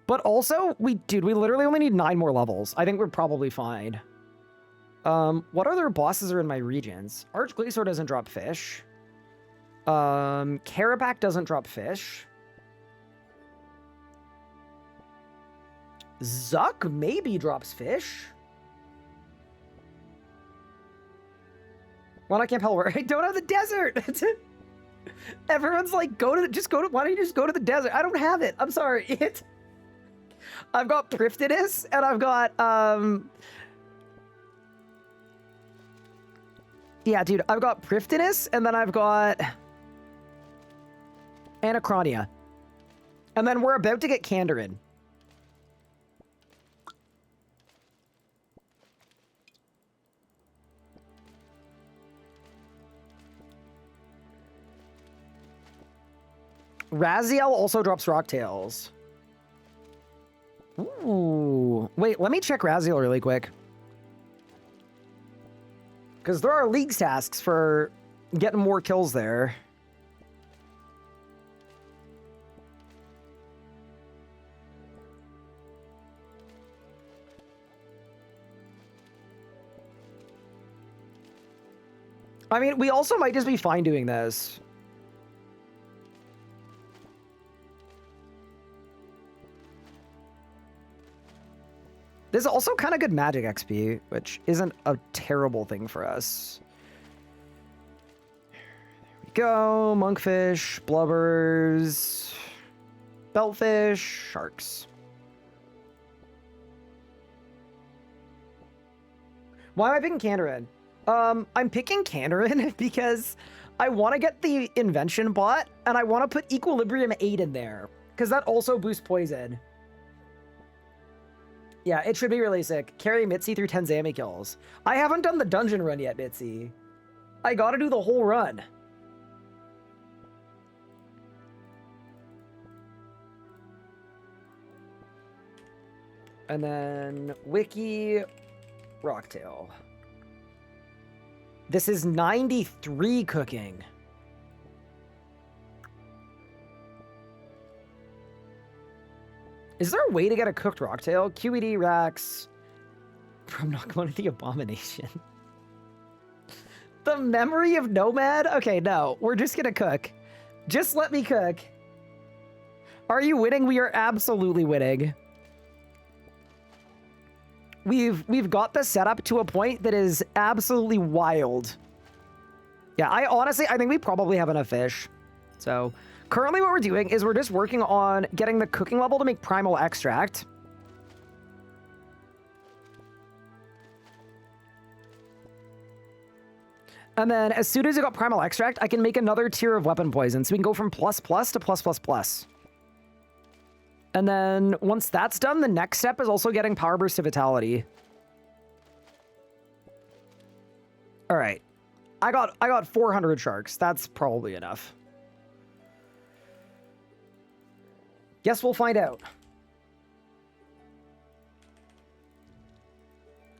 S1: But also, we literally only need 9 more levels. I think we're probably fine. What other bosses are in my regions? Archglacier doesn't drop fish. Karapak doesn't drop fish. Zuck maybe drops fish. Well, I can't tell where. I don't have the desert. Everyone's like, why don't you just go to the desert? I don't have it. I'm sorry. I've got Prifdidus and I've got, yeah, dude, I've got Prifdidus and then I've got Anachronia. And then we're about to get Kandarin. Raziel also drops Rocktails. Ooh. Wait, let me check Raziel really quick. Because there are leagues tasks for getting more kills there. I mean, we also might just be fine doing this. This is also kind of good magic XP, which isn't a terrible thing for us. There we go. Monkfish, blubbers, beltfish, sharks. Why am I picking Kandarin? I'm picking Kandarin because I want to get the invention bot, and I want to put Equilibrium 8 in there, because that also boosts poison. Yeah, it should be really sick. Carry Mitzi through 10 Zammy kills. I haven't done the dungeon run yet, Mitzi. I gotta do the whole run. And then Wiki Rocktail. This is 93 cooking. Is there a way to get a cooked Rocktail? QED racks from Nakamura the Abomination. The memory of Nomad? Okay, no. We're just gonna cook. Just let me cook. Are you winning? We are absolutely winning. We've got the setup to a point that is absolutely wild. Yeah, I think we probably have enough fish. So currently what we're doing is we're just working on getting the cooking level to make primal extract. And then as soon as I got primal extract, I can make another tier of weapon poison. So we can go from ++ to +++. And then once that's done, the next step is also getting Power Burst to Vitality. All right. I got 400 sharks. That's probably enough. Guess we'll find out.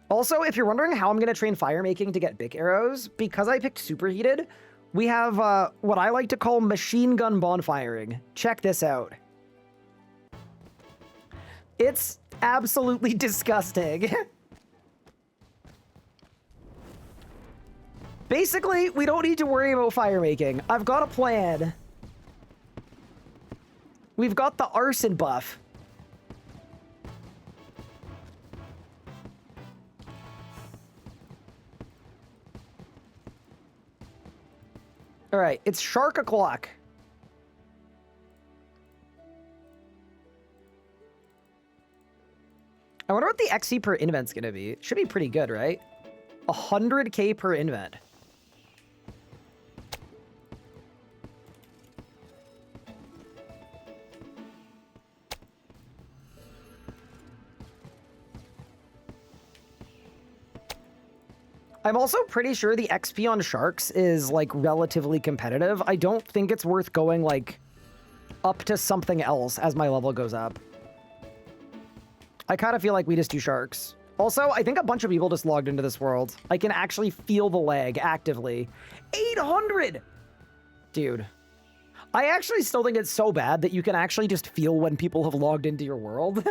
S1: Also, if you're wondering how I'm going to train fire making to get Bic arrows, because I picked superheated, we have what I like to call machine gun bonfiring. Check this out. It's absolutely disgusting. Basically, we don't need to worry about fire making. I've got a plan. We've got the arson buff. All right, it's shark o'clock. I wonder what the XP per invent's gonna be. It should be pretty good, right? 100k per invent. I'm also pretty sure the XP on sharks is, like, relatively competitive. I don't think it's worth going, like, up to something else as my level goes up. I kind of feel like we just do sharks. Also, I think a bunch of people just logged into this world. I can actually feel the lag actively. 800! Dude. I actually still think it's so bad that you can actually just feel when people have logged into your world.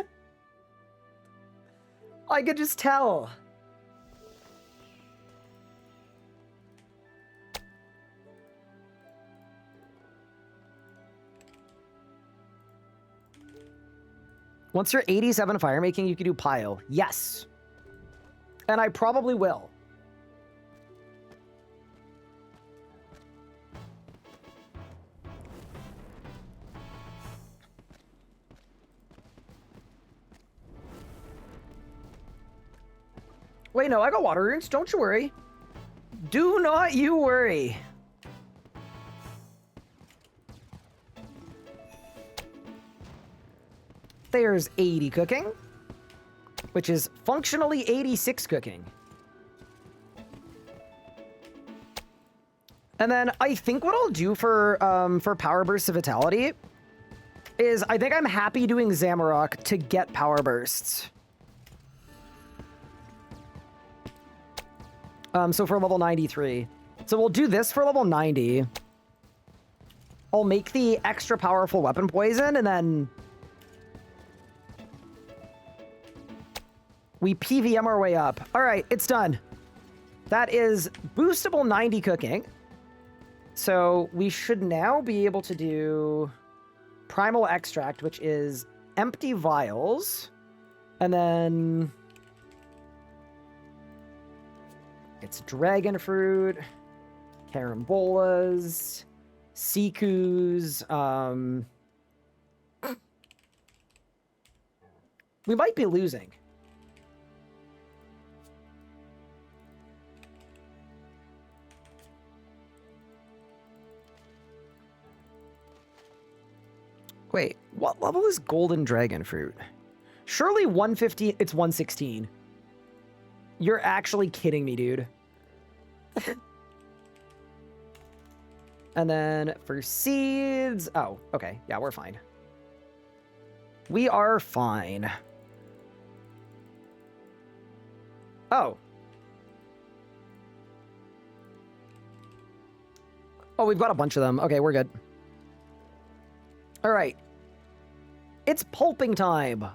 S1: I could just tell. Once you're 87 fire making, you can do Pio. Yes. And I probably will. Wait, no, I got water runes. Don't you worry. Do not you worry. There's 80 cooking, which is functionally 86 cooking. And then I think what I'll do for Power Bursts of Vitality is I think I'm happy doing Zamorak to get Power Bursts. So for level 93. So we'll do this for level 90. I'll make the extra powerful weapon poison, and then we PVM our way up. All right, it's done. That is boostable 90 cooking. So we should now be able to do Primal Extract, which is empty vials. And then it's Dragon Fruit, Carambolas, Sikus. We might be losing. Wait, what level is Golden Dragon Fruit? Surely 150, it's 116. You're actually kidding me, dude. And then for seeds, oh, okay, yeah, we're fine. We are fine. Oh. Oh, we've got a bunch of them. Okay, we're good. All right. It's pulping time.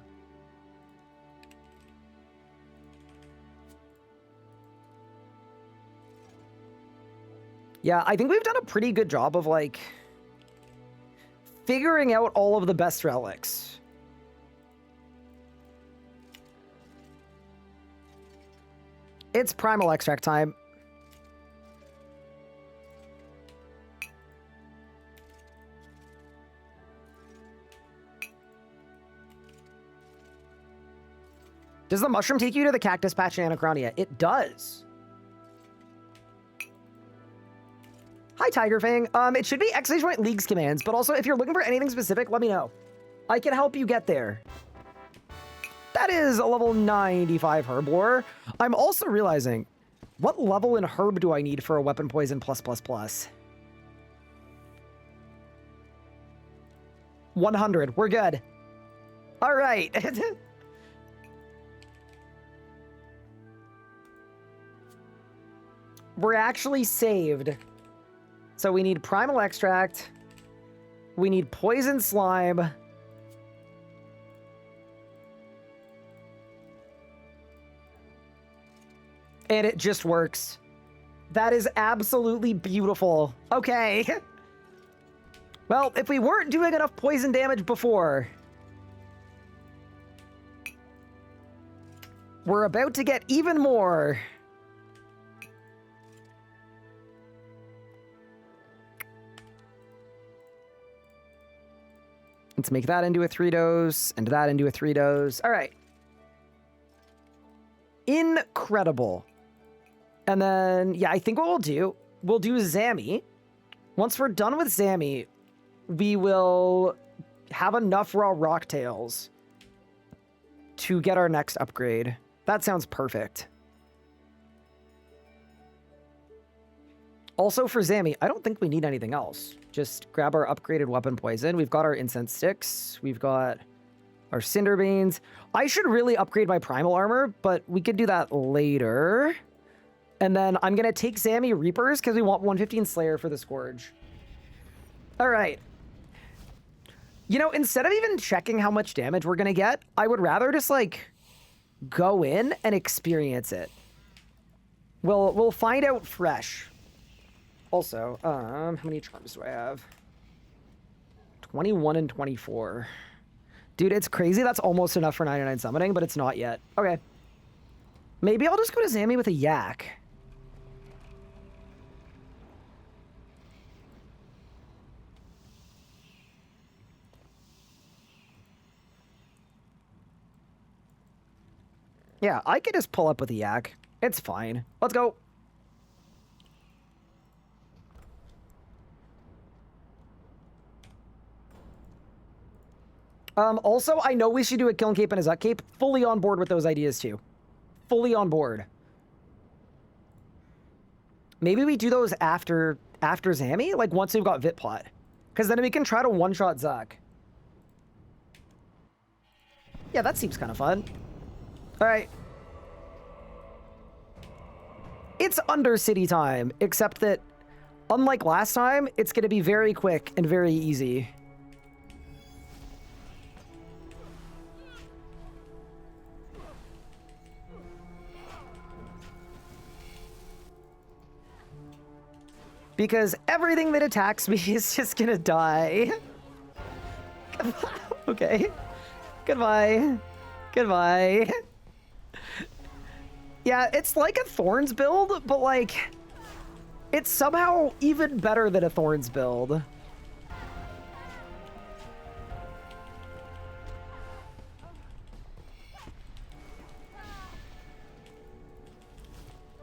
S1: Yeah, I think we've done a pretty good job of, like, figuring out all of the best relics. It's Primal Extract time. Does the mushroom take you to the cactus patch in Anachronia? It does. Hi, Tiger Fang. It should be !Leagues commands, but also if you're looking for anything specific, let me know. I can help you get there. That is a level 95 Herblore. I'm also realizing, what level in Herb do I need for a weapon poison plus plus plus? 100. We're good. All right. We're actually saved. So we need Primal Extract. We need Poison Slime. And it just works. That is absolutely beautiful. Okay. Well, if we weren't doing enough poison damage before, we're about to get even more. Let's make that into a 3-dose, and that into a 3-dose. All right. Incredible. And then, yeah, I think what we'll do Zammy. Once we're done with Zammy, we will have enough raw rocktails to get our next upgrade. That sounds perfect. Also for Zammy, I don't think we need anything else. Just grab our upgraded weapon poison. We've got our incense sticks. We've got our cinder beans. I should really upgrade my primal armor, but we could do that later. And then I'm going to take Zammy Reapers because we want 115 Slayer for the Scourge. All right. You know, instead of even checking how much damage we're going to get, I would rather just, like, go in and experience it. We'll find out fresh. Also, how many charms do I have? 21 and 24. Dude, it's crazy. That's almost enough for 99 summoning, but it's not yet. Okay. Maybe I'll just go to Zammy with a yak. Yeah, I could just pull up with a yak. It's fine. Let's go. Also, I know we should do a Kiln Cape and a Zuk Cape. Fully on board with those ideas, too. Fully on board. Maybe we do those after Zammy? Like, once we've got Vitplot. Because then we can try to one-shot Zuk. Yeah, that seems kind of fun. Alright. It's Undercity time, except that, unlike last time, it's going to be very quick and very easy. Because everything that attacks me is just gonna die. Okay. Goodbye. Goodbye. Yeah, it's like a Thorns build, but like, it's somehow even better than a Thorns build.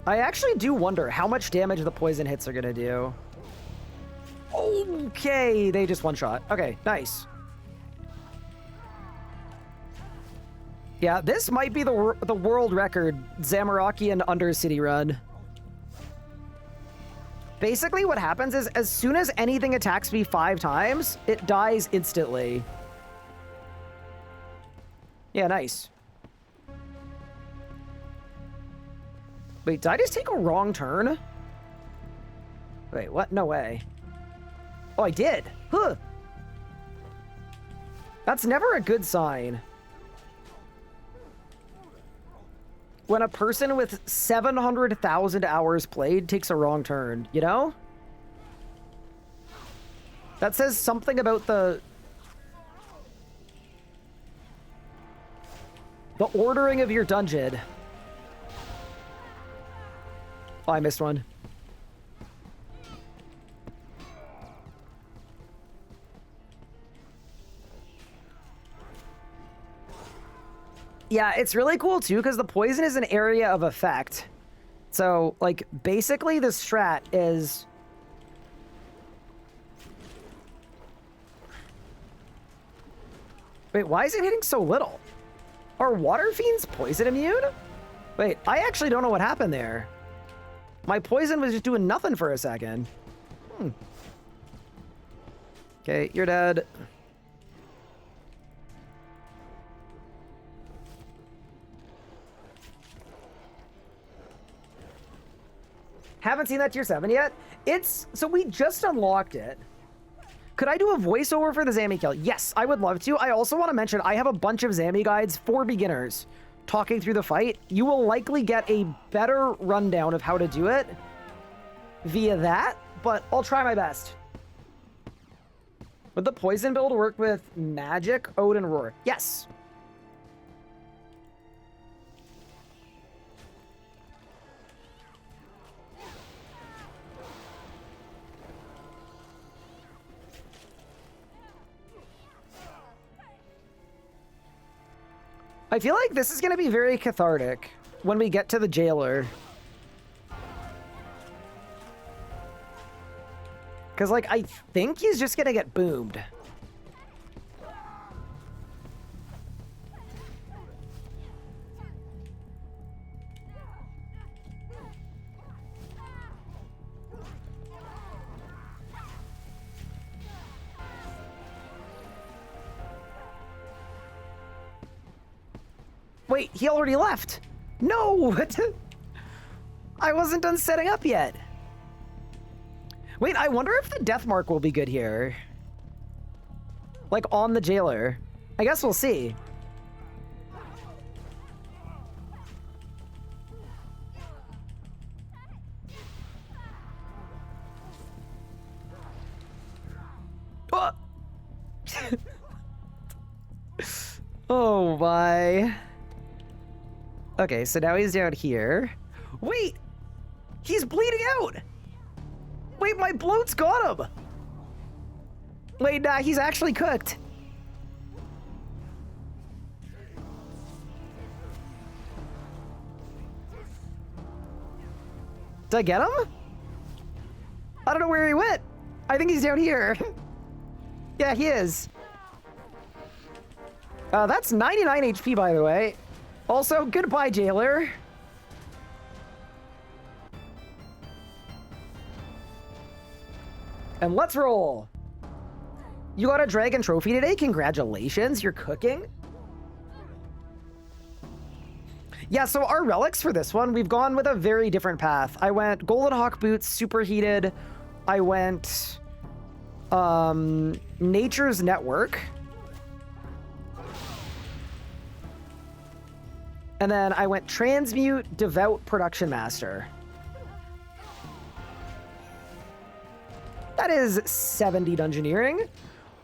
S1: I actually do wonder how much damage the poison hits are gonna do. Okay, they just one-shot. Okay, nice. Yeah, this might be the world record Zamorakian Undercity run. Basically, what happens is as soon as anything attacks me 5 times, it dies instantly. Yeah, nice. Wait, did I just take a wrong turn? Wait, what? No way. Oh, I did. Huh. That's never a good sign. When a person with 700,000 hours played takes a wrong turn, you know? That says something about the ordering of your dungeon. Oh, I missed one. Yeah, it's really cool too because the poison is an area of effect. So, like, basically the strat is... Wait, why is it hitting so little? Are water fiends poison immune? Wait, I actually don't know what happened there. My poison was just doing nothing for a second. Okay, you're dead. Haven't seen that tier 7 yet. So we just unlocked it. Could I do a voiceover for the Zammy kill? Yes, I would love to. I also want to mention I have a bunch of Zammy guides for beginners talking through the fight. You will likely get a better rundown of how to do it via that, but I'll try my best. Would the poison build work with magic, Odin Roar? Yes. I feel like this is going to be very cathartic when we get to the jailer. Because, like, I think he's just going to get boomed. Wait, he already left. No! What? I wasn't done setting up yet. Wait, I wonder if the death mark will be good here. Like, on the jailer. I guess we'll see. Oh, oh my. Okay, so now he's down here. Wait! He's bleeding out! Wait, my bloat's got him! Wait, nah, he's actually cooked. Did I get him? I don't know where he went. I think he's down here. Yeah, he is. That's 99 HP, by the way. Also, goodbye, jailer. And let's roll. You got a dragon trophy today? Congratulations, you're cooking. Yeah, so our relics for this one, we've gone with a very different path. I went Golden Hawk Boots, Superheated. I went Nature's Network. And then I went Transmute, Devout, Production Master. That is 70 Dungeoneering.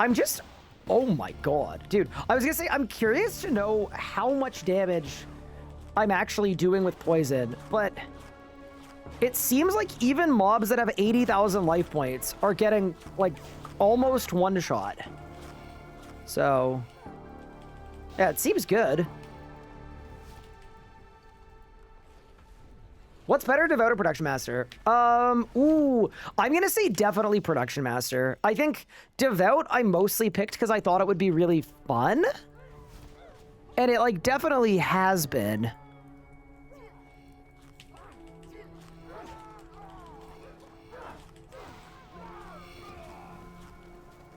S1: I'm just... Oh my god. Dude, I was gonna say, I'm curious to know how much damage I'm actually doing with poison, but it seems like even mobs that have 80,000 life points are getting, like, almost one shot. So... yeah, it seems good. What's better, Devout or Production Master? Ooh, I'm gonna say definitely Production Master. I think Devout I mostly picked because I thought it would be really fun. And it, like, definitely has been.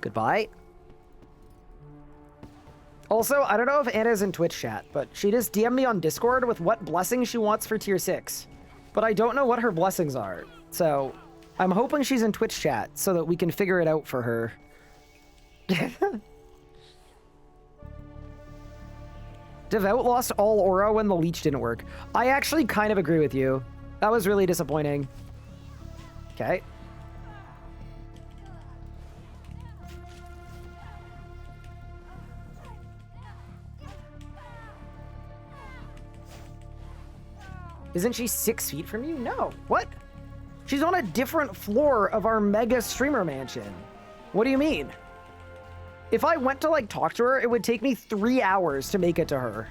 S1: Goodbye. Also, I don't know if Anna's in Twitch chat, but she just DM'd me on Discord with what blessing she wants for tier 6. But I don't know what her blessings are. So I'm hoping she's in Twitch chat so that we can figure it out for her. Devout lost all aura when the leech didn't work. I actually kind of agree with you. That was really disappointing. Okay. Isn't she 6 feet from you? No. What? She's on a different floor of our mega streamer mansion. What do you mean? If I went to, like, talk to her, it would take me 3 hours to make it to her.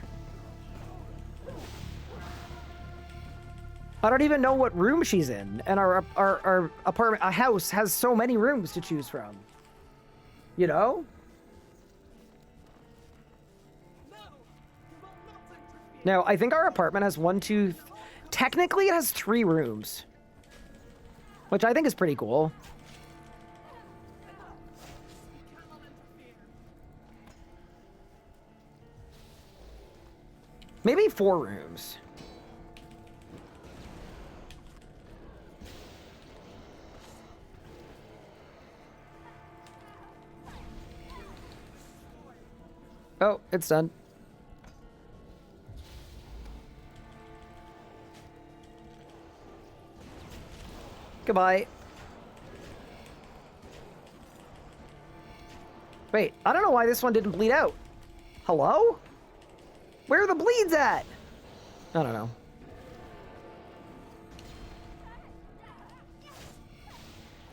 S1: I don't even know what room she's in. And our apartment, a house, has so many rooms to choose from. You know? No, I think our apartment has 1, 2... Technically, it has 3 rooms. Which I think is pretty cool. Maybe 4 rooms. Oh, it's done. Goodbye. Wait, I don't know why this one didn't bleed out. Hello? Where are the bleeds at? I don't know.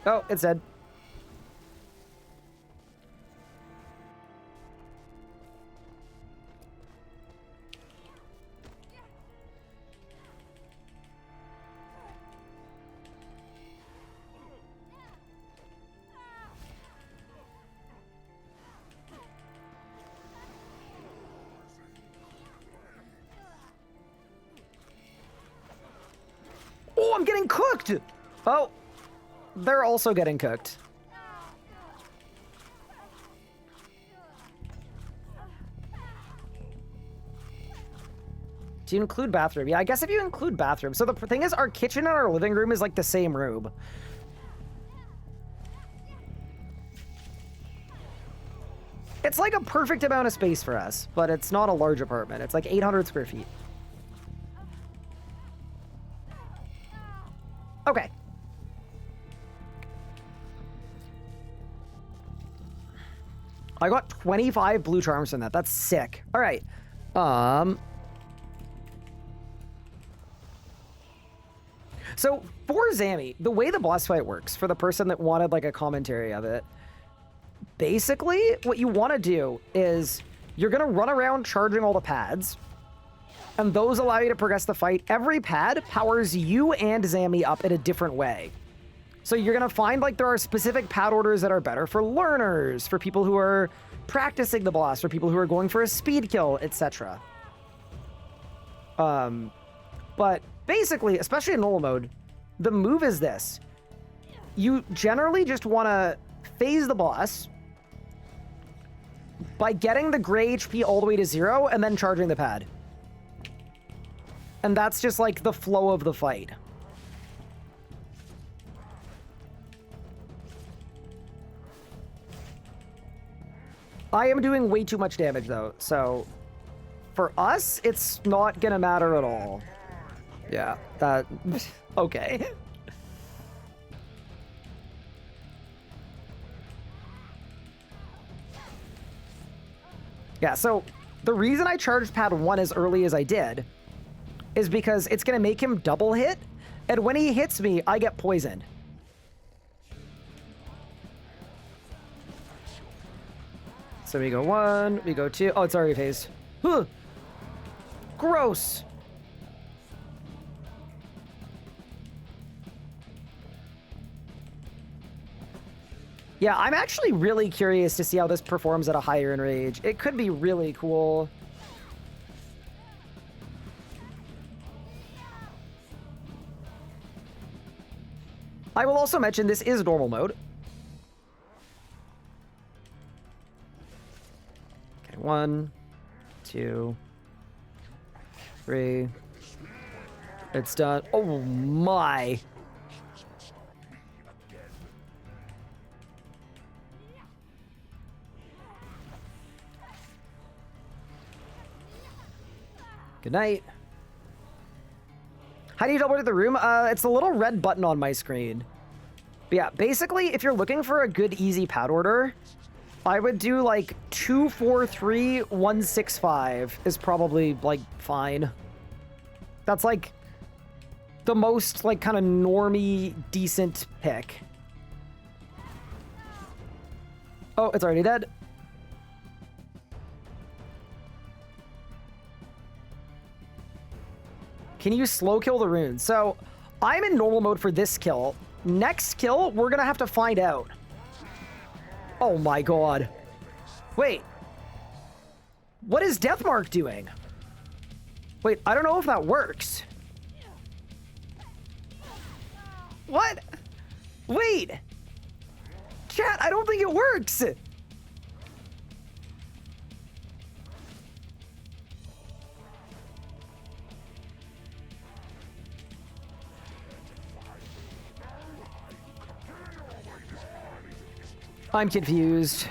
S1: Oh, it's dead. Oh, I'm getting cooked! Oh, they're also getting cooked. Do you include bathroom? Yeah, I guess if you include bathroom. So the thing is, our kitchen and our living room is like the same room. It's like a perfect amount of space for us, but it's not a large apartment. It's like 800 square feet. Okay. I got 25 blue charms from that. That's sick. All right. So for Zammy, the way the boss fight works, for the person that wanted like a commentary of it, basically what you want to do is you're going to run around charging all the pads, and those allow you to progress the fight. Every pad powers you and Zammy up in a different way. So you're going to find like there are specific pad orders that are better for learners, for people who are practicing the boss, for people who are going for a speed kill, etc. But basically, especially in normal mode, the move is this. You generally just want to phase the boss by getting the gray HP all the way to 0 and then charging the pad. And that's just like the flow of the fight. I am doing way too much damage though, so for us, it's not gonna matter at all. Yeah, that... okay. Yeah, so the reason I charged pad 1 as early as I did is because it's gonna make him double hit, and when he hits me, I get poisoned. So we go 1, we go 2. Oh, it's already phased. Huh. Gross. Yeah, I'm actually really curious to see how this performs at a higher enrage. It could be really cool. I will also mention this is normal mode. Okay, 1, 2, 3. It's done. Oh my. Good night. How do you double to the room? It's the little red button on my screen. But yeah, basically, if you're looking for a good, easy pad order, I would do like 2, 4, 3, 1, 6, 5 is probably like fine. That's like the most like kind of normie, decent pick. Oh, it's already dead. Can you slow kill the runes? So I'm in normal mode for this kill. Next kill, we're gonna have to find out. Oh my god. Wait. What is Deathmark doing? Wait, I don't know if that works. What? Wait. Chat, I don't think it works. I'm confused.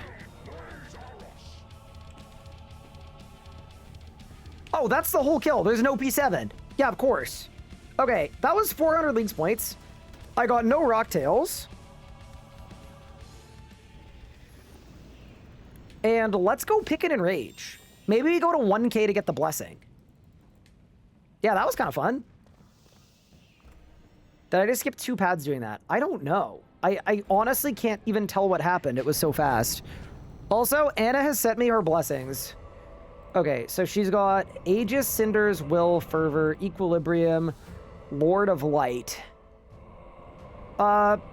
S1: Oh, that's the whole kill. There's no P7. Yeah, of course. Okay, that was 400 Leagues points. I got no Rocktails. And let's go pick it in Rage. Maybe we go to 1k to get the Blessing. Yeah, that was kind of fun. Did I just skip 2 pads doing that? I don't know. I honestly can't even tell what happened. It was so fast. Also, Anna has sent me her blessings. Okay, so she's got Aegis, Cinders, Will, Fervor, Equilibrium, Lord of Light.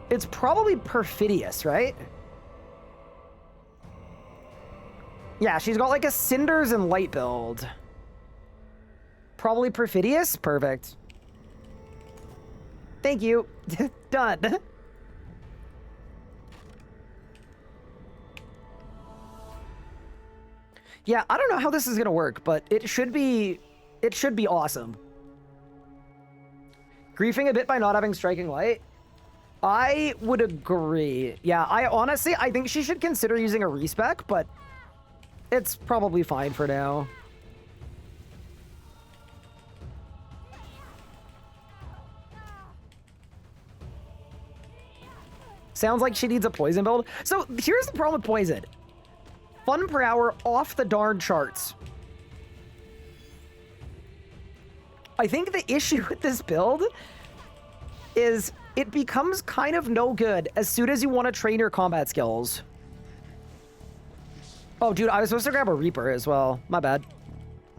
S1: It's probably Perfidious, right? Yeah, she's got like a Cinders and Light build. Probably Perfidious? Perfect. Thank you. Done. Yeah, I don't know how this is gonna work, but it should be awesome. Griefing a bit by not having Striking Light? I would agree. Yeah, I think she should consider using a respec, but it's probably fine for now. Sounds like she needs a poison build. So here's the problem with poison. Fun per hour off the darn charts. I think the issue with this build is it becomes kind of no good as soon as you want to train your combat skills. Oh, dude, I was supposed to grab a Reaper as well. My bad.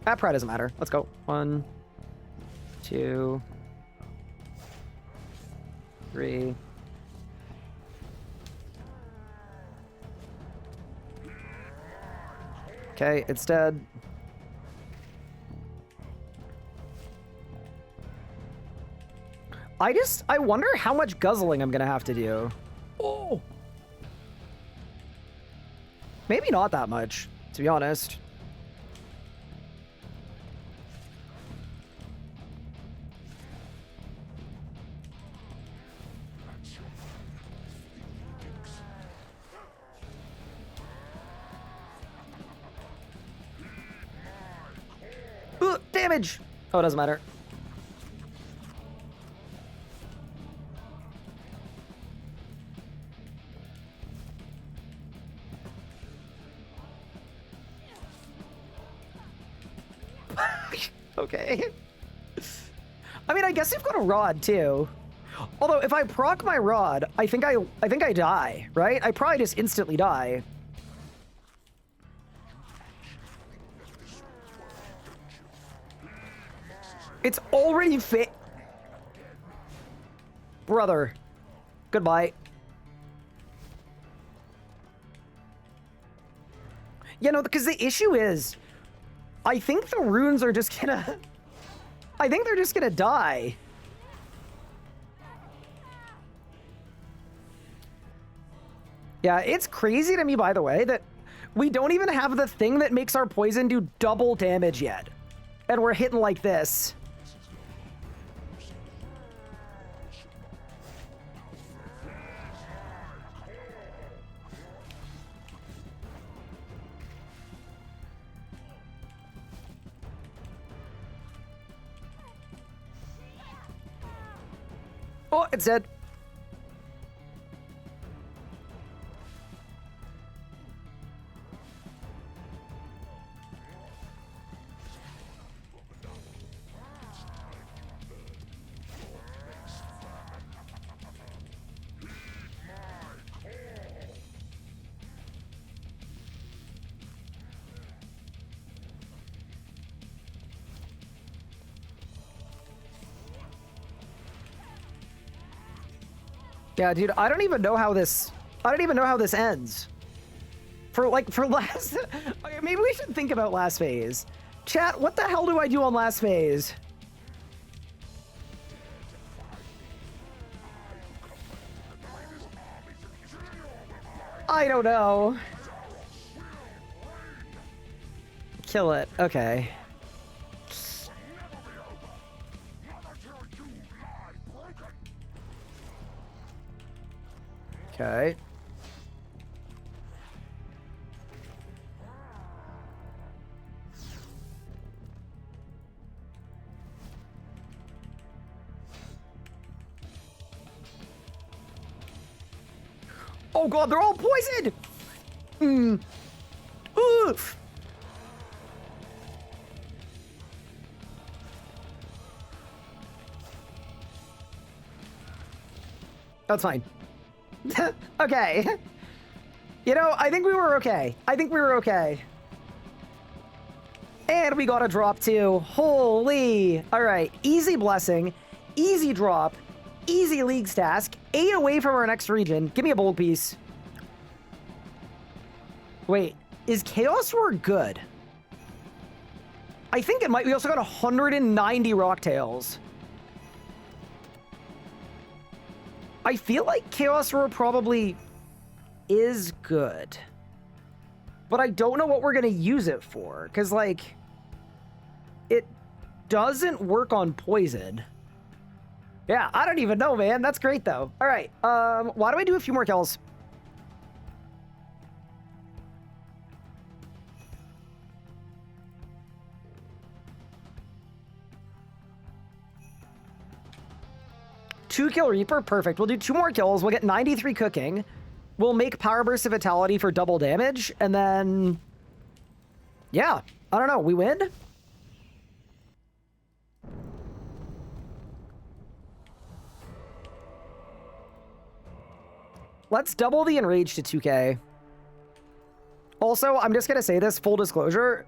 S1: That probably doesn't matter. Let's go. 1, 2, 3. Okay, it's dead. I wonder how much guzzling I'm gonna have to do. Oh! Maybe not that much, to be honest. Ooh, damage! Oh, it doesn't matter. Okay. I mean, I guess you've got a rod too. Although if I proc my rod, I think I die, right? I probably just instantly die. It's already fit. Brother. Goodbye. Yeah, no, because the issue is, I think the runes are just gonna... I think they're just gonna die. Yeah, it's crazy to me, by the way, that we don't even have the thing that makes our poison do double damage yet. And we're hitting like this. Oh, it's dead. Yeah, dude, I don't even know how this ends. For last... Okay, maybe we should think about last phase. Chat, what the hell do I do on last phase? I don't know. Kill it. Okay. Okay. Oh god, they're all poisoned! Oof! That's fine. Okay. You know, I think we were okay. I think we were okay. And we got a drop too. Holy. All right. Easy blessing. Easy drop. Easy leagues task. 8 away from our next region. Give me a bold piece. Wait. Is Chaos Roar good? I think it might. We also got 190 Rocktails. I feel like Chaos Roar probably is good. But I don't know what we're going to use it for. Because, like, it doesn't work on poison. Yeah, I don't even know, man. That's great, though. All right. Why don't I do a few more kills? Two kill Reaper, perfect. We'll do 2 more kills. We'll get 93 cooking. We'll make Power Burst of Vitality for double damage, and then... yeah, I don't know. We win? Let's double the Enrage to 2k. Also, I'm just gonna say this, full disclosure.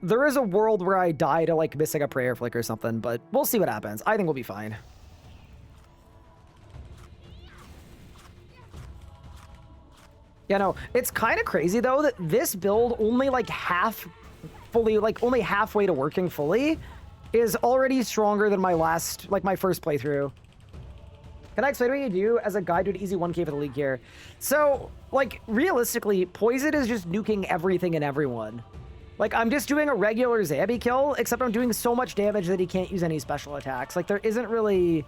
S1: There is a world where I die to, like, missing a Prayer Flick or something, but we'll see what happens. I think we'll be fine. Yeah, no, it's kind of crazy, though, that this build only, like, only halfway to working fully is already stronger than my last, like, my first playthrough. Can I explain what you do as a guide to an easy 1k for the league here? So, like, realistically, Poison is just nuking everything and everyone. Like, I'm just doing a regular Zambi kill, except I'm doing so much damage that he can't use any special attacks. Like, there isn't really,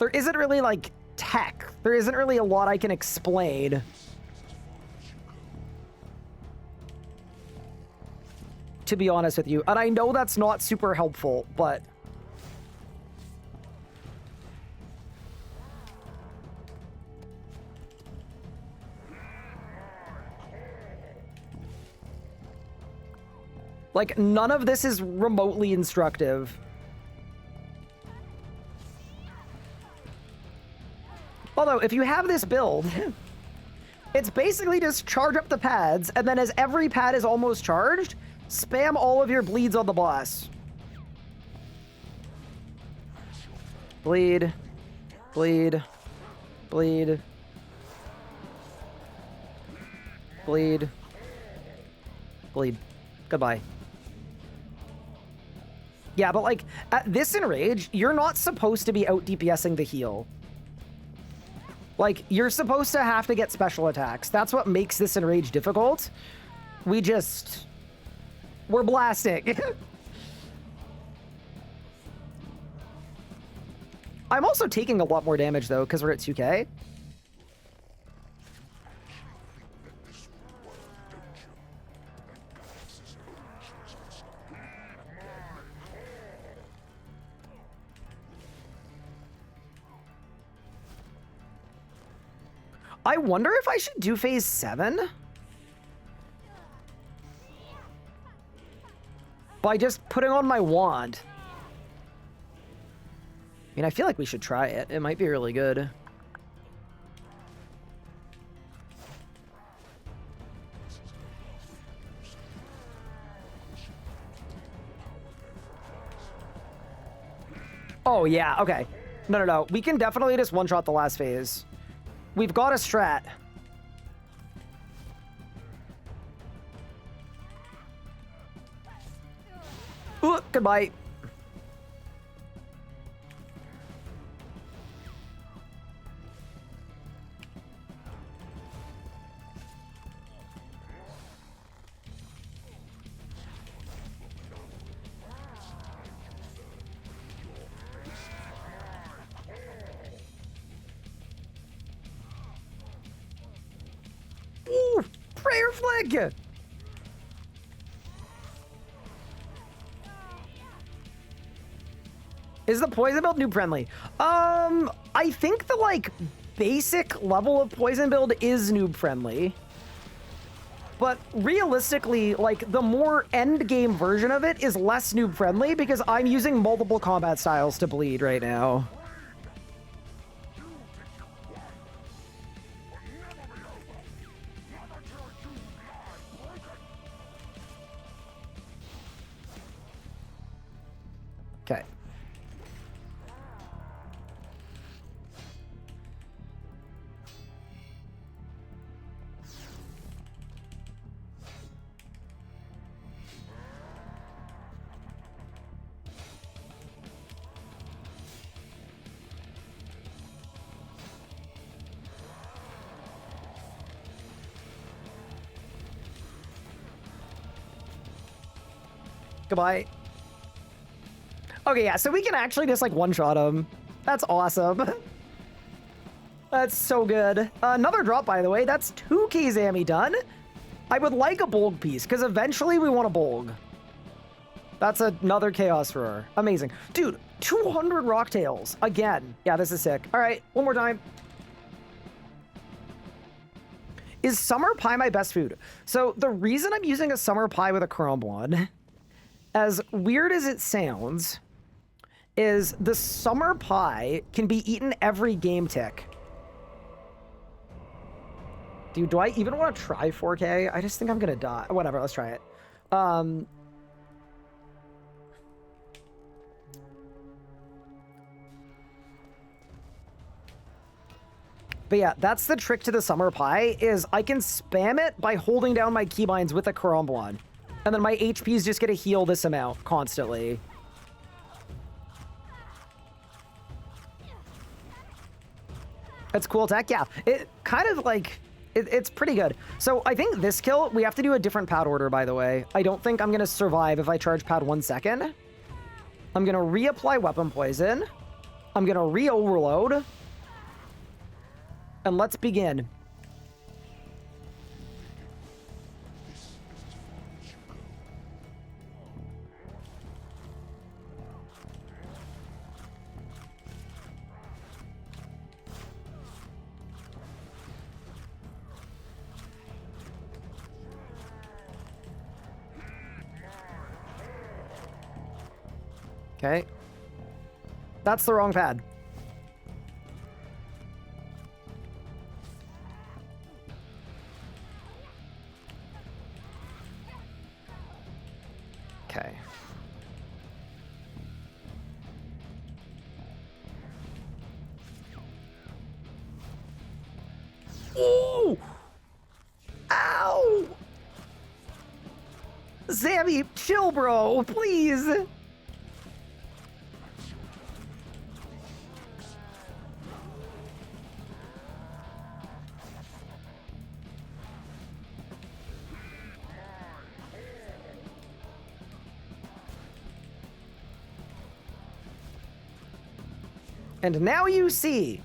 S1: like, tech. There isn't really a lot I can explain. To be honest with you. And I know that's not super helpful, but... like, none of this is remotely instructive. Although, if you have this build, it's basically just charge up the pads, and then as every pad is almost charged, spam all of your bleeds on the boss. Bleed. Bleed. Bleed. Bleed. Bleed. Goodbye. Yeah, but, like, at this Enrage, you're not supposed to be out DPSing the heal. Like, you're supposed to have to get special attacks. That's what makes this Enrage difficult. We're blasting. I'm also taking a lot more damage, though, because we're at 2k. I wonder if I should do phase 7? By just putting on my wand. I mean, I feel like we should try it. It might be really good. Oh, yeah, okay. No. We can definitely just one-shot the last phase. We've got a strat. Ooh, goodbye. Ooh, prayer flag. Is the poison build noob friendly? I I think the, like, basic level of poison build is noob friendly. But realistically, like, the more end game version of it is less noob friendly because I'm using multiple combat styles to bleed right now. Okay. Goodbye. Okay, yeah, so we can actually just, like, one-shot him. That's awesome. That's so good. Another drop, by the way. That's 2k Zammy done. I would like a Bolg piece, because eventually we want a Bolg. That's another Chaos Roar. Amazing. Dude, 200 Rocktails. Again. Yeah, this is sick. All right, one more time. Is summer pie my best food? So the reason I'm using a summer pie with a crumbler, as weird as it sounds, is the summer pie can be eaten every game tick. Dude, do I even want to try 4K? I just think I'm gonna die. Whatever, let's try it. But yeah, that's the trick to the summer pie, is I can spam it by holding down my keybinds with a crumbler. And then my HP is just gonna heal this amount constantly. It's cool tech, yeah. It kind of like, it's pretty good. So I think this kill, we have to do a different pad order, by the way. I don't think I'm gonna survive if I charge pad 1 second. I'm gonna reapply weapon poison. I'm gonna re-overload. And let's begin. Okay. That's the wrong pad. Okay. Ooh! Ow! Zammy, chill, bro, please. And now you see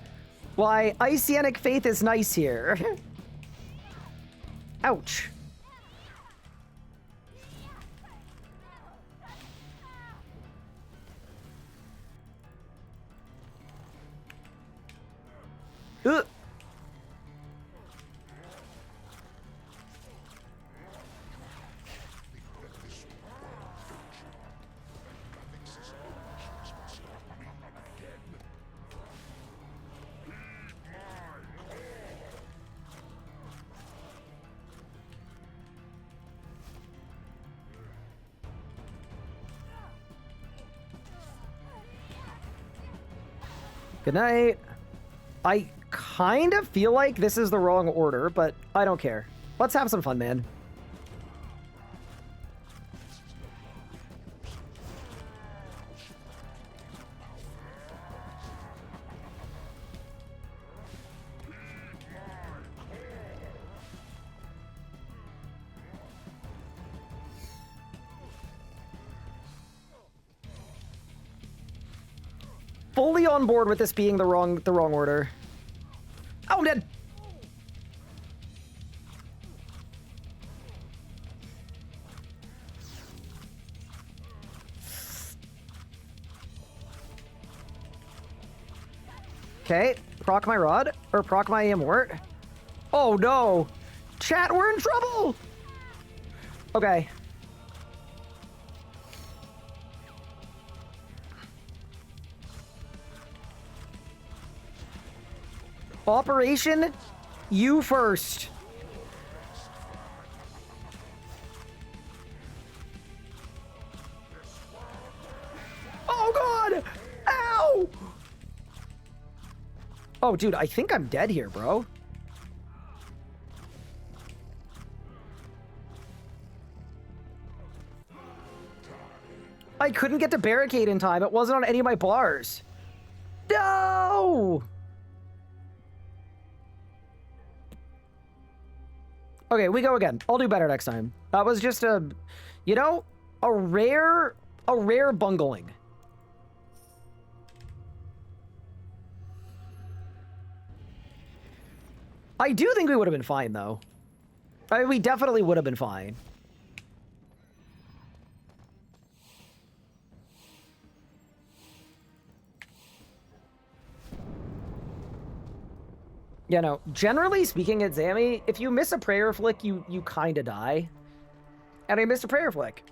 S1: why Icyanic Faith is nice here. Ouch. Ugh. Good night. I kind of feel like this is the wrong order, but I don't care. Let's have some fun, man. Fully on board with this being the wrong order. Oh, I'm dead. Okay, proc my rod, or proc my Immort. Oh no! Chat, we're in trouble! Okay. Operation, you first. Oh god! Ow! Oh, dude, I think I'm dead here, bro. I couldn't get to barricade in time. It wasn't on any of my bars. No! Okay, we go again. I'll do better next time. That was just a, you know, a rare bungling. I do think we would have been fine, though. We definitely would have been fine. You know, generally speaking at Zammy, if you miss a prayer flick, you kind of die. And I missed a prayer flick.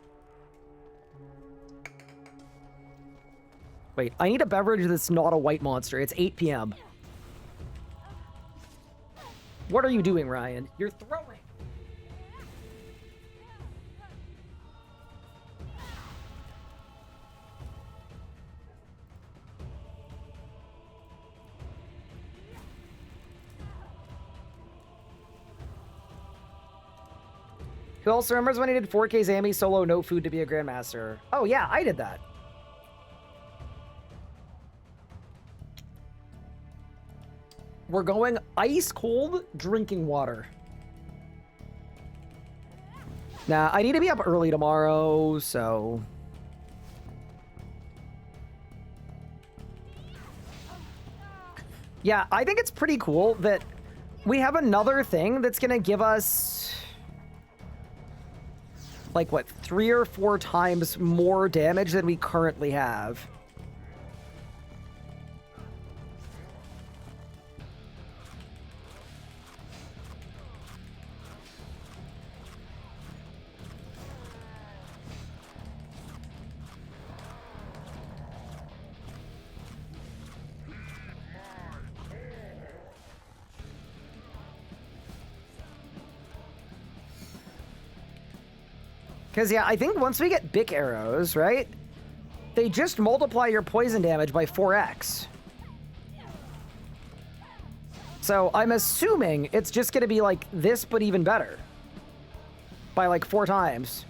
S1: Wait, I need a beverage that's not a white monster. It's 8 p.m. What are you doing, Ryan? You're throwing. Who else remembers when he did 4K Zammy solo, no food to be a Grandmaster? Oh yeah, I did that. We're going ice cold drinking water. Nah, I need to be up early tomorrow, so... Yeah, I think it's pretty cool that we have another thing that's gonna give us... like, what, 3 or 4 times more damage than we currently have. Because, yeah, I think once we get Bic arrows, right? They just multiply your poison damage by 4x. So I'm assuming it's just going to be like this, but even better. By like 4 times.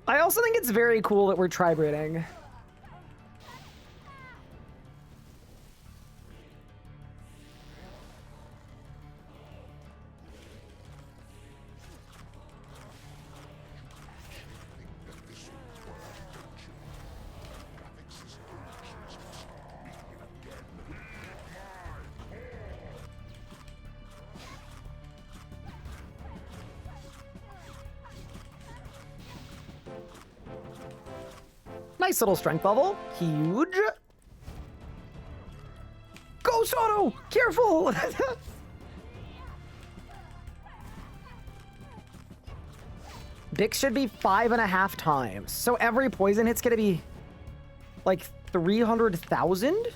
S1: I also think it's very cool that we're tri-breeding. Nice little strength level. Huge. Go, Soto! Careful! Bic should be 5.5 times. So every poison hit's gonna be like 300,000?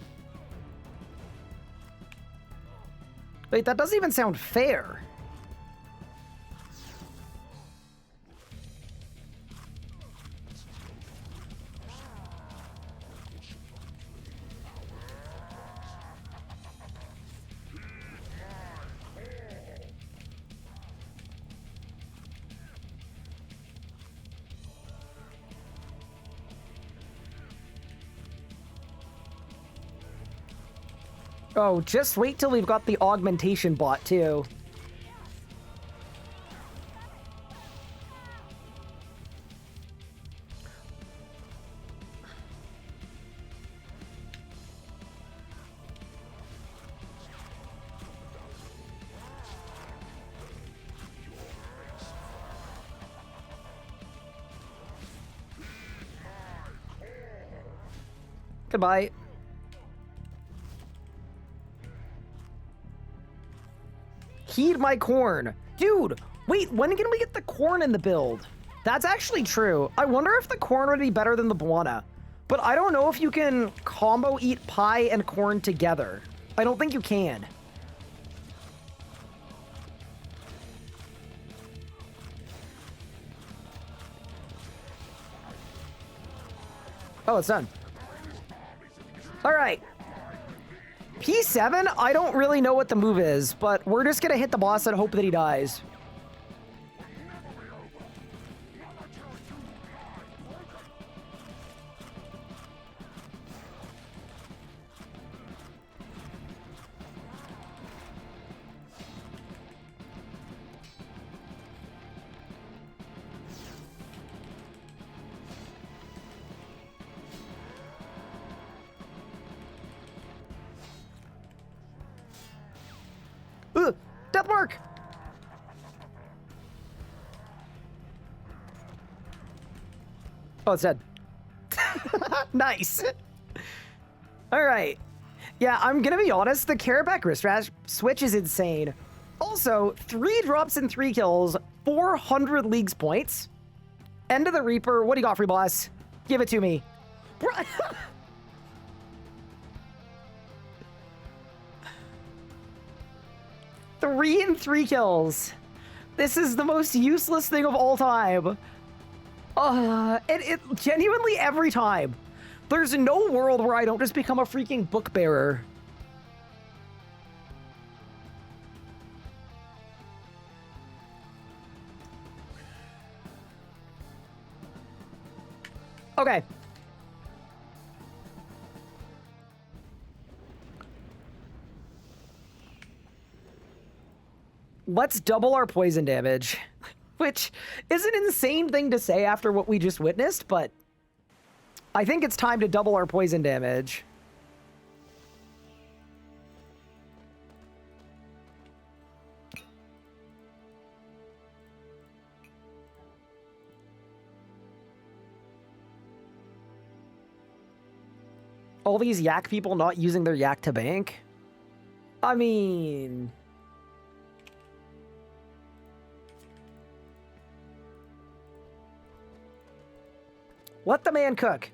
S1: Wait, that doesn't even sound fair. Oh, just wait till we've got the augmentation bot, too. Goodbye. Heed my corn. Dude, wait, when can we get the corn in the build? That's actually true. I wonder if the corn would be better than the Bwana. But I don't know if you can combo eat pie and corn together. I don't think you can. Oh, it's done. All right. P7, I don't really know what the move is, but we're just gonna hit the boss and hope that he dies. Ugh, death mark! Oh, it's dead. Nice. All right. Yeah, I'm gonna be honest, the Karabac wrist switch is insane. Also, 3 drops and 3 kills, 400 leagues points. End of the Reaper. What do you got, free boss? Give it to me. 3 and 3 kills. This is the most useless thing of all time. It genuinely every time. There's no world where I don't just become a freaking book bearer. Okay. Let's double our poison damage, which is an insane thing to say after what we just witnessed, but I think it's time to double our poison damage. All these yak people not using their yak to bank? I mean... let the man cook.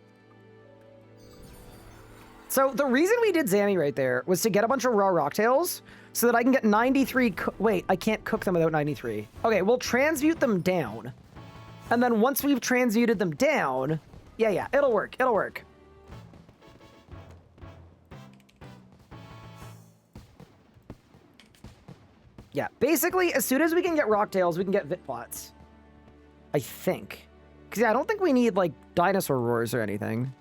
S1: So the reason we did Zammy right there was to get a bunch of raw rocktails so that I can get 93... wait, I can't cook them without 93. Okay, we'll transmute them down. And then once we've transmuted them down... yeah, it'll work, it'll work. Yeah, basically, as soon as we can get rocktails, we can get Vitpots. I think. Because yeah, I don't think we need, like, dinosaur roars or anything.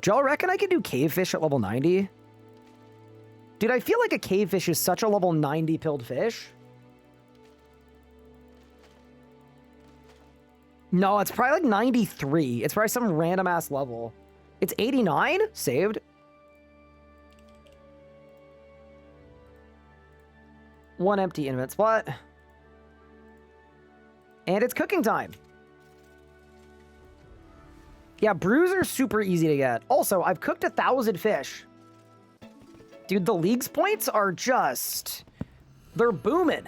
S1: Do y'all reckon I could do cavefish at level 90? Dude, I feel like a cavefish is such a level 90 pilled fish. No, it's probably like 93. It's probably some random ass level. It's 89? Saved. One empty infinite spot. And it's cooking time. Yeah, brews are super easy to get. Also, I've cooked 1,000 fish. Dude, the league's points are just... they're booming.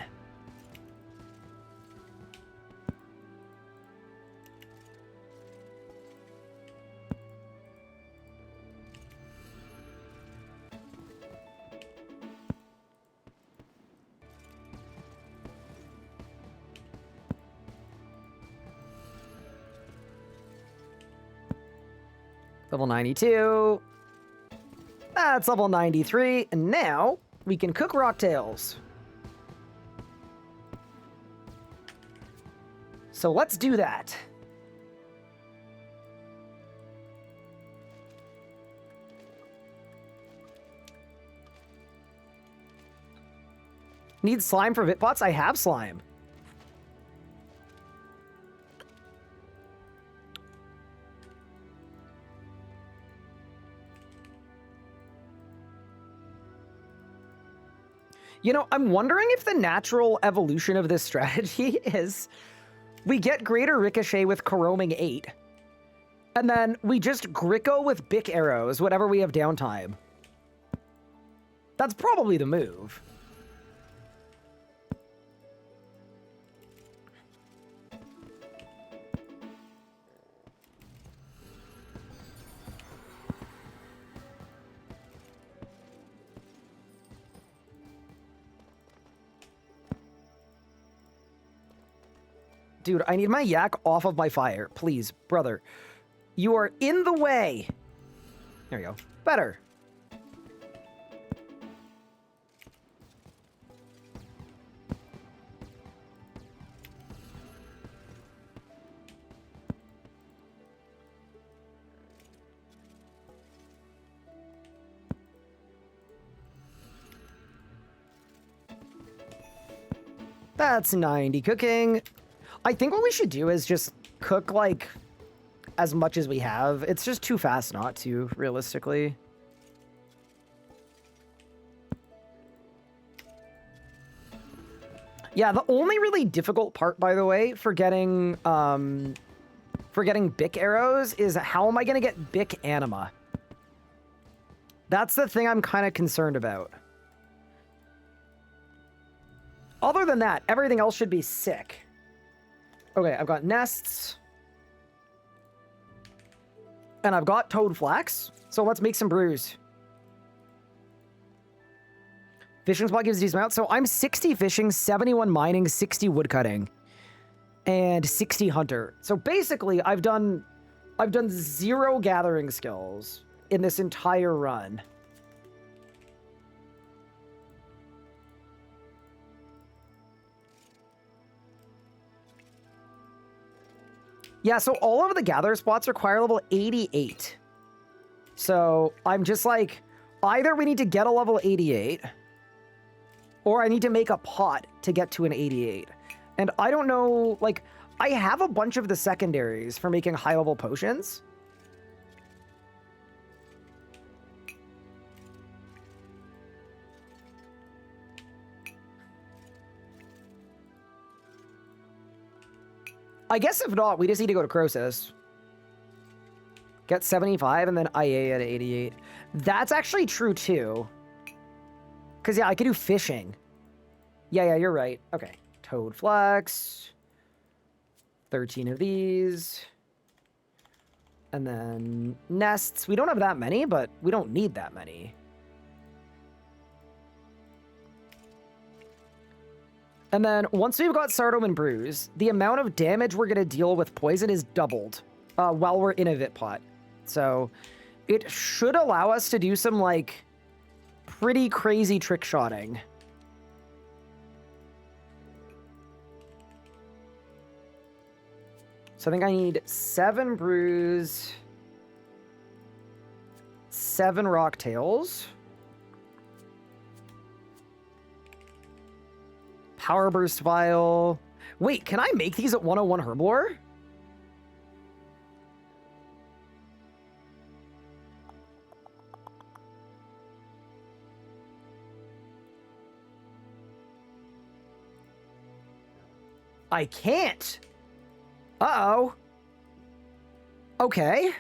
S1: Level 92. That's level 93. And now we can cook rocktails. So let's do that. Need slime for Vitpots? I have slime. You know, I'm wondering if the natural evolution of this strategy is we get greater ricochet with Coroming 8. And then we just Gricko with Bic arrows whenever we have downtime. That's probably the move. Dude, I need my yak off of my fire. Please, brother. You are in the way. There you go. Better. That's 90 cooking. I think what we should do is just cook, like, as much as we have. It's just too fast not to, realistically. Yeah, the only really difficult part, by the way, for getting Bic arrows is how am I going to get Bic anima? That's the thing I'm kind of concerned about. Other than that, everything else should be sick. Okay, I've got nests. And I've got toad flax. So let's make some brews. Fishing spot gives a decent amount. So I'm 60 fishing, 71 mining, 60 woodcutting, and 60 hunter. So basically, I've done 0 gathering skills in this entire run. Yeah, so all of the gather spots require level 88. So I'm just like, either we need to get a level 88, or I need to make a pot to get to an 88. And I don't know, like, I have a bunch of the secondaries for making high-level potions. I guess if not, we just need to go to Croesus. Get 75 and then IA at 88. That's actually true too. Because yeah, I could do fishing. Yeah, you're right. Okay. Toad flax. 13 of these. And then nests. We don't have that many, but we don't need that many. And then once we've got Sardom and Bruise, the amount of damage we're going to deal with poison is doubled while we're in a Vit Pot. So it should allow us to do some, like, pretty crazy trick shotting. So I think I need 7 Bruise, 7 Rock Tails. Power Burst Vial. Wait, can I make these at 101 Herblore? I can't. Uh-oh. Okay.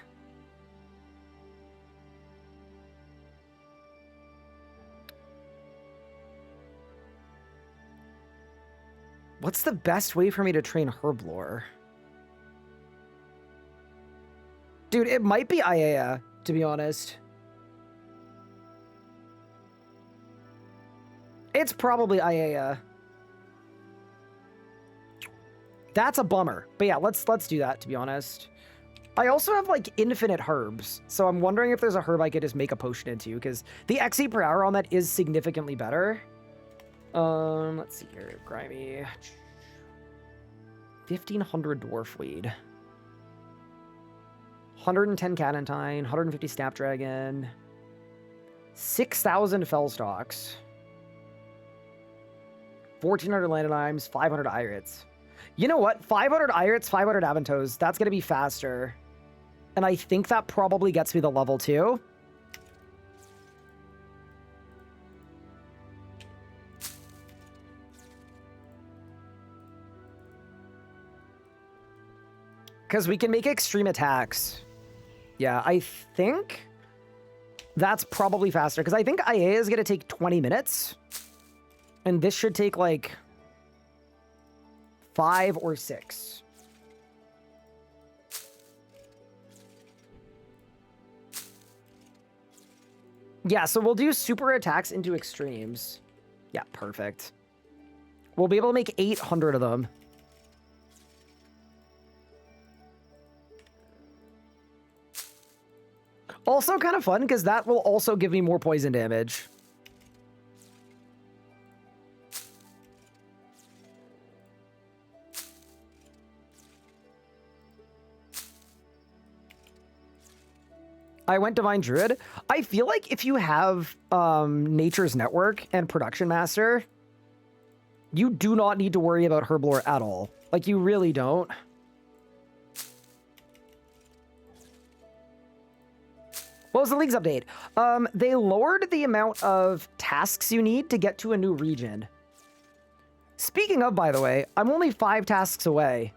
S1: What's the best way for me to train Herblore? Dude, it might be Iea, to be honest. It's probably Iea. That's a bummer. But yeah, let's do that, to be honest. I also have, like, infinite herbs, so I'm wondering if there's a herb I could just make a potion into, because the XP per hour on that is significantly better. Let's see here. Grimy. 1500 dwarf weed. 110 Catentine, 150 Snapdragon, 6,000 Fellstalks, 1,400 Landonymes, 500 Irids. You know what? 500 Irids, 500 Aventos. That's going to be faster. And I think that probably gets me the level 2. Because we can make extreme attacks. Yeah, I think that's probably faster, because I think IA is going to take 20 minutes. And this should take, like, 5 or 6. Yeah, so we'll do super attacks into extremes. Yeah, perfect. We'll be able to make 800 of them. Also kind of fun, because that will also give me more poison damage. I went Divine Druid. I feel like if you have Nature's Network and Production Master, you do not need to worry about Herblore at all. Like, you really don't. What was the League's update? They lowered the amount of tasks you need to get to a new region. Speaking of, by the way, I'm only 5 tasks away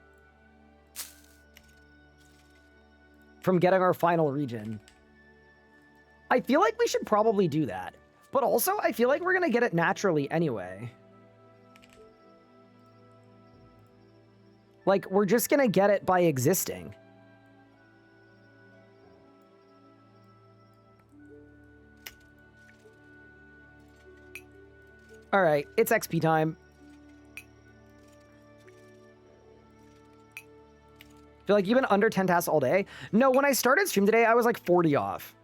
S1: from getting our final region. I feel like we should probably do that. But also, I feel like we're going to get it naturally anyway. Like, we're just going to get it by existing. All right, it's XP time. Feel like you've been under 10 tasks all day? No, when I started stream today, I was like 40 off.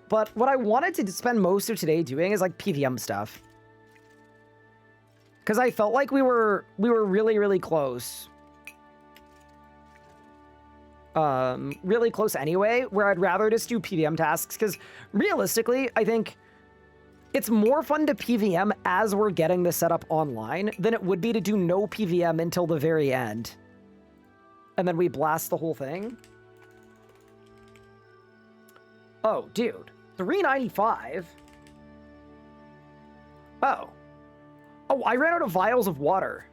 S1: But what I wanted to spend most of today doing is like PVM stuff. Because I felt like we were really, really close. Really close anyway, where I'd rather just do PVM tasks, because realistically, I think it's more fun to PVM as we're getting the setup online than it would be to do no PVM until the very end. And then we blast the whole thing. Oh, dude. 395? Oh. Oh, I ran out of vials of water.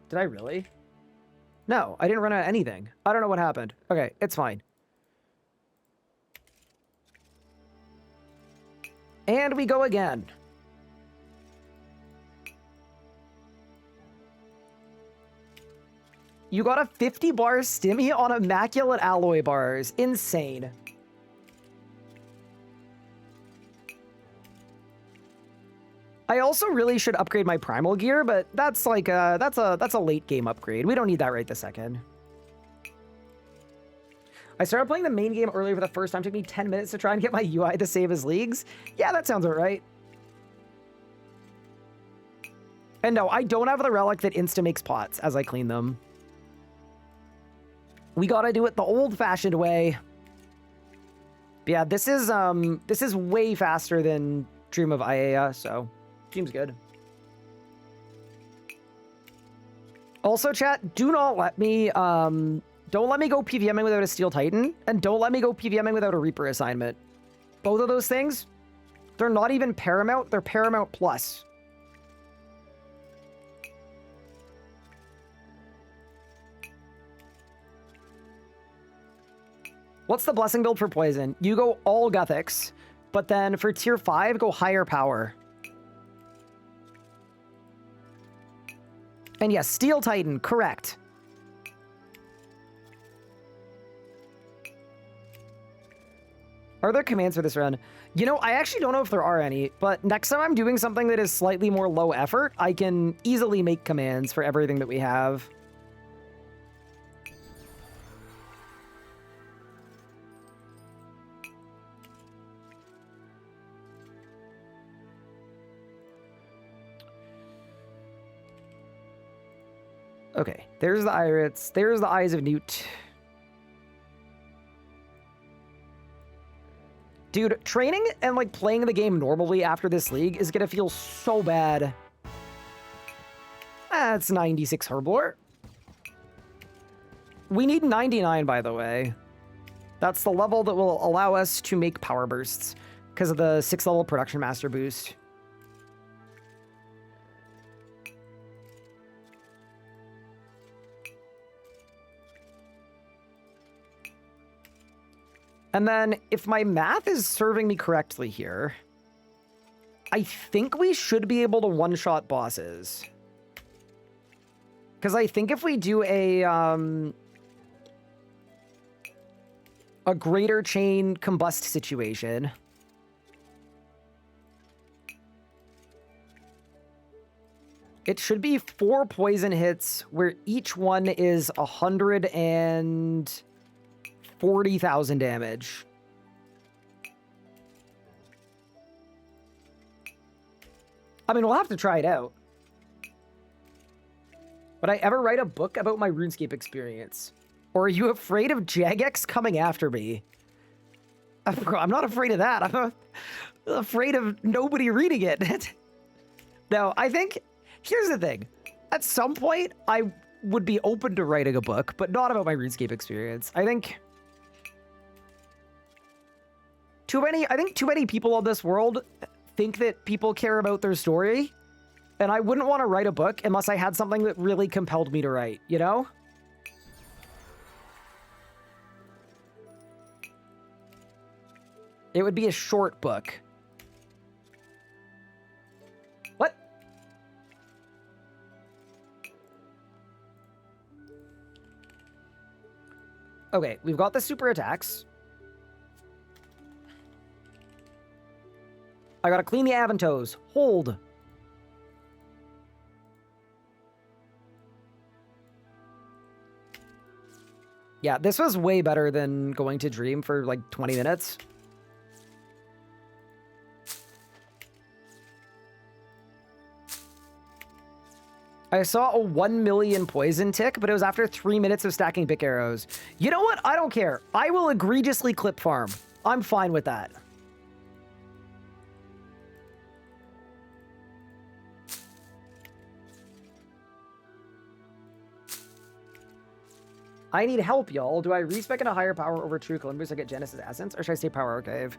S1: Did I really? No, I didn't run out of anything. I don't know what happened. Okay, it's fine. And we go again. You got a 50 bar stimmy on Immaculate Alloy bars. Insane. I also really should upgrade my primal gear, but that's like that's a late game upgrade. We don't need that right this second. I started playing the main game earlier for the first time. It took me 10 minutes to try and get my UI to save as leagues. Yeah, that sounds about right. And no, I don't have the relic that insta makes pots as I clean them. We gotta do it the old-fashioned way. But yeah, this is way faster than Dream of Iea, so seems good. Also, chat, do not let me don't let me go PVMing without a Steel Titan, and don't let me go PVMing without a Reaper assignment. Both of those things, they're not even Paramount, they're Paramount Plus. What's the blessing build for poison? You go all Gothics, but then for tier 5, go higher power. And yes, Steel Titan, correct. Are there commands for this run? You know, I actually don't know if there are any, but next time I'm doing something that is slightly more low effort, I can easily make commands for everything that we have. Okay, there's the Irits. There's the Eyes of Newt. Dude, training and like playing the game normally after this league is gonna feel so bad. That's 96 Herblore. We need 99, by the way. That's the level that will allow us to make power bursts because of the 6th level Production Master boost. And then, if my math is serving me correctly here, I think we should be able to one-shot bosses. Because I think if we do a greater chain combust situation, it should be 4 poison hits where each one is 140,000 damage. I mean, we'll have to try it out. Would I ever write a book about my RuneScape experience? Or are you afraid of Jagex coming after me? I'm not afraid of that. I'm afraid of nobody reading it. No, I think... Here's the thing. At some point, I would be open to writing a book, but not about my RuneScape experience. I think too many people on this world think that people care about their story, and I wouldn't want to write a book unless I had something that really compelled me to write, you know? It would be a short book. What? Okay, we've got the super attacks. I gotta clean the Avantos. Hold. Yeah, this was way better than going to Dream for like 20 minutes. I saw a 1 million poison tick, but it was after 3 minutes of stacking pick arrows. You know what? I don't care. I will egregiously clip farm. I'm fine with that. I need help, y'all. Do I respec in a higher power over True Columbus to get Genesis Essence, or should I stay Power Archive?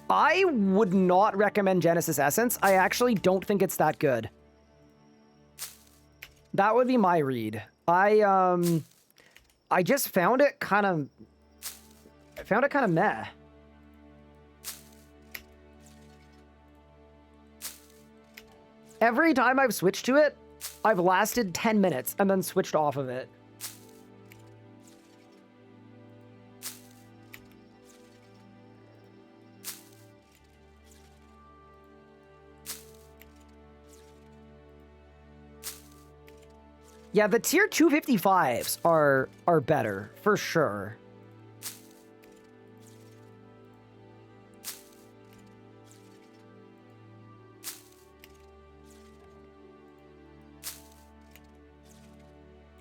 S1: I would not recommend Genesis Essence. I actually don't think it's that good. That would be my read. I just found it kind of meh. Every time I've switched to it, I've lasted 10 minutes and then switched off of it. Yeah, the tier 255s are better, for sure.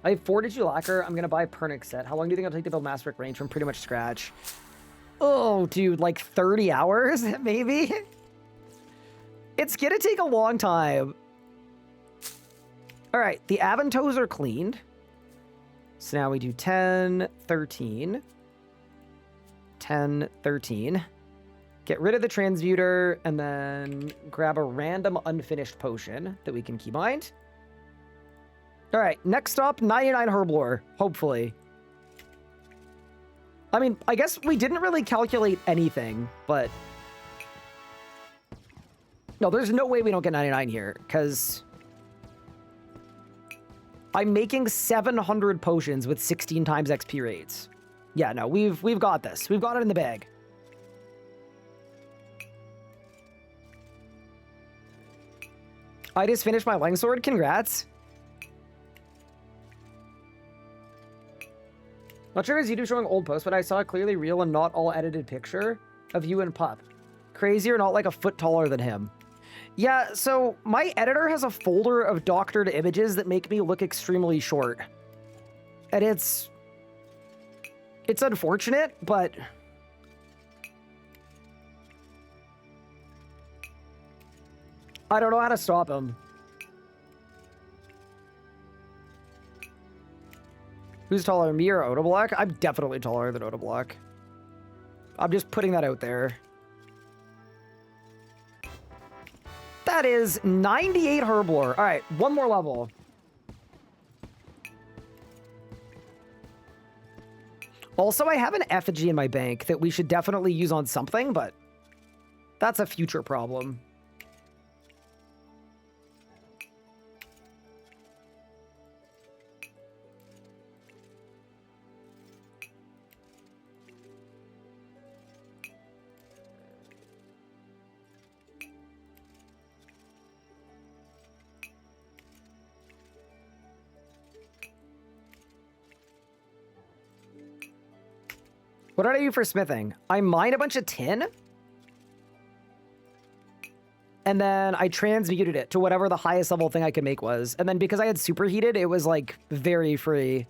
S1: I have Fortitude Lacquer. I'm going to buy a Pernix set. How long do you think it'll take to build Master Range from pretty much scratch? Oh, dude, like 30 hours, maybe? It's going to take a long time. All right, the Avantos are cleaned. So now we do 10, 13. 10, 13. Get rid of the Transmuter, and then grab a random unfinished potion that we can keybind. All right, next up, 99 Herblore, hopefully. I mean, I guess we didn't really calculate anything, but... No, there's no way we don't get 99 here, because... I'm making 700 potions with 16 times XP rates. Yeah, no, we've got this. We've got it in the bag. I just finished my Langsword. Congrats. Not sure if it's YouTube showing old posts, but I saw a clearly real and not all edited picture of you and Pup. Crazy or not like a foot taller than him. Yeah, so my editor has a folder of doctored images that make me look extremely short. And it's unfortunate, but... I don't know how to stop him. Who's taller, me or Otoblock? I'm definitely taller than Otoblock. I'm just putting that out there. That is 98 Herblore. All right, one more level. Also, I have an effigy in my bank that we should definitely use on something, but that's a future problem. What did I do for smithing? I mined a bunch of tin. And then I transmuted it to whatever the highest level thing I could make was. And then because I had superheated, it was like very free.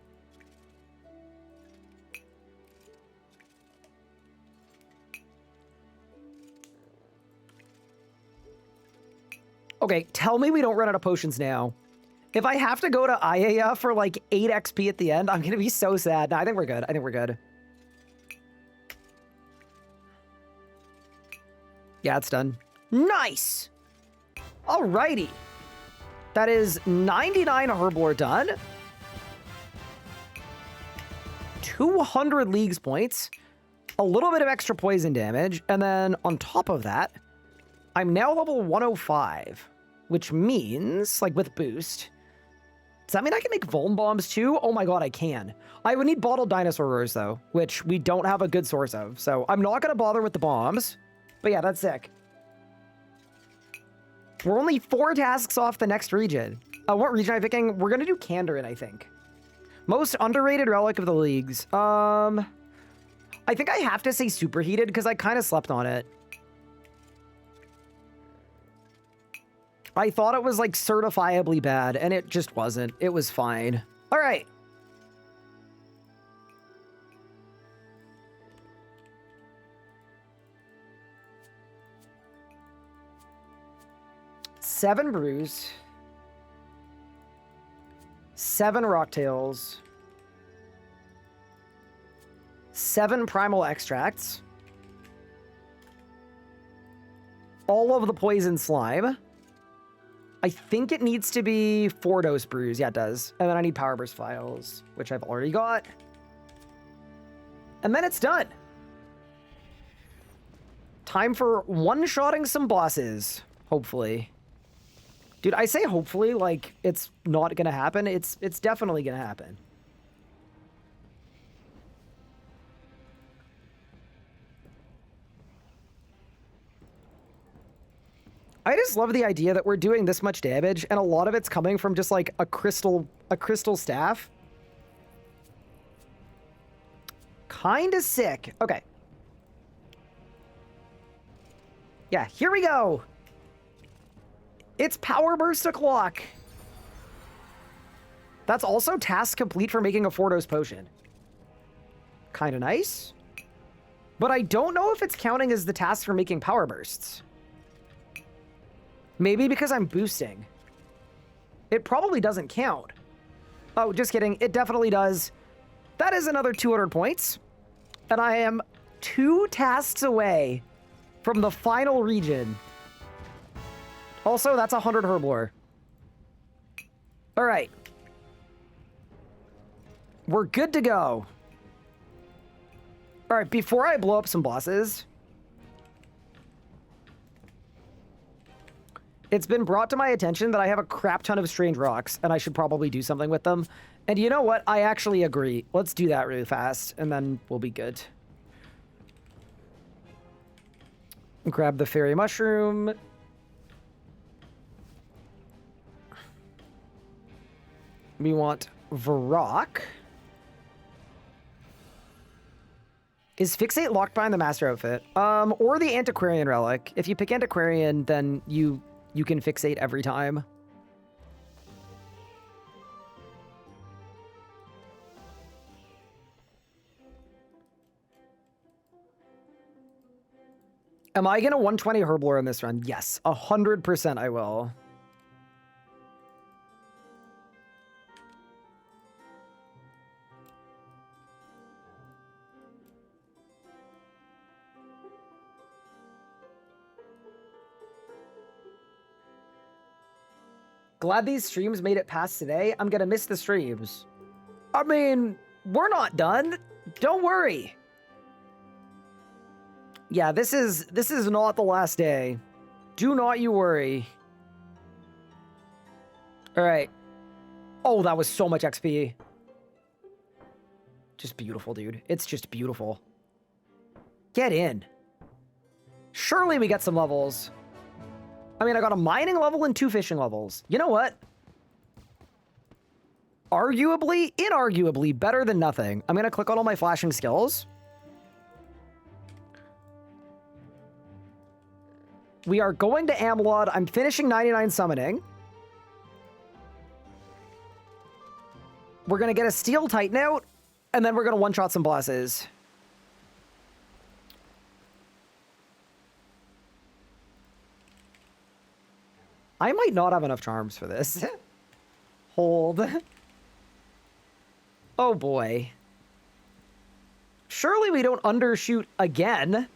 S1: Okay, tell me we don't run out of potions now. If I have to go to Ayaya for like 8 XP at the end, I'm going to be so sad. No, I think we're good. I think we're good. Yeah, it's done. Nice! Alrighty. That is 99 Herblore done. 200 Leagues points. A little bit of extra poison damage. And then on top of that, I'm now level 105. Which means, like with boost... Does that mean I can make Vuln Bombs too? Oh my god, I can. I would need bottled dinosaur roars though, which we don't have a good source of. So I'm not going to bother with the bombs. But yeah, that's sick. We're only 4 tasks off the next region. What region am I picking? We're going to do Kandarin, I think. Most underrated relic of the leagues. I think I have to say superheated because I kind of slept on it. I thought it was like certifiably bad and it just wasn't. It was fine. All right. Seven brews, 7 rocktails, 7 primal extracts, all of the poison slime. I think it needs to be 4 dose brews. Yeah, it does. And then I need power burst files, which I've already got. And then it's done. Time for one-shotting some bosses, hopefully. Dude, I say hopefully like it's not gonna happen. It's definitely gonna happen. I just love the idea that we're doing this much damage and a lot of it's coming from just like a crystal staff. Kinda sick. Okay. Yeah, here we go. It's Power Burst o'clock. That's also task complete for making a 4-dose potion. Kind of nice. But I don't know if it's counting as the task for making power bursts. Maybe because I'm boosting. It probably doesn't count. Oh, just kidding. It definitely does. That is another 200 points. And I am 2 tasks away from the final region. Also, that's 100 Herblore. All right. We're good to go. All right, before I blow up some bosses, it's been brought to my attention that I have a crap ton of strange rocks, and I should probably do something with them. And you know what? I actually agree. Let's do that really fast, and then we'll be good. Grab the fairy mushroom. We want Varrock. Is Fixate locked behind the Master Outfit? Or the Antiquarian Relic. If you pick Antiquarian, then you can Fixate every time. Am I going to 120 Herblore in this run? Yes, 100% I will. Glad these streams made it past today. I'm gonna miss the streams. I mean, we're not done. Don't worry. Yeah, this is not the last day. Do not you worry. All right. Oh, that was so much XP. Just beautiful, dude. It's just beautiful. Get in. Surely we get some levels. I mean, I got a mining level and 2 fishing levels. You know what? Arguably, inarguably, better than nothing. I'm going to click on all my flashing skills. We are going to Amalod. I'm finishing 99 summoning. We're going to get a Steel Titan out, and then we're going to one-shot some bosses. I might not have enough charms for this. Hold. Oh boy. Surely we don't undershoot again.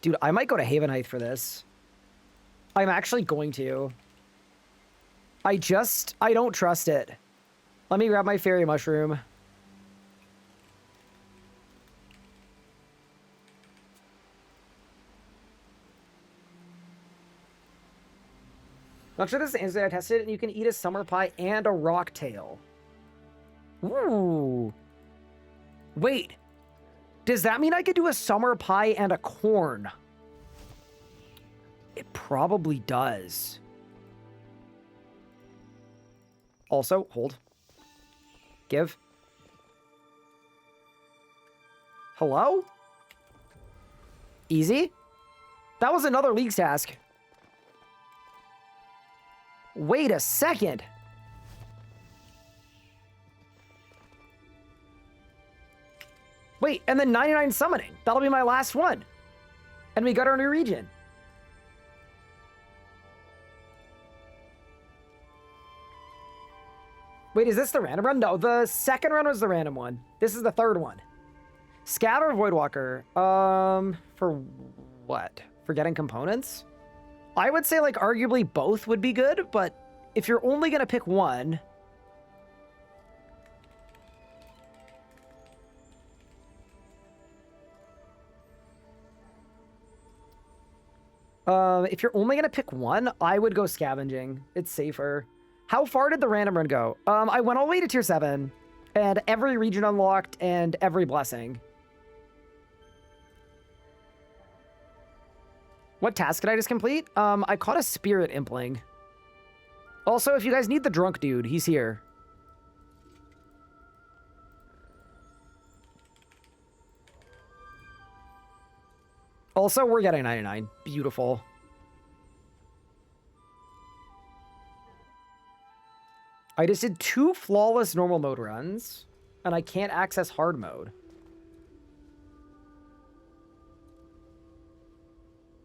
S1: Dude, I might go to Havenheim for this. I'm actually going to. I don't trust it. Let me grab my fairy mushroom. Not sure this is the answer I tested, and you can eat a summer pie and a rock tail. Ooh. Wait. Does that mean I could do a summer pie and a corn? It probably does. Also, hold. Give. Hello? Easy? That was another Leagues task. Wait a second. Wait, and then 99 summoning. That'll be my last one. And we got our new region. Wait, is this the random run? No, the second run was the random one. This is the third one. Scatter or Voidwalker? For what? For getting components? I would say, like, arguably both would be good, but if you're only going to pick one... if you're only going to pick one, I would go scavenging. It's safer. How far did the random run go? I went all the way to tier 7, and every region unlocked, and every blessing. What task did I just complete? I caught a spirit impling. Also, if you guys need the drunk dude, he's here. Also, we're getting 99. Beautiful. I just did 2 flawless normal mode runs, and I can't access hard mode.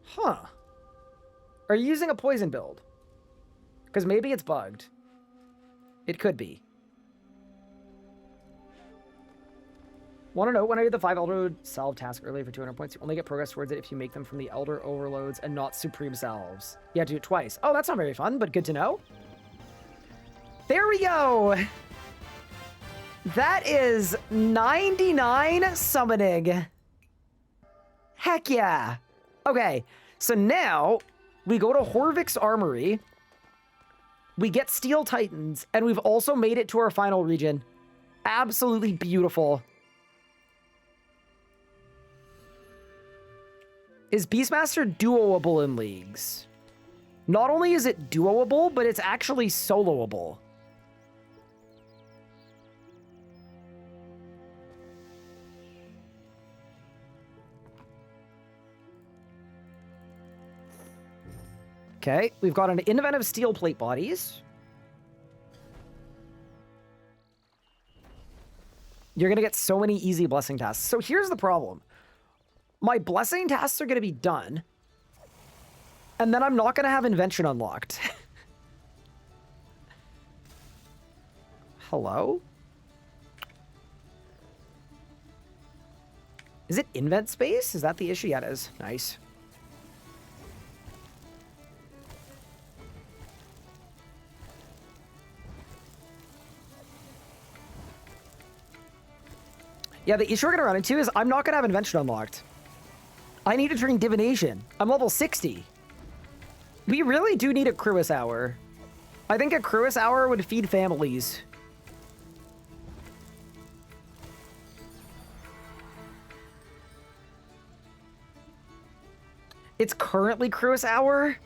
S1: Huh. Are you using a poison build? Because maybe it's bugged. It could be. Want to know, when I did the 5 Elder Salve task earlier for 200 points, you only get progress towards it if you make them from the Elder Overloads and not Supreme Salves. You have to do it twice. Oh, that's not very fun, but good to know. There we go. That is 99 summoning. Heck yeah. Okay, so now we go to Horvik's Armory. We get Steel Titans, and we've also made it to our final region. Absolutely beautiful. Is Beastmaster duoable in Leagues? Not only is it duoable, but it's actually soloable. Okay, we've got an inventive steel plate bodies. You're going to get so many easy blessing tasks. So here's the problem. My blessing tasks are going to be done. And then I'm not going to have invention unlocked. Hello? Is it invent space? Is that the issue? Yeah, it is. Nice. Yeah, the issue we're gonna run into is I'm not gonna have Invention unlocked. I need to train Divination. I'm level 60. We really do need a Cruis Hour. I think a Cruis Hour would feed families. It's currently Cruis Hour?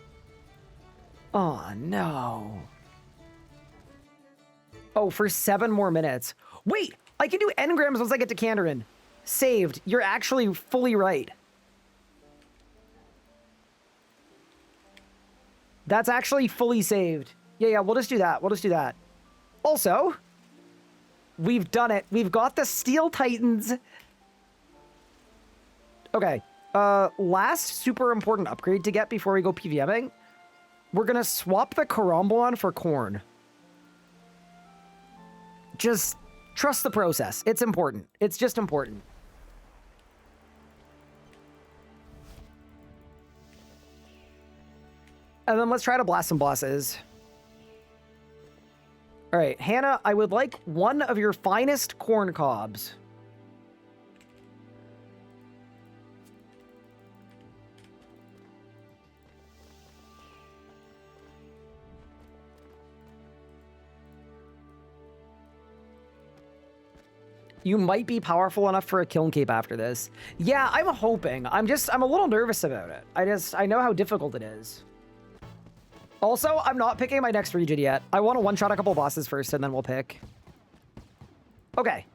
S1: Oh, no. Oh, for 7 more minutes. Wait, I can do engrams once I get to Kandarin. Saved. You're actually fully right. That's actually fully saved. Yeah, we'll just do that. We'll just do that. Also, we've done it. We've got the Steel Titans. Okay. Last super important upgrade to get before we go PVMing. We're gonna swap the Karambwan for corn. Just trust the process. It's important. It's just important. And then let's try to blast some bosses. All right, Hannah, I would like one of your finest corn cobs. You might be powerful enough for a Kiln Cape after this. Yeah, I'm hoping. I'm a little nervous about it. I know how difficult it is. Also, I'm not picking my next region yet. I want to one-shot a couple bosses first, and then we'll pick. Okay.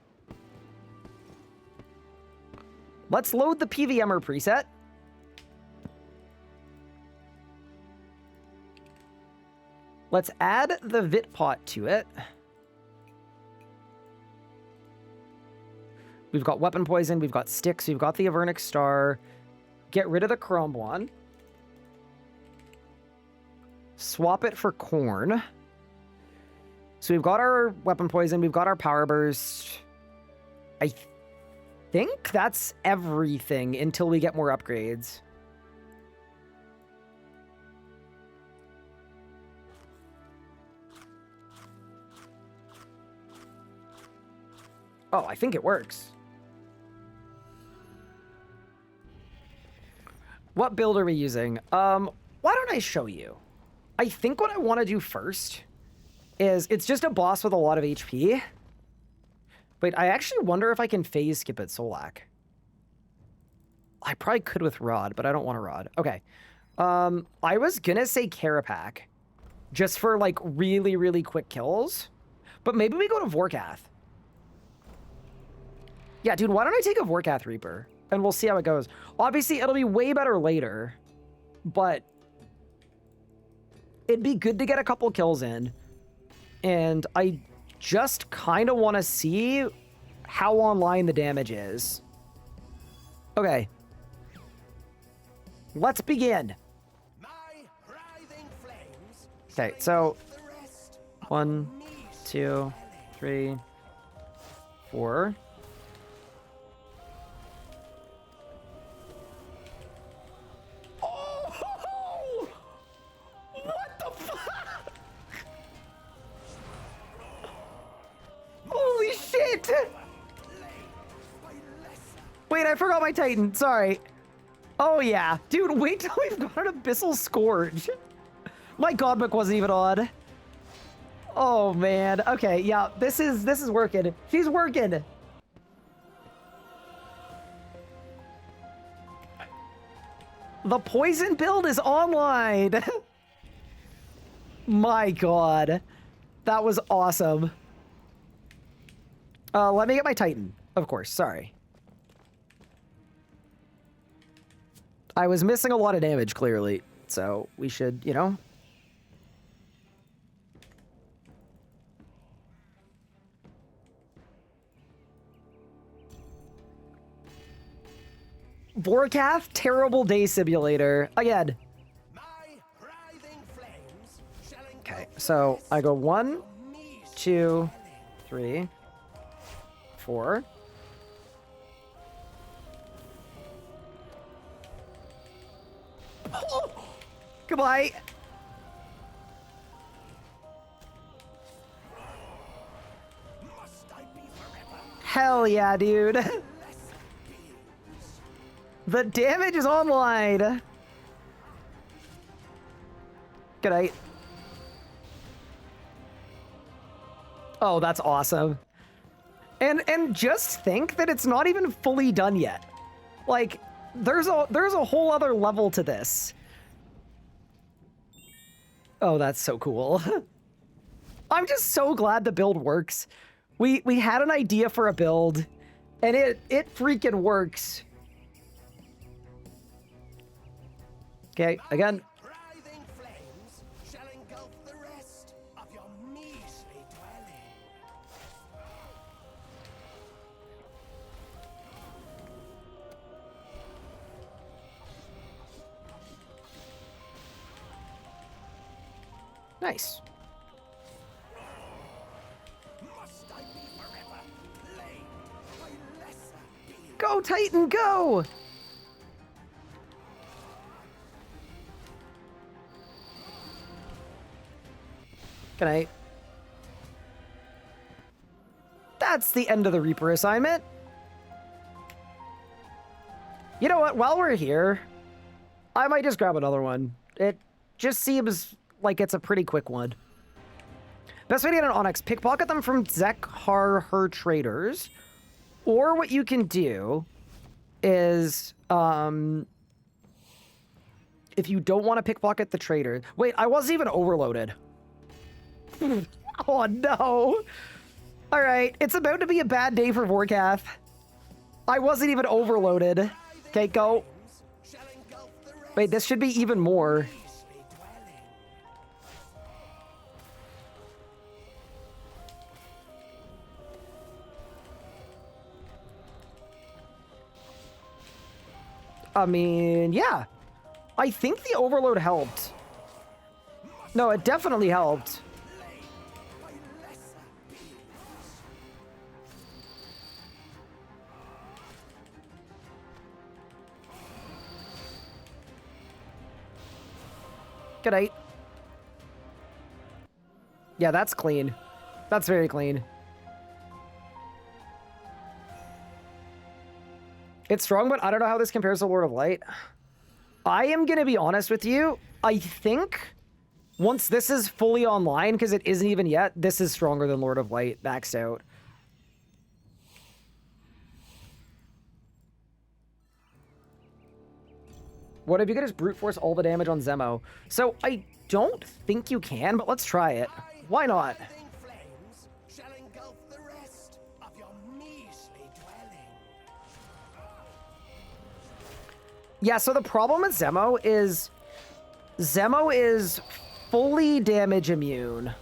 S1: Let's load the PVMer preset. Let's add the Vit Pot to it. We've got Weapon Poison, we've got Sticks, we've got the Avernic Star. Get rid of the Karambwan. Swap it for corn. So we've got our Weapon Poison, we've got our Power Burst. I think that's everything until we get more upgrades. Oh, I think it works. What build are we using? Why don't I show you? I think what I want to do first is it's just a boss with a lot of HP. Wait, I actually wonder if I can phase skip it Solak. I probably could with Rod, but I don't want a Rod. Okay. I was gonna say Carapac, just for like really, really quick kills. But maybe we go to Vorkath. Yeah, dude, why don't I take a Vorkath Reaper? And we'll see how it goes. Obviously, it'll be way better later, but it'd be good to get a couple kills in. And I just kind of want to see how online the damage is. Okay. Let's begin. Okay, so 1, 2, 3, 4. Oh! What the fuck? Holy shit! Wait, I forgot my Titan. Sorry. Oh yeah, dude. Wait till we've got an Abyssal Scourge. My Godbook wasn't even on. Oh man. Okay, yeah. This is working. She's working. The poison build is online. My god. That was awesome. Let me get my Titan. Of course, sorry. I was missing a lot of damage, clearly. So we should, you know. Vorkath, Terrible Day Simulator. Again. Okay, so I go 1, 2, 3, 4. Oh, goodbye. Hell yeah, dude. The damage is online. Good night. Oh, that's awesome. And just think that it's not even fully done yet. Like, there's a whole other level to this. Oh, that's so cool. I'm just so glad the build works. We had an idea for a build, and it freaking works. Okay, again.
S4: Writhing flames shall engulf the rest of your measly dwelling.
S1: Nice.
S4: Must I be forever laid by lesser beings?
S1: Go, Titan, go! Good night. That's the end of the Reaper assignment. You know what? While we're here, I might just grab another one. It just seems like it's a pretty quick one. Best way to get an Onyx, pickpocket them from Zekhar Her Traders. Or what you can do is, if you don't want to pickpocket the trader... Wait, I wasn't even overloaded. Oh, no. All right, it's about to be a bad day for Vorkath. I wasn't even overloaded. Okay, go.
S4: Shall engulf the rest
S1: Wait, this should be even more.
S4: measly dwelling.
S1: I mean, yeah. I think the overload helped. No, it definitely helped.
S4: By lesser beings.
S1: Good night. Yeah, that's clean. That's very clean. It's strong, but I don't know how this compares to Lord of Light. I am going to be honest with you. I think once this is fully online, because it isn't even yet, this is stronger than Lord of Light maxed out. What if you could just brute force all the damage on Zemo? So I don't think you can, but let's try it. Why not?
S4: Writhing flames shall engulf the rest of your measly dwelling.
S1: Yeah, so the problem with Zemo is fully damage immune.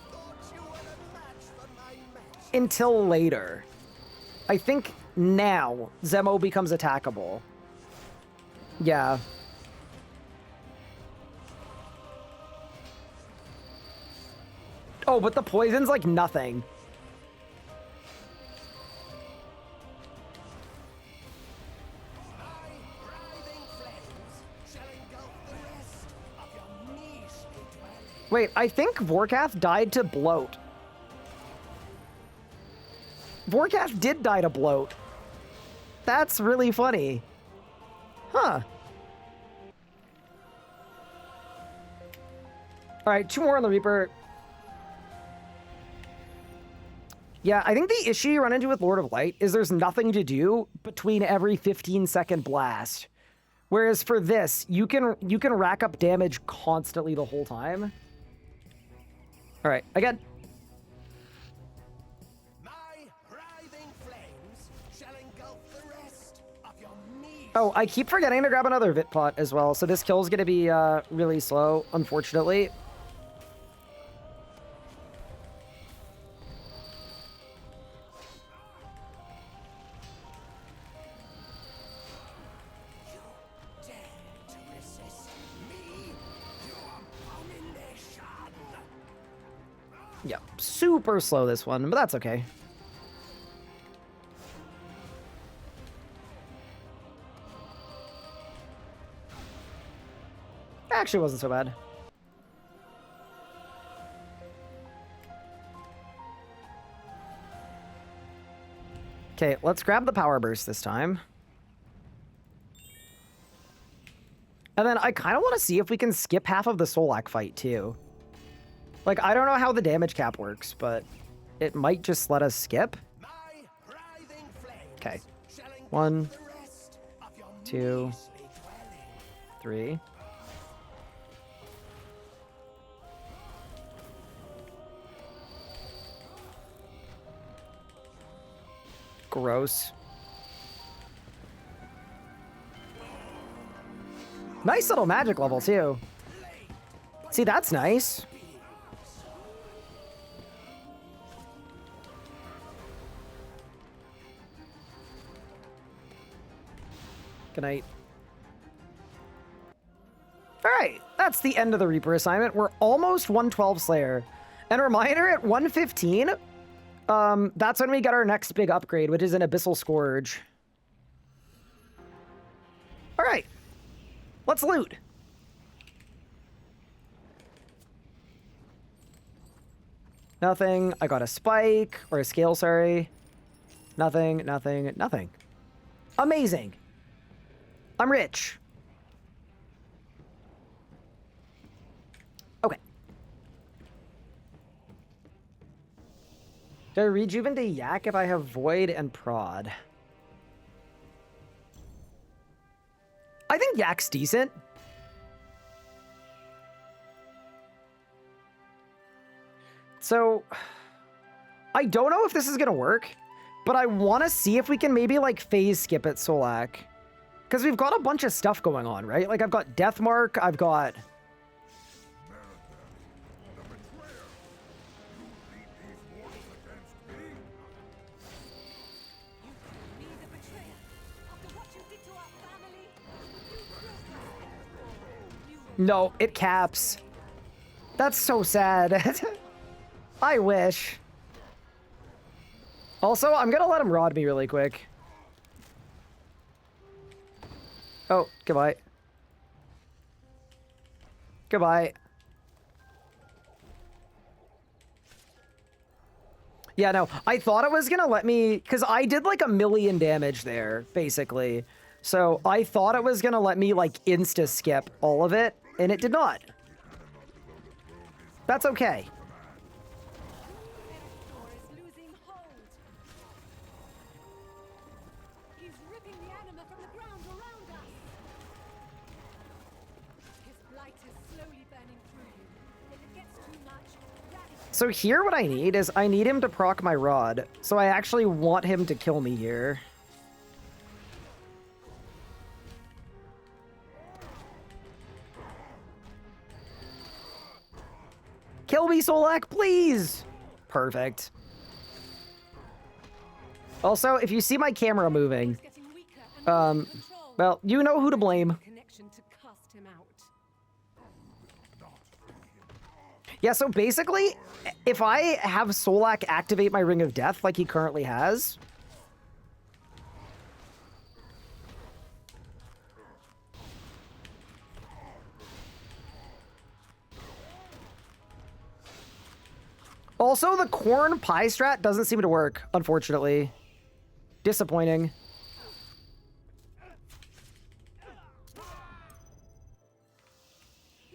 S4: Thought you were a match for my match.
S1: Until later. I think now Zemo becomes attackable. Yeah. Oh, but the poison's like nothing.
S4: Writhing flames shall engulf the rest of your measly dwelling.
S1: Wait, I think Vorkath died to bloat. Vorkath did die to bloat. That's really funny. Huh. Alright, 2 more on the Reaper. Yeah, I think the issue you run into with Lord of Light is there's nothing to do between every 15-second blast. Whereas for this, you can rack up damage constantly the whole time. Alright, again.
S4: My writhing flames shall engulf the rest of your measly.
S1: Oh, I keep forgetting to grab another Vit Pot as well, so this kill's gonna be really slow, unfortunately.
S4: Dare to resist me, you abomination.
S1: Yeah, super slow this one, but that's okay. actually wasn't so bad. Okay, let's grab the power burst this time. And then I kind of want to see if we can skip half of the Solak fight, too. Like, I don't know how the damage cap works, but it might just let us skip.
S4: My writhing flames
S1: Okay.
S4: shall engulf
S1: 1,
S4: the rest of your
S1: 2,
S4: measly dwelling.
S1: 3. Gross. Nice little magic level, too. See, that's nice. Good night. Alright, that's the end of the Reaper assignment. We're almost 112 Slayer. And a reminder, at 115, that's when we get our next big upgrade, which is an Abyssal Scourge. Alright. Let's loot. Nothing. I got a spike, or a scale, sorry. Nothing, nothing, nothing. Amazing. I'm rich. Okay. Do I rejuvenate Yak if I have Void and Prod? I think Yak's decent. So, I don't know if this is gonna work, but I want to see if we can maybe, like, phase skip at Solak. Because we've got a bunch of stuff going on, right? Like, I've got Deathmark, I've got...
S2: Me the betrayer. After what you did to our family, you broke us.
S1: No, it caps. That's so sad. I wish. Also, I'm gonna let him rod me really quick. Oh, goodbye. Goodbye. Yeah, no, I thought it was gonna let me, because I did like 1,000,000 damage there, basically. So I thought it was gonna let me like insta-skip all of it, and it did not. That's okay.
S2: Erebor is losing hold. He's ripping the anima from the ground around us. His blight is slowly burning through you. If it gets too much, ravage.
S1: So here what I need is I need him to proc my rod. So I actually want him to kill me here. Kill me, Solak, please! Perfect. Also, if you see my camera moving,
S2: He's getting weaker and more in control.
S1: well, you know who to blame.
S2: Connection to cast him out.
S1: Yeah, so basically, if I have Solak activate my Ring of Death like he currently has... Also, the corn pie strat doesn't seem to work, unfortunately. Disappointing.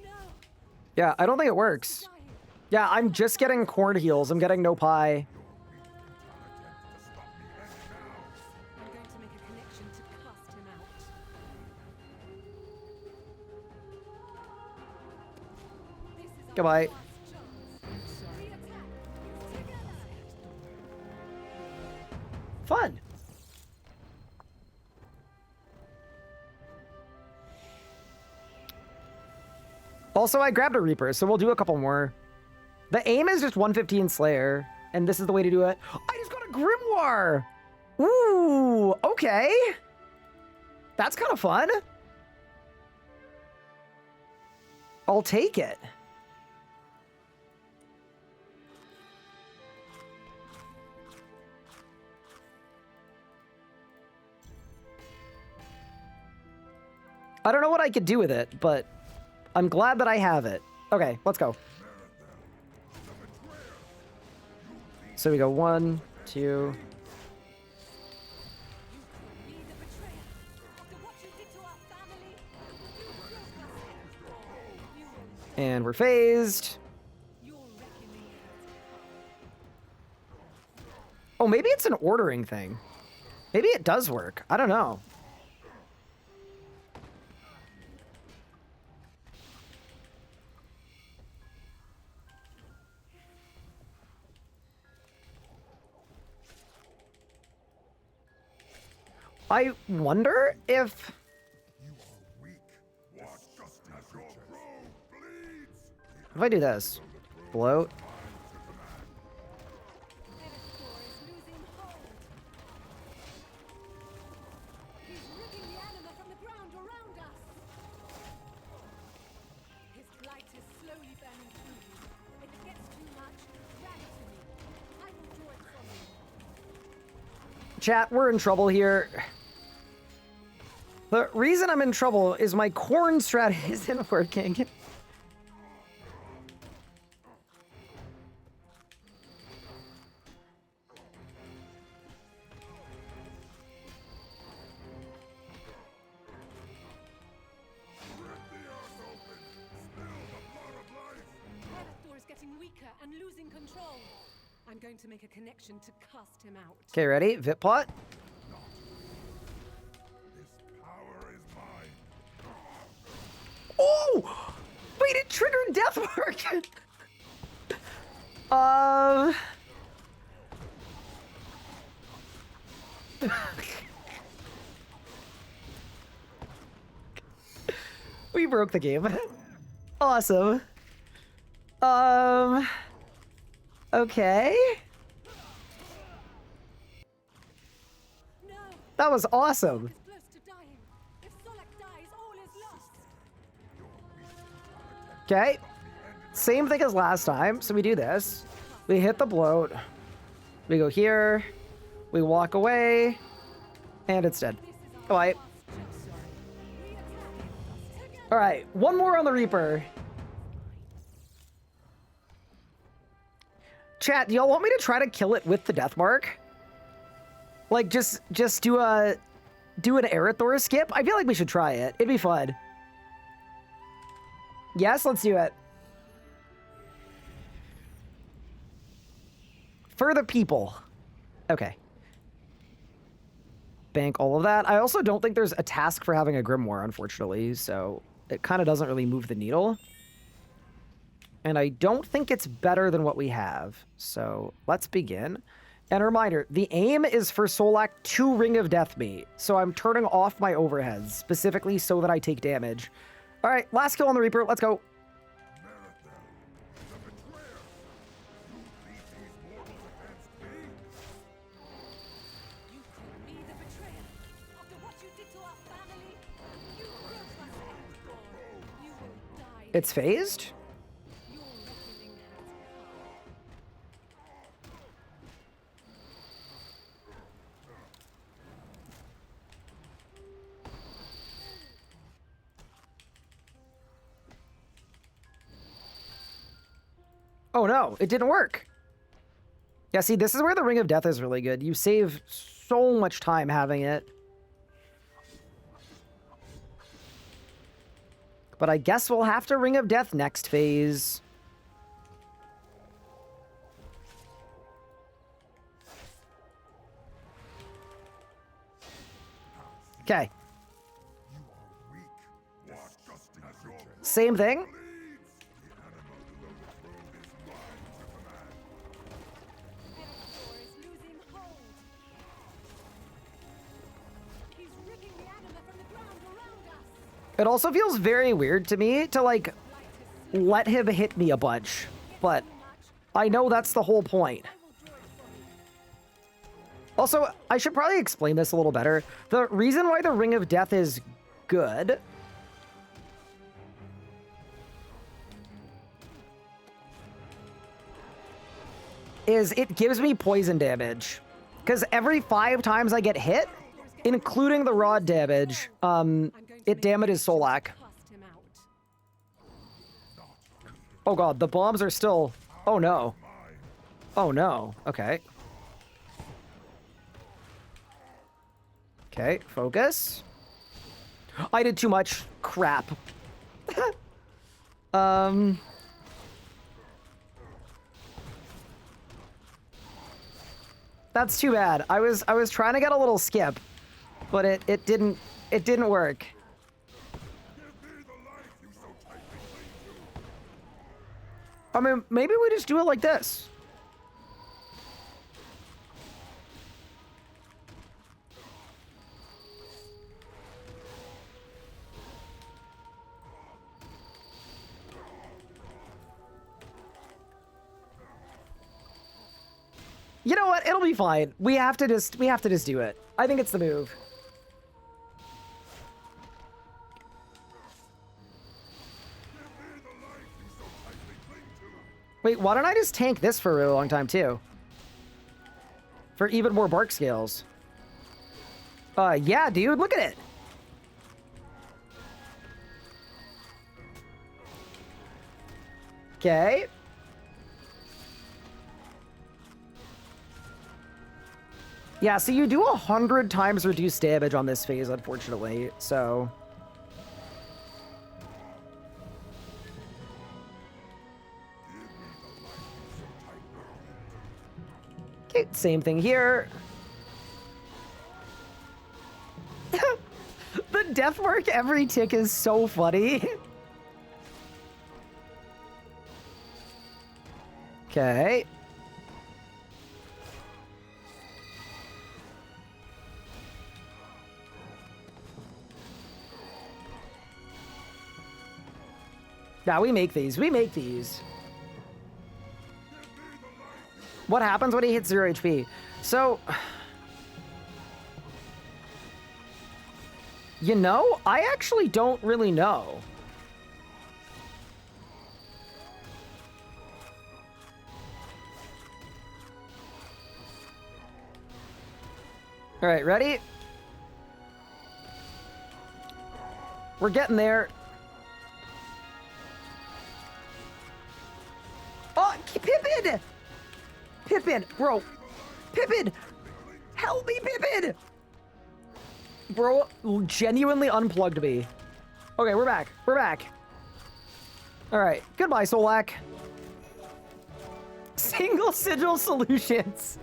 S2: No,
S1: Yeah, I don't think it works.
S2: dying.
S1: Yeah, I'm just getting corn heals. I'm getting no pie.
S2: I'm going to make a connection to cast him out. This is our
S1: Goodbye.
S2: last chance. Re-attack. Together.
S1: Fun. Also, I grabbed a Reaper, so we'll do a couple more. The aim is just 115 Slayer, and this is the way to do it. I just got a Grimoire! Ooh, okay. That's kind of fun. I'll take it. I don't know what I could do with it, but I'm glad that I have it. Okay, let's go. So we go 1, 2.
S2: Be the betrayer. After what you did to our family, you broke us. You will
S1: And we're phased.
S2: Your reckoning has come.
S1: Oh, maybe it's an ordering thing. Maybe it does work. I don't know. I wonder if...
S5: You are weak. Watch just as your robe bleeds.
S1: If I do this. Bloat.
S2: Venator is losing hold. He's ripping the anima from the ground around us. His blight is slowly burning through you. If it gets too much, drag it to me. I will draw it from you.
S1: Chat, we're in trouble here. The reason I'm in trouble is my corn strat isn't working.
S2: Venator is getting weaker and losing control. I'm going to make a connection to cast him out.
S1: Okay, ready? Vit plot.
S5: This power is mine.
S1: Oh! Wait, it triggered death mark! We broke the game. Awesome. Okay.
S2: No,
S1: That was awesome.
S2: he's close to dying. If Solak dies, all is lost.
S1: Okay. Same thing as last time. So we do this. We hit the bloat. We go here. We walk away. And it's dead. All right. All right. One more on the Reaper. Chat, do y'all want me to try to kill it with the death mark? Like, just do an Arathor skip? I feel like we should try it. It'd be fun. Yes, let's do it. For the people. Okay. Bank all of that. I also don't think there's a task for having a Grimoire, unfortunately, so it kind of doesn't really move the needle. And I don't think it's better than what we have. So let's begin. And a reminder, the aim is for Solak to Ring of Death me. So I'm turning off my overheads, specifically so that I take damage. All right, last kill on the Reaper. Let's go.
S5: Marathon, the betrayer. You lead these mortals against me.
S2: You could be the betrayer. After what you did to our family, you broke us, Venator. You will die.
S1: It's phased?
S2: Your reckoning has come.
S1: Oh no, it didn't work. Yeah, see, this is where the Ring of Death is really good. You save so much time having it. But I guess we'll have to Ring of Death next phase. Okay,
S5: You are weak. Watch just as your
S1: same thing.
S5: bleeds. The animal below the throne is mine to command.
S2: Venator is losing hold. He's ripping the anima from the ground around us.
S1: It also feels very weird to me to, like,
S2: Blight is
S1: let him hit me a bunch. But
S2: too much.
S1: I know that's the whole point.
S2: I will draw it from you.
S1: Also, I should probably explain this a little better. The reason why the Ring of Death is good is it gives me poison damage. Because every 5 times I get hit, including the rod damage,
S2: I'm going to
S1: it
S2: make a
S1: damages
S2: connection to
S1: Solak.
S2: cast him out.
S1: Oh god, the bombs are still... Oh no. Oh no. Okay. Okay, focus. I did too much. Crap. That's too bad. I was trying to get a little skip, but it didn't work. I mean, maybe we just do it like this. You know what? It'll be fine. We have to just do it. I think it's the move. Wait, why don't I just tank this for a really long time too? For even more bark scales. Yeah, dude, look at it. Okay. Yeah, so you do 100 times reduced damage on this phase, unfortunately, so... Okay, same thing here. The death mark every tick is so funny. Okay. Now we make these. We make these. What happens when he hits 0 HP? So, you know, I actually don't really know. All right, ready? We're getting there. Oh, Pippin! Pippin, bro. Pippin! Help me, Pippin! Bro, genuinely unplugged me. Okay, we're back. We're back. All right. Goodbye, Solak. Single sigil solutions.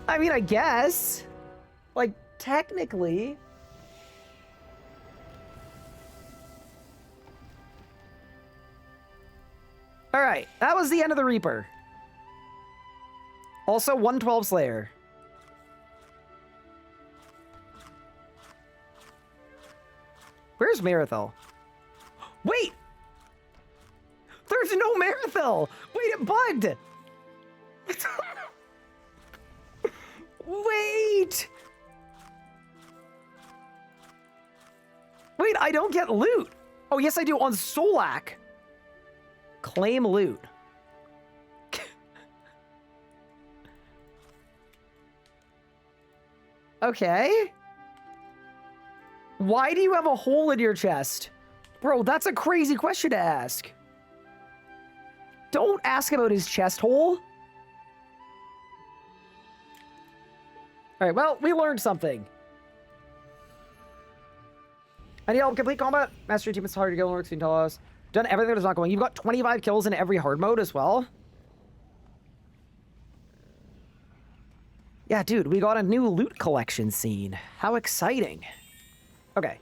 S1: I mean, I guess. Like, technically. All right. That was the end of the Reaper. Also, 112 Slayer. Where's Marathel? Wait! There's no Marathel! Wait, it bugged! Wait! Wait, I don't get loot! Oh, yes, I do, on Solak. Claim loot. Okay. Why do you have a hole in your chest? Bro, that's a crazy question to ask. Don't ask about his chest hole. Alright, well, we learned something. I need help complete combat. Master team is hard to kill. Works can tell us. Done everything that is not going. You've got 25 kills in every hard mode as well. Yeah, dude, we got a new loot collection scene. How exciting. Okay.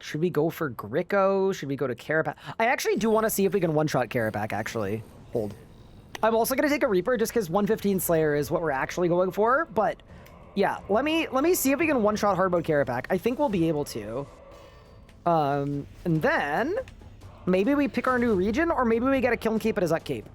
S1: Should we go for Gricko? Should we go to Carapac? I actually do want to see if we can one-shot Carapac, actually. Hold. I'm also going to take a Reaper just because 115 Slayer is what we're actually going for. But, yeah, let me see if we can one-shot hard mode Carapac. I think we'll be able to. And then, maybe we pick our new region, or maybe we get a Kiln Cape at a Zut Cape.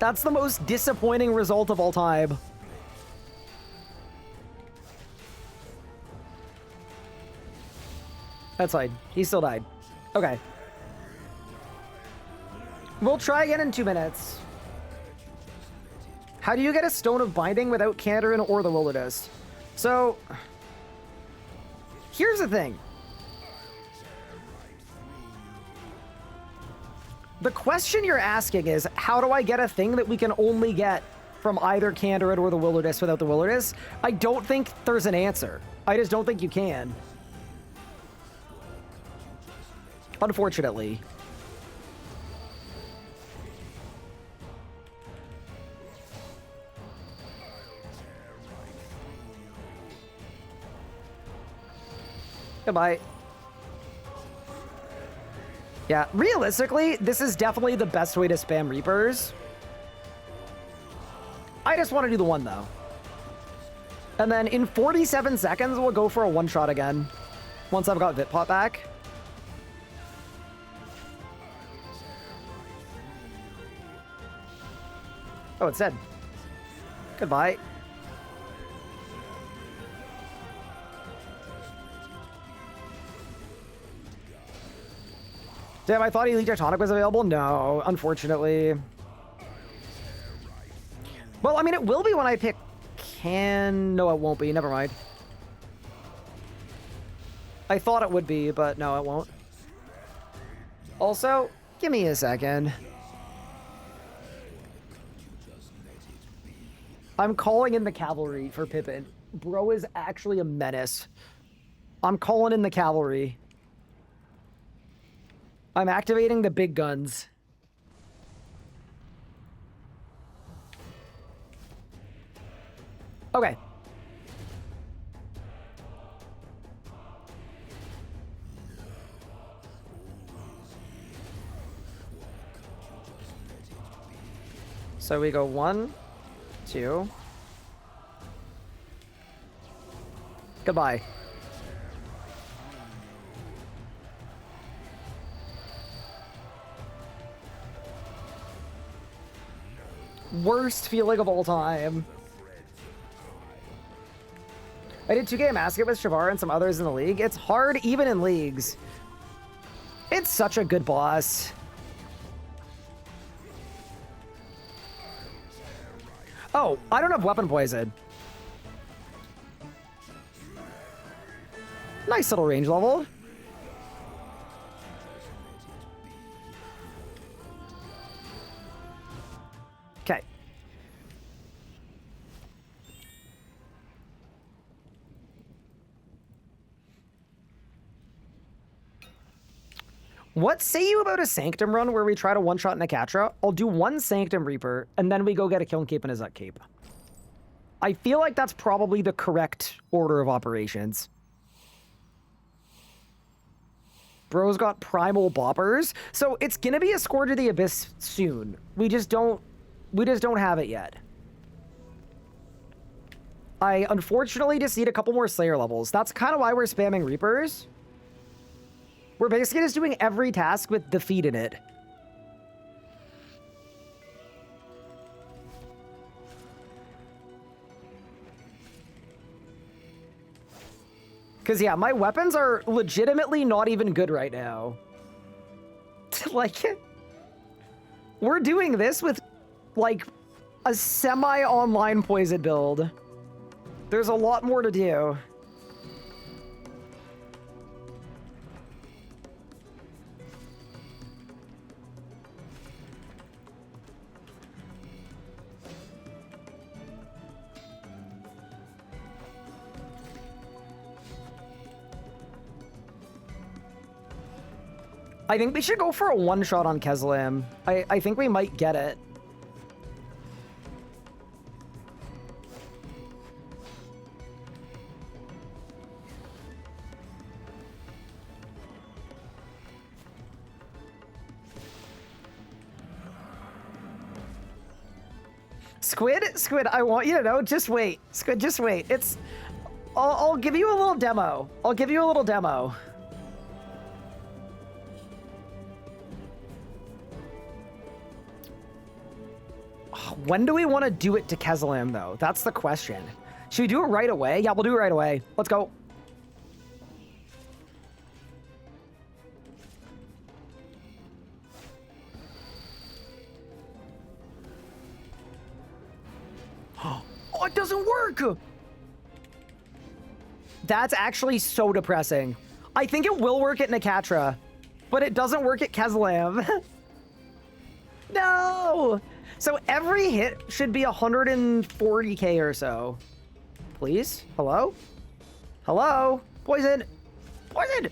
S1: That's the most disappointing result of all time. That's fine. He still died. Okay. We'll try again in 2 minutes. How do you get a Stone of Binding without Kandarin or the Wilderness? So, here's the thing. The question you're asking is, how do I get a thing that we can only get from either Kandarin or the Wilderness without the Wilderness? I don't think there's an answer. I just don't think you can. Unfortunately. Goodbye. Yeah, realistically, this is definitely the best way to spam Reapers. I just want to do the one, though. And then in 47 seconds, we'll go for a one-shot again. Once I've got Vitpot back. Oh, it's dead. Goodbye. Damn, I thought Elite Tectonic was available. No, unfortunately. Well, I mean, it will be when I pick No, it won't be. Never mind. I thought it would be, but no, it won't. Also, give me a second. I'm calling in the cavalry for Pippin. Bro is actually a menace. I'm calling in the cavalry. I'm activating the big guns. Okay. So we go 1, 2. Goodbye. Worst feeling of all time. I did 2K Mascot with Shavar and some others in the league. It's hard even in leagues. It's such a good boss. Oh, I don't have weapon poison. Nice little range level. Okay. What say you about a Sanctum run where we try to one-shot Nekatra? I'll do 1 Sanctum Reaper, and then we go get a Kiln Cape and a Zut Cape. I feel like that's probably the correct order of operations. Bro's got Primal Boppers, so it's gonna be a Scourge of the Abyss soon. We just don't have it yet. I unfortunately just need a couple more Slayer levels. That's kind of why we're spamming Reapers. We're basically just doing every task with defeat in it. Because, yeah, my weapons are legitimately not even good right now. Like, we're doing this with, like, a semi-online poison build. There's a lot more to do. I think we should go for a one-shot on Keslam. I think we might get it. Squid, I want you to know, just wait. Squid, just wait. I'll give you a little demo. I'll give you a little demo. When do we want to do it to Kesselam, though? That's the question. Should we do it right away? Yeah, we'll do it right away. Let's go. Oh, it doesn't work! That's actually so depressing. I think it will work at Nakatra, but it doesn't work at Kesselam. No! So every hit should be 140k or so. Please? Hello? Hello? Poison! Poison!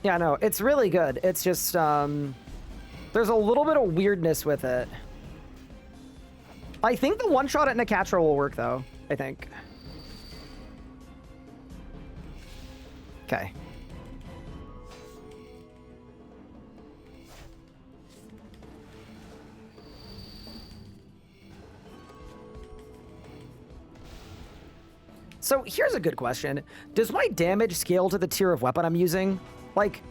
S1: Yeah, no, it's really good. It's just, there's a little bit of weirdness with it. I think the one-shot at Nakatra will work, though. I think. Okay. So here's a good question. Does my damage scale to the tier of weapon I'm using? Like,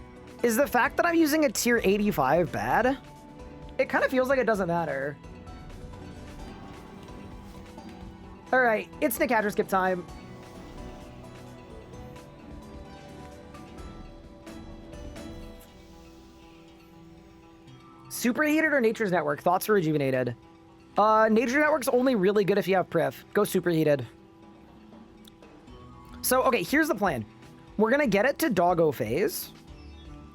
S1: is the fact that I'm using a tier 85 bad? It kind of feels like it doesn't matter. All right, it's Nakatra skip time. Superheated or Nature's Network? Thoughts for Rejuvenated. Nature's Network's only really good if you have Prif. Go Superheated. So, okay, here's the plan. We're gonna get it to Doggo phase.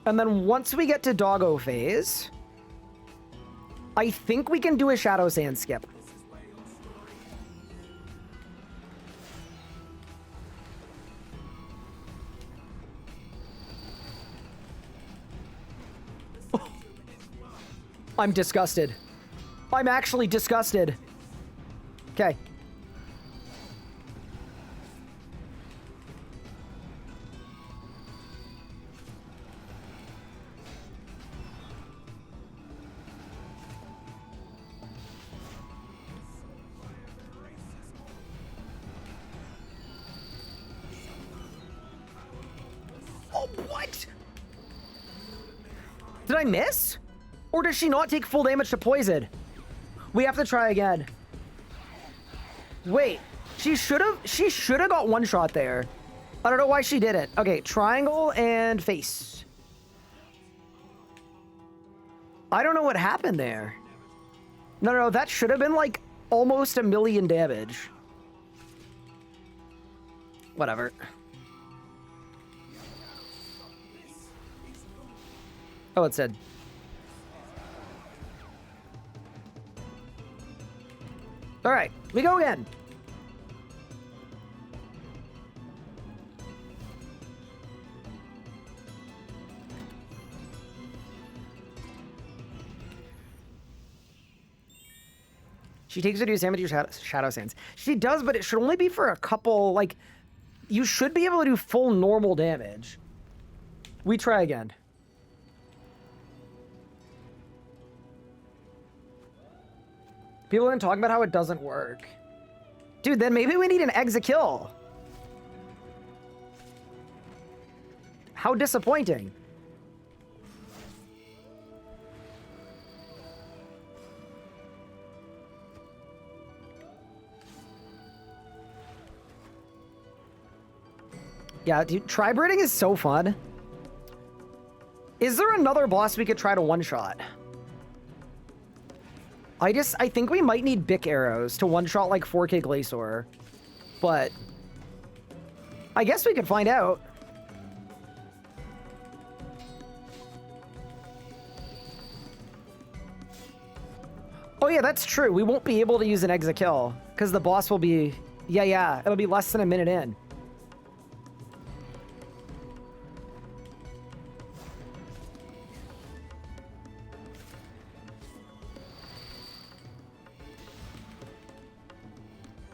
S1: And then once we get to Doggo phase, I think we can do a Shadow Sand skip. Oh. I'm disgusted. I'm actually disgusted. Okay. Oh, what? Did I miss? Or does she not take full damage to poison? We have to try again. Wait, she should have got one shot there. I don't know why she didn't. Okay, triangle and face. I don't know what happened there. No, that should have been like almost 1 million damage. Whatever. Oh, it said. All right, we go again. She takes reduced damage to your Shadow Sands. She does, but it should only be for a couple, like, you should be able to do full normal damage. We try again. People have been talking about how it doesn't work. Dude, then maybe we need an Exekill. How disappointing. Yeah, dude, tri-birding is so fun. Is there another boss we could try to one-shot? I think we might need Bic arrows to one-shot like 4K Glacior. But I guess we could find out. Oh yeah, that's true. We won't be able to use an Exekill because the boss will be... Yeah, it'll be less than a minute in.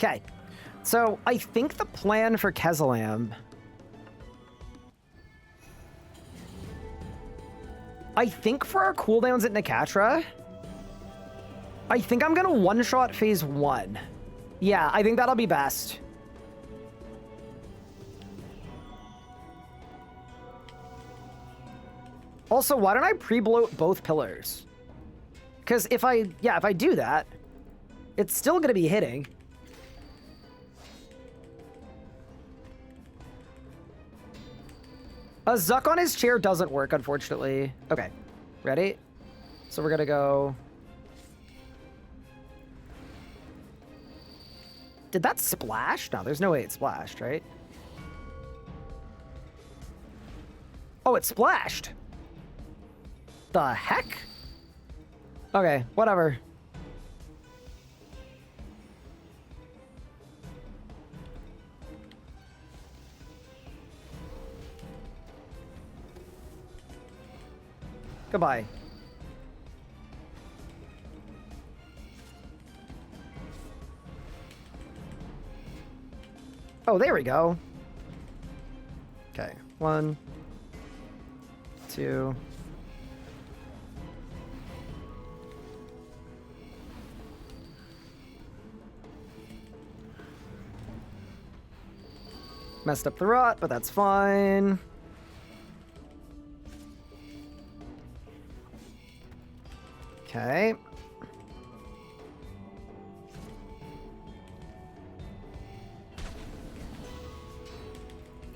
S1: Okay, so I think the plan for Kesselam... I think for our cooldowns at Nakatra, I think I'm gonna one-shot phase 1. Yeah, I think that'll be best. Also, why don't I pre-bloat both pillars? Because if I do that, it's still going to be hitting. A Zuck on his chair doesn't work, unfortunately. Okay, ready? So we're going to go... Did that splash? No, there's no way it splashed, right? Oh, it splashed. The heck? Okay, whatever. Goodbye. Oh, there we go. Okay, 1, 2. Messed up the rot, but that's fine. Okay.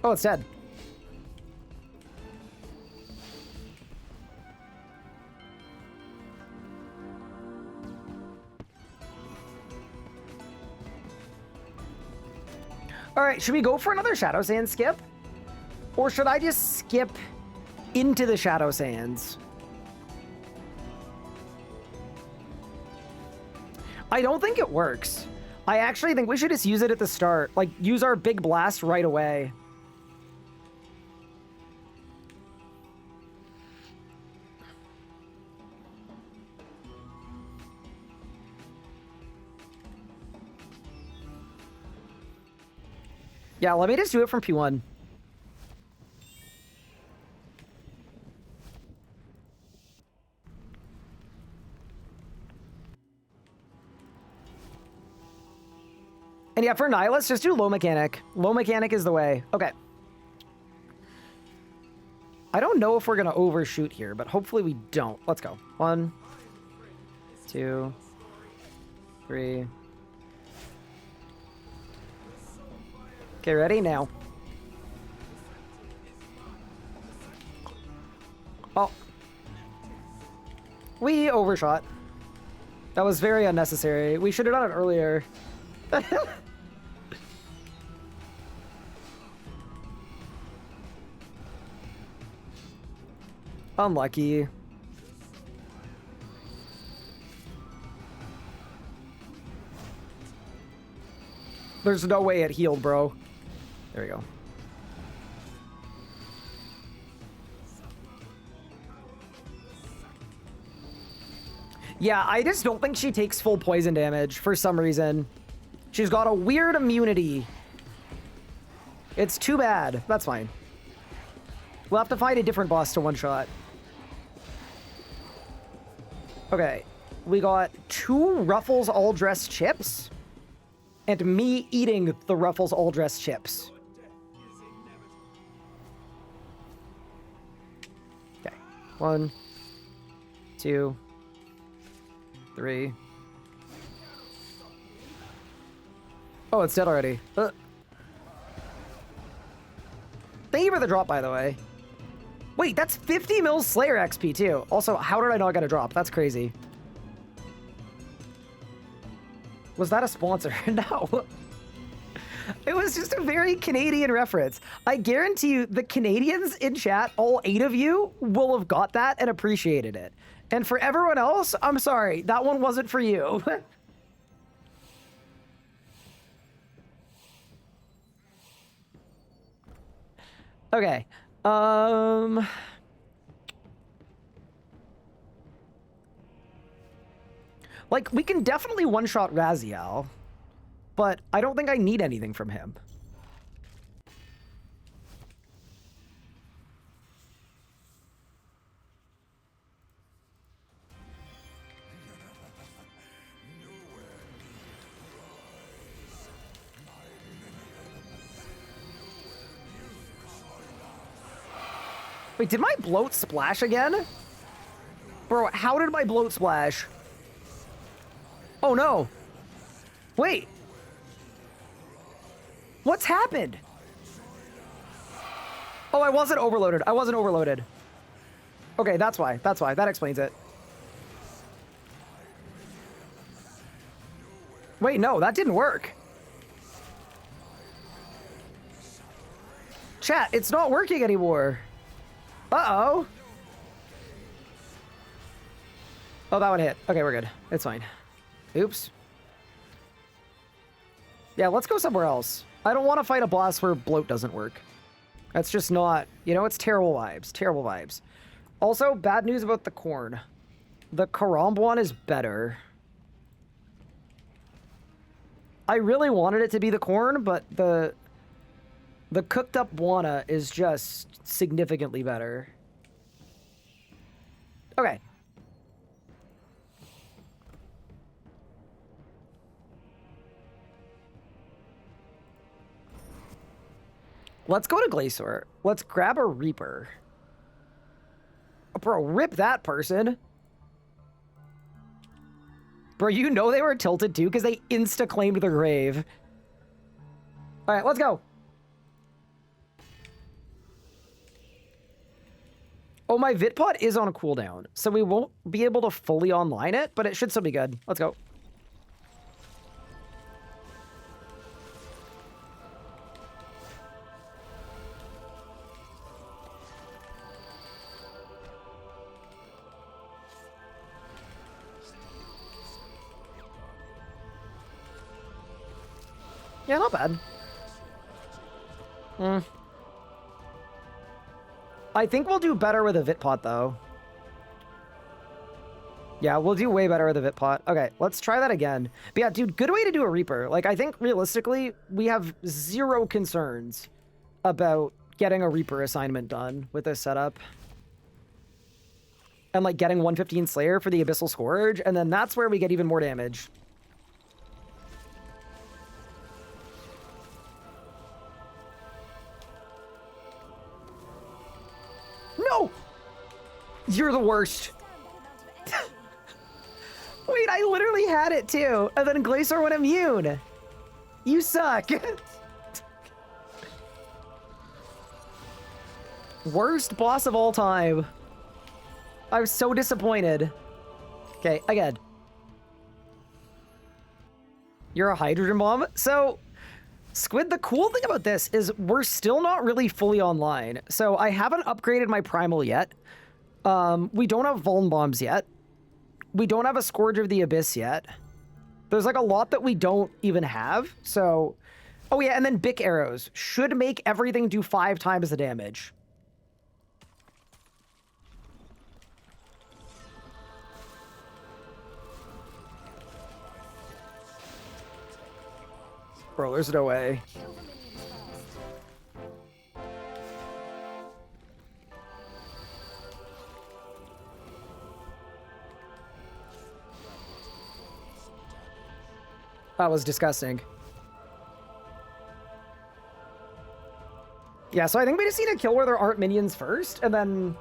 S1: Oh, it's dead. All right, should we go for another Shadow Sand skip? Or should I just skip into the Shadow Sands? I don't think it works. I actually think we should just use it at the start. Like, use our big blast right away. Yeah, let me just do it from P1. And yeah, for Nihilus, just do low mechanic. Low mechanic is the way. Okay. I don't know if we're going to overshoot here, but hopefully we don't. Let's go. 1, 2, 3. Okay, ready? Now. Oh. We overshot. That was very unnecessary. We should have done it earlier. Unlucky. There's no way it healed, bro. There we go. Yeah, I just don't think she takes full poison damage for some reason. She's got a weird immunity. It's too bad. That's fine. We'll have to find a different boss to one-shot. Okay. We got 2 Ruffles all-dressed chips. And me eating the Ruffles all-dressed chips. Okay. 1, 2, 3. Oh, it's dead already. Thank you for the drop, by the way. Wait, that's 50 mils Slayer XP, too. Also, how did I not get a drop? That's crazy. Was that a sponsor? No. It was just a very Canadian reference. I guarantee you, the Canadians in chat, all 8 of you, will have got that and appreciated it. And for everyone else, I'm sorry. That one wasn't for you. Okay. Like, we can definitely one-shot Raziel, but I don't think I need anything from him. Wait, did my bloat splash again? Bro, how did my bloat splash? Oh no. Wait. What's happened? Oh, I wasn't overloaded. I wasn't overloaded. Okay, that's why. That's why. That explains it. Wait, no, that didn't work. Chat, it's not working anymore. Uh-oh. Oh, that one hit. Okay, we're good. It's fine. Oops. Yeah, let's go somewhere else. I don't want to fight a boss where bloat doesn't work. That's just not... You know, it's terrible vibes. Terrible vibes. Also, bad news about the corn. The Karambwan is better. I really wanted it to be the corn, but the cooked up Bwana is just significantly better. Okay. Let's go to Glacier. Let's grab a Reaper. Oh, bro, rip that person. Bro, you know they were tilted too because they insta-claimed the grave. All right, let's go. Oh, my Vitpot is on a cooldown, so we won't be able to fully online it, but it should still be good. Let's go. Yeah, not bad. I think we'll do better with a Vitpot, though. Yeah, we'll do way better with a Vitpot. Okay, let's try that again. But yeah, dude, good way to do a Reaper. Like, I think, realistically, we have zero concerns about getting a Reaper assignment done with this setup. And, like, getting 115 Slayer for the Abyssal Scourge, and then that's where we get even more damage. No! You're the worst. Wait, I literally had it too, and then Glacier went immune. You suck. Worst boss of all time. I was so disappointed. Okay, again. You're a hydrogen bomb? So, Squid, the cool thing about this is we're still not really fully online. So I haven't upgraded my primal yet. We don't have Vuln bombs yet. We don't have a Scourge of the Abyss yet. There's like a lot that we don't even have. So, oh yeah, and then Bic arrows should make everything do 5 times the damage. Bro, there's no way. That was disgusting. Yeah, so I think we just need to kill where there aren't minions first, and then...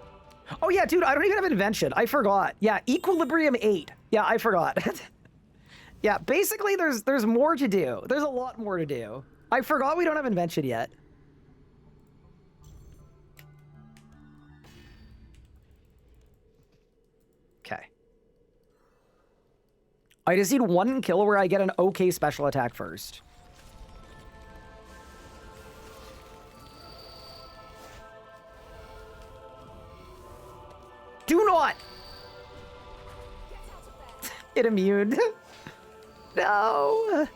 S1: Oh yeah, dude, I don't even have Invention. I forgot. Yeah, Equilibrium 8. Yeah, I forgot. Yeah, basically there's more to do. There's a lot more to do. I forgot we don't have Invention yet. Okay. I just need 1 kill where I get an okay special attack first. Do not! Get immune. No.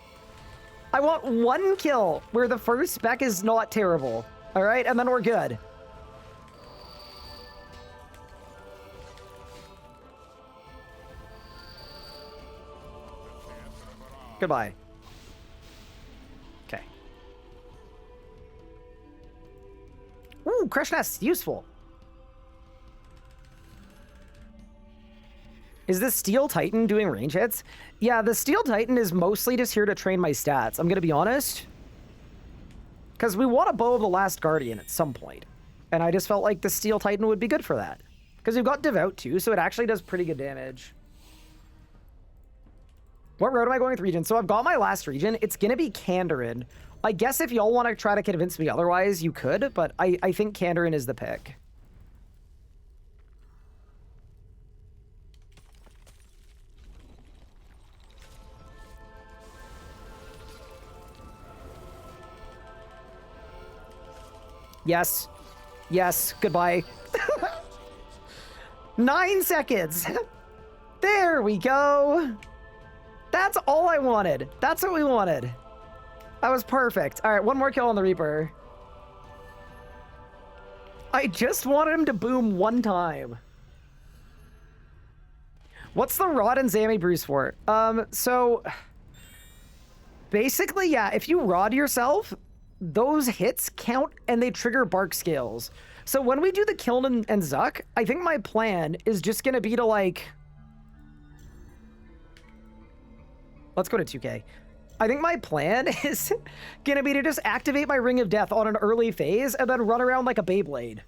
S1: I want 1 kill where the first spec is not terrible. All right, and then we're good. Goodbye. Okay. Ooh, Crush Nest, useful. Is the Steel Titan doing range hits? Yeah, the Steel Titan is mostly just here to train my stats. I'm gonna be honest. Because we want a Bow of the Last Guardian at some point. And I just felt like the Steel Titan would be good for that. Because we've got Devout too, so it actually does pretty good damage. What road am I going with region? So I've got my last region. It's going to be Kandarin. I guess if y'all want to try to convince me otherwise, you could, but I think Kandarin is the pick. Yes. Yes. Goodbye. 9 seconds. There we go. That's all I wanted. That's what we wanted. That was perfect. All right, one more kill on the Reaper. I just wanted him to boom one time. What's the Rod and Zami Bruce for? So basically, yeah, if you Rod yourself, those hits count and they trigger bark scales. So when we do the Kiln and Zuck, I think my plan is just gonna be to like... Let's go to 2K. I think my plan is gonna be to just activate my Ring of Death on an early phase and then run around like a Beyblade.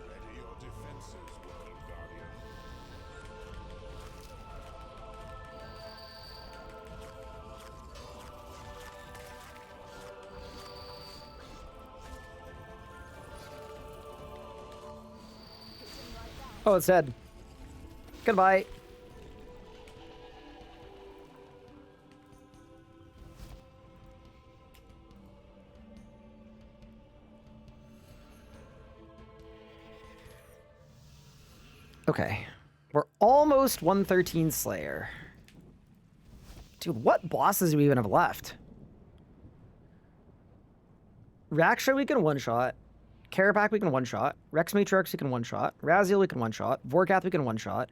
S5: Ready your defenses, World Guardian.
S1: Oh, it's dead. Goodbye. Okay. We're almost 113 Slayer. Dude, what bosses do we even have left? Raksha we can one-shot. Karapak we can one-shot. Rex Matriarchs we can one-shot. Raziel we can one-shot. Vorkath we can one-shot.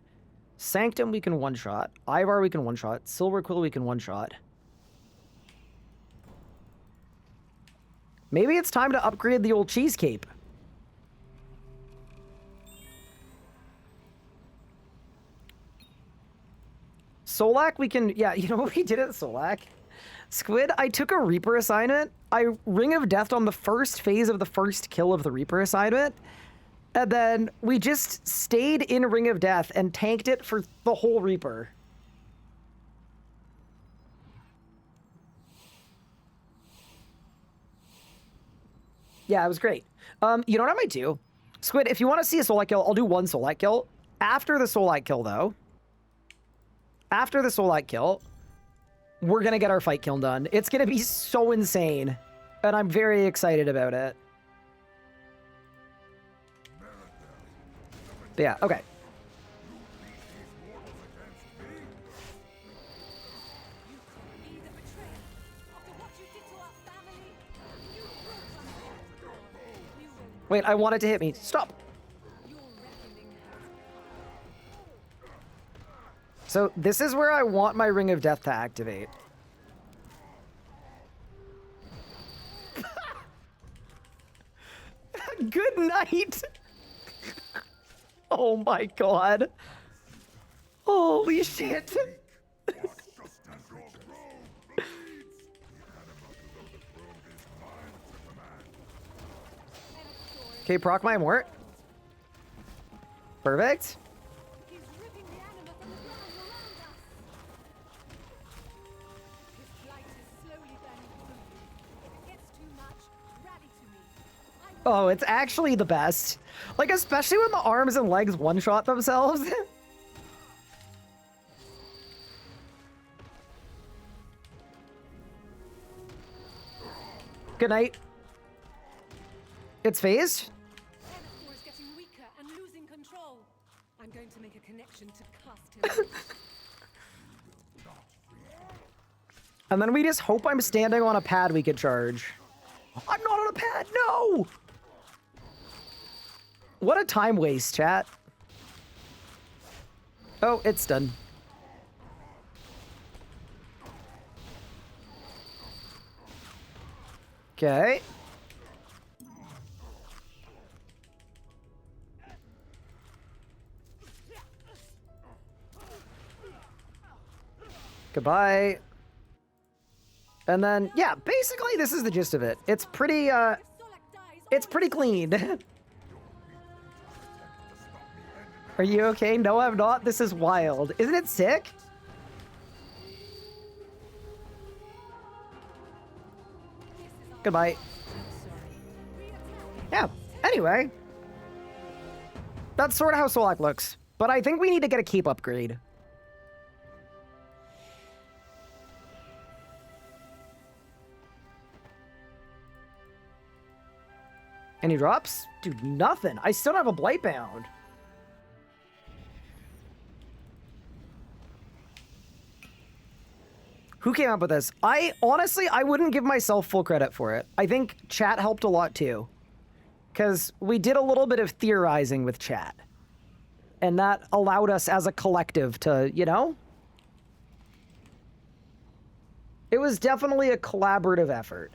S1: Sanctum we can one-shot. Ivar we can one-shot. Silver Quill we can one-shot. Maybe it's time to upgrade the old cheese cape. Solak we can... Yeah, you know what we did at Solak? Squid, I took a Reaper assignment. I Ring of Death on the first phase of the first kill of the Reaper assignment. And then we just stayed in Ring of Death and tanked it for the whole Reaper. Yeah, it was great. You know what I might do? Squid, if you want to see a Solak kill, I'll do one Solak kill. After the Solak kill, though, after the Solak kill, we're going to get our fight kiln done. It's going to be so insane, and I'm very excited about it. But yeah, okay.
S2: Be the betrayer. After what you did to our family, you brought us here. You will
S1: Wait, I want it to hit me. Stop.
S2: your reckoning has come.
S1: So this is where I want my Ring of Death to activate. Good night. Oh my god. Holy shit.
S5: Just as your probe bleeds, the animus of the probe is mine to command.
S1: Okay, proc my Mort. Perfect.
S2: He's ripping the anima from the ground around us. His flight is slowly burning through you. If it gets too much, rally to me. I will
S1: Oh, it's actually the best. Like, especially when the arms and legs one-shot themselves. Good night. It's phased.
S2: Enakor is getting weaker and losing control. I'm going to make a connection to cast him.
S1: And then we just hope I'm standing on a pad we could charge. I'm not on a pad, no! What a time waste, chat. Oh, it's done. Okay. Goodbye. And then, yeah, basically this is the gist of it. It's pretty,
S2: Solak dies
S1: it's pretty clean. Are you okay? No, I'm not. This is wild. Isn't it sick? Goodbye. Yeah, anyway. That's sort of how Solak looks. But I think we need to get a cape upgrade. Any drops? Dude, nothing. I still don't have a Blightbound. Who came up with this? Honestly, I wouldn't give myself full credit for it. I think chat helped a lot too. Because we did a little bit of theorizing with chat. And that allowed us as a collective to, you know? It was definitely a collaborative effort.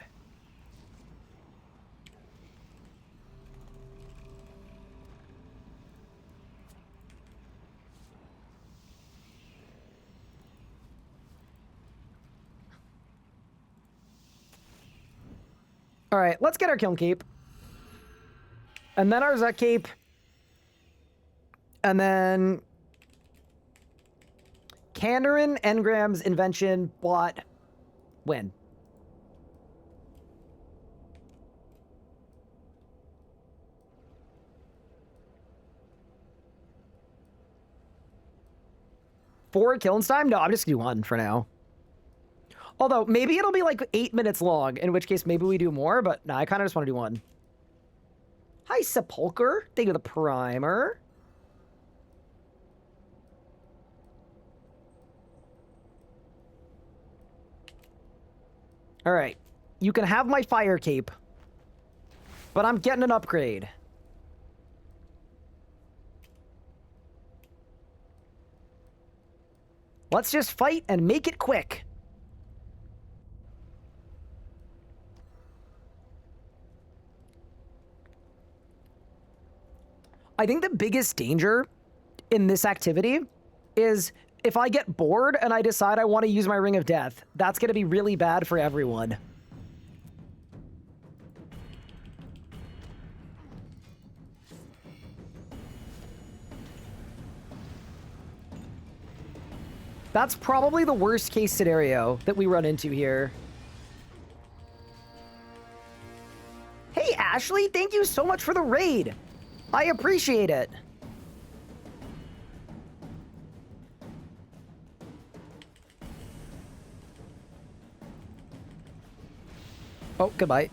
S1: All right, let's get our Kiln Cape. And then our Zek Cape. And then Kandarin, Engram's invention, bought, when? Four kilns time? No, I'm just gonna do one for now. Although, maybe it'll be like 8 minutes long, in which case maybe we do more, but no, I kind of just want to do one. Hi, Sepulcher. Thank you for the primer. All right. You can have my fire cape, but I'm getting an upgrade. Let's just fight and make it quick. I think the biggest danger in this activity is if I get bored and I decide I want to use my Ring of Death. That's going to be really bad for everyone. That's probably the worst case scenario that we run into here. Hey, Ashley, thank you so much for the raid. I appreciate it. Oh, goodbye.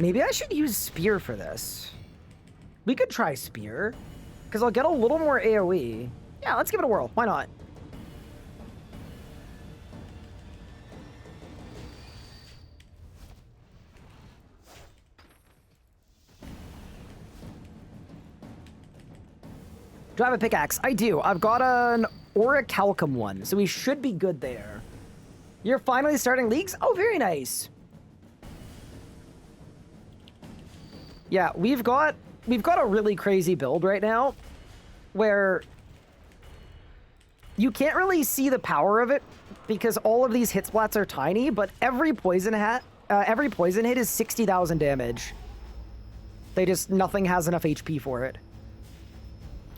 S1: Maybe I should use Spear for this. We could try Spear, because I'll get a little more AoE. Yeah, let's give it a whirl. Why not? Do I have a pickaxe? I do. I've got an Orichalcum one, so we should be good there. You're finally starting leagues? Oh, very nice. Yeah, we've got a really crazy build right now where you can't really see the power of it because all of these hit splats are tiny, but every poison hit is 60,000 damage. Nothing has enough HP for it.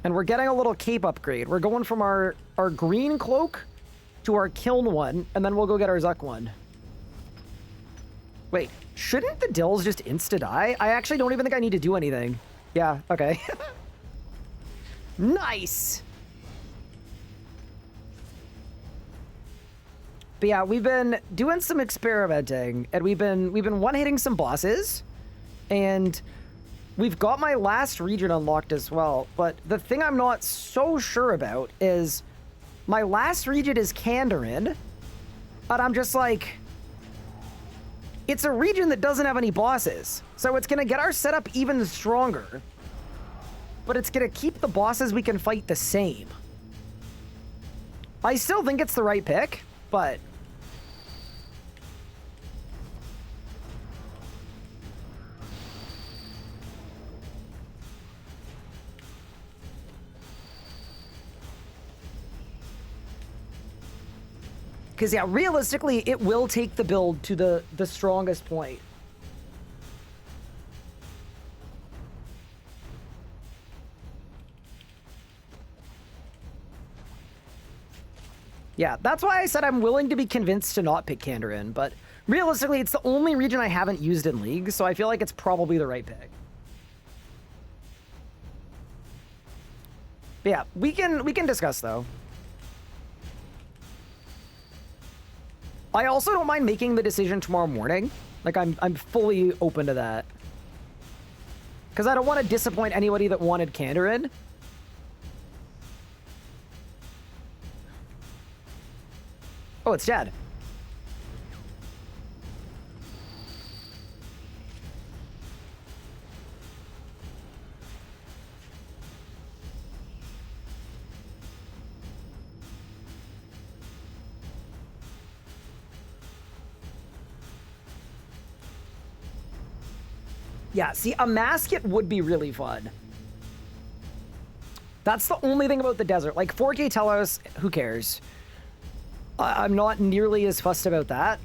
S1: And we're getting a little cape upgrade. We're going from our green cloak to our kiln one, and then we'll go get our Zuck one. Wait, shouldn't the Dills just insta-die? I actually don't even think I need to do anything. Yeah, okay. Nice! But yeah, we've been doing some experimenting, and we've been one-hitting some bosses, and we've got my last region unlocked as well. But the thing I'm not so sure about is my last region is Kandarin, but I'm just like, it's a region that doesn't have any bosses, so it's gonna get our setup even stronger, but it's gonna keep the bosses we can fight the same. I still think it's the right pick, but Because, yeah, realistically, it will take the build to the strongest point. Yeah, that's why I said I'm willing to be convinced to not pick Kandarin, but realistically, it's the only region I haven't used in League, so I feel like it's probably the right pick. But yeah, we can discuss, though. I also don't mind making the decision tomorrow morning. Like, I'm fully open to that. Because I don't want to disappoint anybody that wanted Kandarin. Oh, it's dead. Yeah, see, a Masket would be really fun. That's the only thing about the desert. Like, 4K Telos, who cares? I'm not nearly as fussed about that.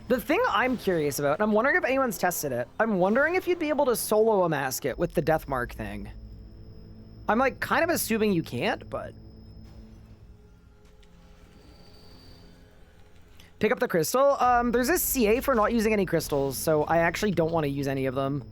S1: The thing I'm curious about, and I'm wondering if anyone's tested it, I'm wondering if you'd be able to solo a Masket with the Deathmark thing. I'm, like, kind of assuming you can't, but... Pick up the crystal. There's this CA for not using any crystals, so I actually don't want to use any of them.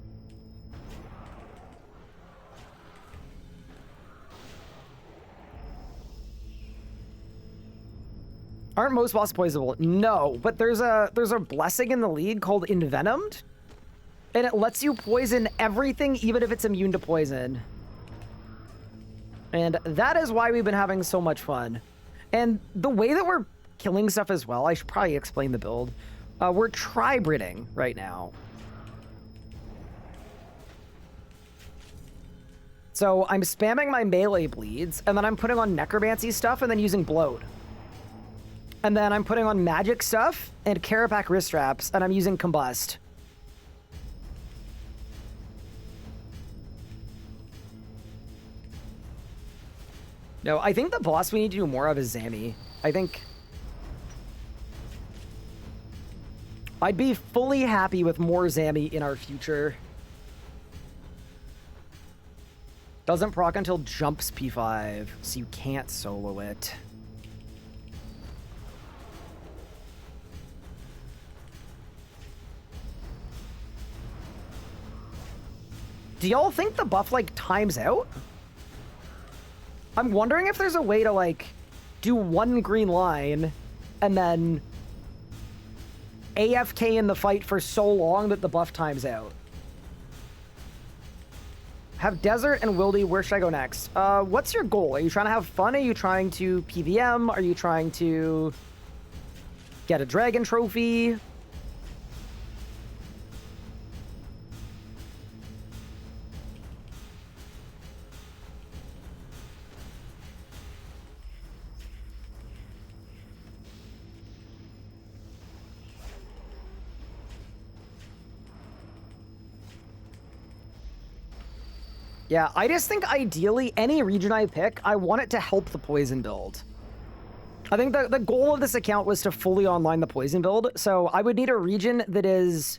S1: Aren't most bosses poisonable? No, but there's a blessing in the League called Envenomed, and it lets you poison everything, even if it's immune to poison. And that is why we've been having so much fun. And the way that we're killing stuff as well, I should probably explain the build. We're tri-Bridding right now. So I'm spamming my melee bleeds, and then I'm putting on necromancy stuff and then using bloat. And then I'm putting on magic stuff and Carapac wrist straps, and I'm using combust. No, I think the boss we need to do more of is Zami. I think... I'd be fully happy with more Zami in our future. Doesn't proc until jumps P5, so you can't solo it. Do y'all think the buff, like, times out? I'm wondering if there's a way to, like, do one green line and then AFK in the fight for so long that the buff times out. Have Desert and Wildy, where should I go next? What's your goal? Are you trying to have fun? Are you trying to PVM? Are you trying to get a dragon trophy? Yeah, I just think ideally any region I pick, I want it to help the poison build. I think the goal of this account was to fully online the poison build, so I would need a region that is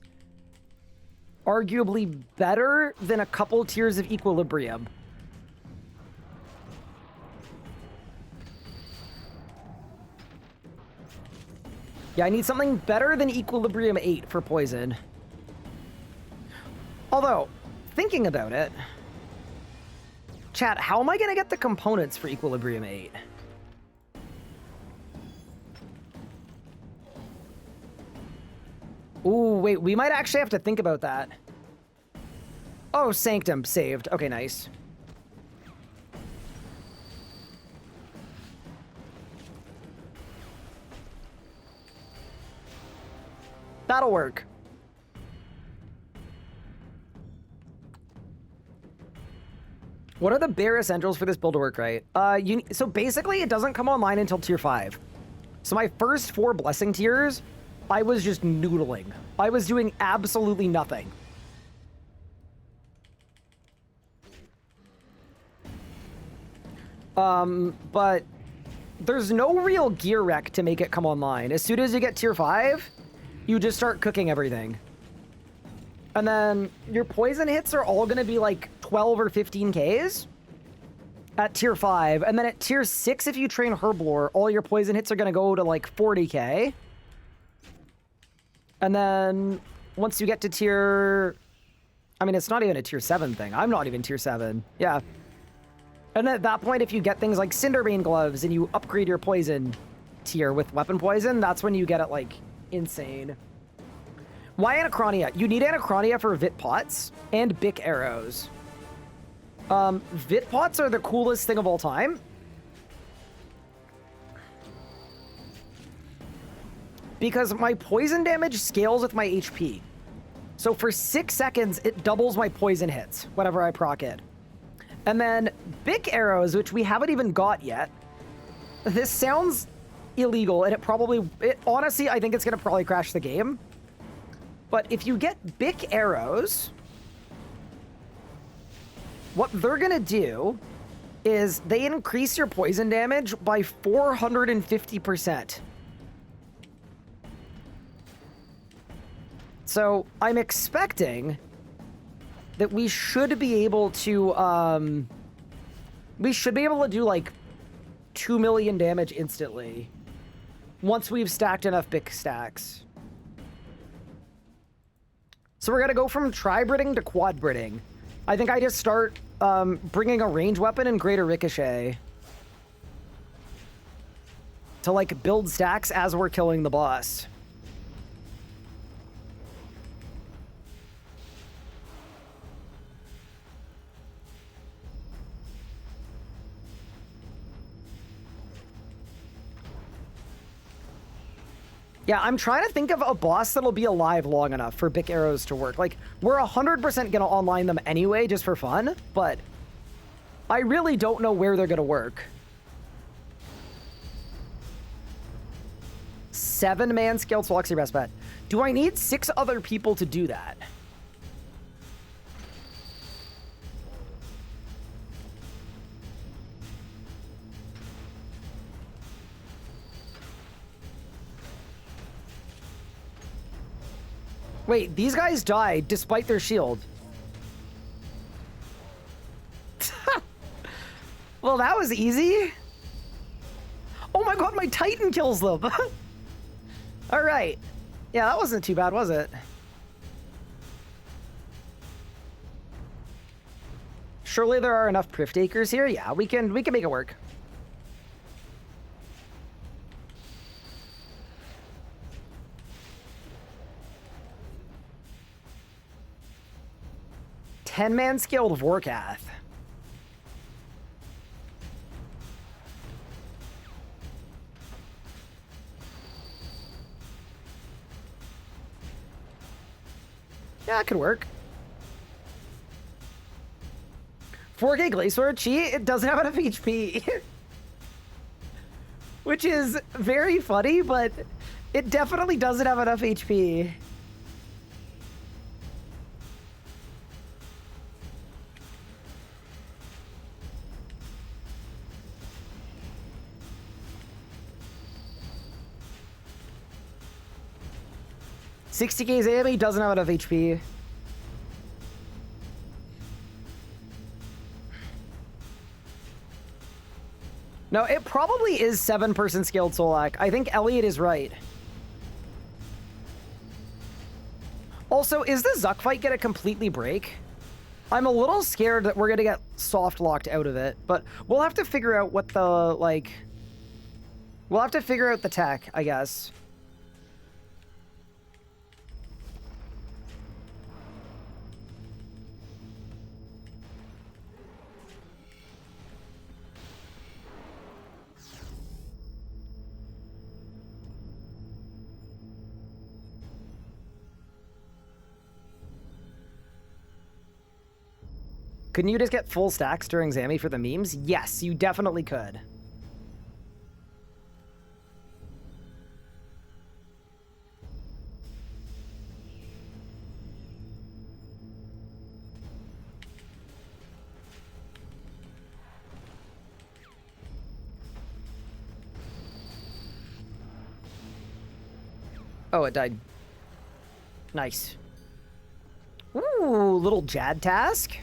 S1: arguably better than a couple tiers of Equilibrium. Yeah, I need something better than Equilibrium 8 for poison. Although, thinking about it... Chat, how am I going to get the components for Equilibrium 8? Ooh, wait, we might actually have to think about that. Oh, Sanctum, saved. Okay, nice. That'll work. What are the bare essentials for this build to work right? So basically, it doesn't come online until tier 5. So my first 4 blessing tiers I was just noodling. I was doing absolutely nothing. But there's no real gear wreck to make it come online. As soon as you get tier 5, you just start cooking everything. And then your poison hits are all going to be like 12 or 15 Ks at tier 5. And then at tier 6, if you train Herblore, all your poison hits are going to go to like 40k. And then once you get to tier... I mean, it's not even a tier 7 thing. I'm not even tier 7. Yeah. And at that point, if you get things like Cinderbane gloves and you upgrade your poison tier with weapon poison, that's when you get it, like, insane. Why Anachronia? You need Anachronia for Vit Pots and Bic arrows. Vit Pots are the coolest thing of all time. Because my poison damage scales with my HP. So for 6 seconds, it doubles my poison hits whenever I proc it. And then Bic arrows, which we haven't even got yet. This sounds illegal, and honestly, I think it's going to probably crash the game. But if you get Bic arrows, what they're going to do is they increase your poison damage by 450%. So I'm expecting that we should be able to do like 2 million damage instantly once we've stacked enough Bic stacks. So we're gonna go from tri-Bridding to quad-Bridding. I think I just start bringing a range weapon and greater ricochet to like build stacks as we're killing the boss. Yeah, I'm trying to think of a boss that'll be alive long enough for Bic arrows to work. Like, we're 100% gonna online them anyway, just for fun, but I really don't know where they're gonna work. 7-man scaled Swallock's your best bet. Do I need 6 other people to do that? Wait, these guys died despite their shield. Well, that was easy. Oh my god, my Titan kills them. All right. Yeah, that wasn't too bad, was it? Surely there are enough Prift Acres here. Yeah, we can make it work. Ten-man skilled Vorkath. Yeah, it could work. 4K Glacier cheat, it doesn't have enough HP. Which is very funny, but it definitely doesn't have enough HP. $60k Zami doesn't have enough HP. No, it probably is 7-person scaled Solak. I think Elliot is right. Also, is the Zuck fight gonna completely break? I'm a little scared that we're gonna get soft locked out of it, but we'll have to figure out what the, like... We'll have to figure out the tech, I guess. Couldn't you just get full stacks during Zami for the memes? Yes, you definitely could. Oh, it died. Nice. Ooh, little Jad task.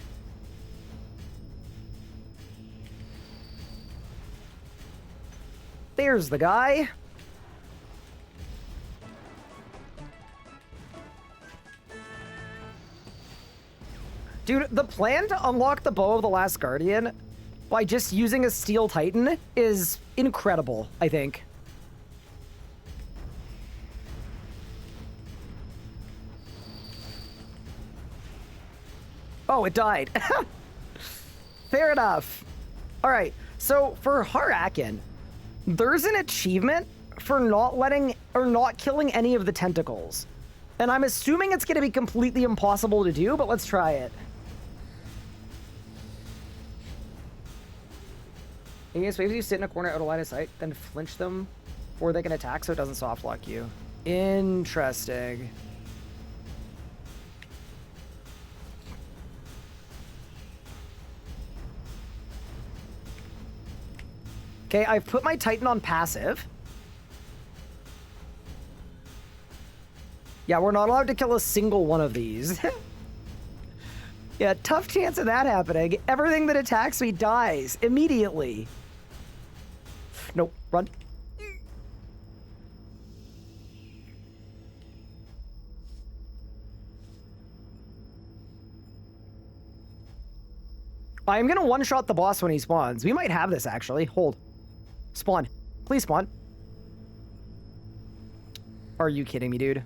S1: There's the guy. Dude, the plan to unlock the Bow of the Last Guardian by just using a Steel Titan is incredible, I think. Oh, it died. Fair enough. All right, so for Harakin, there's an achievement for not letting or not killing any of the tentacles. And I'm assuming it's going to be completely impossible to do, but let's try it. Igneous waves, you sit in a corner out of line of sight, then flinch them, or they can attack so it doesn't soft lock you. Interesting. Okay, I've put my Titan on passive. Yeah, we're not allowed to kill a single one of these. Yeah, tough chance of that happening. Everything that attacks me dies immediately. Nope, run. I'm gonna one-shot the boss when he spawns. We might have this, actually. Hold. Spawn. Please spawn. Are you kidding me, dude?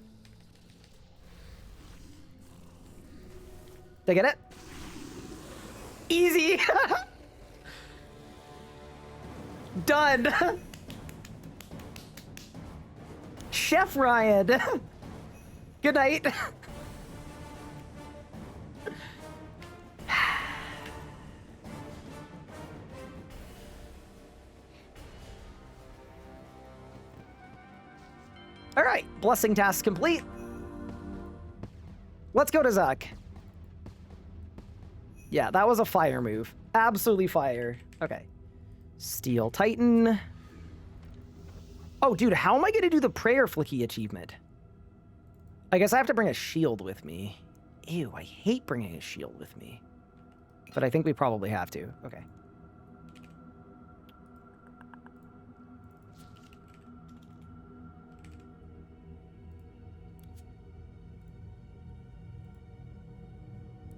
S1: Did I get it? Easy! Done! Chef Ryan! Good night! Alright, blessing task complete. Let's go to Zuck. Yeah, that was a fire move. Absolutely fire. Okay. Steel Titan. Oh, dude, how am I going to do the Prayer Flicky achievement? I guess I have to bring a shield with me. Ew, I hate bringing a shield with me. But I think we probably have to. Okay.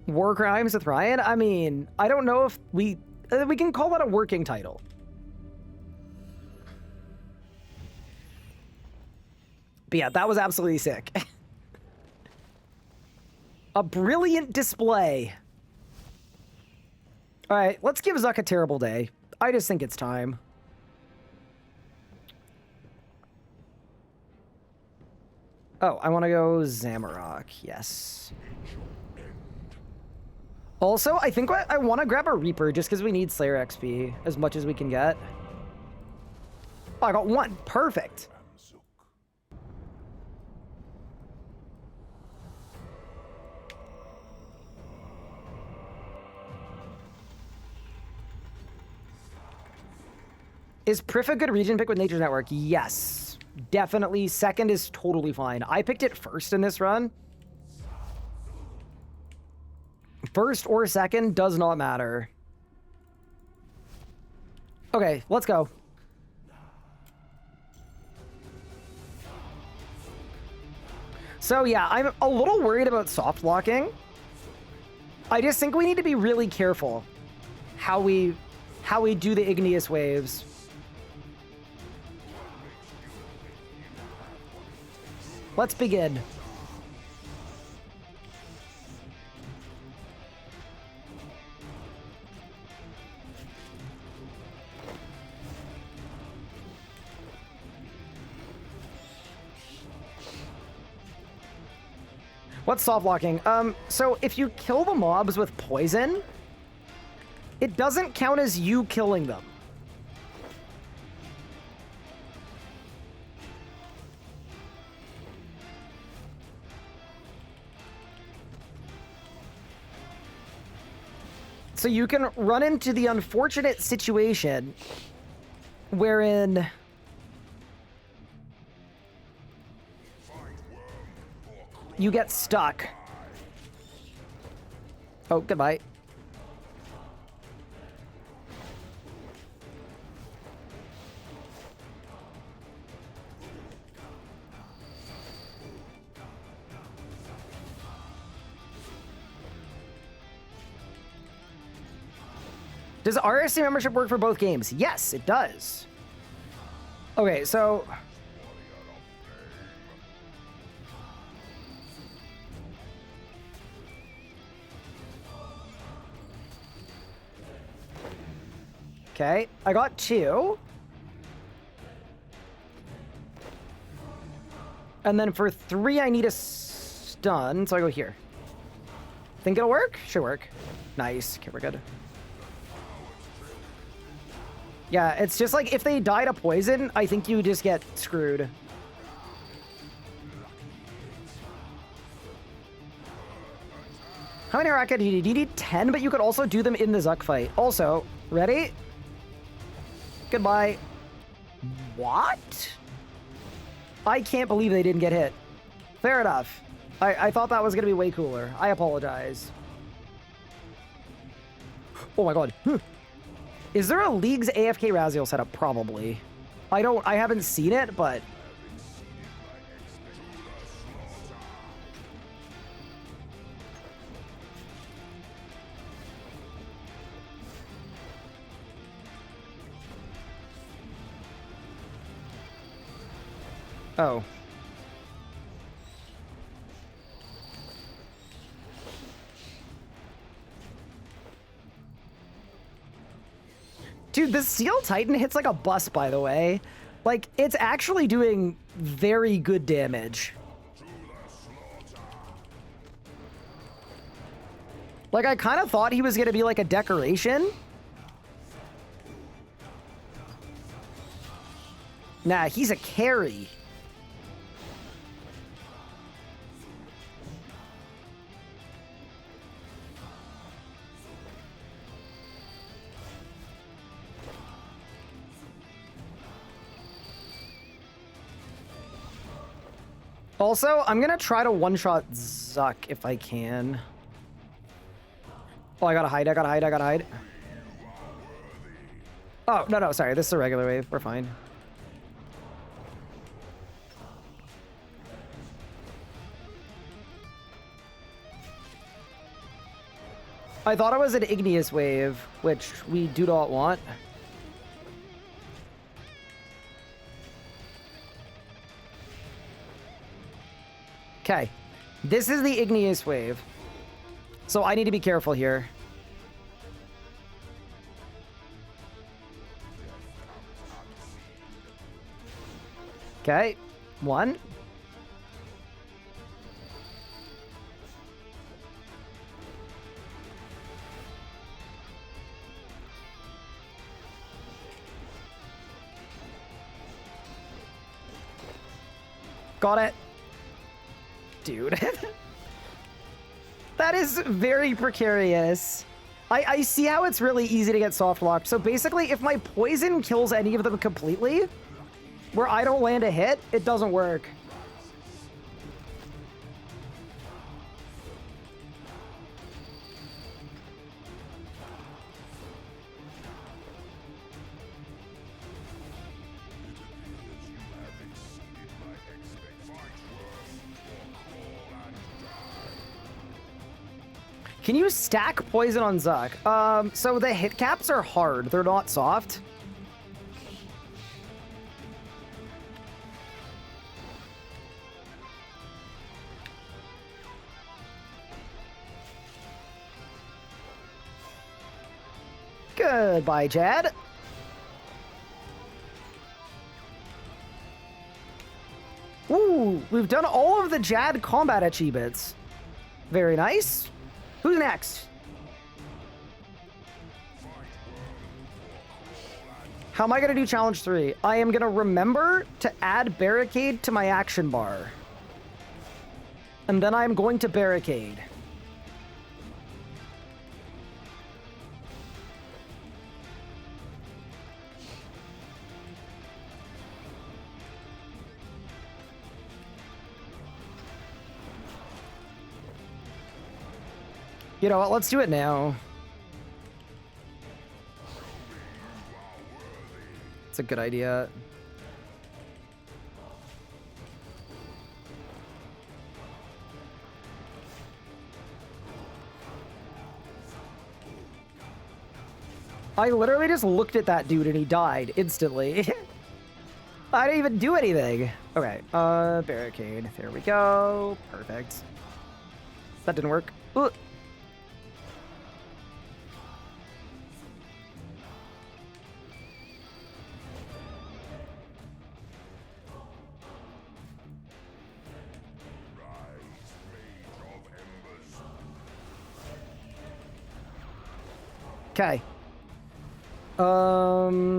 S1: War Crimes with Ryan? I mean, I don't know if we can call that a working title. But yeah, that was absolutely sick. A brilliant display. All right, let's give Zuck a terrible day. I just think it's time. Oh, I want to go Zamorak. Yes. Also, I think I want to grab a Reaper just because we need Slayer XP as much as we can get. Oh, I got one. Perfect. Is Prif a good region pick with Nature's Network? Yes. Definitely. Second is totally fine. I picked it first in this run. First or second does not matter. Okay, let's go. So yeah, I'm a little worried about soft locking. I just think we need to be really careful how we do the igneous waves. Let's begin. What's soft locking? So if you kill the mobs with poison, it doesn't count as you killing them. So you can run into the unfortunate situation wherein you get stuck. Oh, goodbye. Does RSC membership work for both games? Yes, it does. Okay, so... Okay, I got 2. And then for 3, I need a stun, so I go here. Think it'll work? Should work. Nice. Okay, we're good. Yeah, it's just like if they die to poison, I think you just get screwed. How many rocket do you need? You need 10, but you could also do them in the Zuck fight. Also, ready? Goodbye. What? I can't believe they didn't get hit. Fair enough. I thought that was going to be way cooler. I apologize. Oh my god. Is there a League's AFK Raziel setup? Probably. I haven't seen it, but... Oh. Dude, the Steel Titan hits like a bus, by the way. Like, it's actually doing very good damage. Like, I kind of thought he was going to be like a decoration. Nah, he's a carry. Also, I'm gonna try to one-shot Zuck if I can. Oh, I gotta hide, I gotta hide, I gotta hide. Oh, no, sorry. This is a regular wave. We're fine. I thought it was an igneous wave, which we do not want. Okay, this is the igneous wave. So I need to be careful here. Okay, 1. Got it. Dude. That is very precarious. I see how it's really easy to get soft locked. So basically, if my poison kills any of them completely, where I don't land a hit, it doesn't work. Can you stack poison on Zuck? So the hit caps are hard. They're not soft. Goodbye, Jad. Ooh, we've done all of the Jad combat achievements. Very nice. Who's next? How am I going to do challenge 3? I am going to remember to add barricade to my action bar. And then I'm going to barricade. You know what? Let's do it now. It's a good idea. I literally just looked at that dude and he died instantly. I didn't even do anything. Okay, barricade. There we go. Perfect. That didn't work. Ugh. Okay.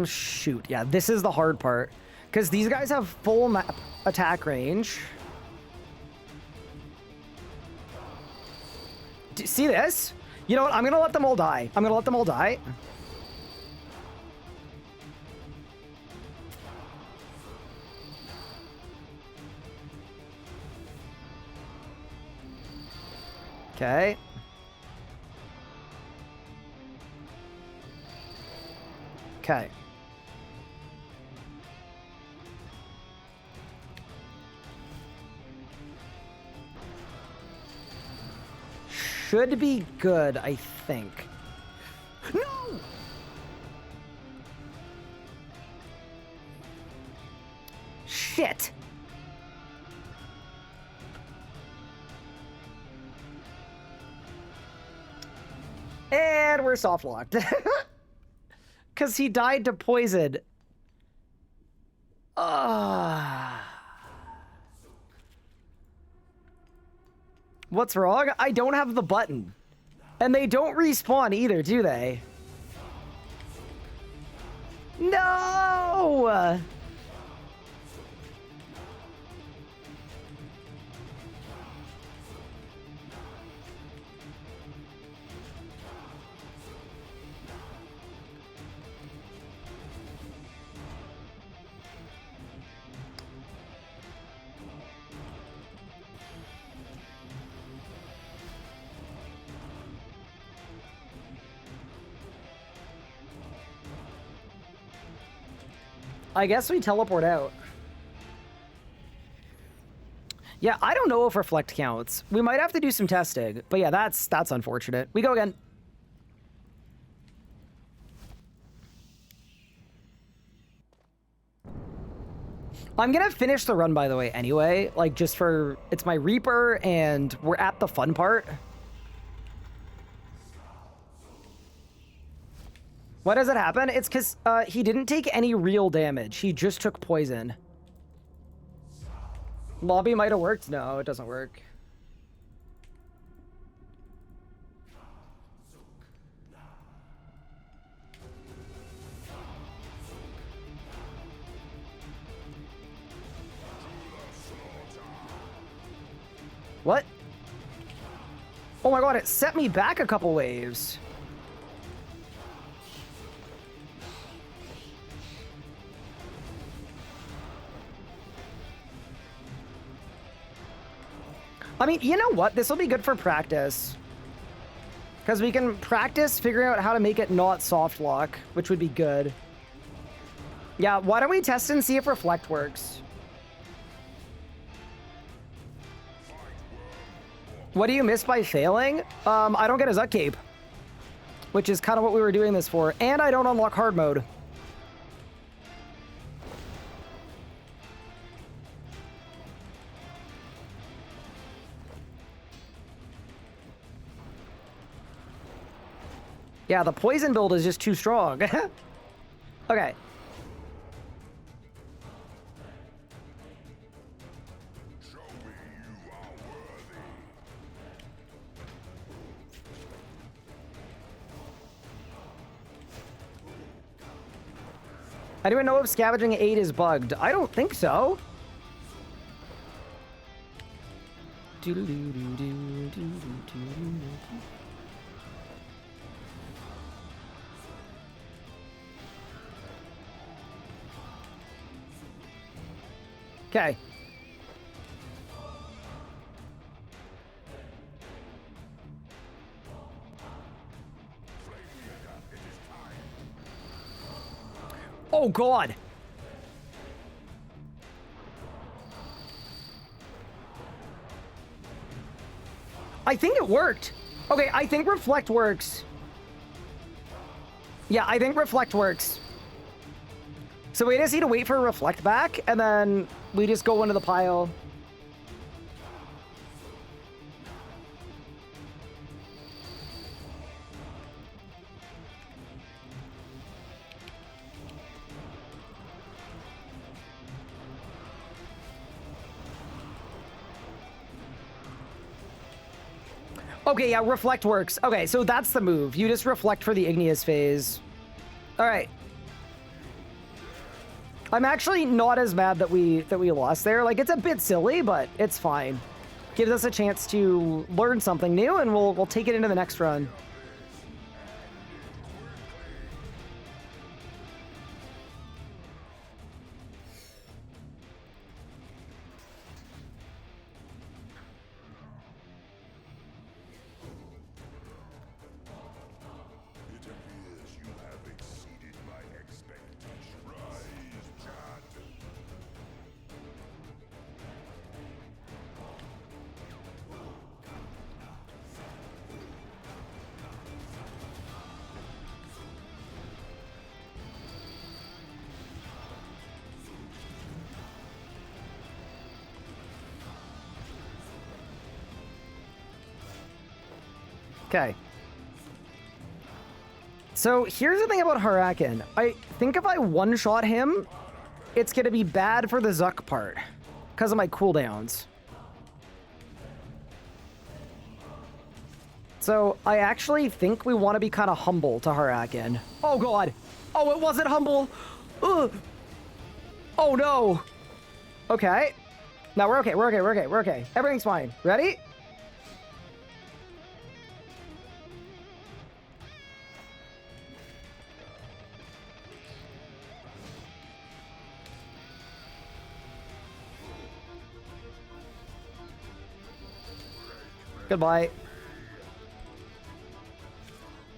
S1: Shoot. Yeah, this is the hard part. Because these guys have full map attack range. See this? You know what? I'm going to let them all die. I'm going to let them all die. Okay. Okay. Should be good, I think. No! Shit. And we're soft locked. Because he died to poison. What's wrong? I don't have the button. And they don't respawn either, do they? No! I guess we teleport out. Yeah, I don't know if reflect counts. We might have to do some testing. But yeah, that's unfortunate. We go again. I'm gonna finish the run, by the way, anyway. Like, just for... It's my Reaper, and we're at the fun part. Why does it happen? It's because he didn't take any real damage. He just took poison. Lobby might have worked. No, it doesn't work. What? Oh my god, it set me back a couple waves. I mean, you know what? This will be good for practice. Because we can practice figuring out how to make it not soft lock, which would be good. Yeah, why don't we test and see if reflect works? What do you miss by failing? I don't get a Zut Cape, which is kind of what we were doing this for. And I don't unlock hard mode. Yeah, the poison build is just too strong. Okay. Anyone know if Scavenging 8 is bugged? I don't think so. Okay. Oh, God. I think it worked. Okay, I think Reflect works. Yeah, I think Reflect works. So we just need to wait for Reflect back, and then we just go into the pile. Okay, yeah, Reflect works. Okay, so that's the move. You just Reflect for the Igneous phase. All right. I'm actually not as mad that we lost there. Like, it's a bit silly, but it's fine. Gives us a chance to learn something new, and we'll take it into the next run.
S5: It appears you have exceeded my expectations. Rise, Chad.
S1: Okay. So here's the thing about Harakin. I think if I one-shot him, it's going to be bad for the Zuck part because of my cooldowns. So I actually think we want to be kind of humble to Harakin. Oh, God. Oh, it wasn't humble. Ugh. Oh, no. Okay. No, we're okay. We're okay. We're okay. We're okay. Everything's fine. Ready? Goodbye.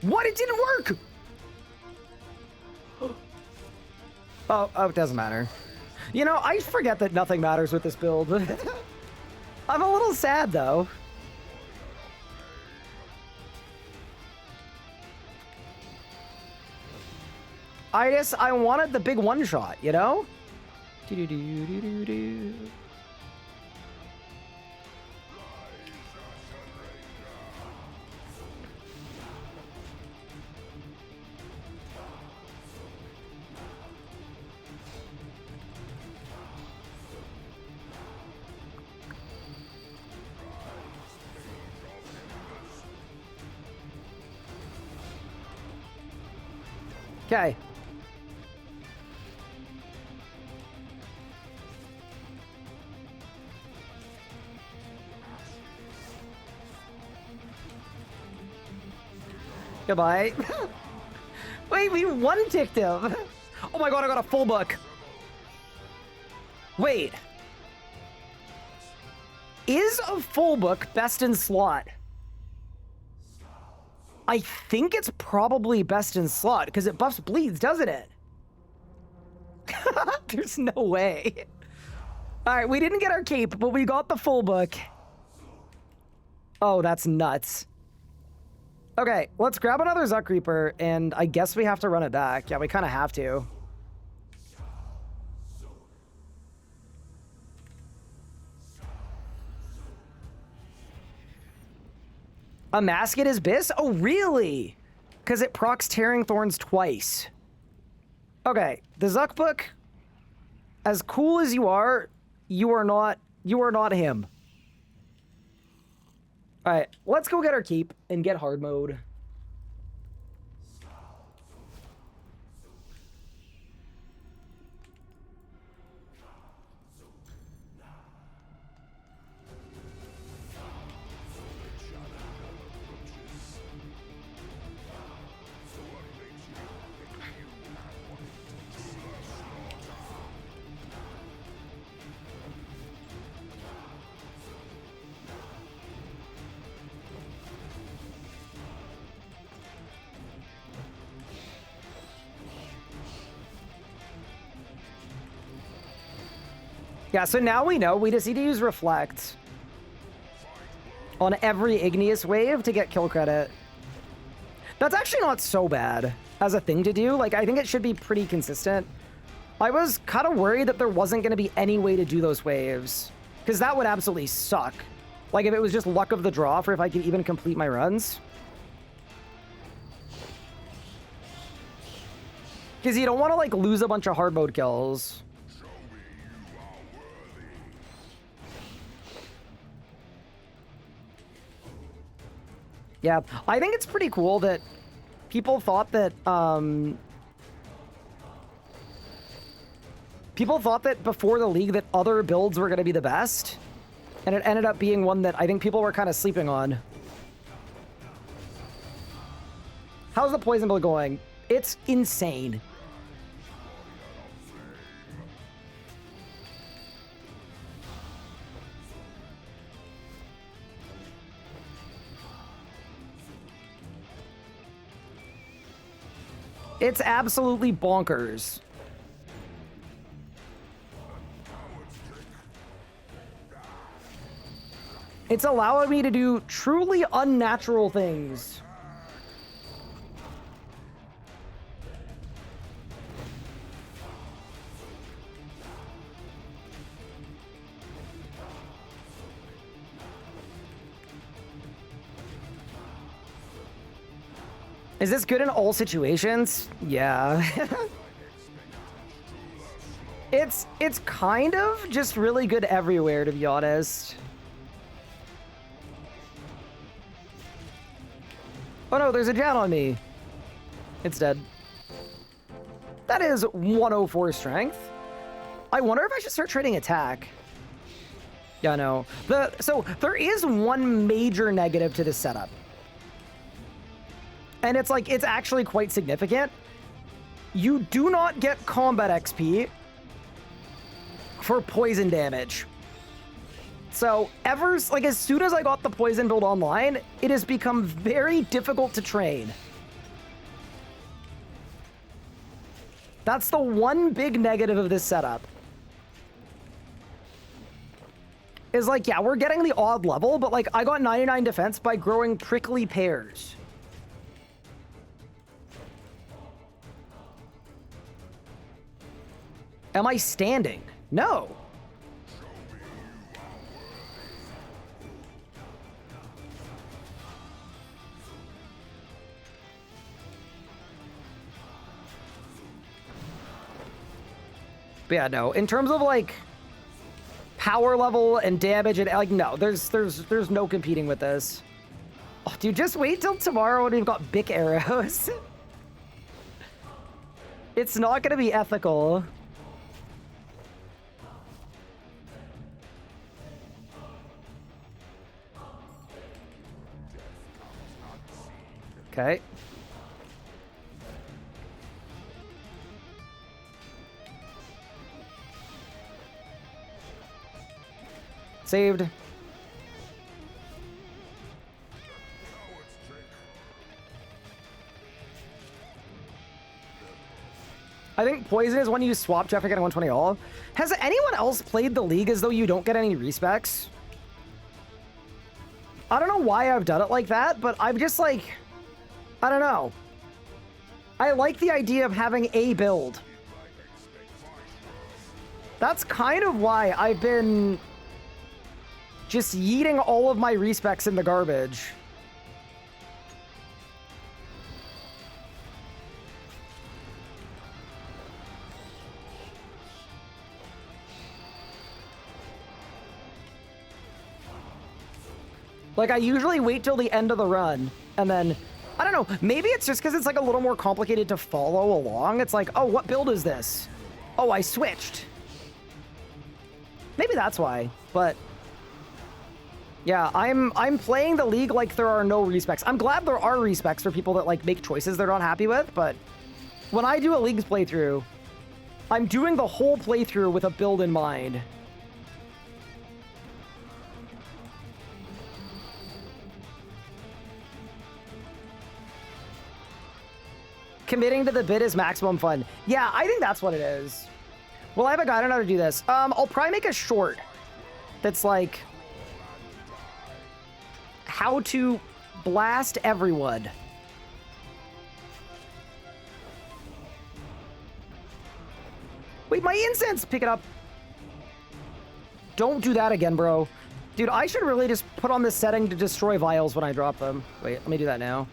S1: What? It didn't work! Oh, it doesn't matter. You know, I forget that nothing matters with this build. I'm a little sad, though. I wanted the big one-shot, you know? Do-do-do-do-do-do. Okay. Goodbye. Wait, we one-ticked him. Oh my God, I got a full book. Wait. Is a full book best in slot? I think it's probably best in slot because it buffs bleeds, doesn't it? There's no way. All right, we didn't get our cape, but we got the full book. Oh, that's nuts. Okay, let's grab another Zuck Reaper, and I guess we have to run it back. Yeah, we kind of have to. A Masket is Biss? Oh, really? Because it procs Tearing Thorns twice. Okay, the Zuck book, as cool as you are not him. All right, let's go get our keep and get hard mode. Yeah, so now we know we just need to use Reflect on every Igneous Wave to get kill credit. That's actually not so bad as a thing to do. Like, I think it should be pretty consistent. I was kind of worried that there wasn't going to be any way to do those waves, because that would absolutely suck. Like, if it was just luck of the draw for if I could even complete my runs. Because you don't want to, like, lose a bunch of hard mode kills. Yeah, I think it's pretty cool that people thought that, people thought that before the league that other builds were going to be the best, and it ended up being one that I think people were kind of sleeping on. How's the poison build going? It's insane. It's absolutely bonkers. It's allowing me to do truly unnatural things. Is this good in all situations? Yeah. It's kind of just really good everywhere, to be honest. Oh no, there's a Jan on me. It's dead. That is 104 strength. I wonder if I should start trading attack. Yeah, no. So there is one major negative to this setup. And it's like, it's actually quite significant. You do not get combat XP for poison damage. So like as soon as I got the poison build online, it has become very difficult to train. That's the one big negative of this setup. Is like, yeah, we're getting the odd level, but like I got 99 defense by growing prickly pears. Am I standing? No. But yeah, no. In terms of like power level and damage and like no, there's no competing with this. Oh, dude, just wait till tomorrow when we've got big arrows. It's not gonna be ethical. Okay. Saved. I think poison is when you swap to after getting 120 all. Has anyone else played the league as though you don't get any respecs? I don't know why I've done it like that, but I've just like, I don't know. I like the idea of having a build. That's kind of why I've been just yeeting all of my respecs in the garbage. Like, I usually wait till the end of the run, and then, I don't know, maybe it's just because it's like a little more complicated to follow along. It's like, oh, what build is this? Oh, I switched. Maybe that's why, but yeah, I'm playing the league like there are no respecs. I'm glad there are respecs for people that like make choices they're not happy with, but when I do a league's playthrough, I'm doing the whole playthrough with a build in mind. Committing to the bid is maximum fun. Yeah, I think that's what it is. Well, I have a guide on how to do this. I'll probably make a short that's like how to blast everyone. Wait, my incense! Pick it up. Don't do that again, bro. Dude, I should really just put on this setting to destroy vials when I drop them. Wait, let me do that now.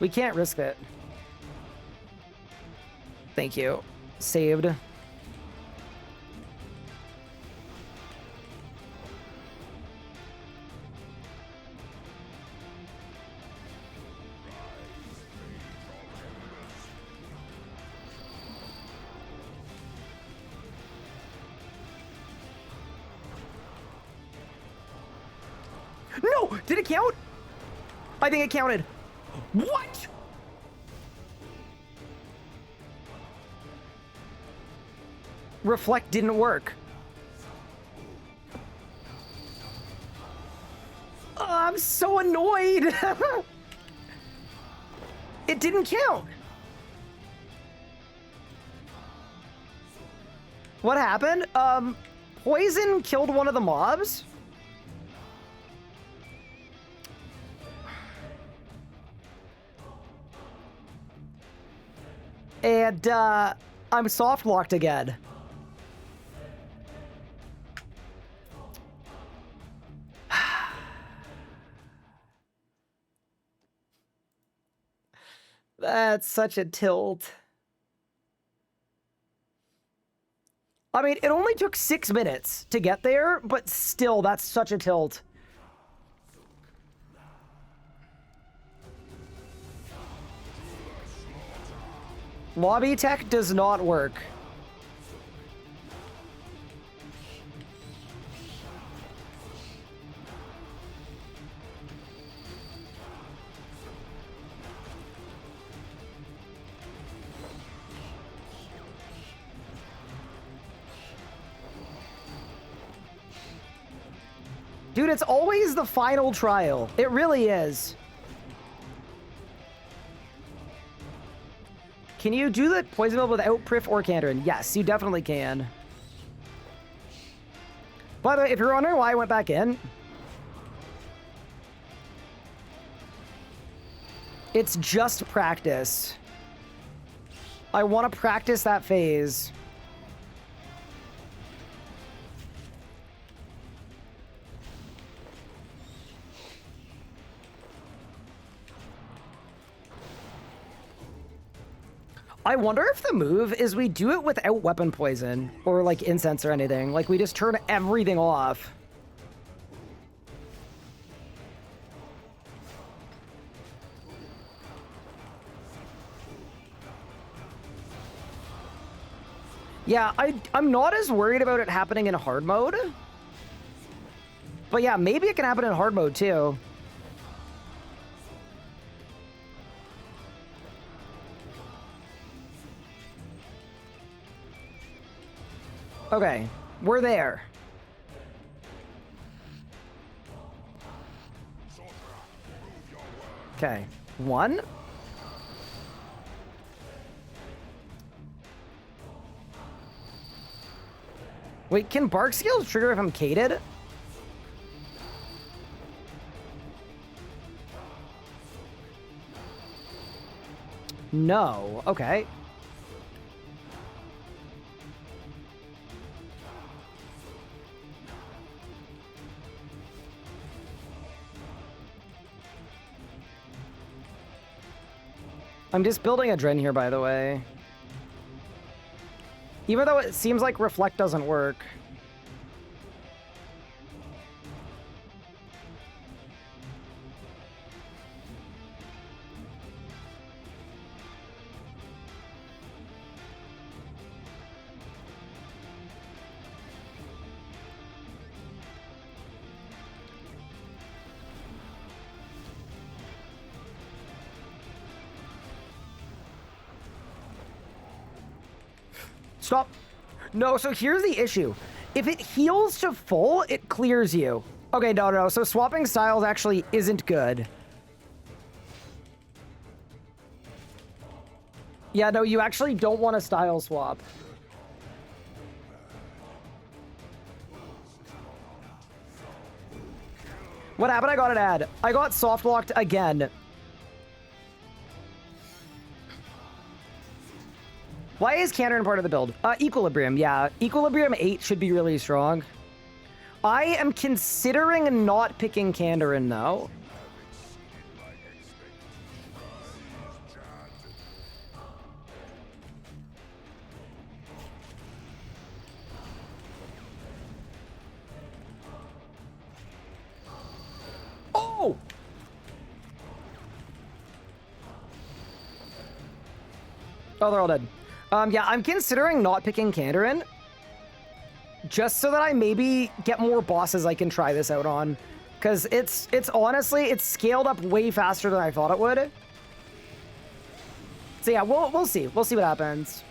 S1: We can't risk it. Thank you. Saved. No! Did it count? I think it counted. What? Reflect didn't work. Oh, I'm so annoyed. It didn't count. What happened? Poison killed one of the mobs? And, I'm soft locked again. That's such a tilt. I mean, it only took 6 minutes to get there, but still, that's such a tilt. Lobby tech does not work. Dude, it's always the final trial. It really is. Can you do the poison build without Prif or Kandarin? Yes, you definitely can. By the way, if you're wondering why I went back in, it's just practice. I want to practice that phase. I wonder if the move is we do it without weapon poison or like incense or anything. Like we just turn everything off. Yeah, I'm not as worried about it happening in hard mode. But yeah, maybe it can happen in hard mode too. Okay, we're there. Okay, 1. Wait, can bark skills trigger if I'm cated? No, okay. I'm just building a Dren here, by the way. Even though it seems like Reflect doesn't work. Stop. No, so here's the issue. If it heals to full, it clears you. Okay, no. So swapping styles actually isn't good. Yeah, no, you actually don't want to style swap. What happened? I got an ad. I got soft locked again. Why is Kandarin part of the build? Equilibrium, yeah. Equilibrium 8 should be really strong. I am considering not picking Kandarin, though. Oh! Oh, they're all dead. Yeah, I'm considering not picking Kandarin. Just so that I maybe get more bosses I can try this out on. Because it's honestly, it's scaled up way faster than I thought it would. So yeah, we'll see. We'll see what happens.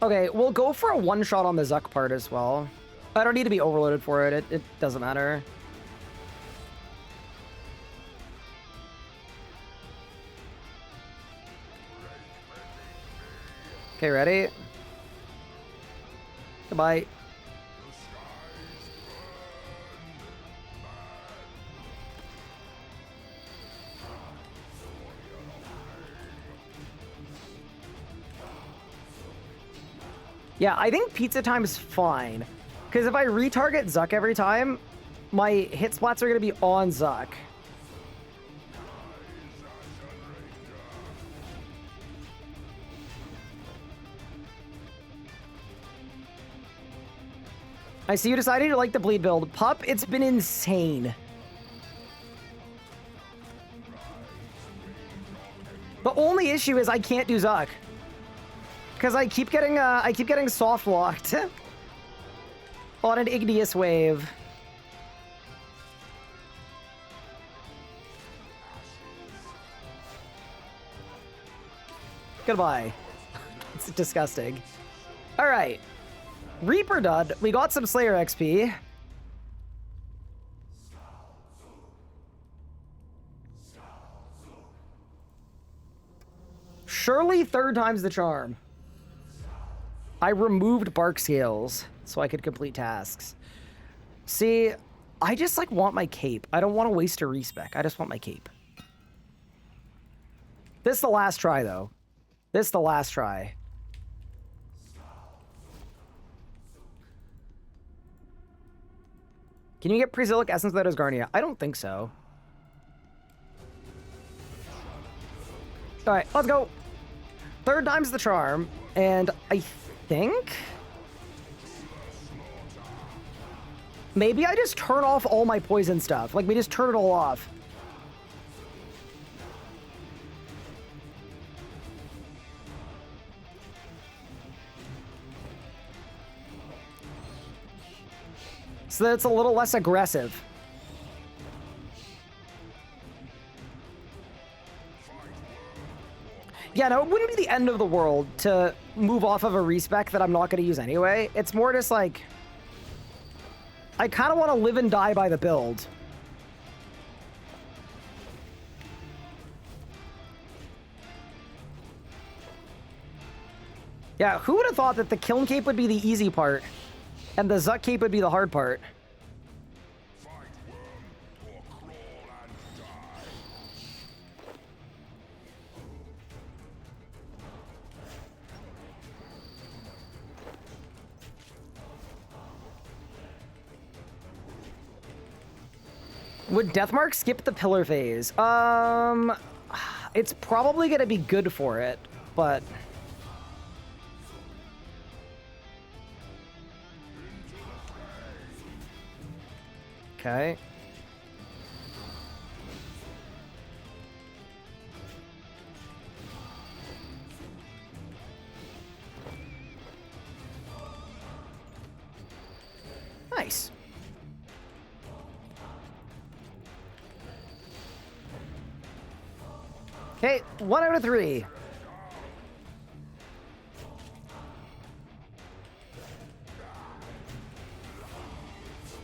S1: Okay, we'll go for a one-shot on the Zuck part as well. I don't need to be overloaded for it. It doesn't matter. Okay, ready? Goodbye. Yeah, I think pizza time is fine. Because if I retarget Zuck every time, my hit splats are going to be on Zuck. I see you decided to like the bleed build. Pup, it's been insane. The only issue is I can't do Zuck. Because I keep getting soft locked on an igneous wave. Goodbye. It's disgusting. All right. Reaper done. We got some Slayer XP. Surely third time's the charm. I removed bark scales so I could complete tasks. See, I just like want my cape. I don't want to waste a respec. I just want my cape. This is the last try, though. This is the last try. Can you get Prezilic Essence without Asgarnia? I don't think so. All right, let's go. Third time's the charm, and I think maybe I just turn off all my poison stuff. Like, we just turn it all off. So that it's a little less aggressive. Yeah, no, it wouldn't be the end of the world to move off of a respec that I'm not going to use anyway. It's more just like, I kind of want to live and die by the build. Yeah, who would have thought that the Kiln Cape would be the easy part, and the Zuck Cape would be the hard part? Would Deathmark skip the pillar phase? It's probably gonna be good for it, but... Okay. Nice. Okay, 1 out of 3.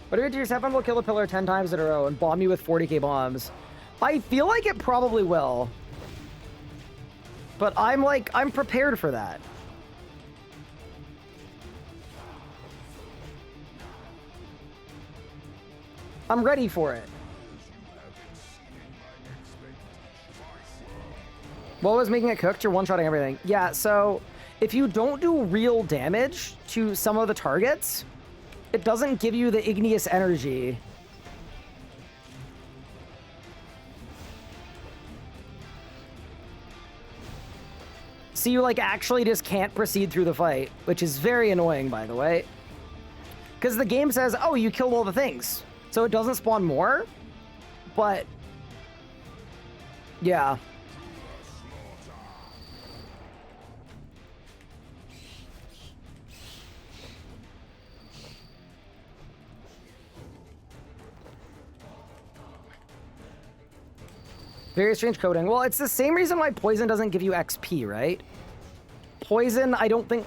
S1: What if Tier 7 will kill the pillar 10 times in a row and bomb you with 40k bombs? I feel like it probably will. But I'm prepared for that. I'm ready for it. What was making it cooked? You're one-shotting everything. Yeah, so if you don't do real damage to some of the targets, it doesn't give you the igneous energy. So you actually just can't proceed through the fight, which is very annoying, by the way. Because the game says, oh, you killed all the things. So it doesn't spawn more, but yeah. Very strange coding. Well, it's the same reason why poison doesn't give you XP, right? Poison, I don't think,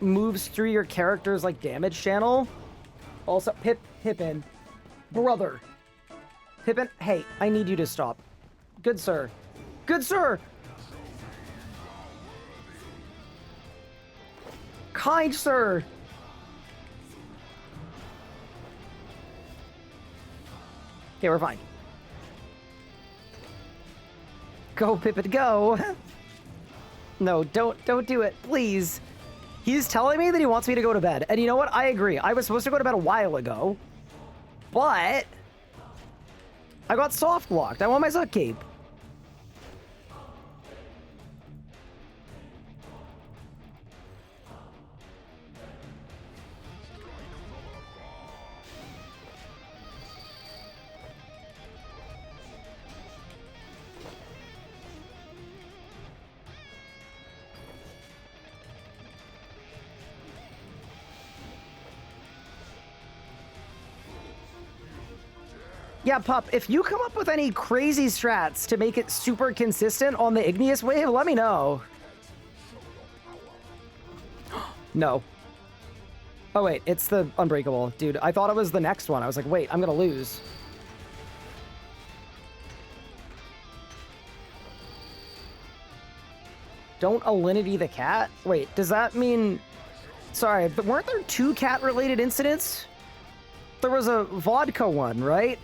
S1: moves through your character's damage channel. Also, Pippin. Brother. Pippin, hey, I need you to stop. Good sir. Good sir! Kind sir! Okay, we're fine. Go, Pippin, go! No, don't do it, please. He's telling me that he wants me to go to bed. And you know what? I agree. I was supposed to go to bed a while ago. But I got soft locked. I want my Zuck cape. Yeah, Pup, if you come up with any crazy strats to make it super consistent on the Igneous Wave, let me know. No. Oh, wait, it's the Unbreakable. Dude, I thought it was the next one. I was like, wait, I'm gonna lose. Don't Alinity the cat? Wait, does that mean... Sorry, but weren't there 2 cat-related incidents? There was a vodka one, right?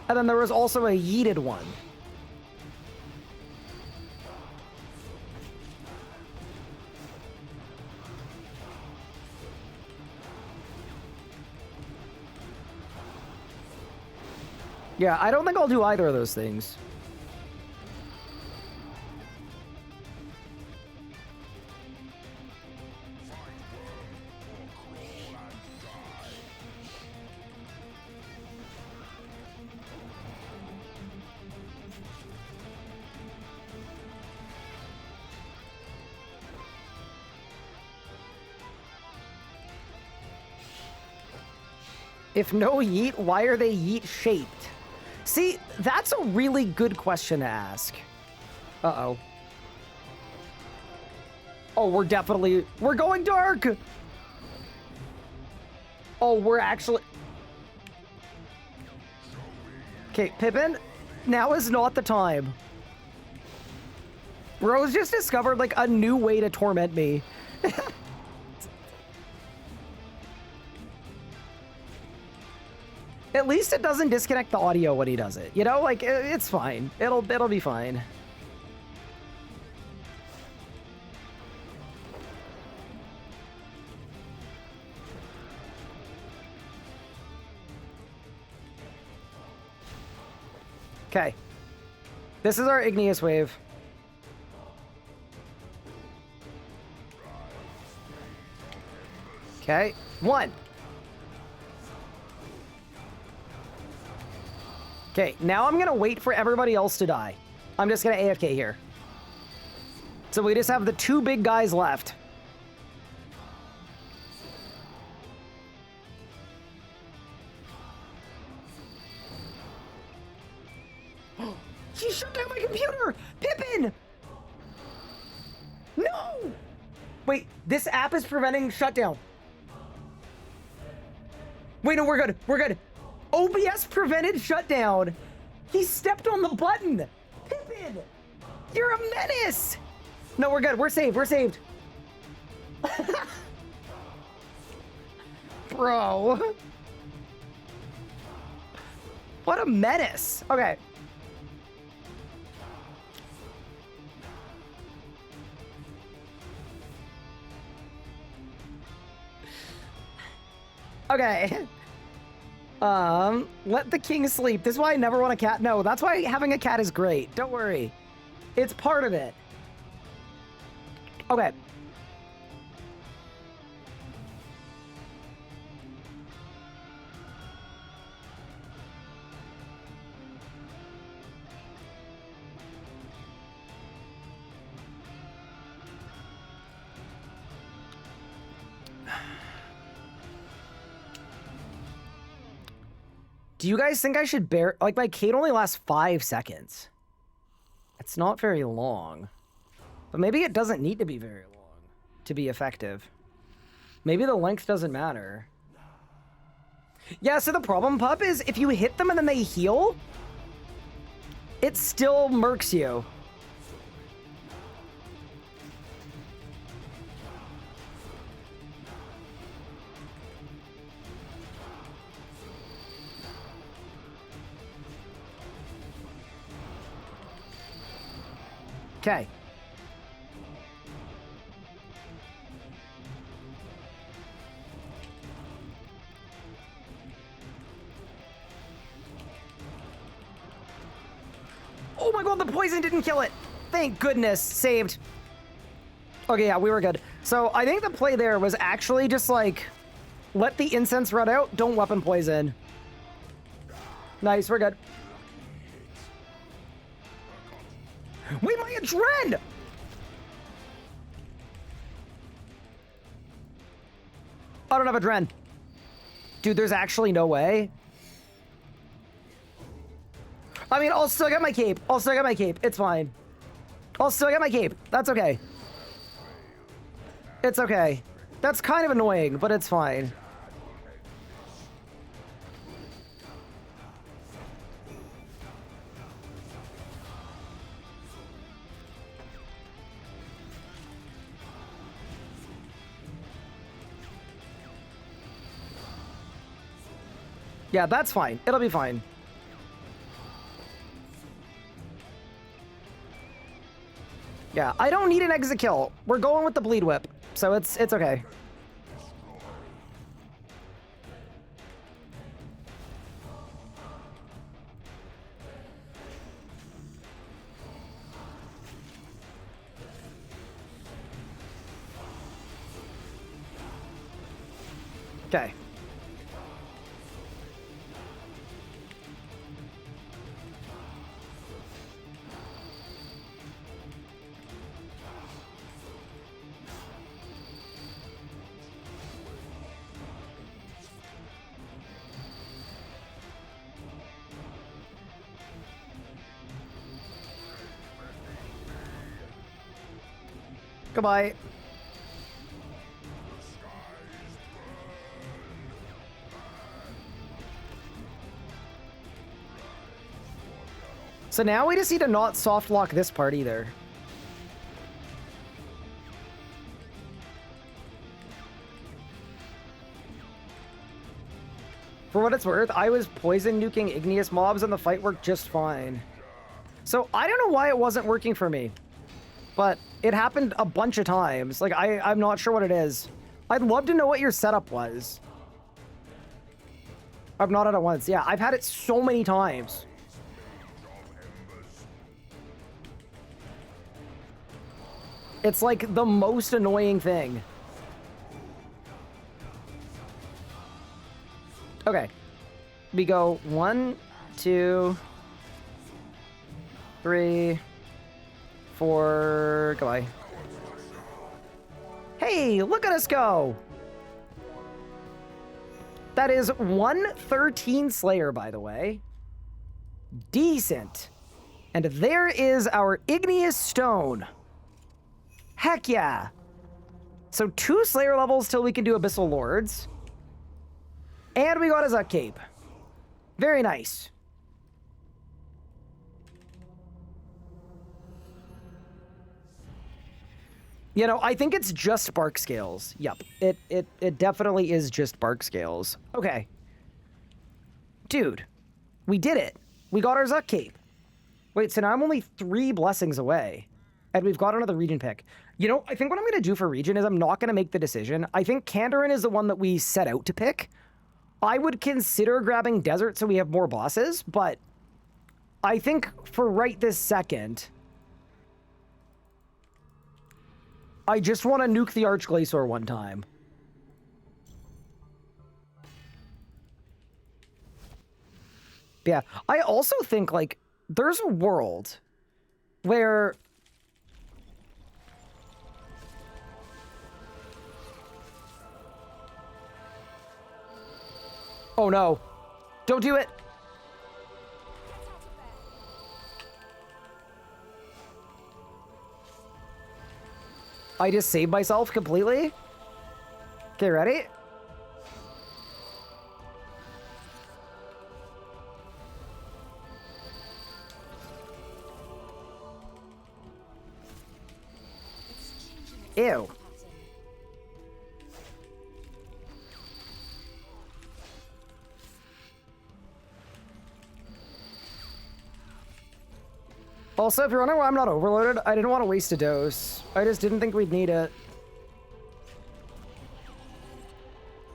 S1: And then there was also a yeeted one. Yeah, I don't think I'll do either of those things. If no yeet, why are they yeet-shaped? See, that's a really good question to ask. Uh-oh. Oh, we're going dark! Oh, we're actually... Okay, Pippin, now is not the time. Bro's just discovered, a new way to torment me. At least it doesn't disconnect the audio when he does it. You know, it's fine. It'll be fine. Okay. This is our Igneous Wave. Okay. 1. Okay, now I'm gonna wait for everybody else to die. I'm just gonna AFK here. So we just have the 2 big guys left. She shut down my computer! Pippin! No! Wait, this app is preventing shutdown. Wait, no, we're good. We're good. OBS prevented shutdown. He stepped on the button. Pippin! stupid! You're a menace! No, we're good. We're saved. We're saved. Bro. What a menace. Okay. Okay. Let the king sleep. This is why I never want a cat. No, that's why having a cat is great. Don't worry. It's part of it. Okay. Do you guys think I should bear... Like, my Kate only lasts 5 seconds. It's not very long. But maybe it doesn't need to be very long to be effective. Maybe the length doesn't matter. Yeah, so the problem, Pup, is if you hit them and then they heal, it still murks you. Okay. Oh my god, the poison didn't kill it. Thank goodness. Saved. Okay, yeah, we were good. So I think the play there was actually just like, let the incense run out, don't weapon poison. Nice, we're good. Wait, my Adren! I don't have Adren. Dude, there's actually no way. I mean, I'll still get my cape. I'll still get my cape. It's fine. I'll still get my cape. That's okay. It's okay. That's kind of annoying, but it's fine. Yeah, that's fine. It'll be fine. Yeah, I don't need an exit kill. We're going with the bleed whip, so it's okay. Okay. Goodbye. So now we just need to not soft lock this part either. For what it's worth, I was poison nuking igneous mobs and the fight worked just fine. So I don't know why it wasn't working for me, but it happened a bunch of times. Like, I'm not sure what it is. I'd love to know what your setup was. I've not had it once. Yeah, I've had it so many times. It's like the most annoying thing. Okay. We go 1, 2, 3, 4. Goodbye. Hey, look at us go! That is 113 Slayer, by the way. Decent. And there is our Igneous Stone. Heck yeah. So 2 Slayer levels till we can do Abyssal Lords. And we got a Zuk Cape. Very nice. You know, I think it's just bark scales. Yep, it definitely is just bark scales. Okay. Dude, we did it. We got our Zuck Cape. Wait, so now I'm only 3 blessings away. And we've got another region pick. You know, I think what I'm going to do for region is I'm not going to make the decision. I think Kandarin is the one that we set out to pick. I would consider grabbing desert so we have more bosses, but I think for right this second, I just want to nuke the Archglacior one time. Yeah, I also think, like, there's a world where... Oh no. Don't do it. I just saved myself completely. Okay, ready? Ew. Also, if you're wondering why I'm not overloaded, I didn't want to waste a dose. I just didn't think we'd need it.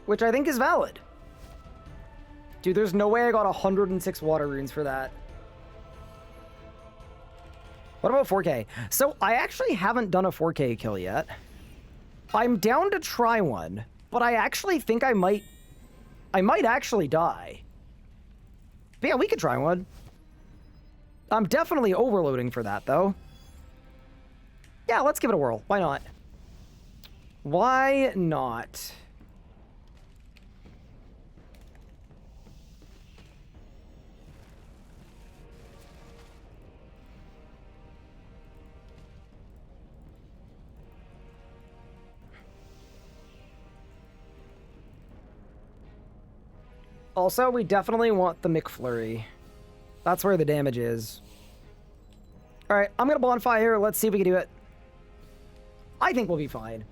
S1: Which I think is valid. Dude, there's no way I got 106 water runes for that. What about 4K? So, I actually haven't done a 4K kill yet. I'm down to try one, but I actually think I might actually die. But yeah, we could try one. I'm definitely overloading for that, though. Yeah, let's give it a whirl. Why not? Why not? Also, we definitely want the McFlurry. That's where the damage is. Alright, I'm gonna bonfire. Let's see if we can do it. I think we'll be fine.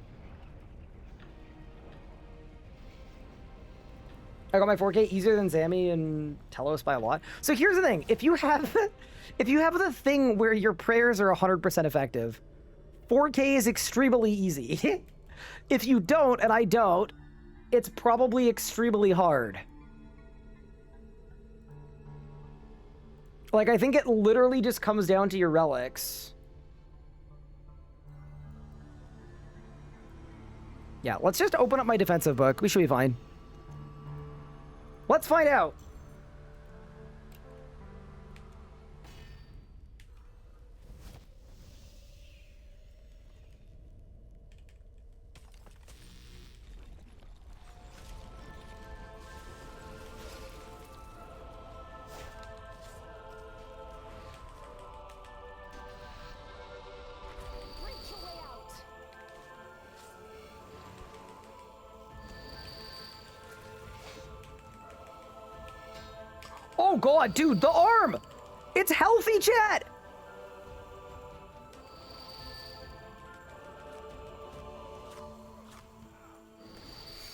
S1: I got my 4K easier than Zami and Telos by a lot. So here's the thing. If you have the thing where your prayers are 100% effective, 4K is extremely easy. If you don't, and I don't, it's probably extremely hard. Like, I think it literally just comes down to your relics. Yeah, let's just open up my defensive book. We should be fine. Let's find out. Oh god, dude, the arm! It's healthy, chat!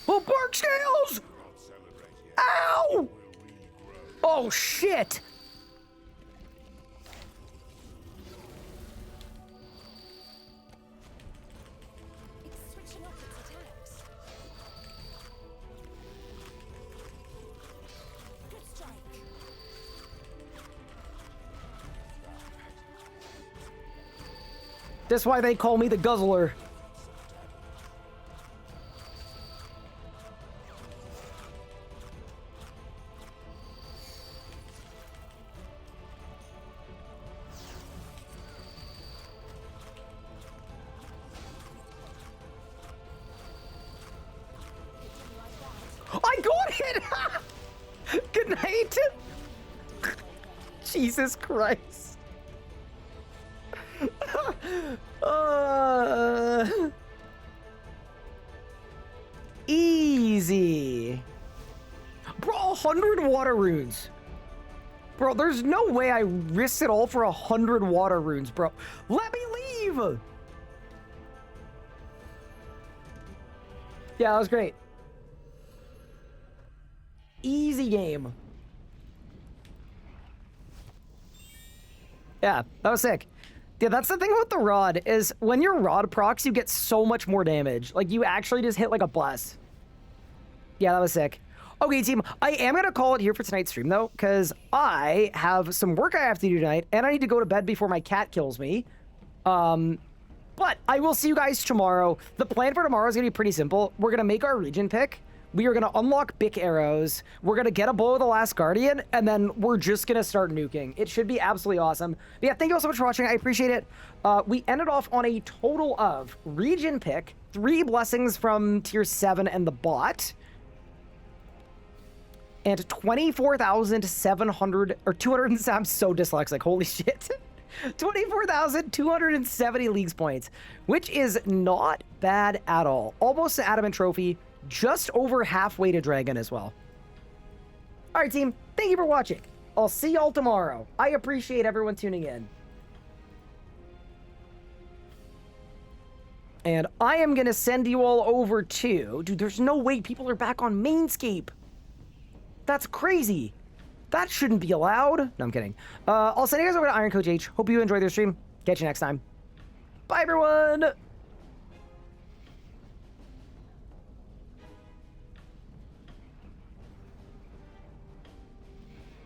S1: Oh, bark scales! Ow! Oh, shit!
S2: It's switching off its attacks. Good strike.
S1: That's why they call me the Guzzler. I got it! Good night! Jesus Christ. Easy. Bro, 100 water runes. Bro, there's no way I risked it all for 100 water runes, bro. Let me leave! Yeah, that was great. Easy game. Yeah, that was sick. Yeah, that's the thing about the rod, is when your rod procs, you get so much more damage. Like, you actually just hit like a bless. Yeah, that was sick. Okay, team, I am going to call it here for tonight's stream, though, because I have some work I have to do tonight, and I need to go to bed before my cat kills me. But I will see you guys tomorrow. The plan for tomorrow is going to be pretty simple. We're going to make our region pick. We are going to unlock Bic arrows. We're going to get a bow of the last guardian, and then we're just going to start nuking. It should be absolutely awesome. But yeah, thank you all so much for watching. I appreciate it. We ended off on a total of region pick, 3 blessings from tier 7 and the bot, and 24,700 or 200. I'm so dyslexic. Holy shit. 24,270 leagues points, which is not bad at all. Almost an adamant trophy, just over halfway to dragon as well. All right, team, thank you for watching. I'll see y'all tomorrow. I appreciate everyone tuning in. And I am going to send you all over to... Dude, there's no way people are back on Mainscape. That's crazy. That shouldn't be allowed. No, I'm kidding. I'll send you guys over to Iron Coach H. Hope you enjoyed their stream. Catch you next time. Bye, everyone.